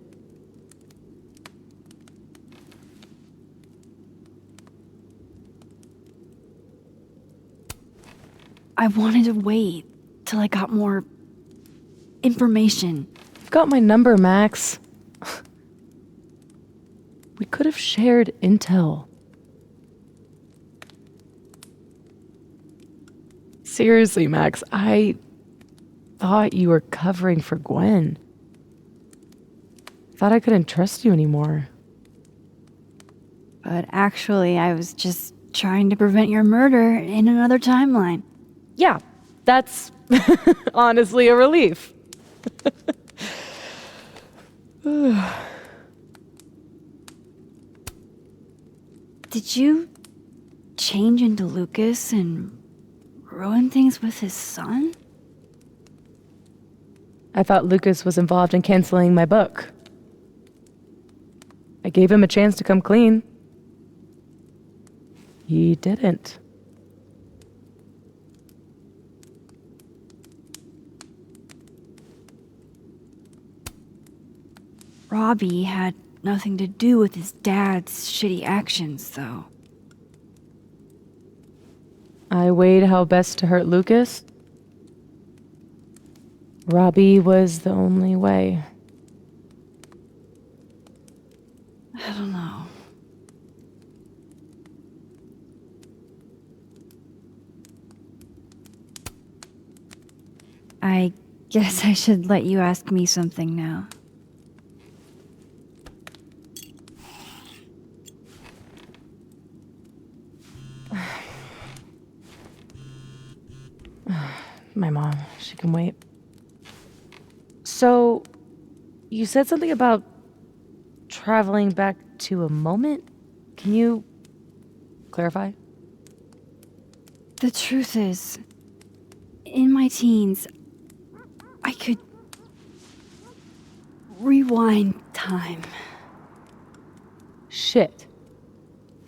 I wanted to wait till I got more information. You've got my number, Max. We could have shared intel. Seriously, Max, I thought you were covering for Gwen. Thought I couldn't trust you anymore. But actually, I was just trying to prevent your murder in another timeline. Yeah, that's honestly a relief. Did you change into Lucas and ruin things with his son? I thought Lucas was involved in canceling my book. I gave him a chance to come clean. He didn't. Robbie had nothing to do with his dad's shitty actions, though. I weighed how best to hurt Lucas. Robbie was the only way. I don't know. I guess I should let you ask me something now. My mom, she can wait. So, you said something about traveling back to a moment? Can you clarify? The truth is, in my teens, I could rewind time. Shit.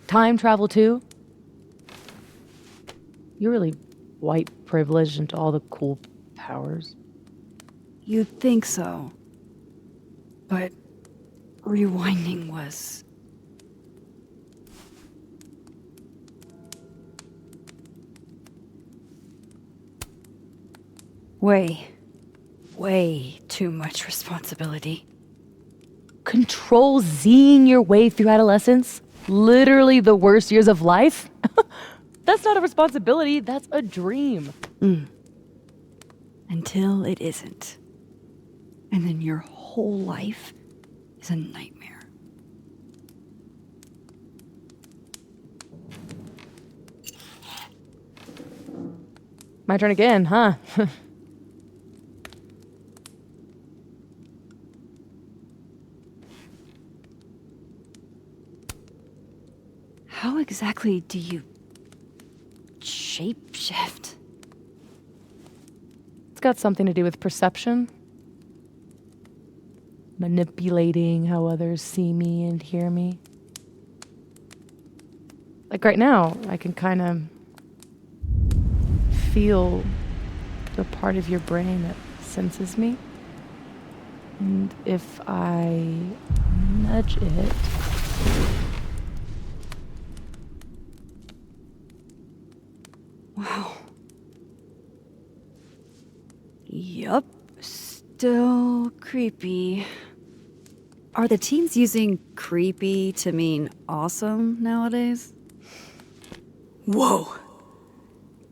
Time travel too? You're really white privileged into all the cool powers. You'd think so. But rewinding was... way too much responsibility. Control Zing your way through adolescence? Literally the worst years of life? That's not a responsibility, that's a dream. Until it isn't. And then your whole life is a nightmare. My turn again, huh? How exactly do you shapeshift? It's got something to do with perception. Manipulating how others see me and hear me. Like right now, I can kind of feel the part of your brain that senses me. And if I nudge it... Wow. Yup. Still creepy. Are the teens using creepy to mean awesome nowadays? Whoa.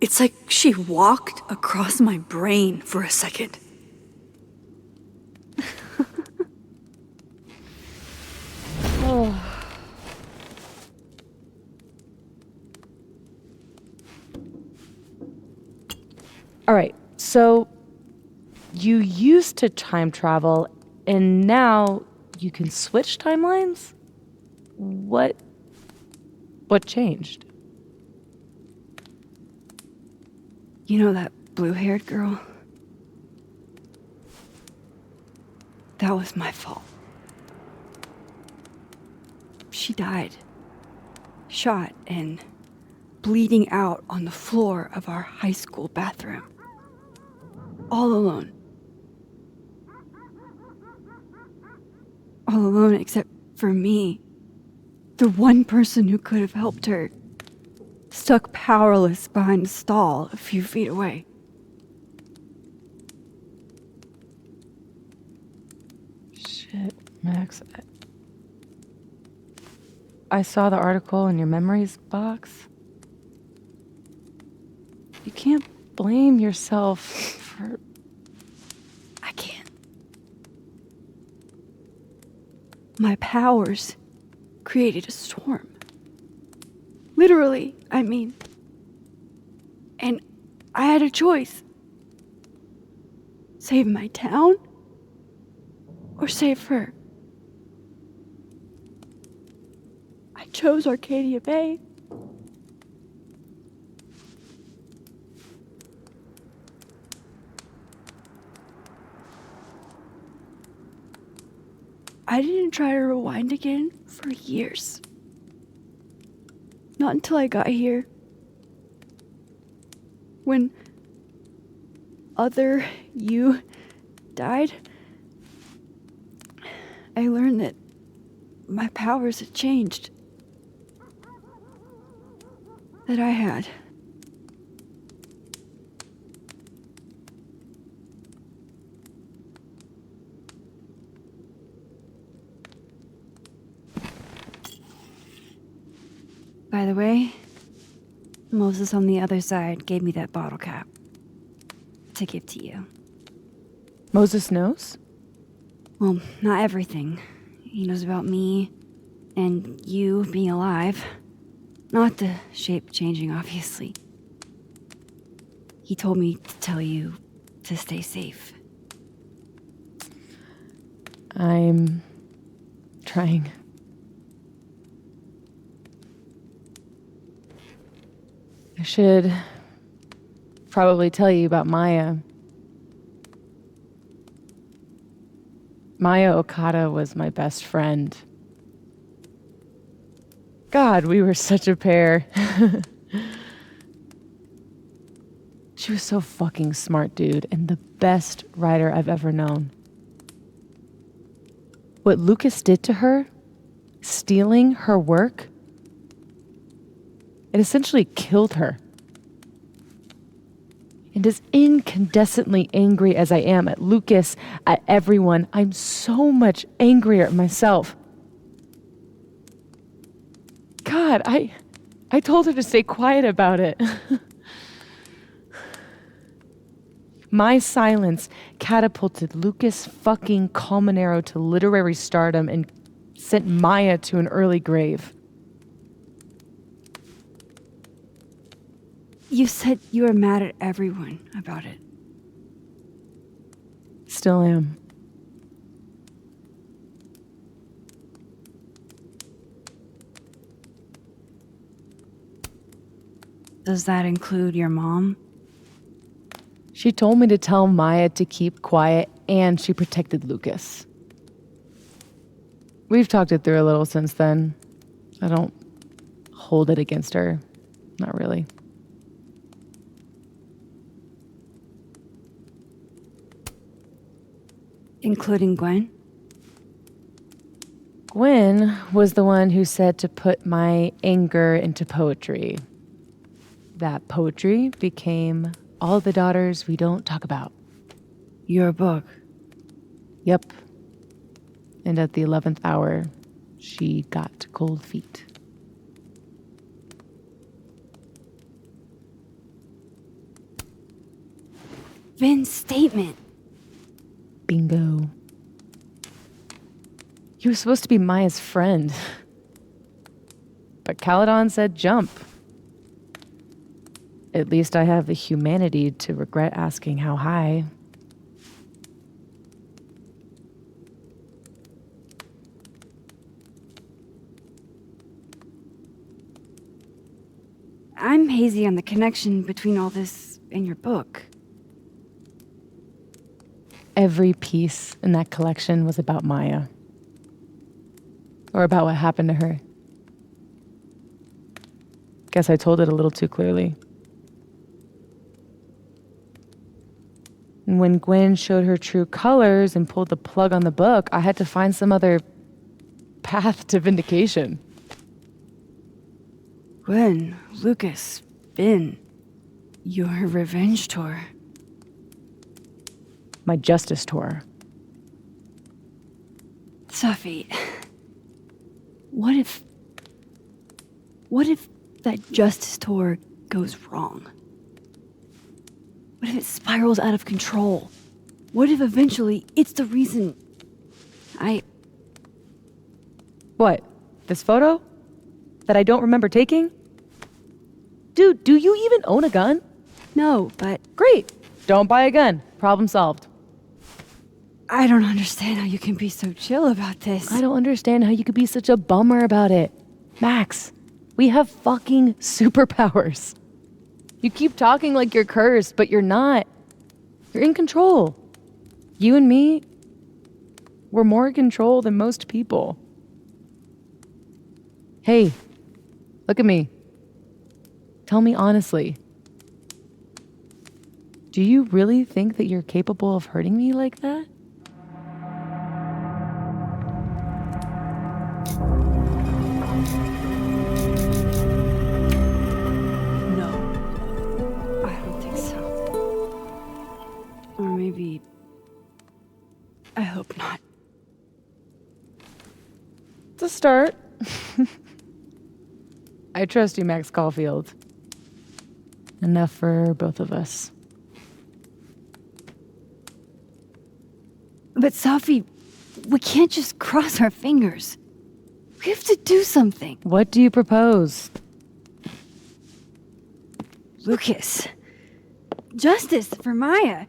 It's like she walked across my brain for a second. Oh. All right, so you used to time travel, and now you can switch timelines? What changed? You know that blue-haired girl? That was my fault. She died. Shot and bleeding out on the floor of our high school bathroom. All alone. All alone except for me. The one person who could have helped her. Stuck powerless behind a stall a few feet away. Shit, Max. I saw the article in your memories box. You can't blame yourself for... I can't. My powers created a storm. Literally, I mean. And I had a choice. Save my town or save her. I chose Arcadia Bay. I didn't try to rewind again for years. Not until I got here. When other you died, I learned that my powers had changed. That I had. By the way, Moses on the other side gave me that bottle cap to give to you. Moses knows? Well, not everything. He knows about me and you being alive. Not the shape changing, obviously. He told me to tell you to stay safe. I'm trying. I should probably tell you about Maya. Maya Okada was my best friend. God, we were such a pair. She was so fucking smart, dude, and the best writer I've ever known. What Lucas did to her, stealing her work, it essentially killed her. And as incandescently angry as I am at Lucas, at everyone, I'm so much angrier at myself. God, I told her to stay quiet about it. My silence catapulted Lucas fucking Colmenero to literary stardom and sent Maya to an early grave. You said you were mad at everyone about it. Still am. Does that include your mom? She told me to tell Maya to keep quiet, and she protected Lucas. We've talked it through a little since then. I don't hold it against her. Not really. Including Gwen? Gwen was the one who said to put my anger into poetry. That poetry became All the Daughters We Don't Talk About. Your book? Yep. And at the 11th hour, she got cold feet. Vin's statement. Bingo. He was supposed to be Maya's friend. But Caledon said jump. At least I have the humanity to regret asking how high. I'm hazy on the connection between all this and your book. Every piece in that collection was about Maya. Or about what happened to her. Guess I told it a little too clearly. And when Gwen showed her true colors and pulled the plug on the book, I had to find some other path to vindication. Gwen, Lucas, Vin, your revenge tour. My justice tour. Safi, what if that justice tour goes wrong? What if it spirals out of control? What if eventually it's the reason What? This photo? That I don't remember taking? Dude, do you even own a gun? No, but... Great. Don't buy a gun. Problem solved. I don't understand how you can be so chill about this. I don't understand how you could be such a bummer about it. Max, we have fucking superpowers. You keep talking like you're cursed, but you're not. You're in control. You and me, we're more in control than most people. Hey, look at me. Tell me honestly. Do you really think that you're capable of hurting me like that? No, I don't think so. Or maybe... I hope not. To start. I trust you, Max Caulfield. Enough for both of us. But Safi, we can't just cross our fingers. We have to do something. What do you propose? Lucas. Justice for Maya.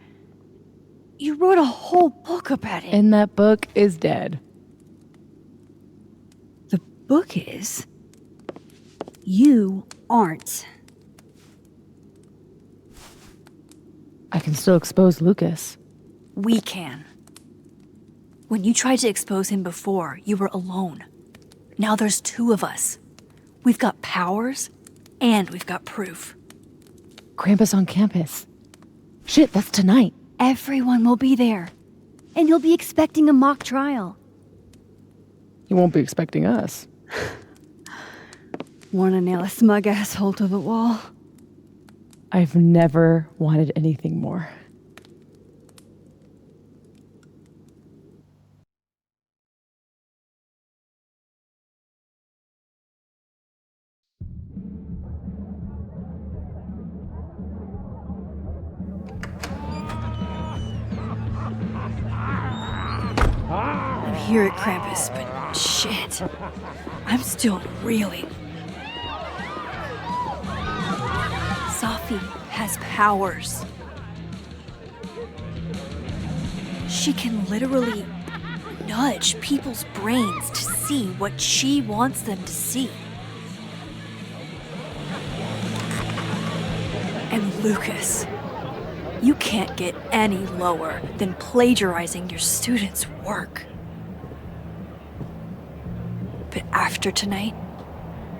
You wrote a whole book about it. And that book is dead. The book is... You aren't. I can still expose Lucas. We can. When you tried to expose him before, you were alone. Now there's two of us. We've got powers, and we've got proof. Krampus on campus. Shit, that's tonight. Everyone will be there. And you'll be expecting a mock trial. You won't be expecting us. Wanna nail a smug asshole to the wall? I've never wanted anything more. I'm here at Krampus, but shit. I'm still reeling. Safi has powers. She can literally nudge people's brains to see what she wants them to see. And Lucas, you can't get any lower than plagiarizing your students' work. But after tonight,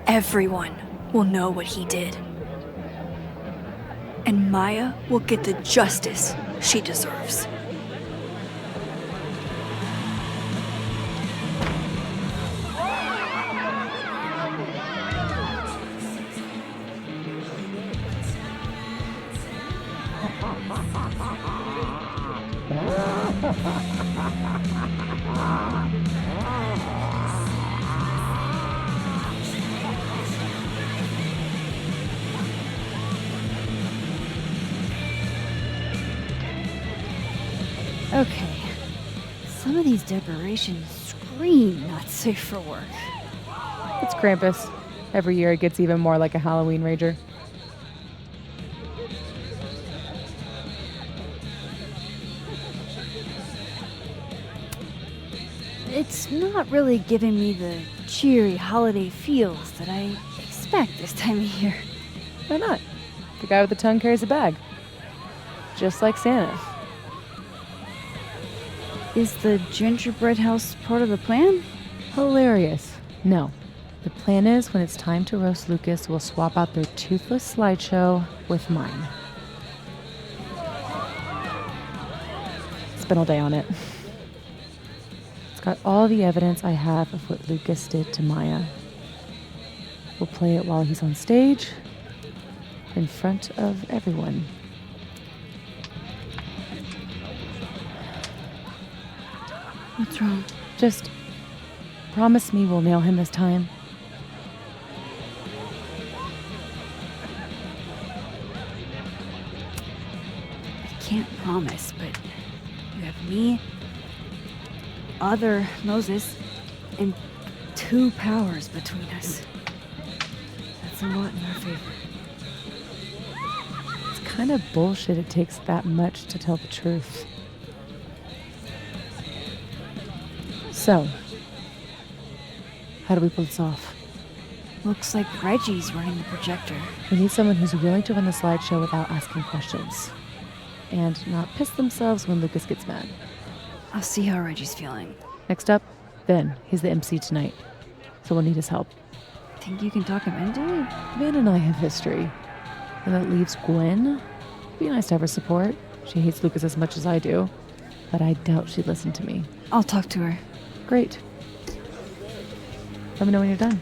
everyone will know what he did. And Maya will get the justice she deserves. of these decorations scream not safe for work. It's Krampus. Every year it gets even more like a Halloween rager. It's not really giving me the cheery holiday feels that I expect this time of year. Why not? The guy with the tongue carries a bag. Just like Santa. Is the gingerbread house part of the plan? Hilarious. No. The plan is when it's time to roast Lucas, we'll swap out their toothless slideshow with mine. Spent all day on it. It's got all the evidence I have of what Lucas did to Maya. We'll play it while he's on stage, in front of everyone. What's wrong? Just promise me we'll nail him this time. I can't promise, but you have me, other Moses, and 2 powers between us. That's a lot in our favor. It's kind of bullshit it takes that much to tell the truth. So, how do we pull this off? Looks like Reggie's running the projector. We need someone who's willing to run the slideshow without asking questions. And not piss themselves when Lucas gets mad. I'll see how Reggie's feeling. Next up, Ben. He's the MC tonight. So we'll need his help. Think you can talk him into it? Ben and I have history. And that leaves Gwen. It'd be nice to have her support. She hates Lucas as much as I do. But I doubt she'd listen to me. I'll talk to her. Great. Let me know when you're done.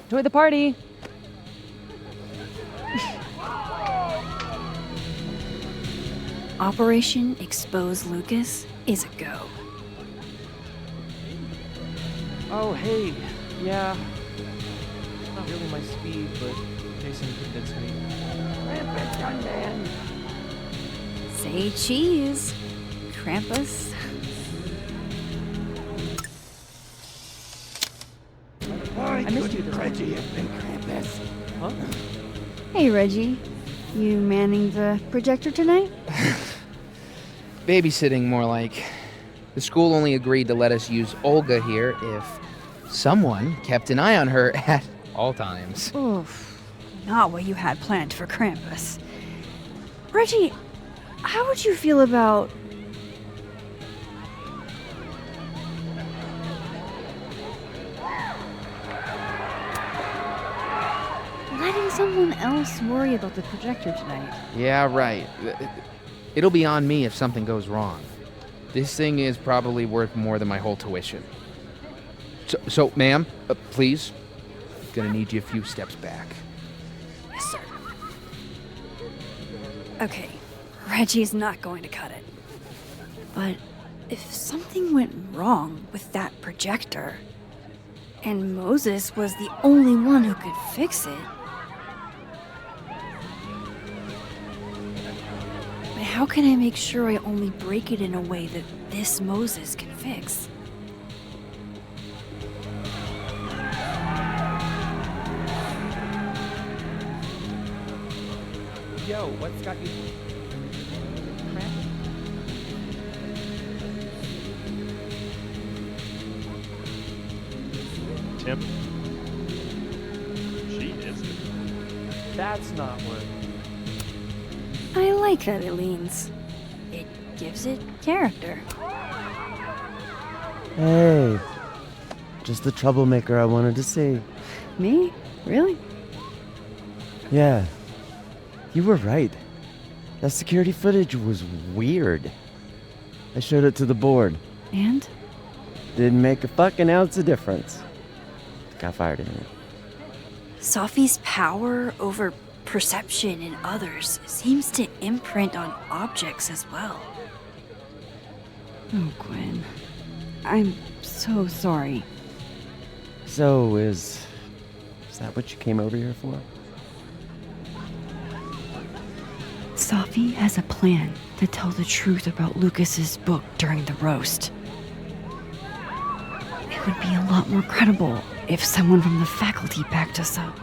Enjoy the party! Operation Expose Lucas is a go. Oh, hey. Yeah. It's not really my speed, but Jason convinced me. Krampus, young man. Say cheese, Krampus. Why couldn't Reggie have been Krampus? Huh? Hey, Reggie. You manning the projector tonight? Babysitting, more like. The school only agreed to let us use Olga here if someone kept an eye on her at all times. Oof. Not what you had planned for Krampus. Reggie, how would you feel about... letting someone else worry about the projector tonight? Yeah, right. It'll be on me if something goes wrong. This thing is probably worth more than my whole tuition. So ma'am, please. Gonna need you a few steps back. Yes, sir. Okay, Reggie's not going to cut it. But if something went wrong with that projector, and Moses was the only one who could fix it, but how can I make sure I only break it in a way that this Moses can fix? Yo, what's got you cramped? Tim? She is. That's not working. I like that it leans. It gives it character. Hey, just the troublemaker I wanted to see. Me? Really? Yeah, you were right. That security footage was weird. I showed it to the board. And? Didn't make a fucking ounce of difference. Got fired anyway. Safi's power over perception in others seems to imprint on objects as well. Oh, Gwen. I'm so sorry. So, is that what you came over here for? Safi has a plan to tell the truth about Lucas's book during the roast. It would be a lot more credible if someone from the faculty backed us up.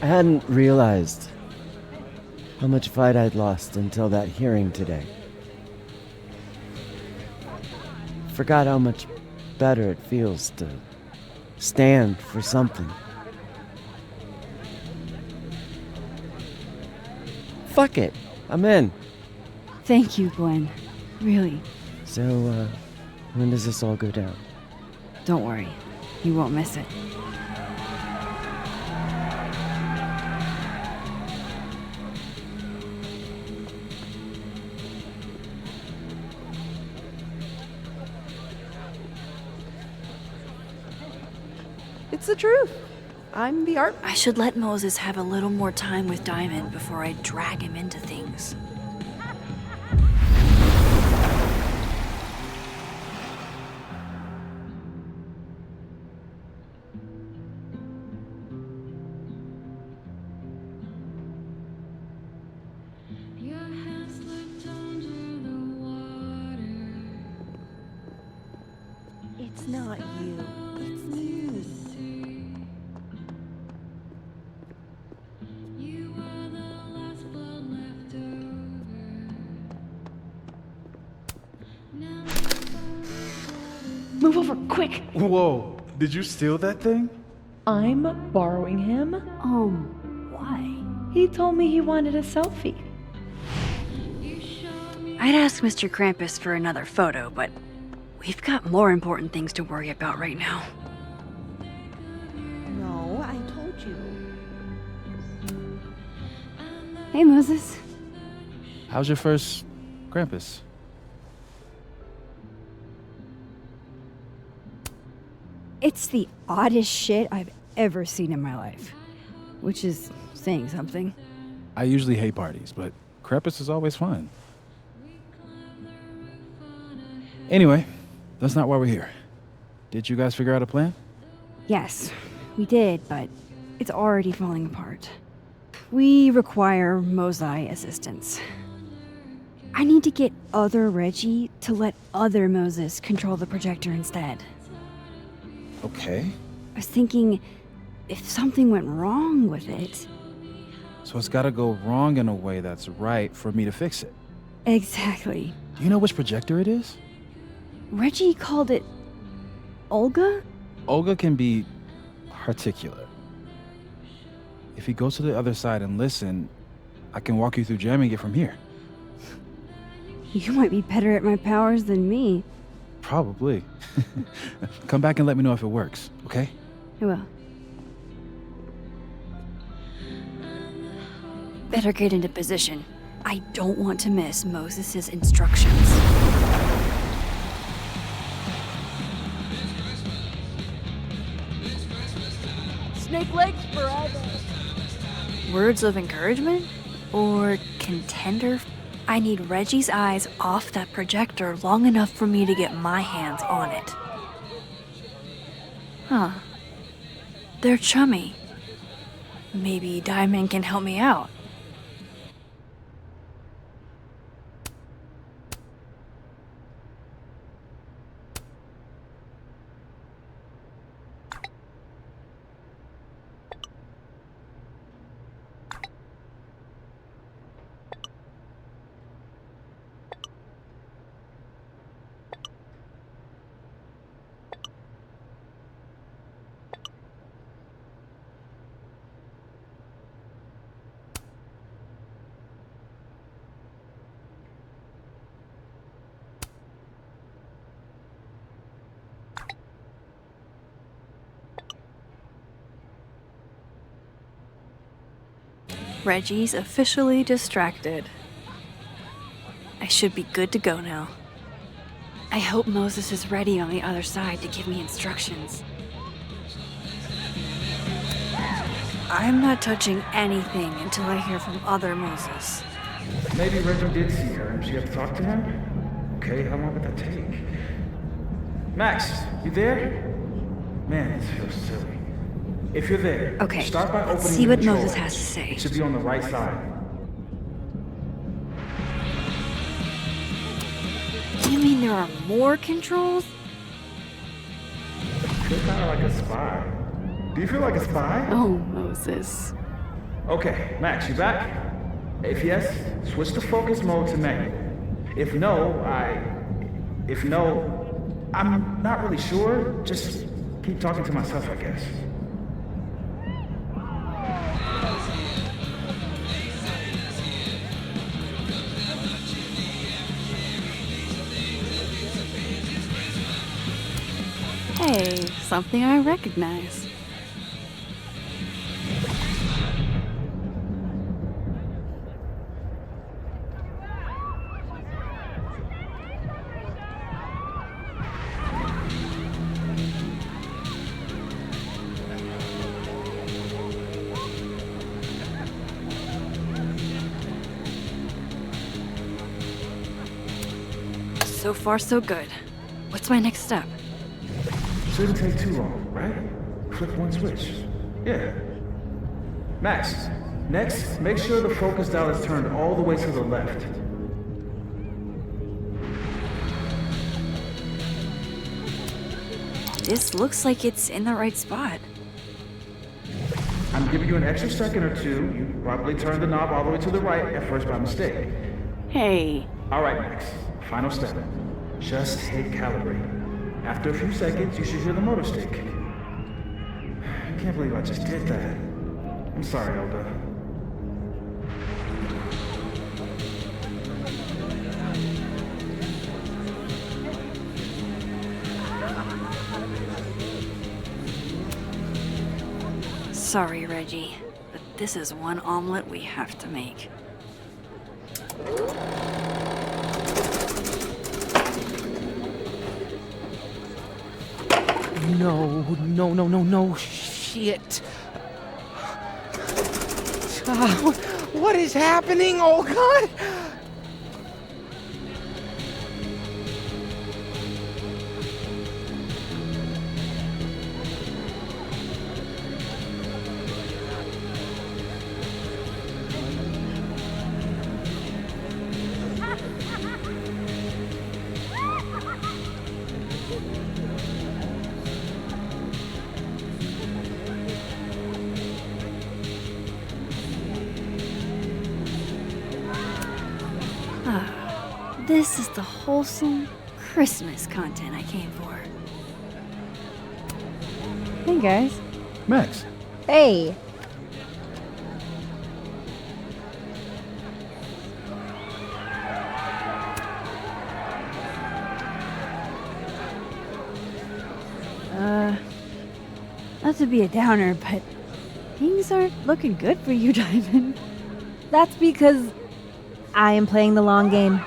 I hadn't realized how much fight I'd lost until that hearing today. Forgot how much better it feels to stand for something. Fuck it, I'm in. Thank you, Gwen. Really. So, when does this all go down? Don't worry. You won't miss it. It's the truth. I'm the art. I should let Moses have a little more time with Diamond before I drag him into things. It's not you. It's me. Move over, quick! Whoa, did you steal that thing? I'm borrowing him. Why? He told me he wanted a selfie. I'd ask Mr. Krampus for another photo, but we've got more important things to worry about right now. No, I told you. Hey, Moses. How's your first Krampus? It's the oddest shit I've ever seen in my life. Which is saying something. I usually hate parties, but Krampus is always fun. Anyway, that's not why we're here. Did you guys figure out a plan? Yes, we did, but it's already falling apart. We require Mosai assistance. I need to get other Reggie to let other Moses control the projector instead. Okay. I was thinking, if something went wrong with it... So it's gotta go wrong in a way that's right for me to fix it. Exactly. Do you know which projector it is? Reggie called it... Olga? Olga can be particular. If you go to the other side and listen, I can walk you through jamming it from here. You might be better at my powers than me. Probably. Come back and let me know if it works, okay? I will. Better get into position. I don't want to miss Moses' instructions. Snake legs forever. Words of encouragement? Or contender? I need Reggie's eyes off that projector long enough for me to get my hands on it. Huh. They're chummy. Maybe Diamond can help me out. Reggie's officially distracted. I should be good to go now. I hope Moses is ready on the other side to give me instructions. I'm not touching anything until I hear from other Moses. Maybe Reggie did see her and she had to talk to him? Okay, how long would that take? Max, you there? Man, this feels silly. If you're there, Okay, start by let's opening see the what control Moses hatch. has to say. It should be on the right side. You mean there are more controls? Feel kind of like a spy. Do you feel like a spy? Oh, Moses. Okay, Max, you back? If yes, switch the focus mode to manual. If no, I'm not really sure. Just keep talking to myself, I guess. Hey, something I recognize. So far, so good. What's my next step? Shouldn't take too long, right? Flip one switch. Yeah. Max, next, make sure the focus dial is turned all the way to the left. This looks like it's in the right spot. I'm giving you an extra second or two. You probably turned the knob all the way to the right at first by mistake. Hey. All right, Max. Final step. Just hit calibrate. After a few seconds, you should hear the motor stick. I can't believe I just did that. I'm sorry, Elda. Sorry, Reggie, but this is one omelet we have to make. No, shit. What is happening? Oh, God! This is the wholesome Christmas content I came for. Hey, guys. Max. Hey. Not to be a downer, but things aren't looking good for you, Diamond. That's because I am playing the long game.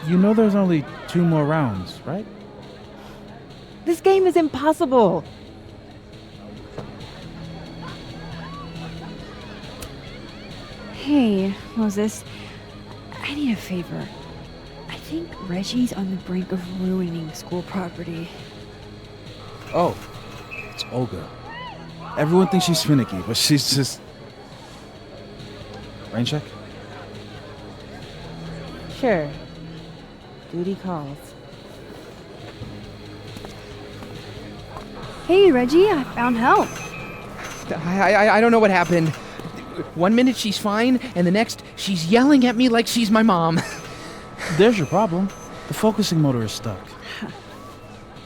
You know there's only 2 more rounds, right? This game is impossible. Hey, Moses. I need a favor. I think Reggie's on the brink of ruining school property. Oh, it's Olga. Everyone thinks she's finicky, but she's just... Rain check? Sure. Duty calls. Hey, Reggie, I found help. I don't know what happened. One minute she's fine, and the next she's yelling at me like she's my mom. There's your problem. The focusing motor is stuck.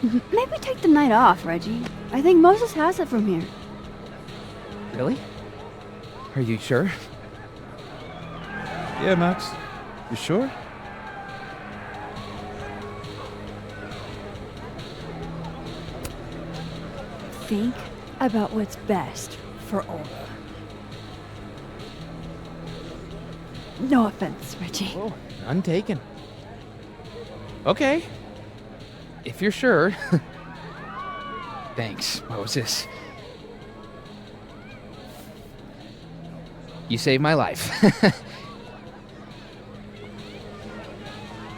Maybe take the night off, Reggie. I think Moses has it from here. Really? Are you sure? Yeah, Max. You sure? Think about what's best for Olga. No offense, Reggie. Oh, none taken. Okay. If you're sure. Thanks, Moses. You saved my life.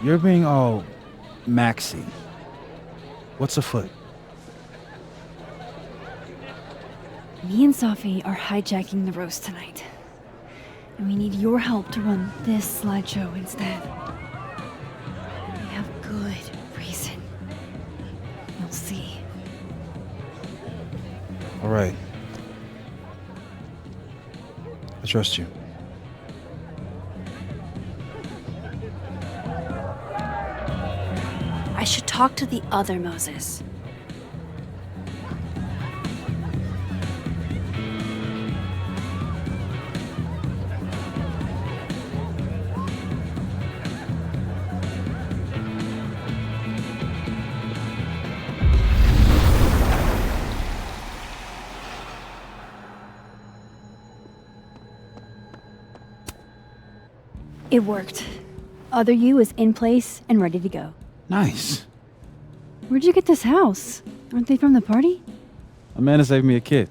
You're being all Maxy. What's afoot? Me and Safi are hijacking the roast tonight. And we need your help to run this slideshow instead. We have good reason. You'll see. All right. I trust you. I should talk to the other Moses. It worked. Other you is in place and ready to go. Nice. Where'd you get this house? Aren't they from the party? Amanda saved me a kid.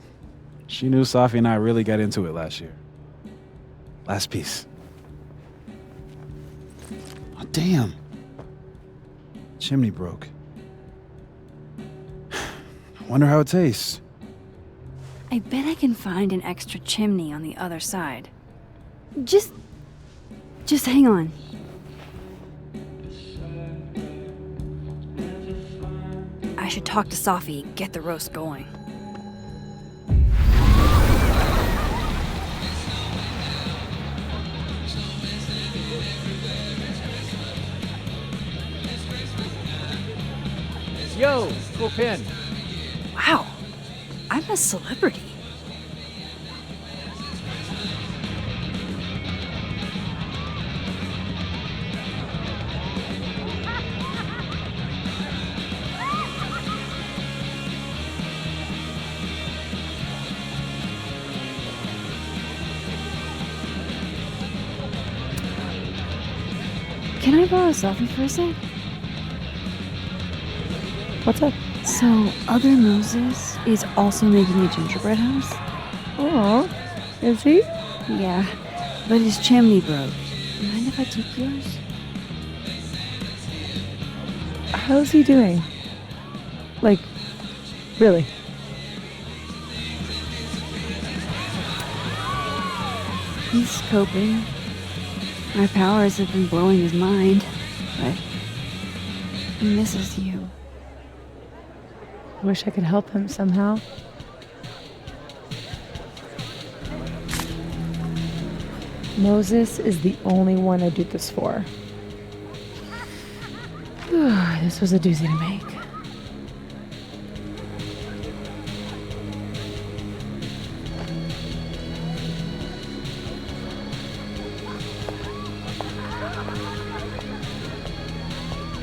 She knew Safi and I really got into it last year. Last piece. Oh, damn. Chimney broke. Wonder how it tastes. I bet I can find an extra chimney on the other side. Just hang on. I should talk to Safi, get the roast going. Yo, cool pin. Wow, I'm a celebrity. Can I borrow Safi for a sec? What's up? So, other Moses is also making a gingerbread house? Oh, is he? Yeah, but his chimney broke. Mind if I take yours? How's he doing? Like, really? He's coping. My powers have been blowing his mind, but he misses you. Wish I could help him somehow. Moses is the only one I do this for. This was a doozy to make.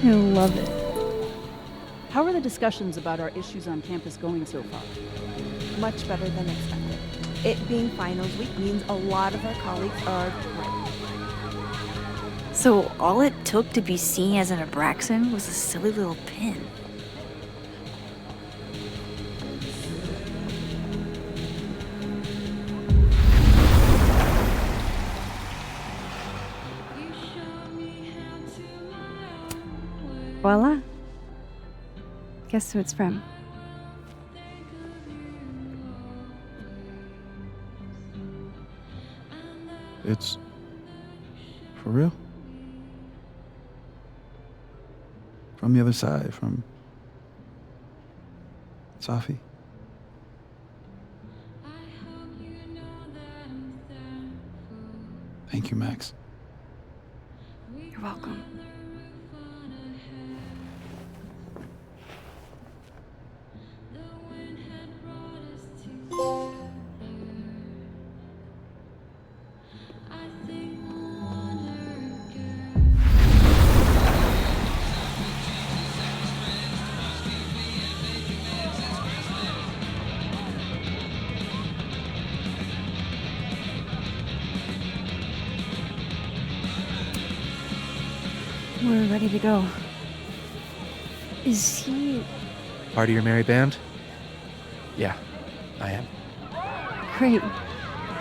I love it. How are the discussions about our issues on campus going so far? Much better than expected. It being finals week means a lot of our colleagues are ready. So all it took to be seen as an Abraxan was a silly little pin. Voila. Guess who it's from? It's for real? From the other side, from Safi? Thank you, Max. You're welcome. We're ready to go. Is he... Part of your merry band? Yeah, I am. Great.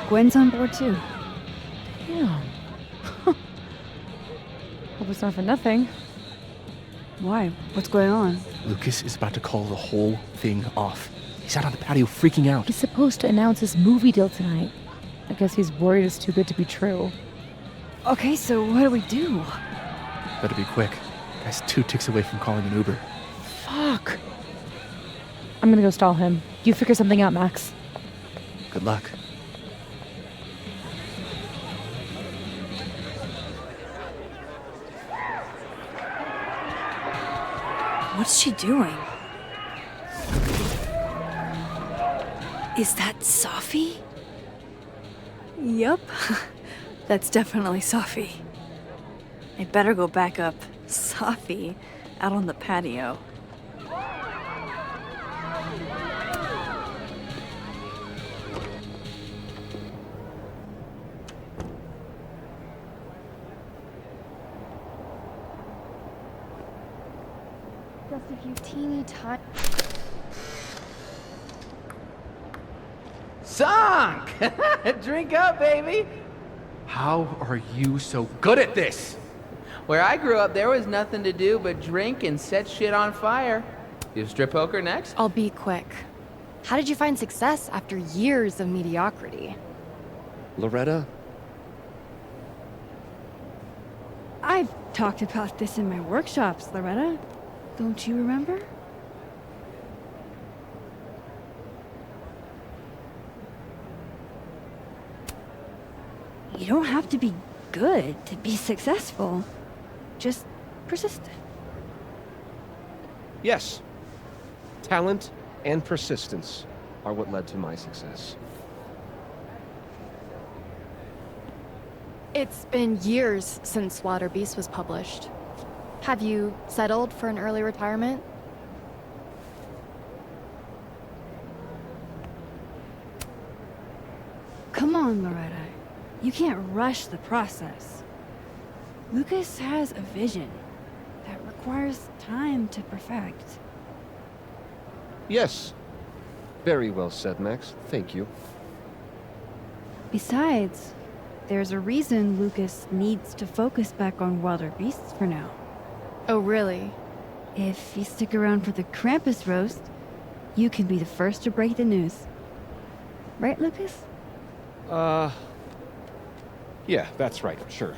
Gwen's on board too. Yeah. Hope it's not for nothing. Why? What's going on? Lucas is about to call the whole thing off. He's out on the patio freaking out. He's supposed to announce his movie deal tonight. I guess he's worried it's too good to be true. Okay, so what do we do? Better be quick. Guy's 2 ticks away from calling an Uber. Fuck. I'm gonna go stall him. You figure something out, Max. Good luck. What's she doing? Is that Safi? Yup. That's definitely Safi. I better go back up. Safi out on the patio. Just a few teeny tiny. Sunk! Drink up, baby! How are you so good at this? Where I grew up, there was nothing to do but drink and set shit on fire. You strip poker next? I'll be quick. How did you find success after years of mediocrity? Loretta? I've talked about this in my workshops, Loretta. Don't you remember? You don't have to be good to be successful. Just persistent. Yes. Talent and persistence are what led to my success. It's been years since Slaughter Beast was published. Have you settled for an early retirement? Come on, Loretta. You can't rush the process. Lucas has a vision that requires time to perfect. Yes. Very well said, Max. Thank you. Besides, there's a reason Lucas needs to focus back on Wilder Beasts for now. Oh, really? If you stick around for the Krampus roast, you can be the first to break the news. Right, Lucas? Yeah, that's right, sure.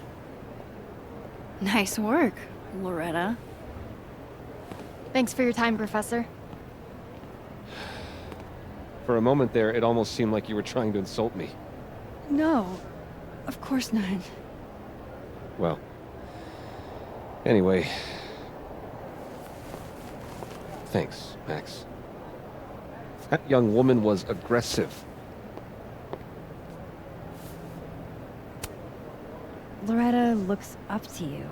Nice work, Loretta. Thanks for your time, Professor. For a moment there, it almost seemed like you were trying to insult me. No, of course not. Well, anyway. Thanks, Max. That young woman was aggressive. Loretta looks up to you.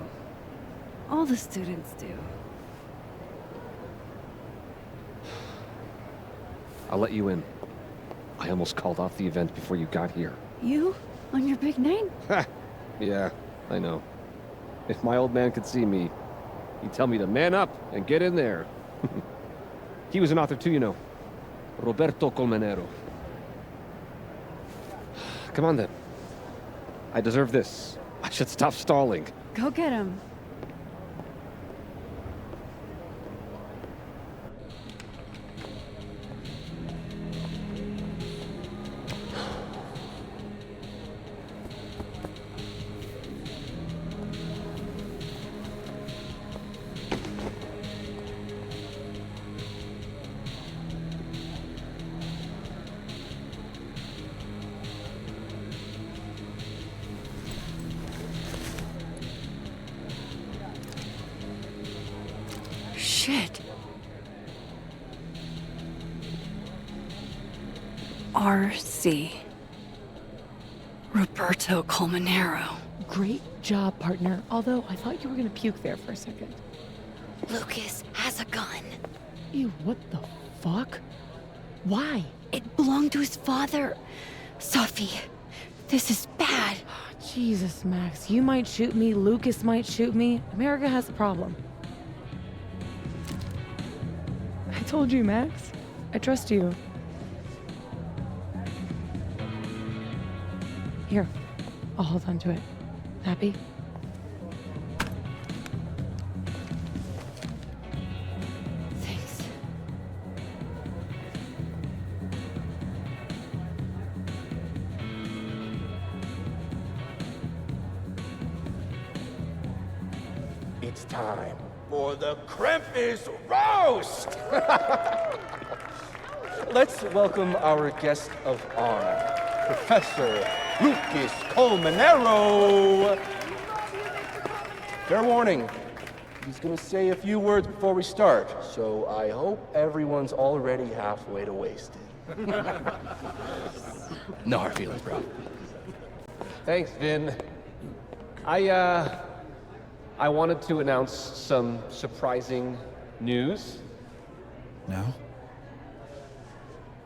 All the students do. I'll let you in. I almost called off the event before you got here. You? On your big night? Ha! Yeah, I know. If my old man could see me, he'd tell me to man up and get in there. He was an author too, you know. Roberto Colmenero. Come on then. I deserve this. I should stop stalling. Go get him. Shit. RC. Roberto Colmenero. Great job, partner. Although, I thought you were gonna puke there for a second. Lucas has a gun. Ew, what the fuck? Why? It belonged to his father. Safi, this is bad. Jesus, Max. You might shoot me, Lucas might shoot me. America has a problem. I told you, Max. I trust you. Here, I'll hold on to it. Happy? Thanks. It's time for the Krampus roast! Let's welcome our guest of honor, Professor Lucas Colmenero. Fair warning, he's gonna say a few words before we start, so I hope everyone's already halfway to wasted. No hard feelings, bro. Thanks, Vin. I wanted to announce some surprising news. No?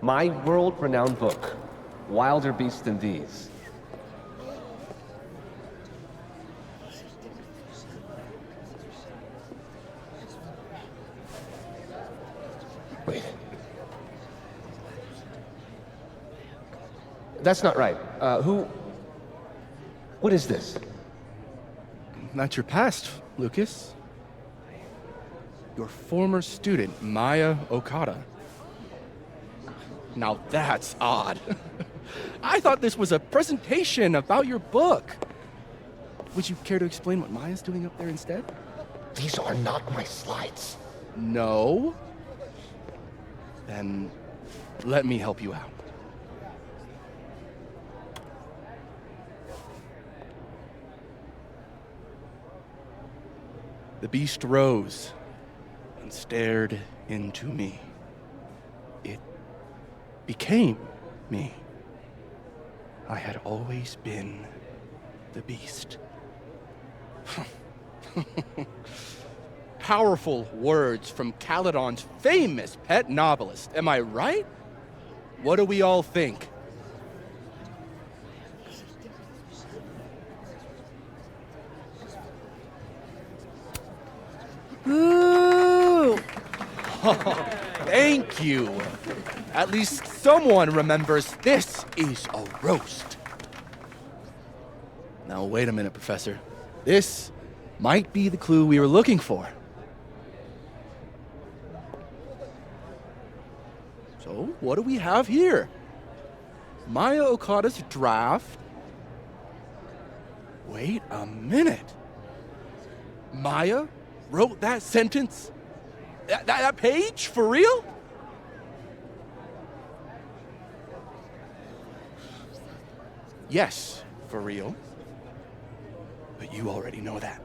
My world-renowned book, Wilder Beasts Than These. Wait. That's not right. What is this? That's your past, Lucas. Your former student, Maya Okada. Now that's odd. I thought this was a presentation about your book. Would you care to explain what Maya's doing up there instead? These are not my slides. No? Then let me help you out. The beast rose and stared into me. It became me. I had always been the beast. Powerful words from Caledon's famous pet novelist. Am I right? What do we all think? Boo! Thank you. At least someone remembers this is a roast. Now, wait a minute, Professor. This might be the clue we were looking for. So, what do we have here? Maya Okada's draft. Wait a minute. Maya wrote that sentence? That page? For real? Yes, for real. But you already know that.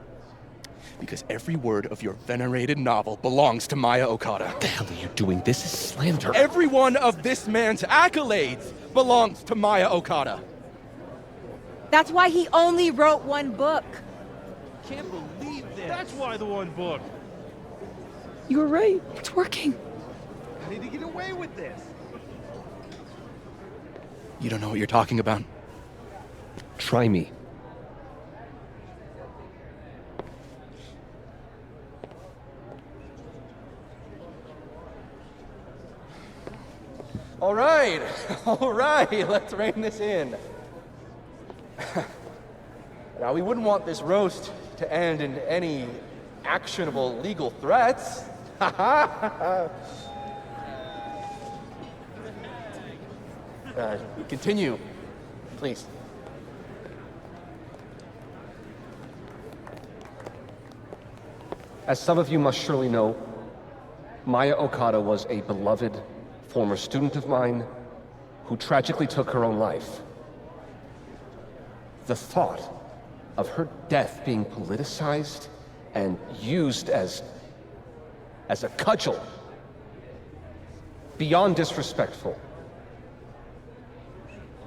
Because every word of your venerated novel belongs to Maya Okada. What the hell are you doing? This is slander. Every one of this man's accolades belongs to Maya Okada. That's why he only wrote one book. Can't believe this. That's why the one book. You were right. It's working. I need to get away with this. You don't know what you're talking about? Try me. All right, let's rein this in. Now, we wouldn't want this roast to end in any actionable legal threats. Continue, please. As some of you must surely know, Maya Okada was a beloved former student of mine who tragically took her own life. The thought of her death being politicized and used as a cudgel, beyond disrespectful.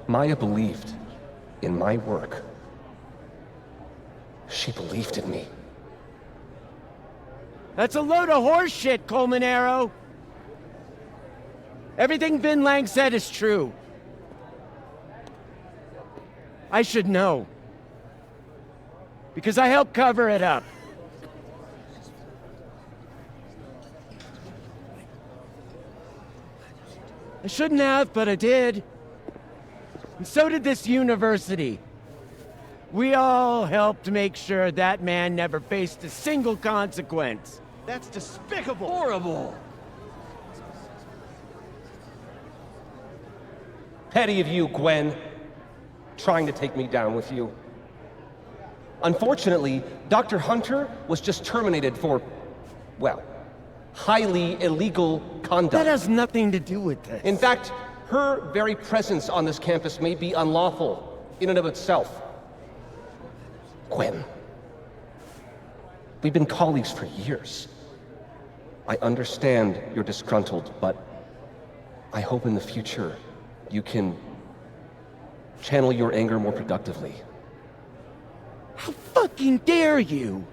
Maya believed in my work. She believed in me. That's a load of horse shit, Colmenero. Everything Vin Lang said is true. I should know. Because I helped cover it up. I shouldn't have, but I did. And so did this university. We all helped make sure that man never faced a single consequence. That's despicable. Horrible. Petty of you, Gwen, trying to take me down with you. Unfortunately, Dr. Hunter was just terminated for, well, highly illegal conduct. That has nothing to do with this. In fact, her very presence on this campus may be unlawful in and of itself. Gwen, we've been colleagues for years. I understand you're disgruntled, but I hope in the future you can channel your anger more productively. How fucking dare you?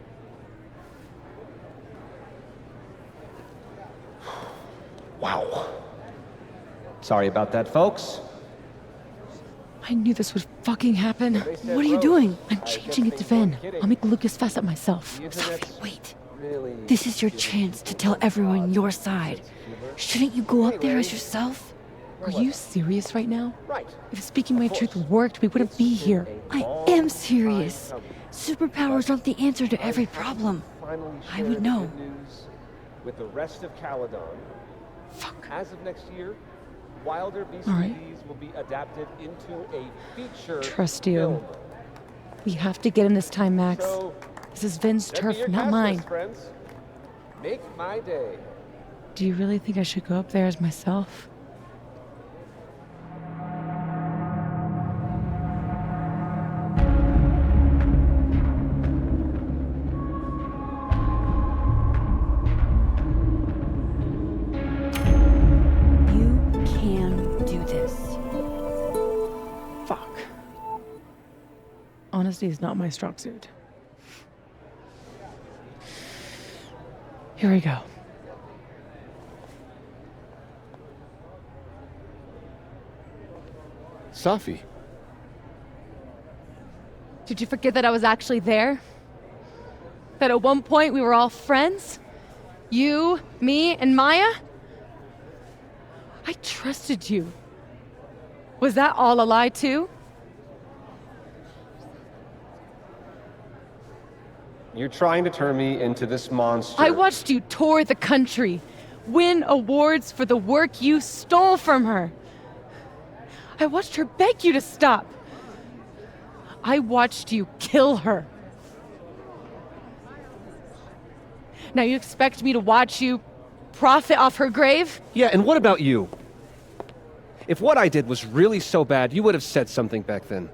Wow. Sorry about that, folks. I knew this would fucking happen. What are you doing? I'm changing it to Vin. I'll make Lucas fess up myself. Safi, wait. This is your chance to tell everyone your side. Shouldn't you go up there as yourself? Are you serious right now? If speaking my truth worked, we wouldn't be here. I am serious. Superpowers aren't the answer to every problem. I would know. With the rest of Caledon. Fuck. As of next year, Wilder BCDs All right. will be adapted into a feature Trust you. film. We have to get in this time, Max. So, This is Vin's send me turf, your not cast mine. list, friends. Make my day. Do you really think I should go up there as myself? You can do this. Fuck. Honesty is not my strong suit. Here we go. Safi. Did you forget that I was actually there? That at one point we were all friends? You, me, and Maya? I trusted you. Was that all a lie too? You're trying to turn me into this monster. I watched you tour the country, win awards for the work you stole from her. I watched her beg you to stop. I watched you kill her. Now you expect me to watch you profit off her grave? Yeah, and what about you? If what I did was really so bad, you would have said something back then.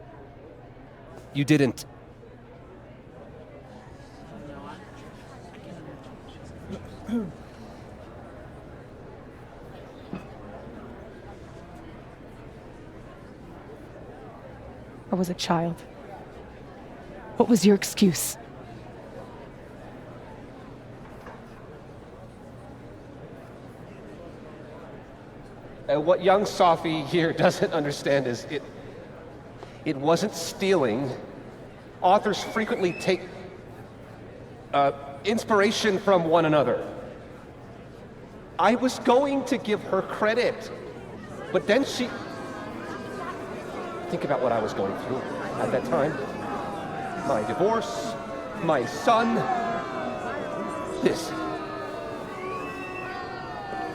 You didn't. I was a child. What was your excuse? What young Safi here doesn't understand is it wasn't stealing. Authors frequently take inspiration from one another. I was going to give her credit, but then she... Think about what I was going through at that time. My divorce, my son.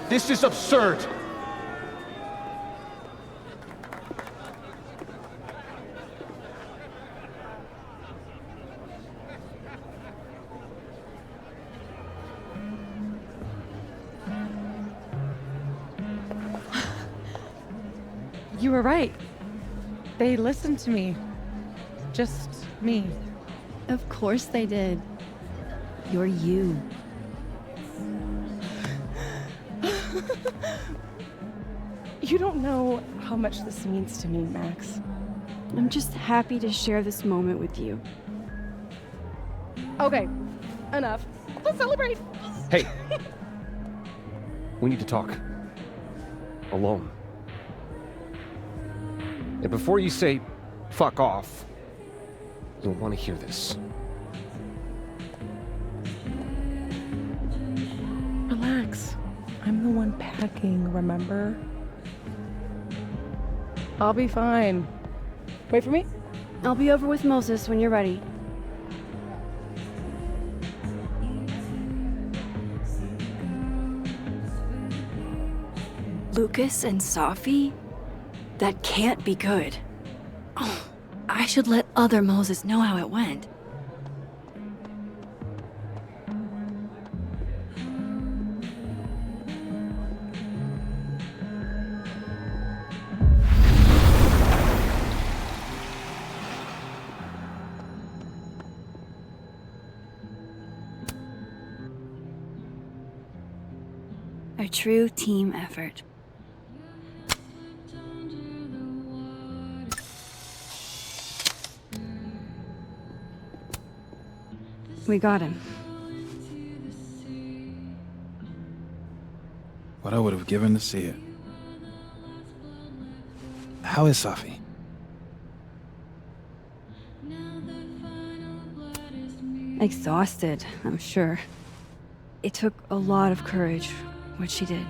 This is absurd. You were right. They listened to me. Just me. Of course they did. You're you. You don't know how much this means to me, Max. I'm just happy to share this moment with you. Okay, enough. Let's celebrate. Hey. We need to talk. Alone. And before you say, fuck off, you'll want to hear this. Relax. I'm the one packing, remember? I'll be fine. Wait for me? I'll be over with Moses when you're ready. Lucas and Safi? That can't be good. Oh, I should let other Moses know how it went. A true team effort. We got him. What I would have given to see it. How is Safi? Exhausted, I'm sure. It took a lot of courage, what she did.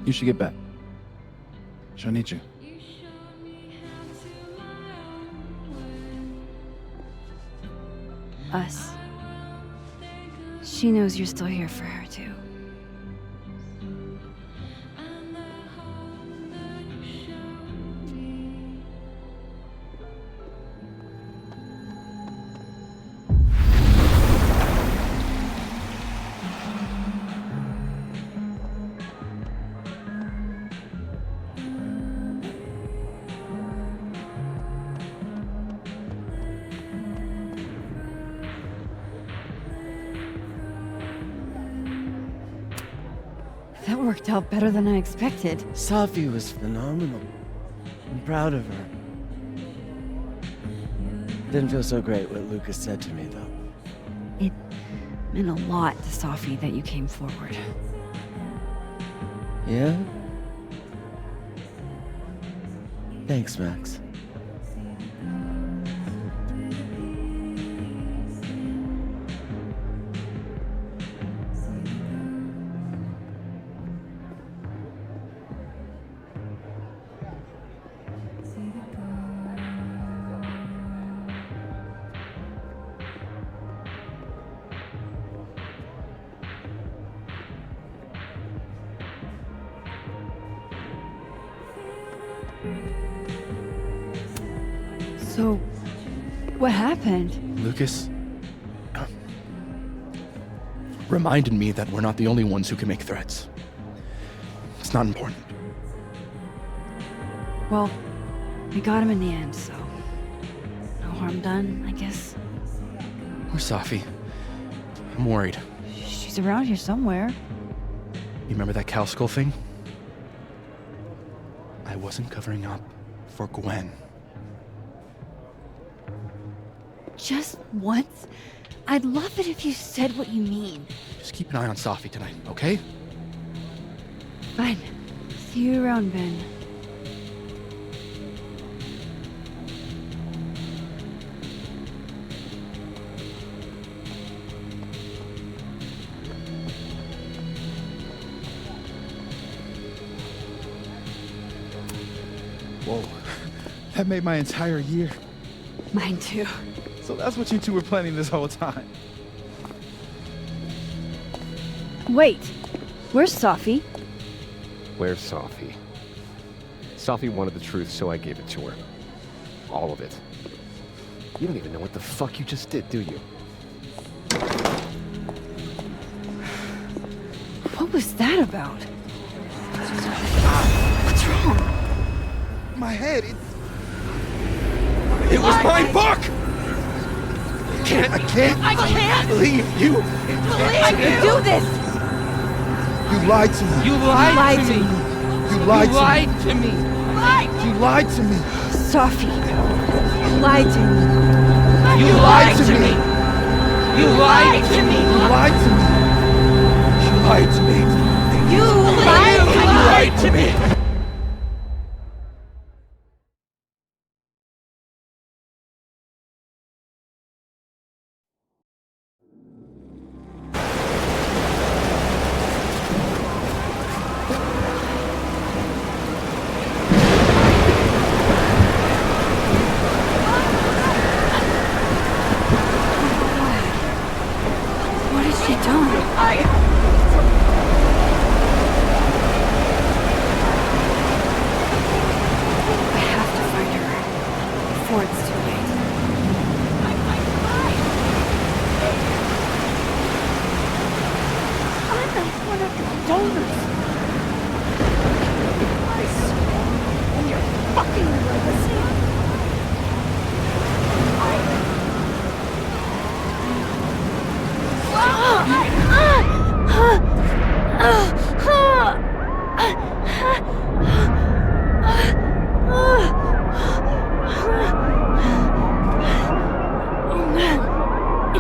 You should get back. She'll need you. Us. She knows you're still here for her, too. That worked out better than I expected. Safi was phenomenal. I'm proud of her. Didn't feel so great what Lucas said to me, though. It meant a lot to Safi that you came forward. Yeah? Thanks, Max. So, what happened? Lucas reminded me that we're not the only ones who can make threats. It's not important. Well, we got him in the end, so no harm done, I guess. Where's Safi? I'm worried. She's around here somewhere. You remember that cow skull thing? I wasn't covering up for Gwen. Just once? I'd love it if you said what you mean. Just keep an eye on Safi tonight, okay? Fine. See you around, Ben. Whoa. That made my entire year. Mine too. So that's what you two were planning this whole time. Wait. Where's Safi? Where's Safi? Safi wanted the truth, so I gave it to her. All of it. You don't even know what the fuck you just did, do you? What was that about? What's wrong? My head, it was my book! I can't believe you! I can do this! You lied to me. You lied to me. You lied to me. You lied to me. Safi, you lied to me. You lied to me. You lied to me. You lied to me. You lied to me. You lied to me. What has she done?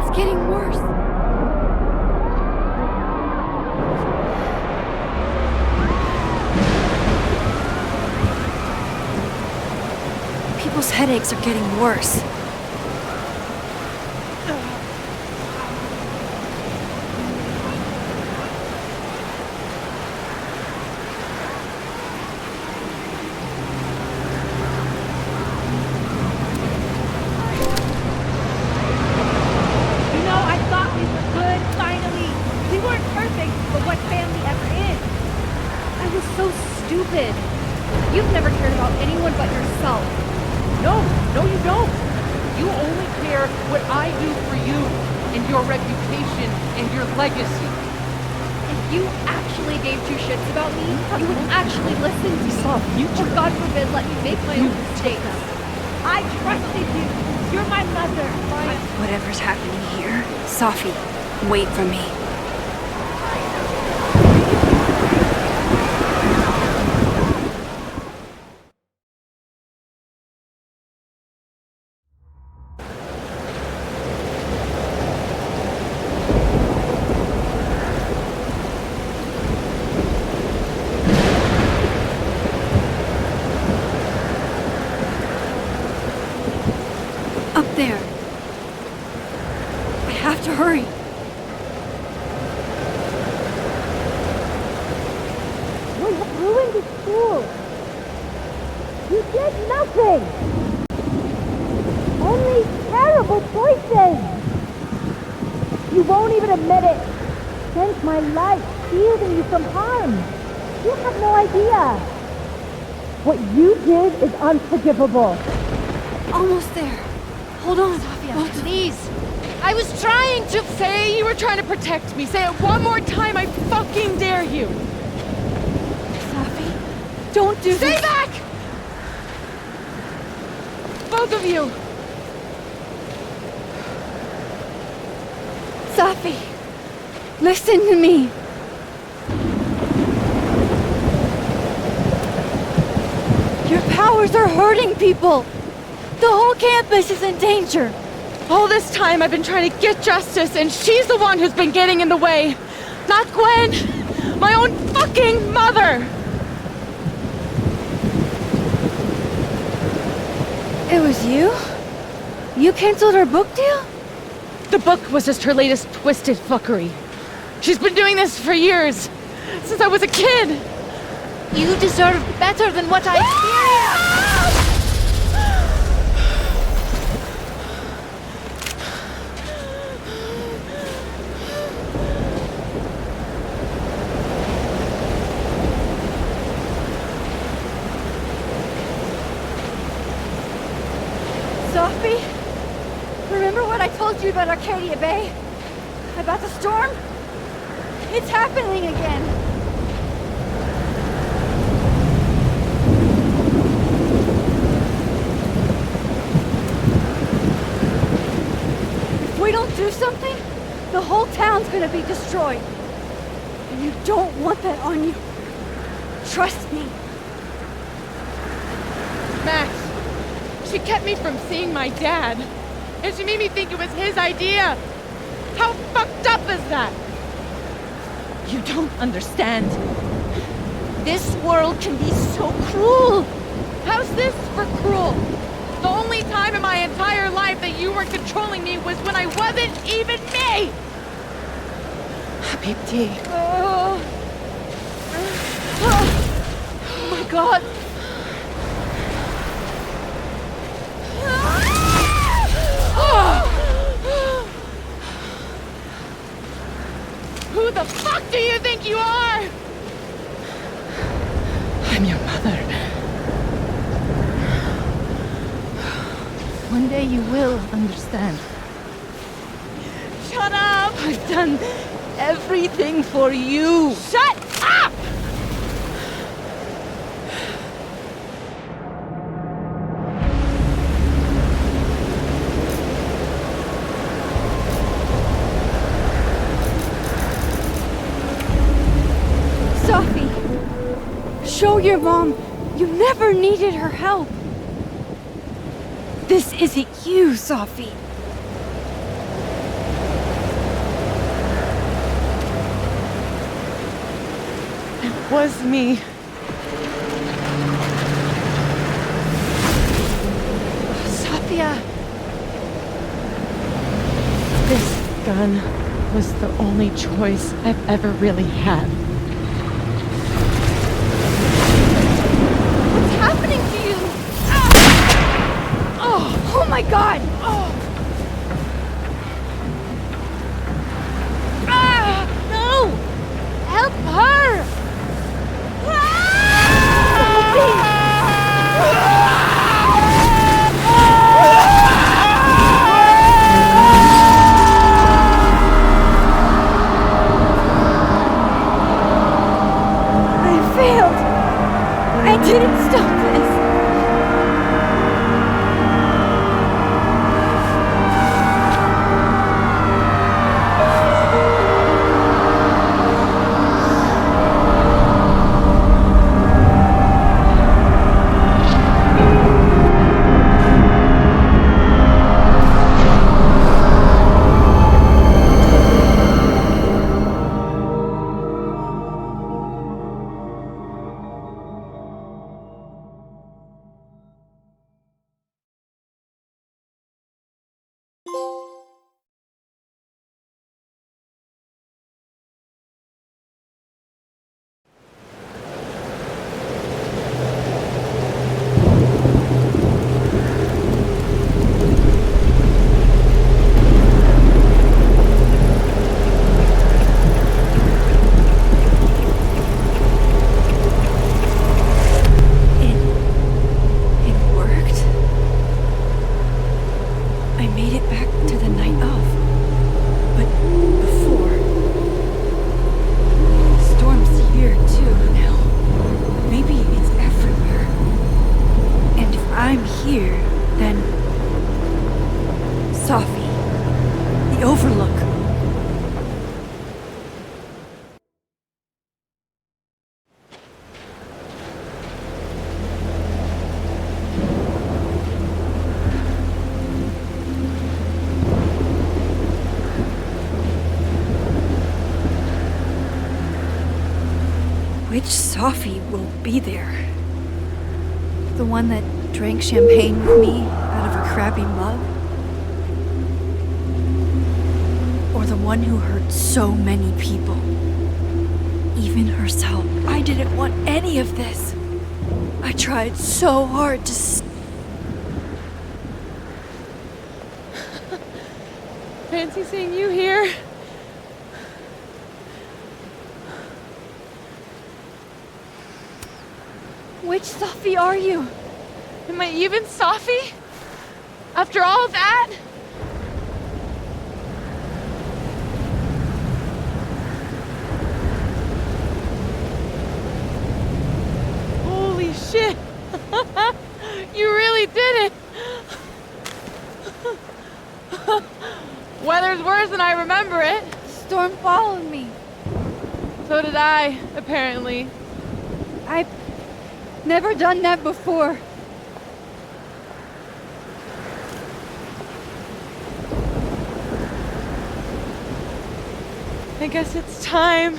It's getting worse. People's headaches are getting worse. You've never cared about anyone but yourself. No, you don't. You only care what I do for you and your reputation and your legacy. If you actually gave two shits about me, you would actually listen to me. Or God forbid, let me make my own mistakes. I trusted you. You're my mother. Whatever's happening here, Safi, wait for me. Up there. I have to hurry. You have ruined the school. You did nothing. Only terrible choices. You won't even admit it. Spent my life shielding you from harm. You have no idea. What you did is unforgivable. Almost there. Hold on, Oh, please. I was trying to say you were trying to protect me. Say it one more time, I fucking dare you. Safi, don't do Stay this. back! Both of you. Safi, listen to me. Your powers are hurting people. The whole campus is in danger. All this time I've been trying to get justice, and she's the one who's been getting in the way. Not Gwen. My own fucking mother. It was you? You canceled her book deal? The book was just her latest twisted fuckery. She's been doing this for years. Since I was a kid. You deserve better than what I experienced. Safi? Remember what I told you about Arcadia Bay? About the storm? It's happening again. If we don't do something, the whole town's gonna be destroyed. And you don't want that on you. Trust me. Max, she kept me from seeing my dad. And she made me think it was his idea. How fucked up is that? You don't understand. This world can be so cruel. How's this for cruel? The only time in my entire life that you weren't controlling me was when I wasn't even me! Habibti. Oh my God. Who the fuck do you think you are? I'm your mother. One day you will understand. Shut up! I've done everything for you. Shut up! Safi, show your mom you never needed her help. This isn't you, Safi. It was me. Sophia! This gun was the only choice I've ever really had. What's happening to you? Ah! Oh my god! Oh. Ah! No! Help her! I failed! I didn't stop this! Safi, the Overlook. Which Safi will be there? The one that drank champagne with me out of a crappy mug? Or the one who hurt so many people? Even herself. I didn't want any of this. I tried so hard to Fancy seeing you here. Which Safi are you? Am I even Safi? After all that? Holy shit! You really did it! Weather's worse than I remember it. Storm followed me. So did I, apparently. I've never done that before. I guess it's time.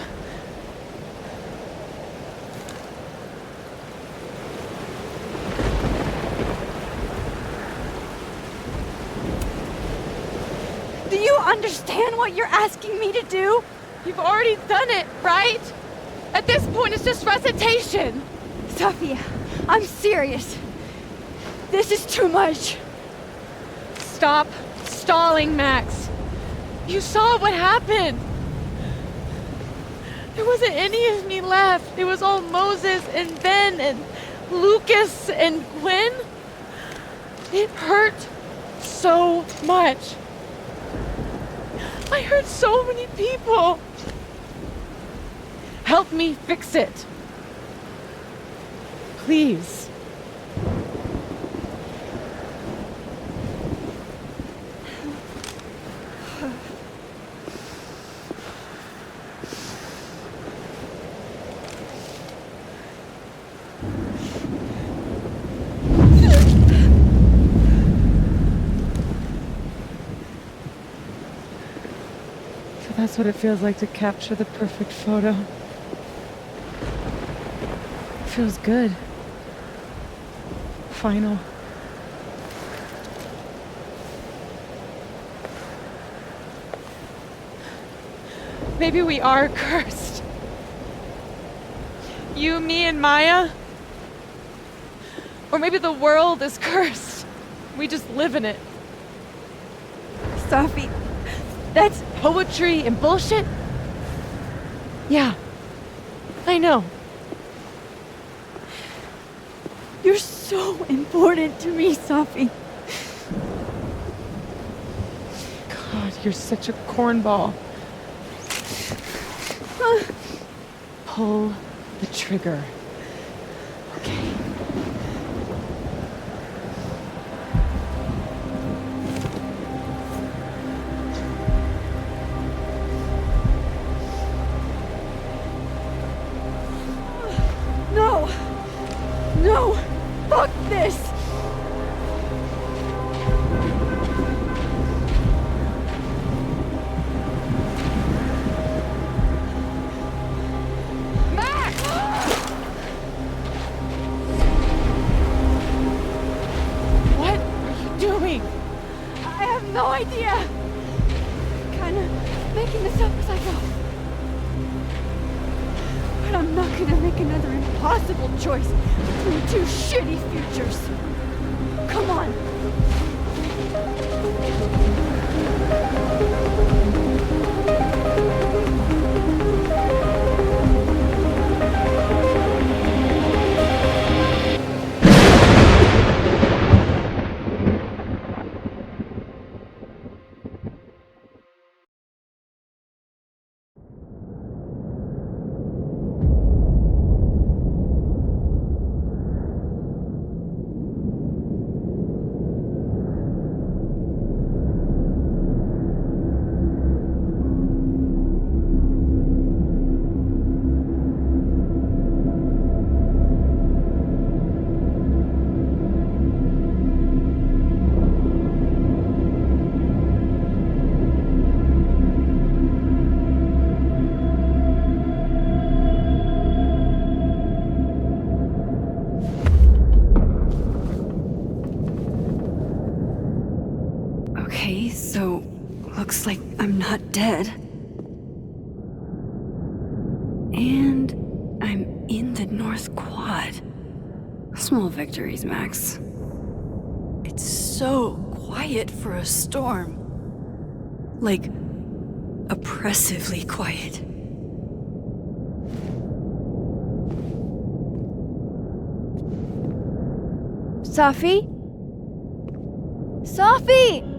Do you understand what you're asking me to do? You've already done it, right? At this point, it's just recitation. Sophia, I'm serious. This is too much. Stop stalling, Max. You saw what happened. There wasn't any of me left. It was all Moses and Ben and Lucas and Gwen. It hurt so much. I hurt so many people. Help me fix it. Please. So that's what it feels like to capture the perfect photo. feels good. Final. Maybe we are cursed. You, me, and Maya? Or maybe the world is cursed. We just live in it. Safi, That's poetry and bullshit? Yeah, I know. you're so important to me, Safi. God, you're such a cornball. Pull the trigger. Okay. No! No! Fuck this! What are you doing? I have no idea! Kinda making this up as I go. But I'm not gonna make another impossible choice between two shitty futures. Come on! Okay, so looks like I'm not dead. And I'm in the North Quad. Small victories, Max. It's so quiet for a storm. Like, oppressively quiet. Safi? Safi!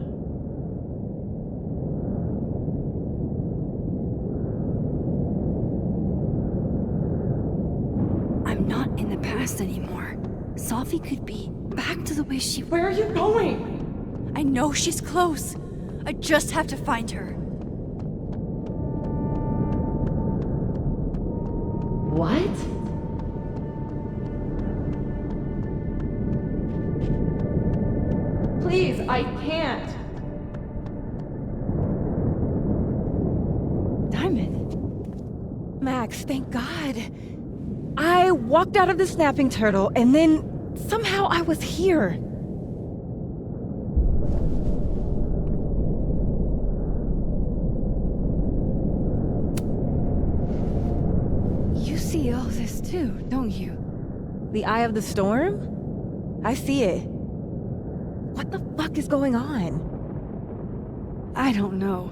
I'm not in the past anymore. Safi could be back to the way she... Where are you going? I know she's close. I just have to find her. What? Please, I can't. Diamond. Max, thank God. I walked out of the snapping turtle, and then somehow I was here. You see all this too, don't you? The eye of the storm? I see it. What the fuck is going on? I don't know.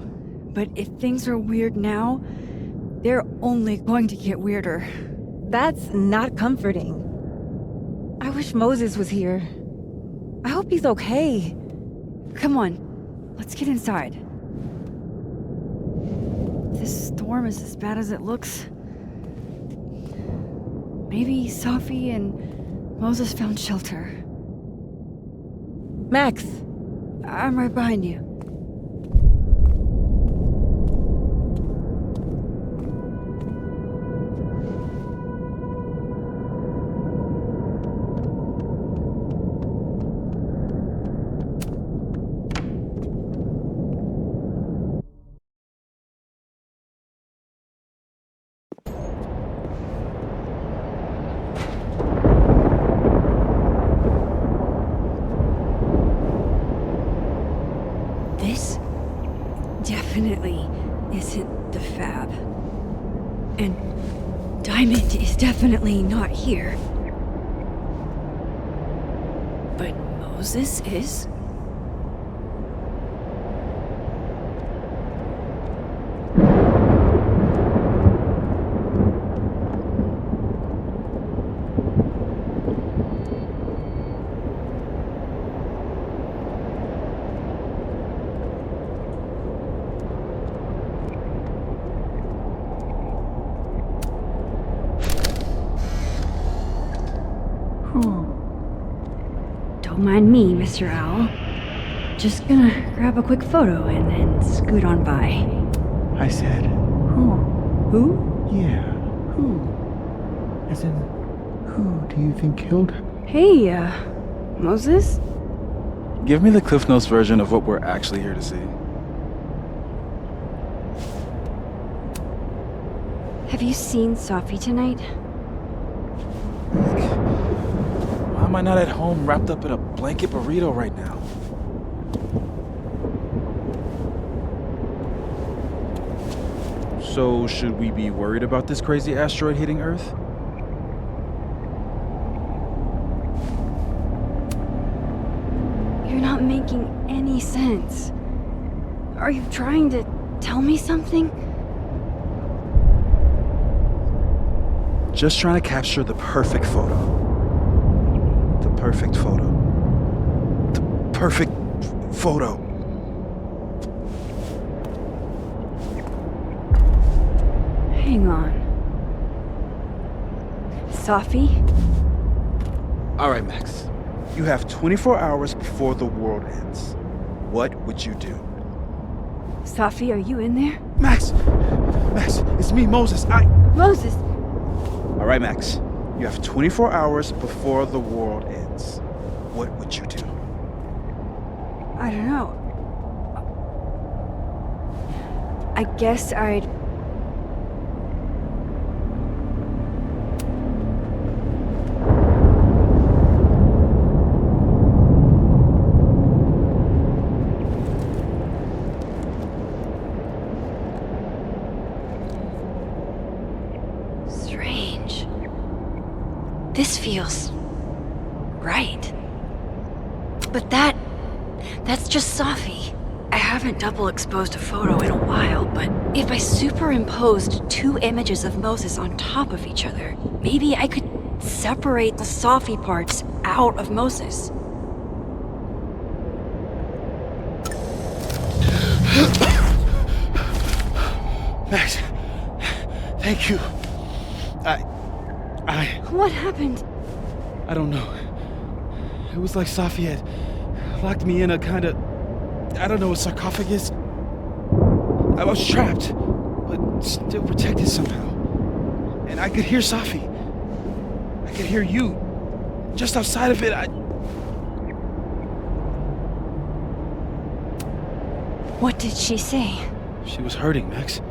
But if things are weird now, they're only going to get weirder. That's not comforting. I wish Moses was here. I hope he's okay. Come on, let's get inside. This storm is as bad as it looks. Maybe Safi and Moses found shelter. Max! I'm right behind you. definitely isn't the Fab. And Diamond is definitely not here. But Moses is? Don't mind me, Mr. Owl. Just gonna grab a quick photo and then scoot on by. I said, who? Who? Yeah, who? As in, who do you think killed her? Hey, Moses? Give me the Cliff Notes version of what we're actually here to see. Have you seen Safi tonight? Why am I not at home wrapped up in a blanket burrito right now? So, should we be worried about this crazy asteroid hitting Earth? You're not making any sense. Are you trying to tell me something? Just trying to capture the perfect photo. The perfect photo. The perfect photo. Hang on. Safi? All right, Max. You have 24 hours before the world ends. What would you do? Safi, are you in there? Max! Max, it's me, Moses. Moses! All right, Max. You have 24 hours before the world ends. What would you do? I don't know. I guess I'd... Strange. This feels... right. But that's just Safi. I haven't double exposed a photo in a while, but if I superimposed two images of Moses on top of each other, maybe I could separate the Safi parts out of Moses. Max, thank you. What happened? I don't know. It was like Safi had locked me in a kind of, I don't know, a sarcophagus. I was trapped, but still protected somehow. And I could hear Safi. I could hear you. Just outside of it, What did she say? She was hurting, Max.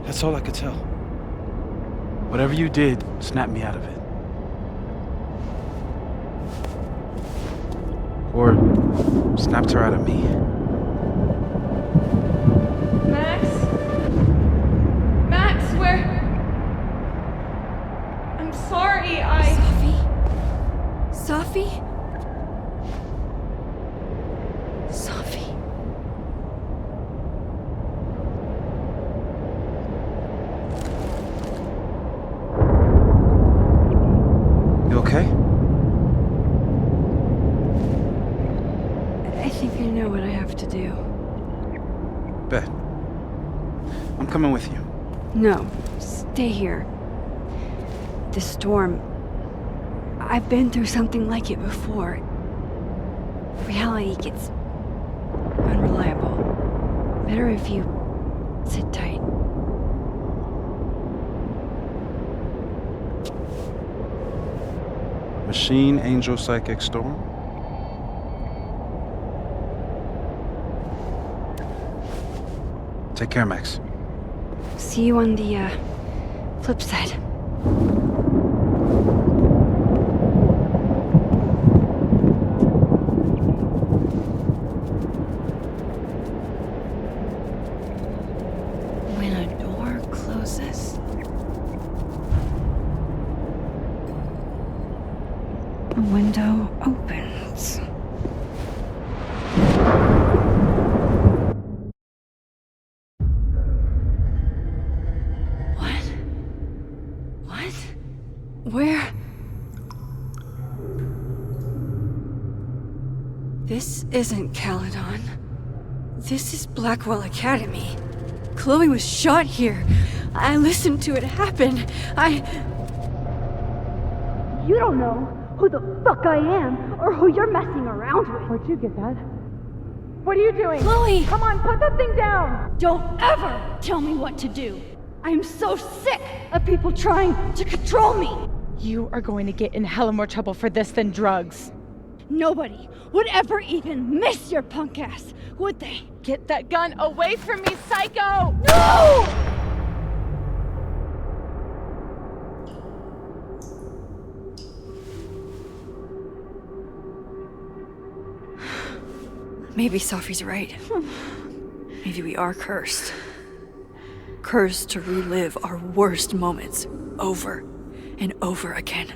That's all I could tell. Whatever you did, snapped me out of it. Or snapped her out of me. Max? Max, where? I'm sorry, Safi? Safi? You okay? I think I know what I have to do. Bet. I'm coming with you. No, stay here. The storm... I've been through something like it before. Reality gets... unreliable. Better if you sit tight. Machine, Angel, Psychic, Storm? Take care, Max. See you on the, flip side. window opens. What? Where? This isn't Caledon. This is Blackwell Academy. Chloe was shot here. I listened to it happen. You don't know who the fuck I am or who you're messing around with. Where'd you get that? What are you doing? Chloe! Come on, put that thing down! Don't ever tell me what to do. I am so sick of people trying to control me. You are going to get in hella more trouble for this than drugs. Nobody would ever even miss your punk ass, would they? Get that gun away from me, psycho! No! Maybe Safi's right. Maybe we are cursed. Cursed to relive our worst moments over and over again.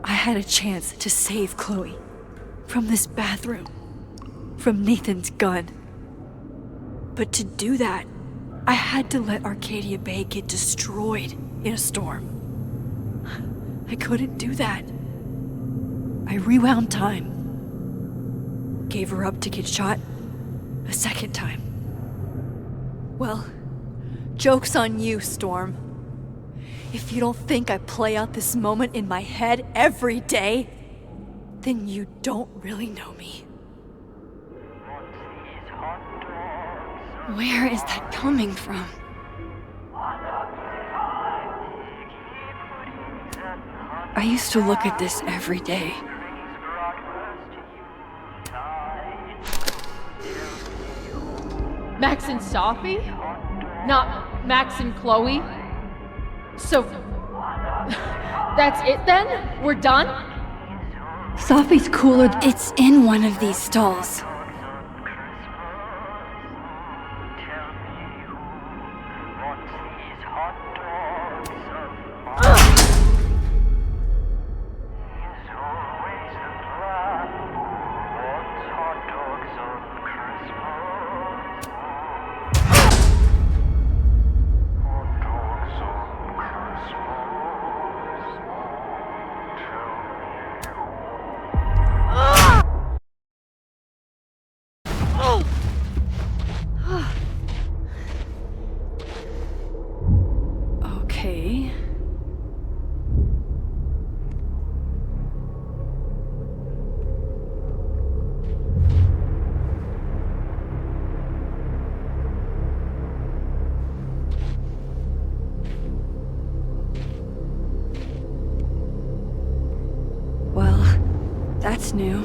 I had a chance to save Chloe from this bathroom, from Nathan's gun. But to do that, I had to let Arcadia Bay get destroyed in a storm. I couldn't do that. I rewound time. Gave her up to get shot a second time. Well, joke's on you, Storm. If you don't think I play out this moment in my head every day, then you don't really know me. Where is that coming from? I used to look at this every day. Max and Safi? Not Max and Chloe? So, that's it then? We're done? Safi's cooler. It's in one of these stalls. Okay. Well, that's new.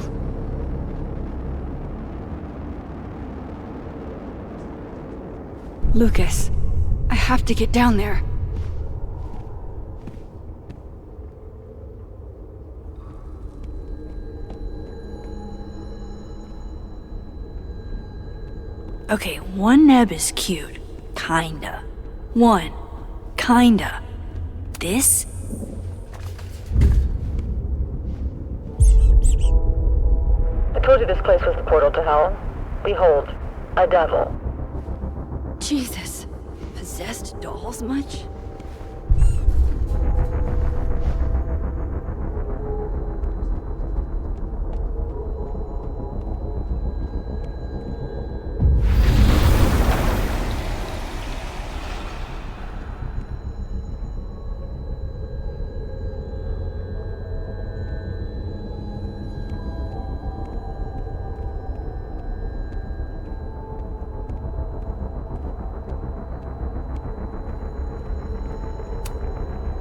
Lucas, I have to get down there. Okay, one neb is cute. Kinda. One. Kinda. This? I told you this place was the portal to hell. Behold, a devil. Jesus. Possessed dolls much?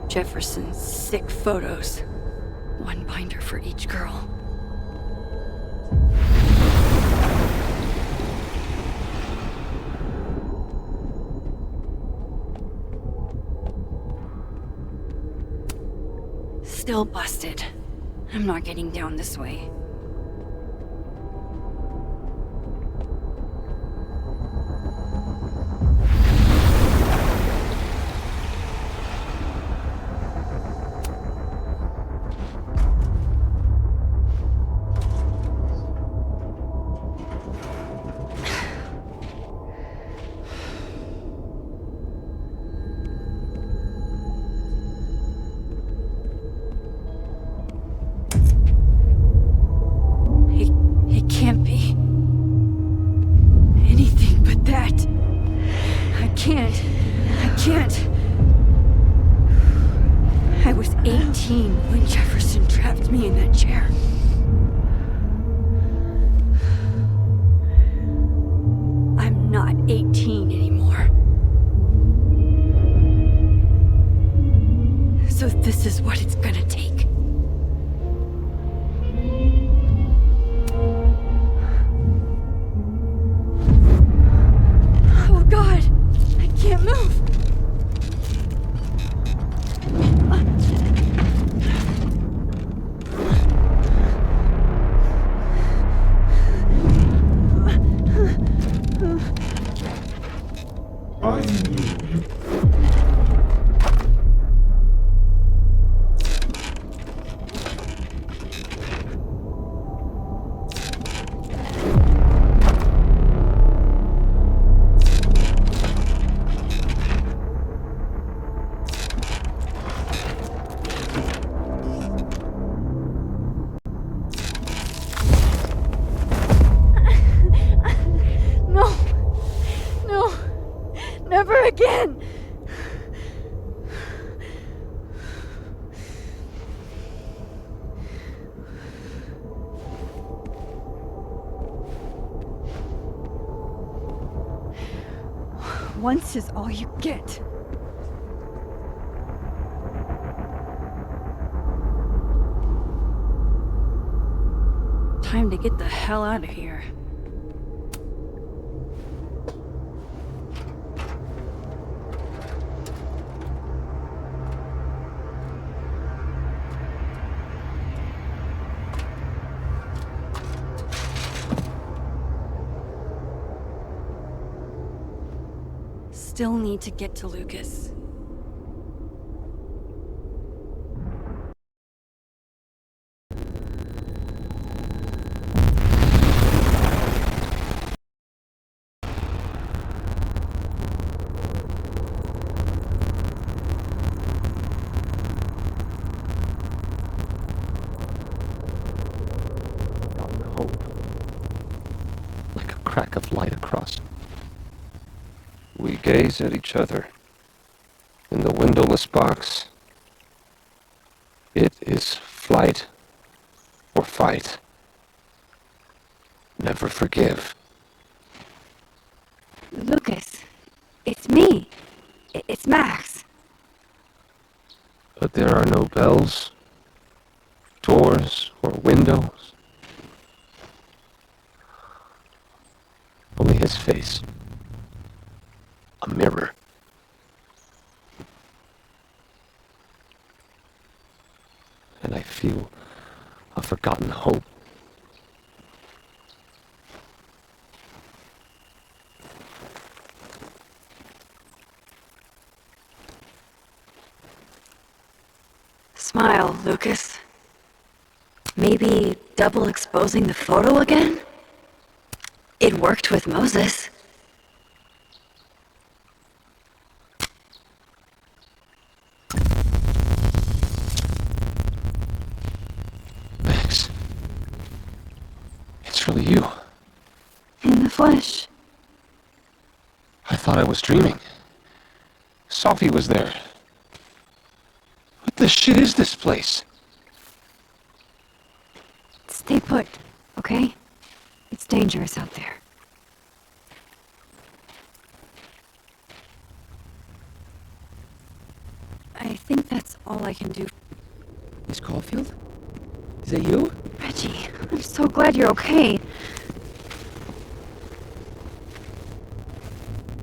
Jefferson's sick photos. One binder for each girl. Still busted. I'm not getting down this way. can't. I was 18 when Jefferson trapped me in that chair. I'm not 18 anymore. So this is what it's gonna take. Oh God, I can't move. No, never again. Once is all you get. Time to get the hell out of here. Still need to get to Lucas. Like a crack of light across. We gaze at each other in the windowless box. It is flight or fight. Never forgive. Lucas, it's me. It's Max. But there are no bells, doors, or windows. Only his face. A mirror. And I feel a forgotten hope. Smile, Lucas. Maybe double exposing the photo again? It worked with Moses. Max. It's really you. In the flesh. I thought I was dreaming. Safi was there. What the shit is this place? Stay put, okay? It's dangerous out there. I think that's all I can do. Miss Caulfield? Is that you? Reggie, I'm so glad you're okay.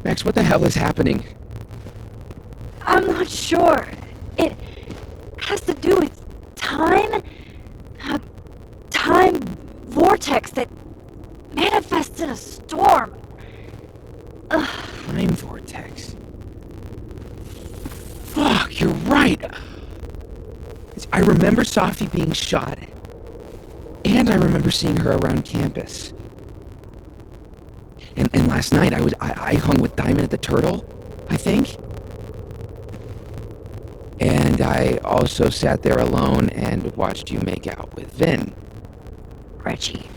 Max, what the hell is happening? I'm not sure. It has to do with time. A time vortex that manifests in a storm. Ugh. Time vortex. Fuck, you're right. I remember Safi being shot. And I remember seeing her around campus. And last night I hung with Diamond at the Turtle, I think. And I also sat there alone and watched you make out with Vin. Reggie,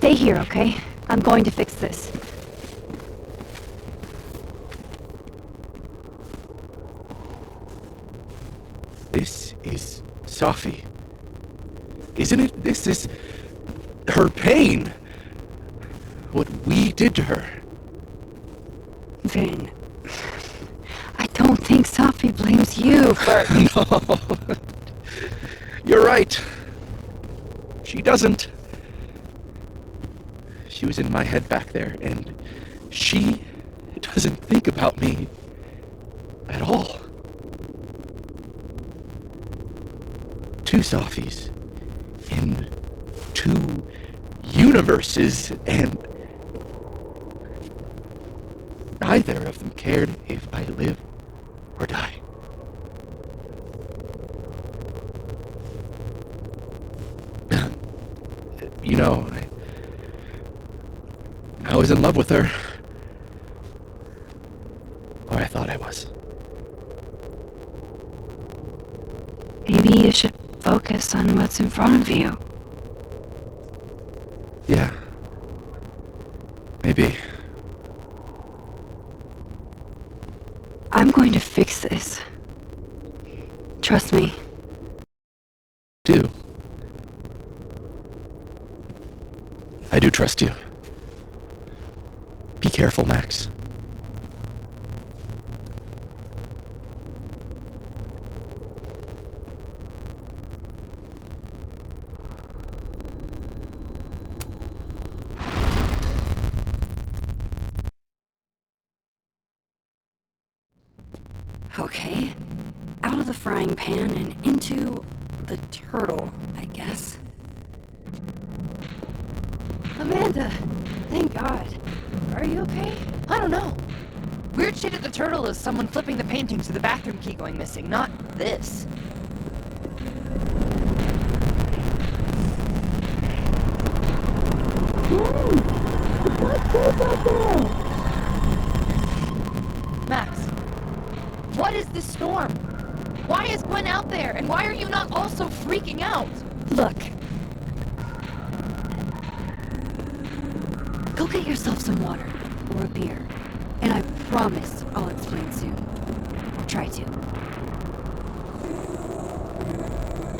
Stay here, okay? I'm going to fix this. This is Safi. Isn't it? This is her pain. What we did to her. Vin, I don't think Safi blames you for... No. You're right. She doesn't. She was in my head back there, and she doesn't think about me at all. Two Safis in two universes, and neither of them cared if I live or die. You know, I was in love with her. Or I thought I was. Maybe you should focus on what's in front of you. Yeah. Maybe. I'm going to fix this. Trust me. Do. I do trust you. Be careful, Max. Okay. Out of the frying pan and into the turtle, I guess. Amanda! Thank God. Are you okay? I don't know. Weird shit at the turtle is someone flipping the paintings to the bathroom key going missing, not this. Max, what is this storm? Why is Gwen out there, and why are you not also freaking out? Look. Go get yourself some water, or a beer. And I promise I'll explain soon. I'll try to.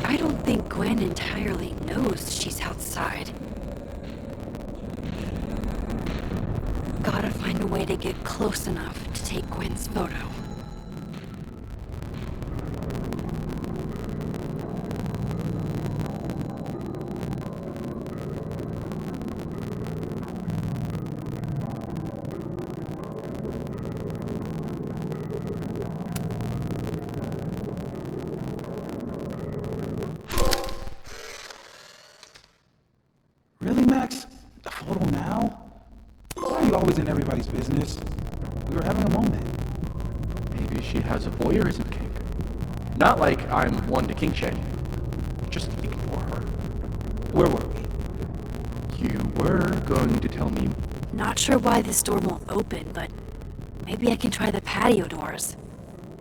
I don't think Gwen entirely knows she's outside. Gotta find a way to get close enough to take Gwen's photo. Really, Max? The photo now? Why are you always in everybody's business? We were having a moment. Maybe she has a voyeurism kink. Not like I'm one to kink shame. Just ignore her. Where were we? You were going to tell me. Not sure why this door won't open, but maybe I can try the patio doors.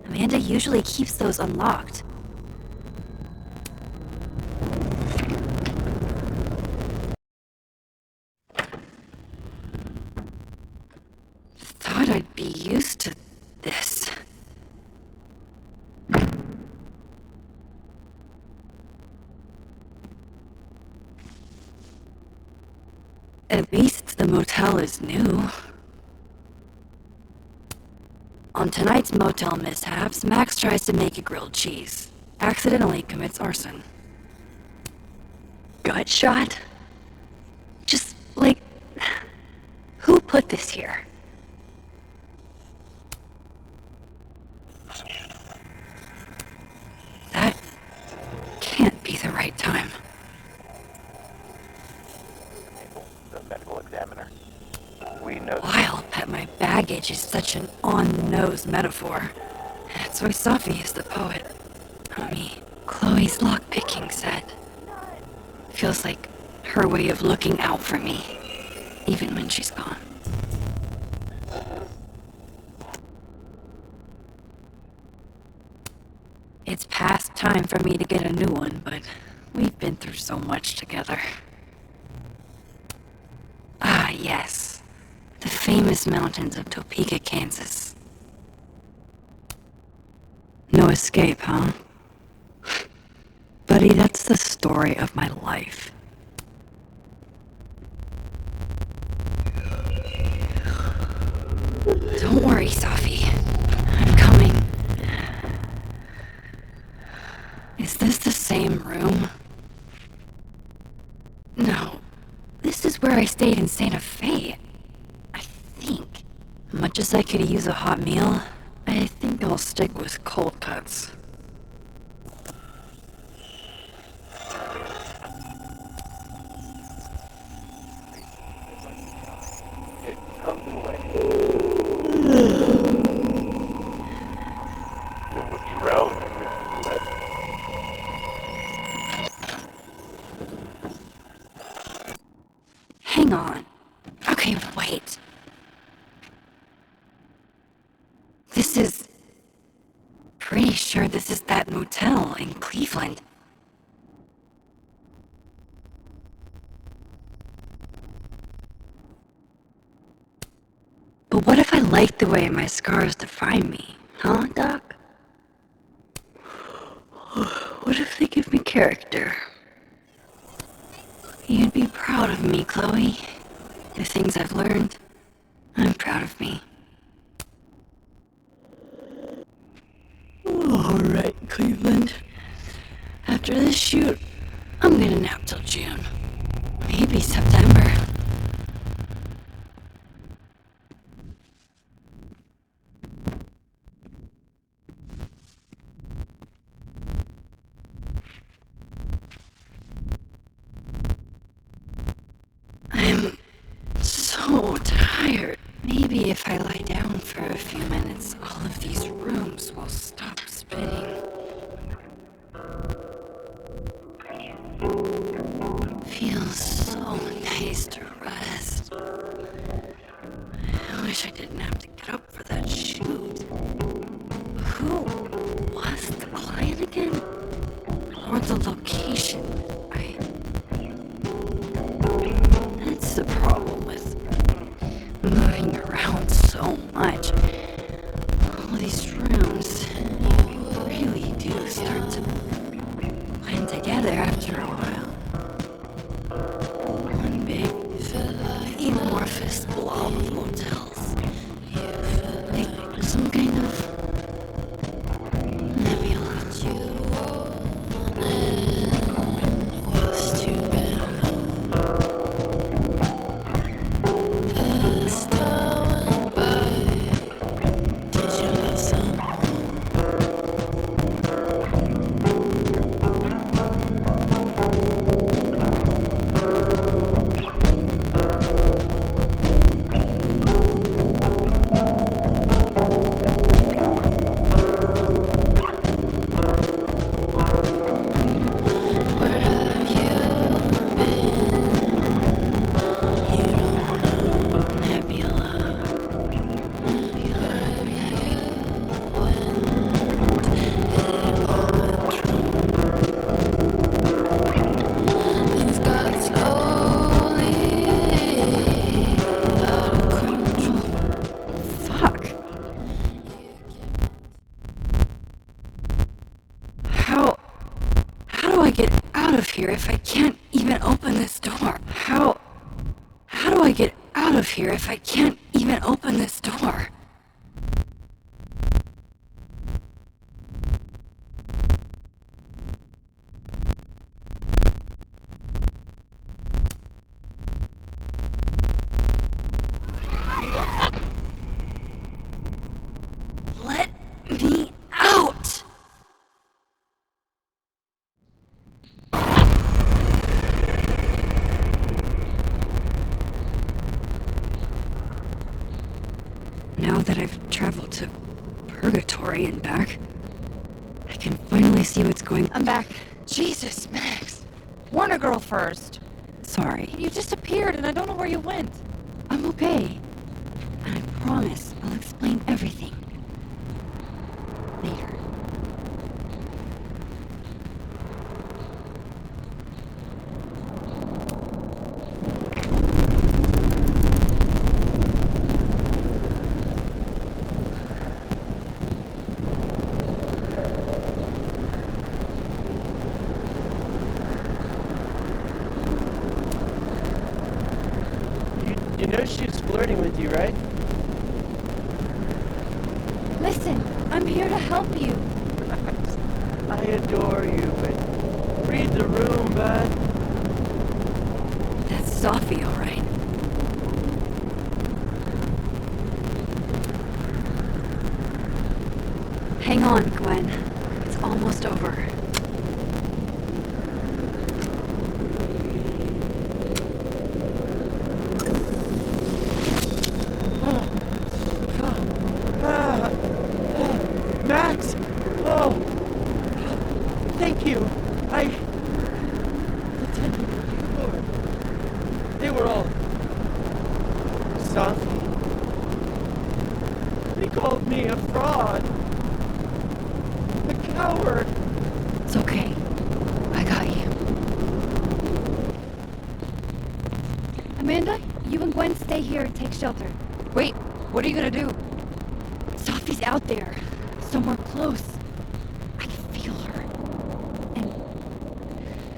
Amanda usually keeps those unlocked. Thought I'd be used to this. At least the motel is new. On tonight's motel mishaps, Max tries to make a grilled cheese. Accidentally commits arson. Gut shot? Just, like... Who put this here? That can't be the right time. The medical examiner. We know. Wild that my baggage is such an on-the-nose metaphor. That's why Safi is the poet, not me. Chloe's lock-picking set. Feels like her way of looking out for me, even when she's gone. It's past time for me to get a new one, but we've been through so much together. yes. The famous mountains of Topeka, Kansas. No escape, huh? Buddy, that's the story of my life. Don't worry, Safi. I'm coming. Is this the same room? No. This is where I stayed in Santa Fe. I think. Much as I could use a hot meal, I think I'll stick with cold cuts. Hang on. Okay, wait. This is... Pretty sure this is that motel in Cleveland. But what if I like the way my scars define me? Huh, Doc? What if they give me character? You'd be proud of me, Chloe. The things I've learned, I'm proud of me. Alright, Cleveland. After this shoot, I'm gonna nap till June. Maybe September. I'm so tired. Maybe if I lie down for a few minutes, all of these rooms will stop spinning. Feels so nice to rest. I wish I didn't have to get up for that shoot. Who was the client again? Or the location? That's the problem with moving around so much. All these rooms, you really do start to blend together after a while. One big, amorphous blob of hotels. Like some kind of nebula. If I can't even open this door? How do I get out of here if I can't even open this door? Let me out! Now that I've traveled to Purgatory and back, I can finally see what's going on. I'm back. Jesus, Max. Warn a girl first. Sorry. You disappeared and I don't know where you went. I'm okay. And I promise I'll explain everything. Later. know she was flirting with you, right? Listen, I'm here to help you. I adore you, but read the room, bud. That's Safi, all right. Hang on, Gwen. It's almost over. Max! Oh! Thank you. They were all Safi. They called me a fraud. A coward. It's okay. I got you. Amanda, you and Gwen stay here and take shelter. Wait, what are you gonna do? Safi's out there. Somewhere close. I can feel her. And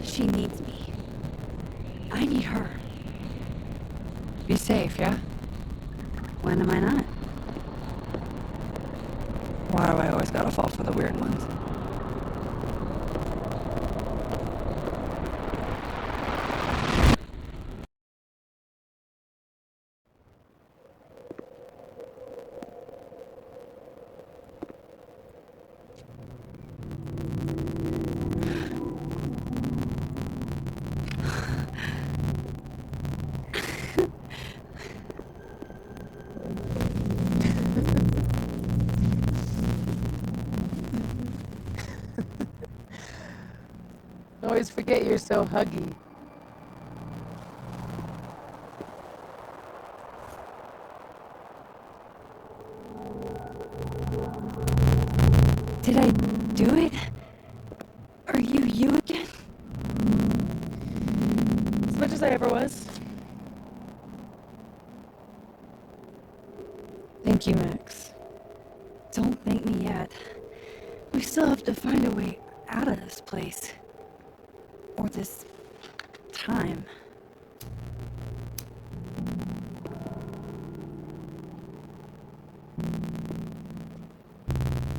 she needs me. I need her. Be safe, yeah? When am I not? Why do I always gotta fall for the weird ones? Always forget you're so huggy. Did I do it? Are you again? As much as I ever was. Thank you, Max. Don't thank me yet. We still have to find a way out of this place. Or this time.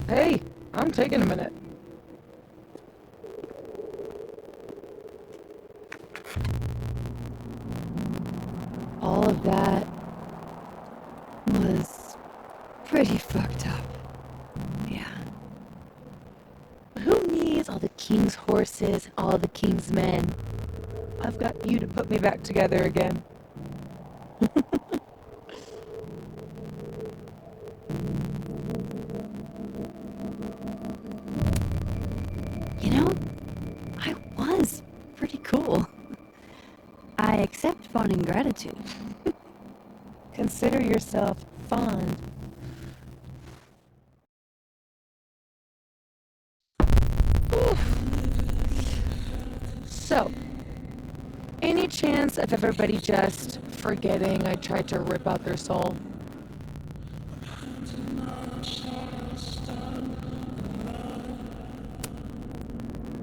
Hey, I'm taking a minute. All of that was pretty fucked up. Yeah. Who needs all the king's horses, all the king's men? I've got you to put me back together again. You know, I was pretty cool. I accept fun and gratitude. Consider yourself fond. So, any chance of everybody just forgetting I tried to rip out their soul?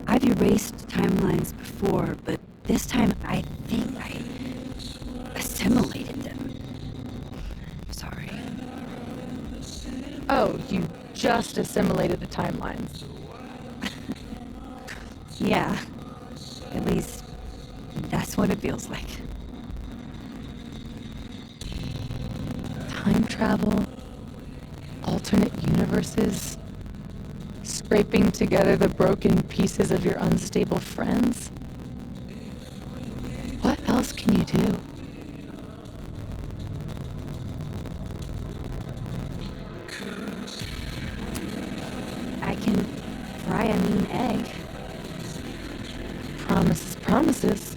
I've erased timelines before, but this time I think I assimilated them. Sorry. Oh, you just assimilated the timelines. Yeah. At least, that's what it feels like. Time travel, alternate universes, scraping together the broken pieces of your unstable friends. What else can you do? I can fry a mean egg. Promises, promises.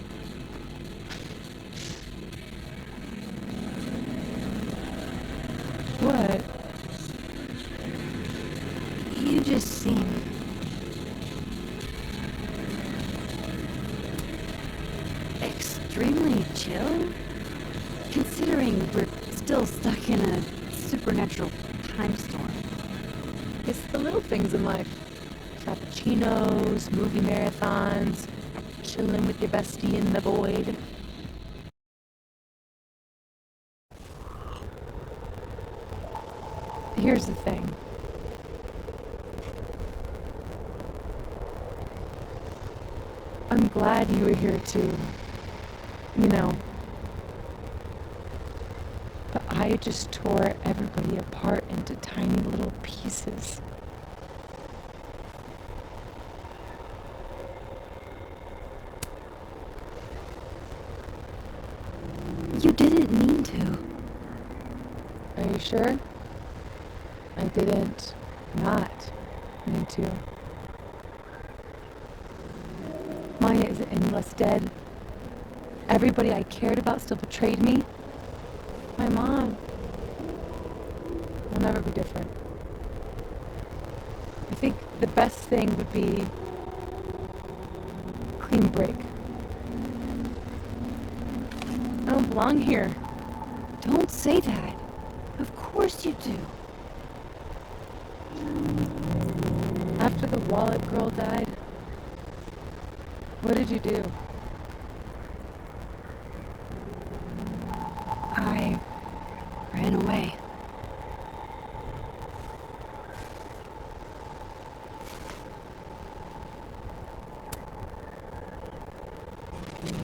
What? You just seem extremely chill, considering we're still stuck in a supernatural time storm. It's the little things in life. Cappuccinos, movie marathons, chilling with your bestie in the void. here's the thing. I'm glad you were here too. You know. But I just tore everybody apart into tiny little pieces. You didn't mean to. Are you sure? I didn't not mean to. Maya isn't any less dead. Everybody I cared about still betrayed me. My mom will never be different. I think the best thing would be clean break. I don't belong here. Don't say that. Of course you do. After the wallet girl died, what did you do? I ran away.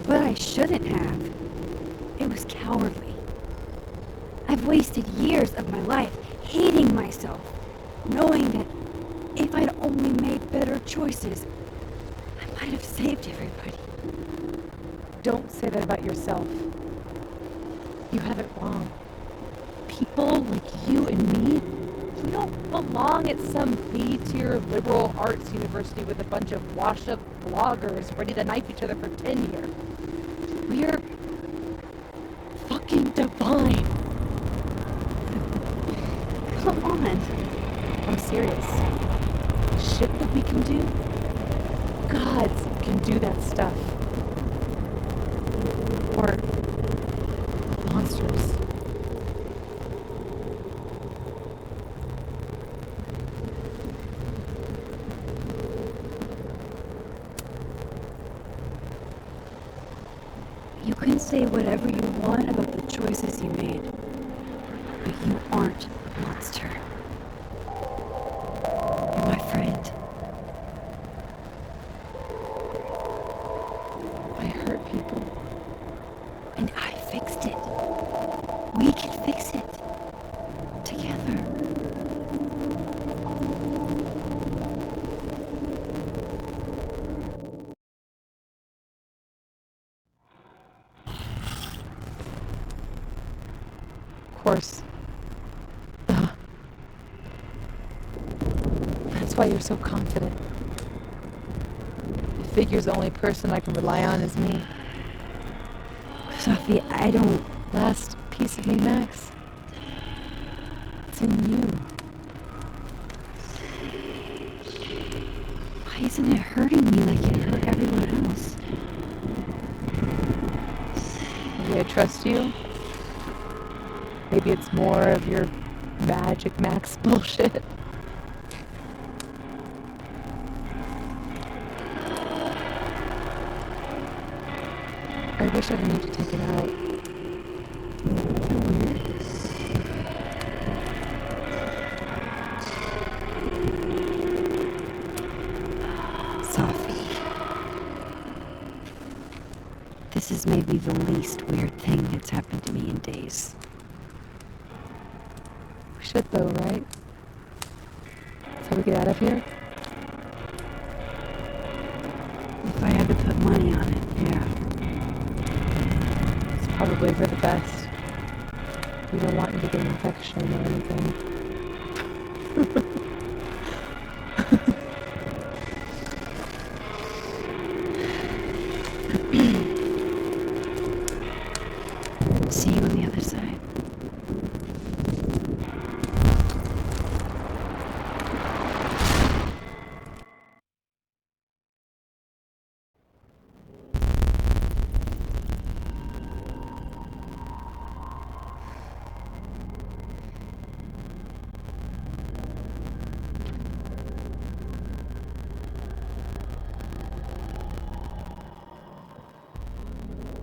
But I shouldn't have. It was cowardly. I've wasted years of my life hating myself, knowing that if I'd only made better choices, I might have saved everybody. Don't say that about yourself. You have it wrong. People like you and me, we don't belong at some B-tier liberal arts university with a bunch of washed-up bloggers ready to knife each other for tenure. We're fucking divine. Come on. I'm serious. The shit that we can do, gods can do that stuff. Or monsters. You can say whatever you want about the choices you made, but you aren't a monster. You're my friend. I hurt people. And I fixed it. We can fix it. Together. Of course. Ugh. That's why you're so confident. You figure the only person I can rely on is me. Safi, I don't... Last piece of me, Max. It's in you. Why isn't it hurting me like it hurt everyone else? Maybe I trust you. Maybe it's more of your magic Max bullshit. I wish I didn't have to take it out. Safi. This is maybe the least weird thing that's happened to me in days. We should though, right? So we get out of here? If I had to put money on it, yeah. It's probably for the best. We don't want you to get an infection or anything. See you on the other side.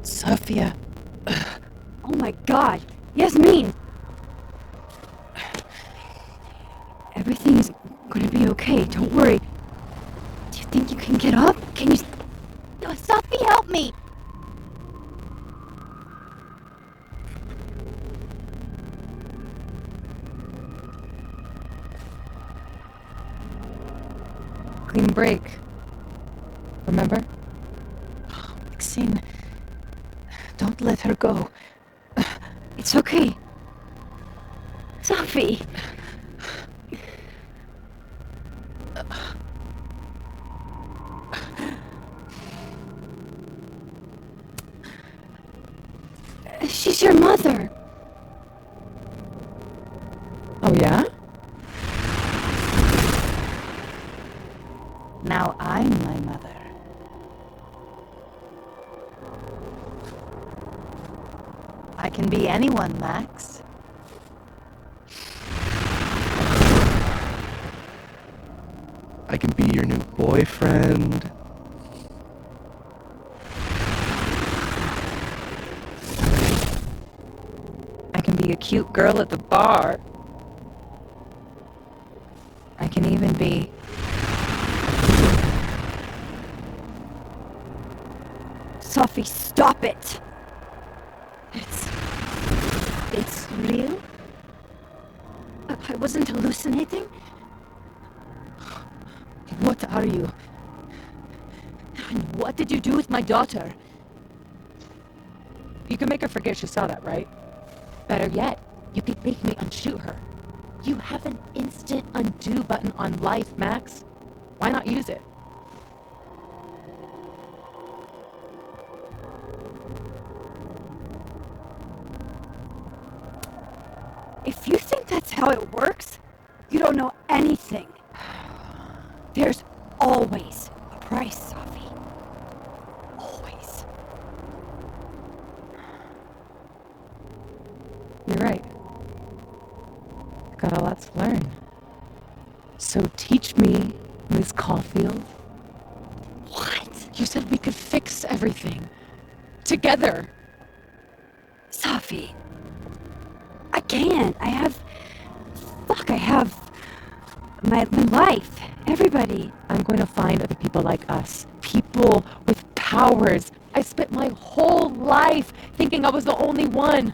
Sophia. Oh my god! Yasmin! Everything's gonna be okay, don't worry. Do you think you can get up? Can you... Safi, help me! Clean break. Remember? Maxine, don't let her go. It's okay. Safi! She's your mother. Oh, yeah? Now I'm my mother. I can be anyone, Max. I can be your new boyfriend. I can be a cute girl at the bar. I can even be... Safi, stop it! It's real? I wasn't hallucinating? What are you? And what did you do with my daughter? You can make her forget she saw that, right? Better yet, you could make me unshoot her. You have an instant undo button on life, Max. Why not use it? If you think that's how it works, you don't know anything. There's always a price, Safi. Always. You're right. Got a lot to learn. So teach me, Miss Caulfield. What? You said we could fix everything. Together. Safi. I can't. I have my life. Everybody. I'm going to find other people like us. People with powers. I spent my whole life thinking I was the only one.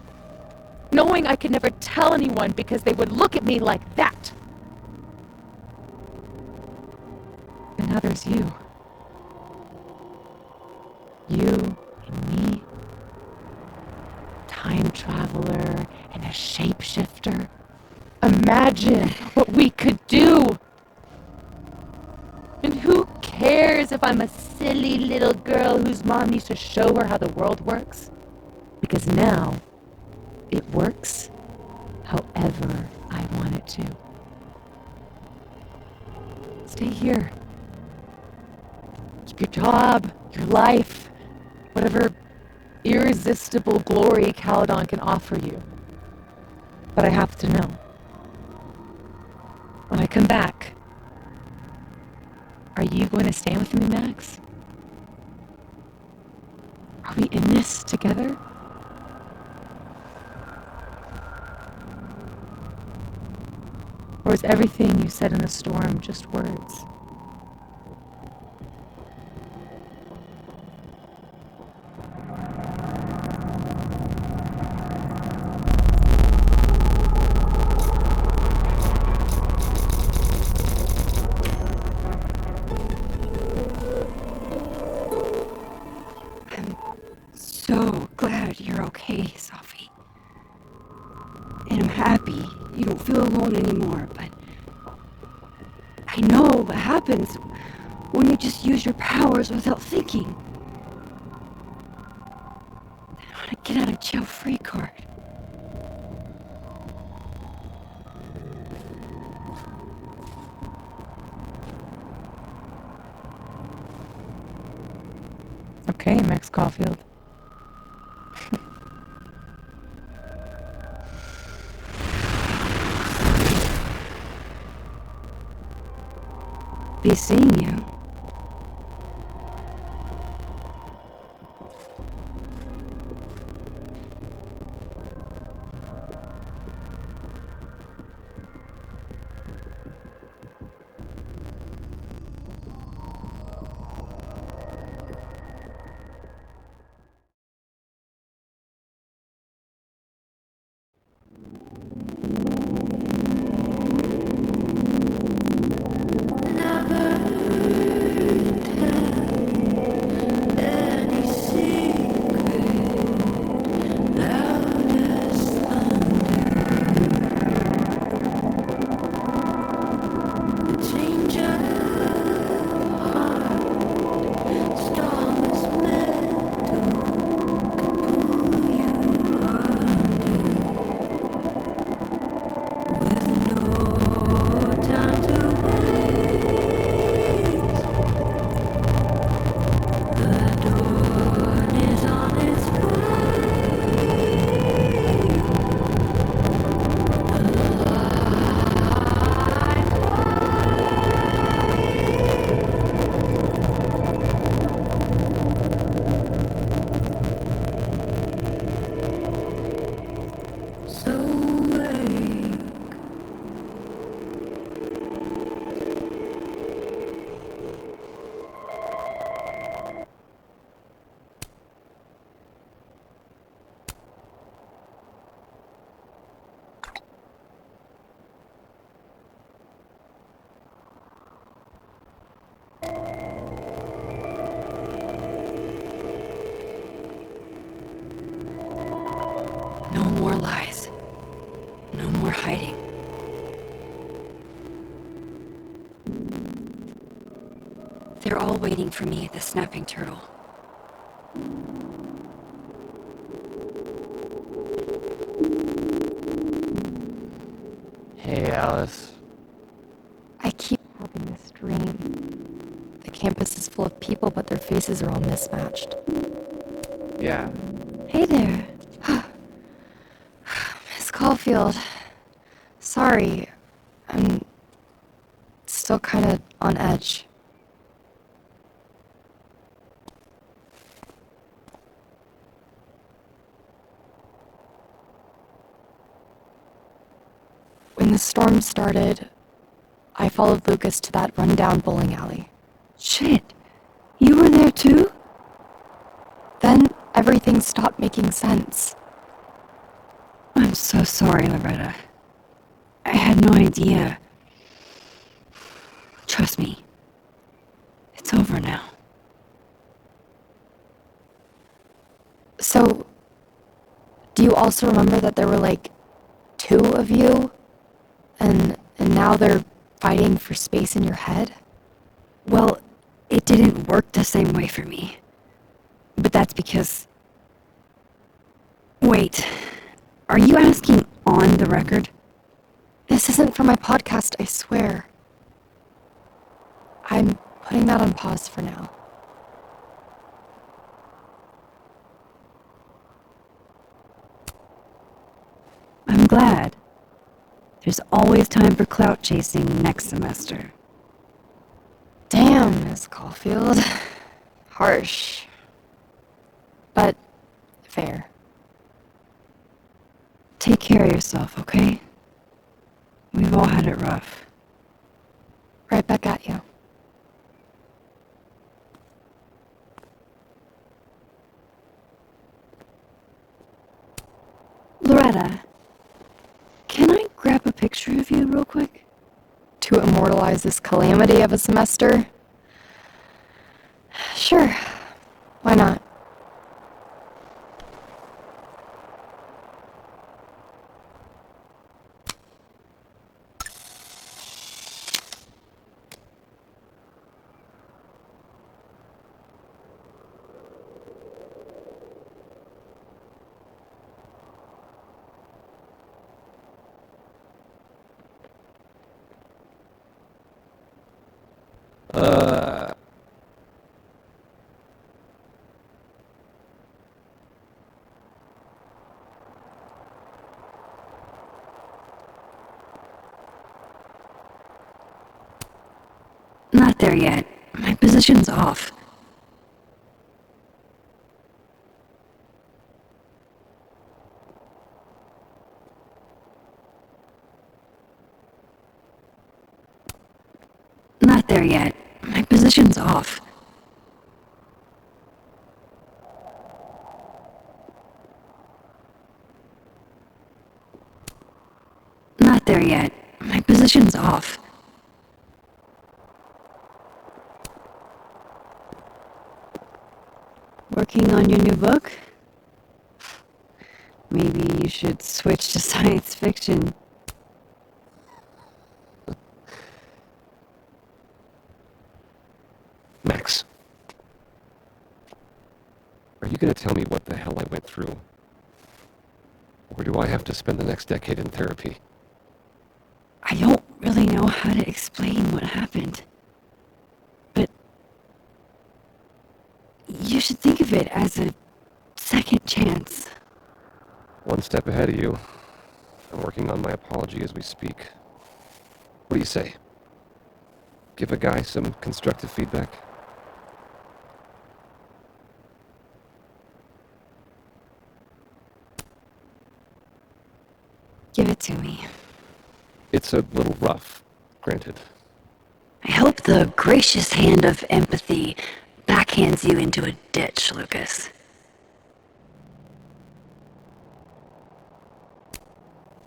Knowing I could never tell anyone because they would look at me like that. And now there's you. You and me. Time traveler and a shapeshifter. Imagine what we could do! And who cares if I'm a silly little girl whose mom used to show her how the world works? Because now, it works however I want it to. Stay here. Keep your job, your life, whatever irresistible glory Caledon can offer you. But I have to know. When I come back, are you going to stand with me, Max? Are we in this together? Or is everything you said in the storm just words? So glad you're okay, Safi. And I'm happy you don't feel alone anymore, but I know what happens when you just use your powers without thinking. I want to get out of jail free card. Okay, Max Caulfield. Be seeing you. still waiting for me at the Snapping Turtle. Hey, Alice. I keep having this dream. The campus is full of people, but their faces are all mismatched. Yeah. Hey there. Miss Caulfield. Sorry. I'm still kind of on edge. When the storm started, I followed Lucas to that rundown bowling alley. Shit. You were there too? Then everything stopped making sense. I'm so sorry, Loretta. I had no idea. Trust me. It's over now. So, do you also remember that there were like 2 of you? And now they're fighting for space in your head? Well, it didn't work the same way for me. But that's because... Wait, are you asking on the record? This isn't for my podcast, I swear. I'm putting that on pause for now. I'm glad. There's always time for clout chasing next semester. Damn, Miss Caulfield. Harsh. But fair. Take care of yourself, okay? We've all had it rough. Right back at you. Loretta, can I grab a picture of you real quick? To immortalize this calamity of a semester? Sure. Why not? Not there yet. My position's off. Not there yet. My position's off. Not there yet. My position's off. Working on your new book? Maybe you should switch to science fiction. Max. Are you gonna tell me what the hell I went through? Or do I have to spend the next decade in therapy? I don't really know how to explain what happened. But you should think of it as a second chance. One step ahead of you. I'm working on my apology as we speak. What do you say? Give a guy some constructive feedback? Give it to me. It's a little rough, granted. I hope the gracious hand of empathy backhands you into a ditch, Lucas.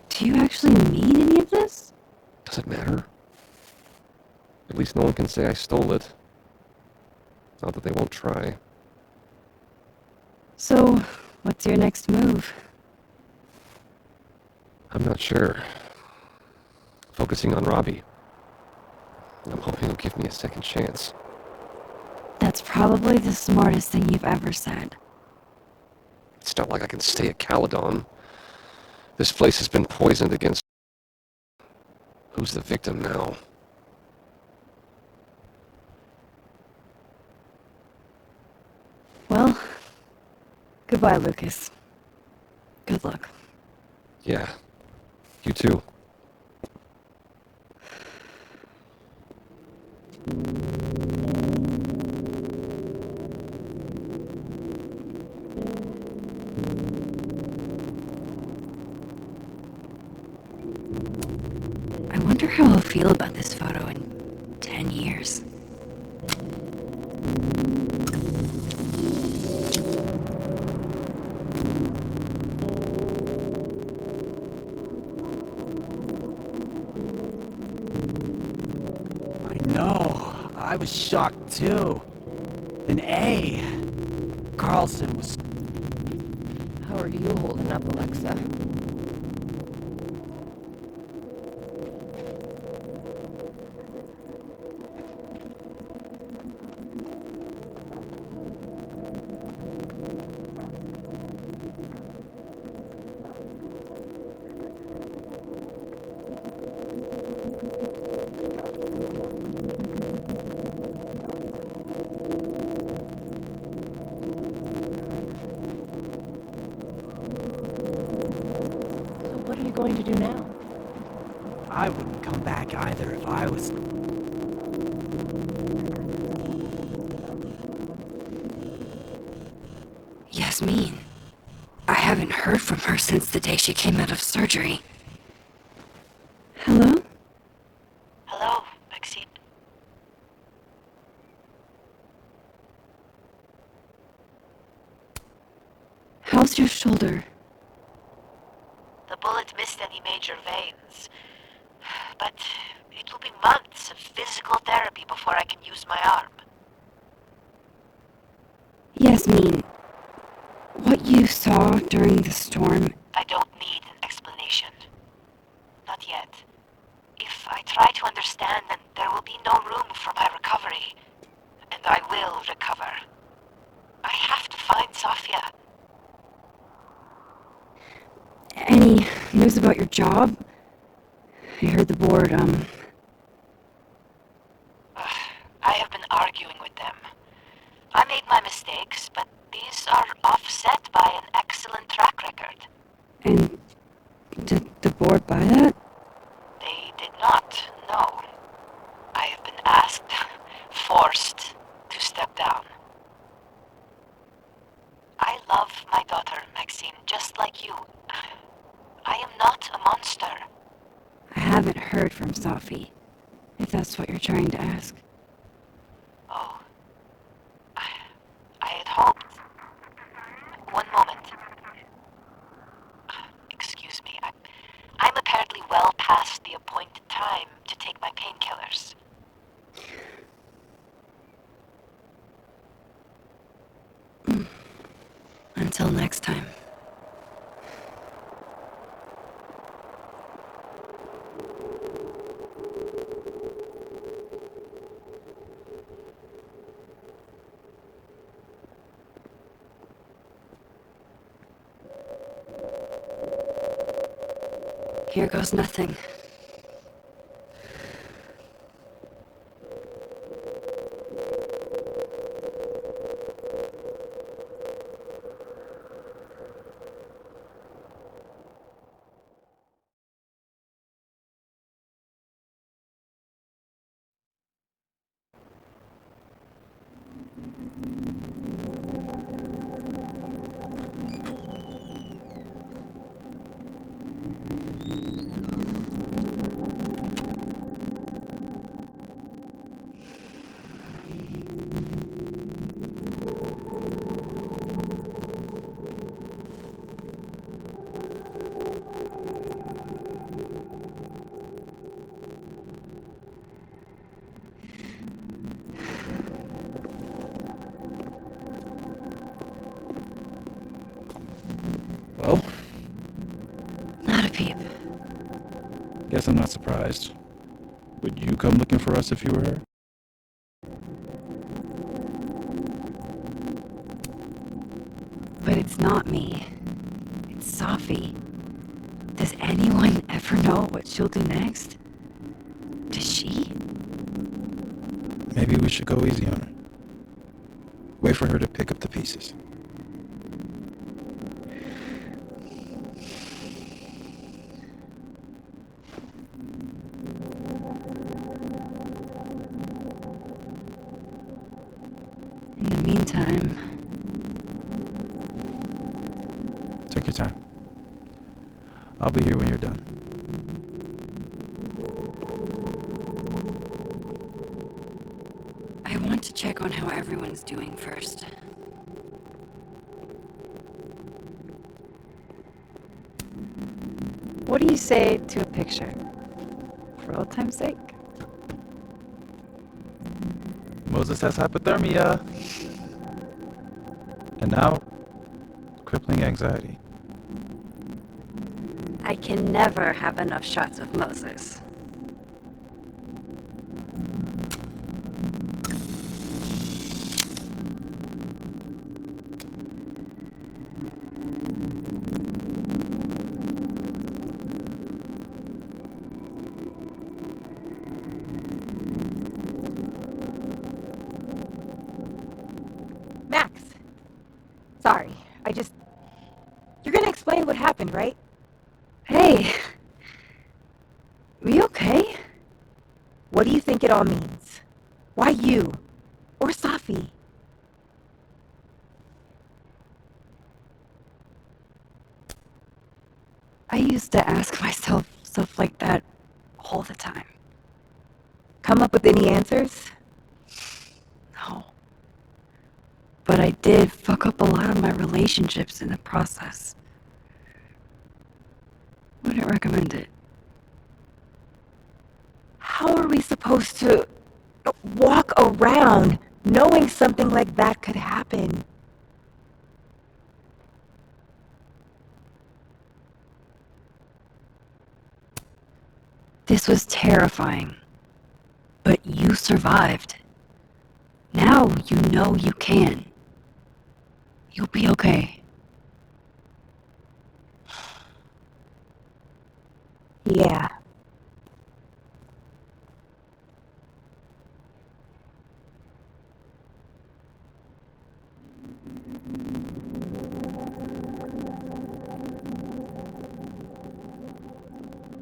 Do you actually mean any of this? Does it matter? At least no one can say I stole it. Not that they won't try. So, what's your next move? I'm not sure. Focusing on Robbie. I'm hoping he'll give me a second chance. That's probably the smartest thing you've ever said. It's not like I can stay at Caledon. This place has been poisoned against... Who's the victim now? Well, goodbye, Lucas. Good luck. Yeah, you too. I wonder how I'll feel about this photo in 10 years. I know. I was shocked too. An A. Carlson was... How are you holding up, Alexa? What are you going to do now? I wouldn't come back either if I was... Yasmin. I haven't heard from her since the day she came out of surgery. Hello? Hello, Maxine. How's your shoulder? The bullet missed any major veins, but it will be months of physical therapy before I can use my arm. Yasmin, what you saw during the storm... I don't need an explanation. Not yet. If I try to understand, then there will be no room for my recovery. And I will recover. I have to find Safia. Any news about your job? I heard the board, I have been arguing with them. I made my mistakes, but these are offset by an excellent track record. And did the board buy that? They did not, no. I have been asked, forced to step down. I love my daughter, Maxine, just like you. I am not a monster. I haven't heard from Safi, if that's what you're trying to ask. Oh. I had hoped. One moment. Excuse me. I'm apparently well past the appointed time to take my painkillers. Until next time. Here goes nothing. Well? Not a peep. Guess I'm not surprised. Would you come looking for us if you were her? But it's not me. It's Safi. Does anyone ever know what she'll do next? Does she? Maybe we should go easy on her. Wait for her to pick up the pieces. In the meantime, Take your time. I'll be here when you're done. I want to check on how everyone's doing first. What do you say to a picture? For old time's sake? Moses has hypothermia. And now, crippling anxiety. I can never have enough shots of Moses. Max! Sorry, You're gonna explain what happened, right? Hey! We okay? What do you think it all means? Why you? Or Safi? I used to ask myself stuff like that all the time. Come up with any answers? No. But I did fuck up a lot of my relationships in the process. Wouldn't recommend it. How are we supposed to walk around knowing something like that could happen? This was terrifying. But you survived. Now you know you can. You'll be okay. Yeah.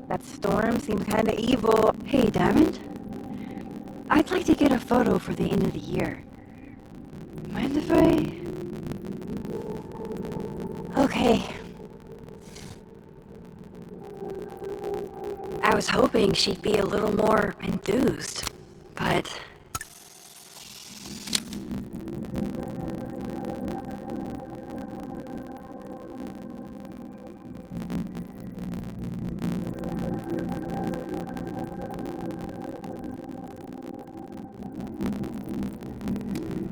That storm seems kinda evil. Hey, Diamond. I'd like to get a photo for the end of the year. Mind if I... Okay. I was hoping she'd be a little more enthused, but...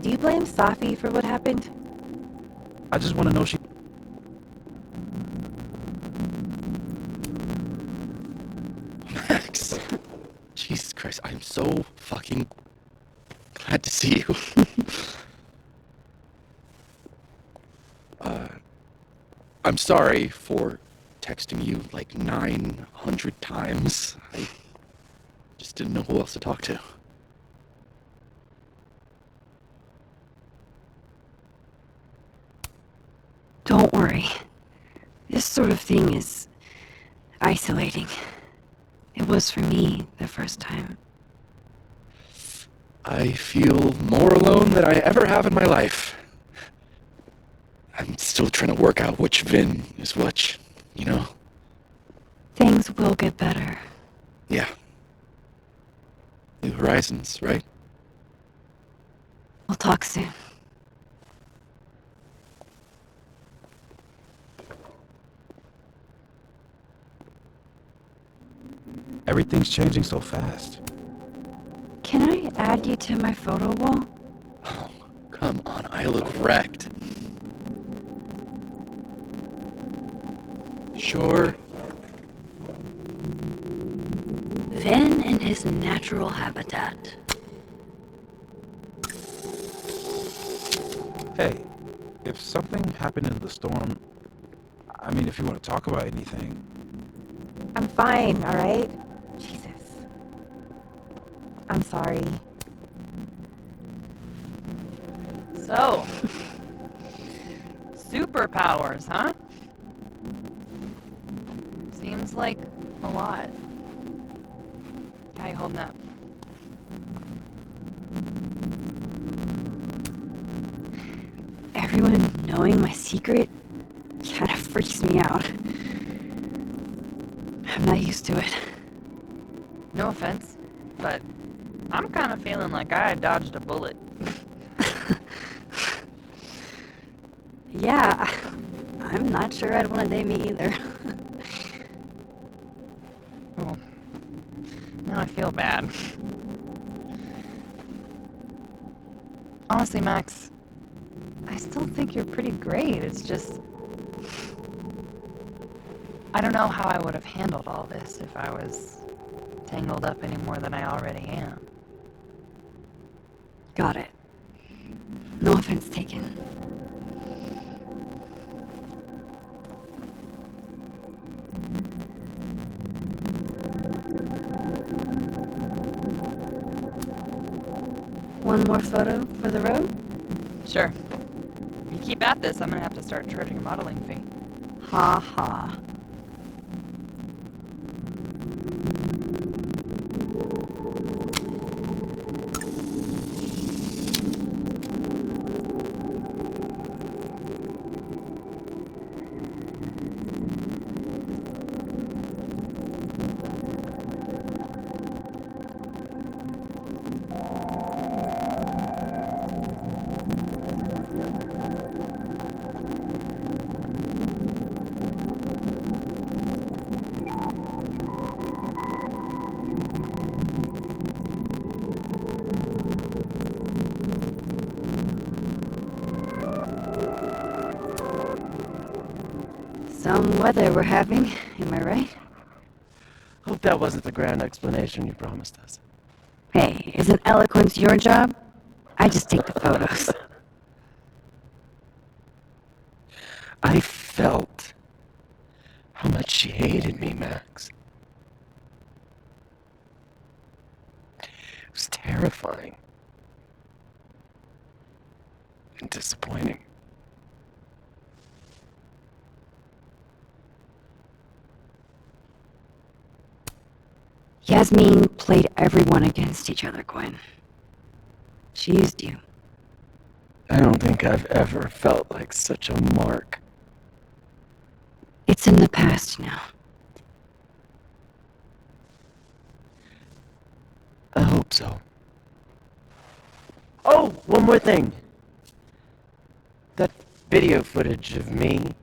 Do you blame Safi for what happened? I just want to know she... Max. Jesus Christ, I'm so fucking glad to see you. I'm sorry for texting you like 900 times. I just didn't know who else to talk to. Don't worry. This sort of thing is isolating. It was for me the first time. I feel more alone than I ever have in my life. I'm still trying to work out which Vin is which, you know? Things will get better. Yeah. New horizons, right? We'll talk soon. Everything's changing so fast. Can I add you to my photo wall? Oh, come on, I look wrecked. Sure. Vin in his natural habitat. Hey, if something happened in the storm, I mean, if you want to talk about anything. I'm fine, alright? Jesus. I'm sorry. So, superpowers, huh? Seems like a lot. How you holding up? Everyone knowing my secret kind of freaks me out. I'm not used to it. No offense, but I'm kind of feeling like I dodged a bullet. Yeah, I'm not sure I'd want to date me either. Well, now I feel bad. Honestly, Max, I still think you're pretty great. It's just, I don't know how I would have handled all this if I was tangled up any more than I already am. Got it. No offense taken. One more photo for the road? Sure. If you keep at this, I'm gonna have to start charging a modeling fee. Ha ha. Some weather we're having, am I right? Hope that wasn't the grand explanation you promised us. Hey, isn't eloquence your job? I just take the photos. I felt how much she hated me, Max. It was terrifying. And disappointing. Yasmin played everyone against each other, Gwen. She used you. I don't think I've ever felt like such a mark. It's in the past now. I hope so. Oh, one more thing. That video footage of me,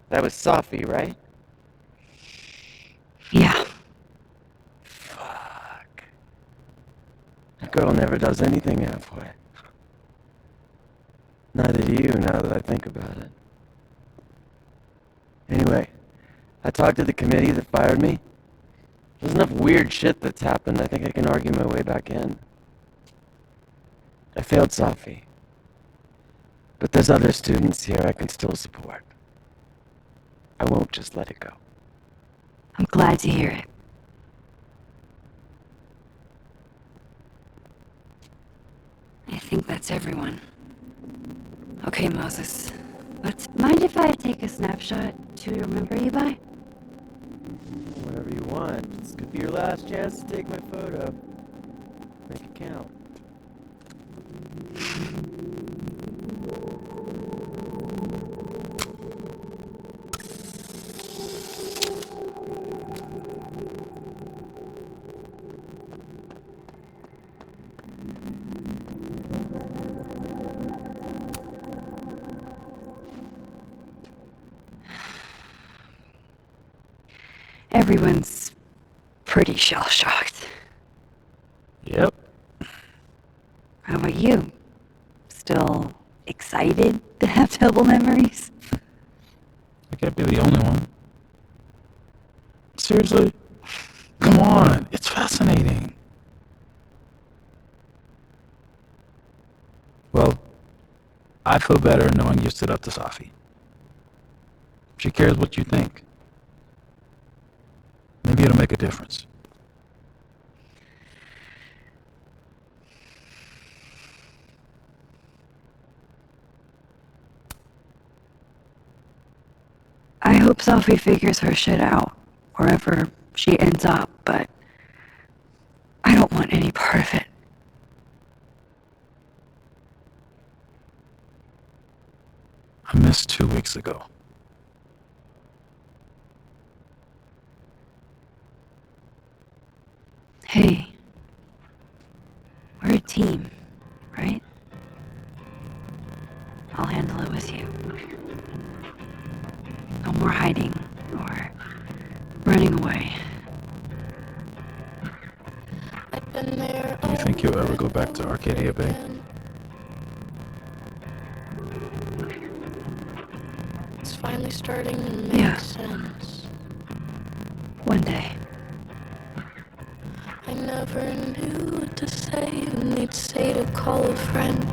that was Safi, right? Yeah. Fuck. That girl never does anything halfway. Neither do you, now that I think about it. Anyway, I talked to the committee that fired me. There's enough weird shit that's happened, I think I can argue my way back in. I failed Safi. But there's other students here I can still support. I won't just let it go. I'm glad to hear it. I think that's everyone. Okay, Moses. But mind if I take a snapshot to remember you by? Whatever you want. This could be your last chance to take my photo. Make it count. Everyone's pretty shell-shocked. Yep. How about you? Still excited to have double memories? I can't be the only one. Seriously? Come on, it's fascinating. Well, I feel better knowing you stood up to Safi. She cares what you think. Maybe it'll make a difference. I hope Safi figures her shit out, wherever she ends up, but I don't want any part of it. I missed 2 weeks ago. Hey, we're a team, right? I'll handle it with you. No more hiding or running away. Do you think you'll ever go back to Arcadia Bay? It's finally starting to make sense. One day. I never knew what to say when they'd say to call a friend.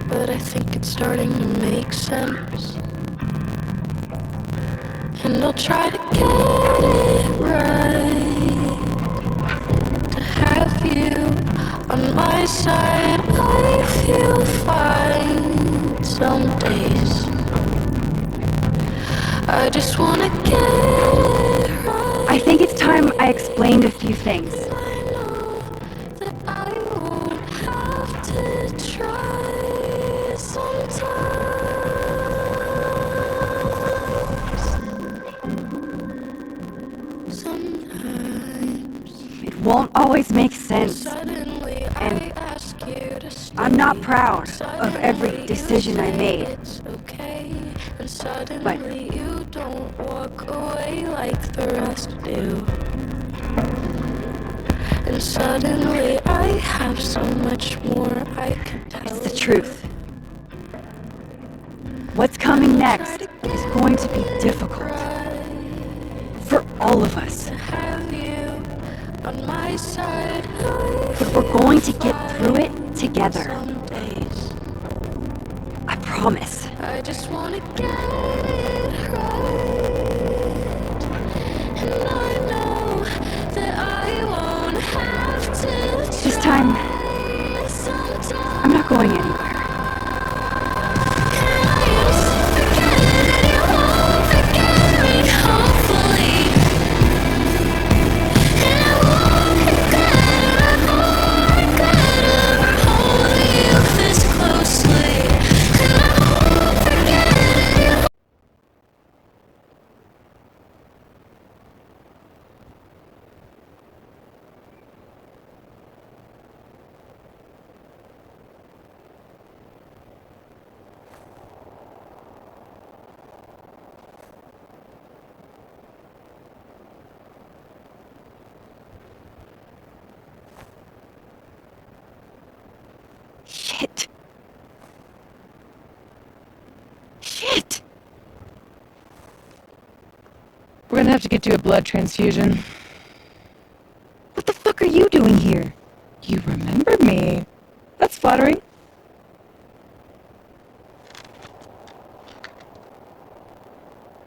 But I think it's starting to make sense. And I'll try to get it right. To have you on my side, I feel fine some days. I just wanna get it right. I think it's time I explained a few things. I know that I won't have to try sometimes. It won't always make sense. Suddenly And I ask you to stay. I'm not proud of every decision I made. It's okay. And suddenly you don't walk away like the rest do. And suddenly I have so much more I can tell. It's the truth. What's coming next is going to be difficult. For all of us. Have you on my side? But we're going to get through it together. I promise. I just wanna get it right. And I know that I won't have to. This time, I'm not going anywhere. Shit. Shit. We're gonna have to get you a blood transfusion. What the fuck are you doing here? You remember me. That's flattering.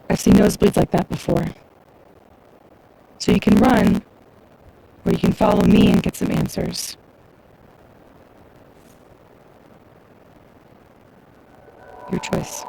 I've seen nosebleeds like that before. So you can run, or you can follow me and get some answers. Your choice.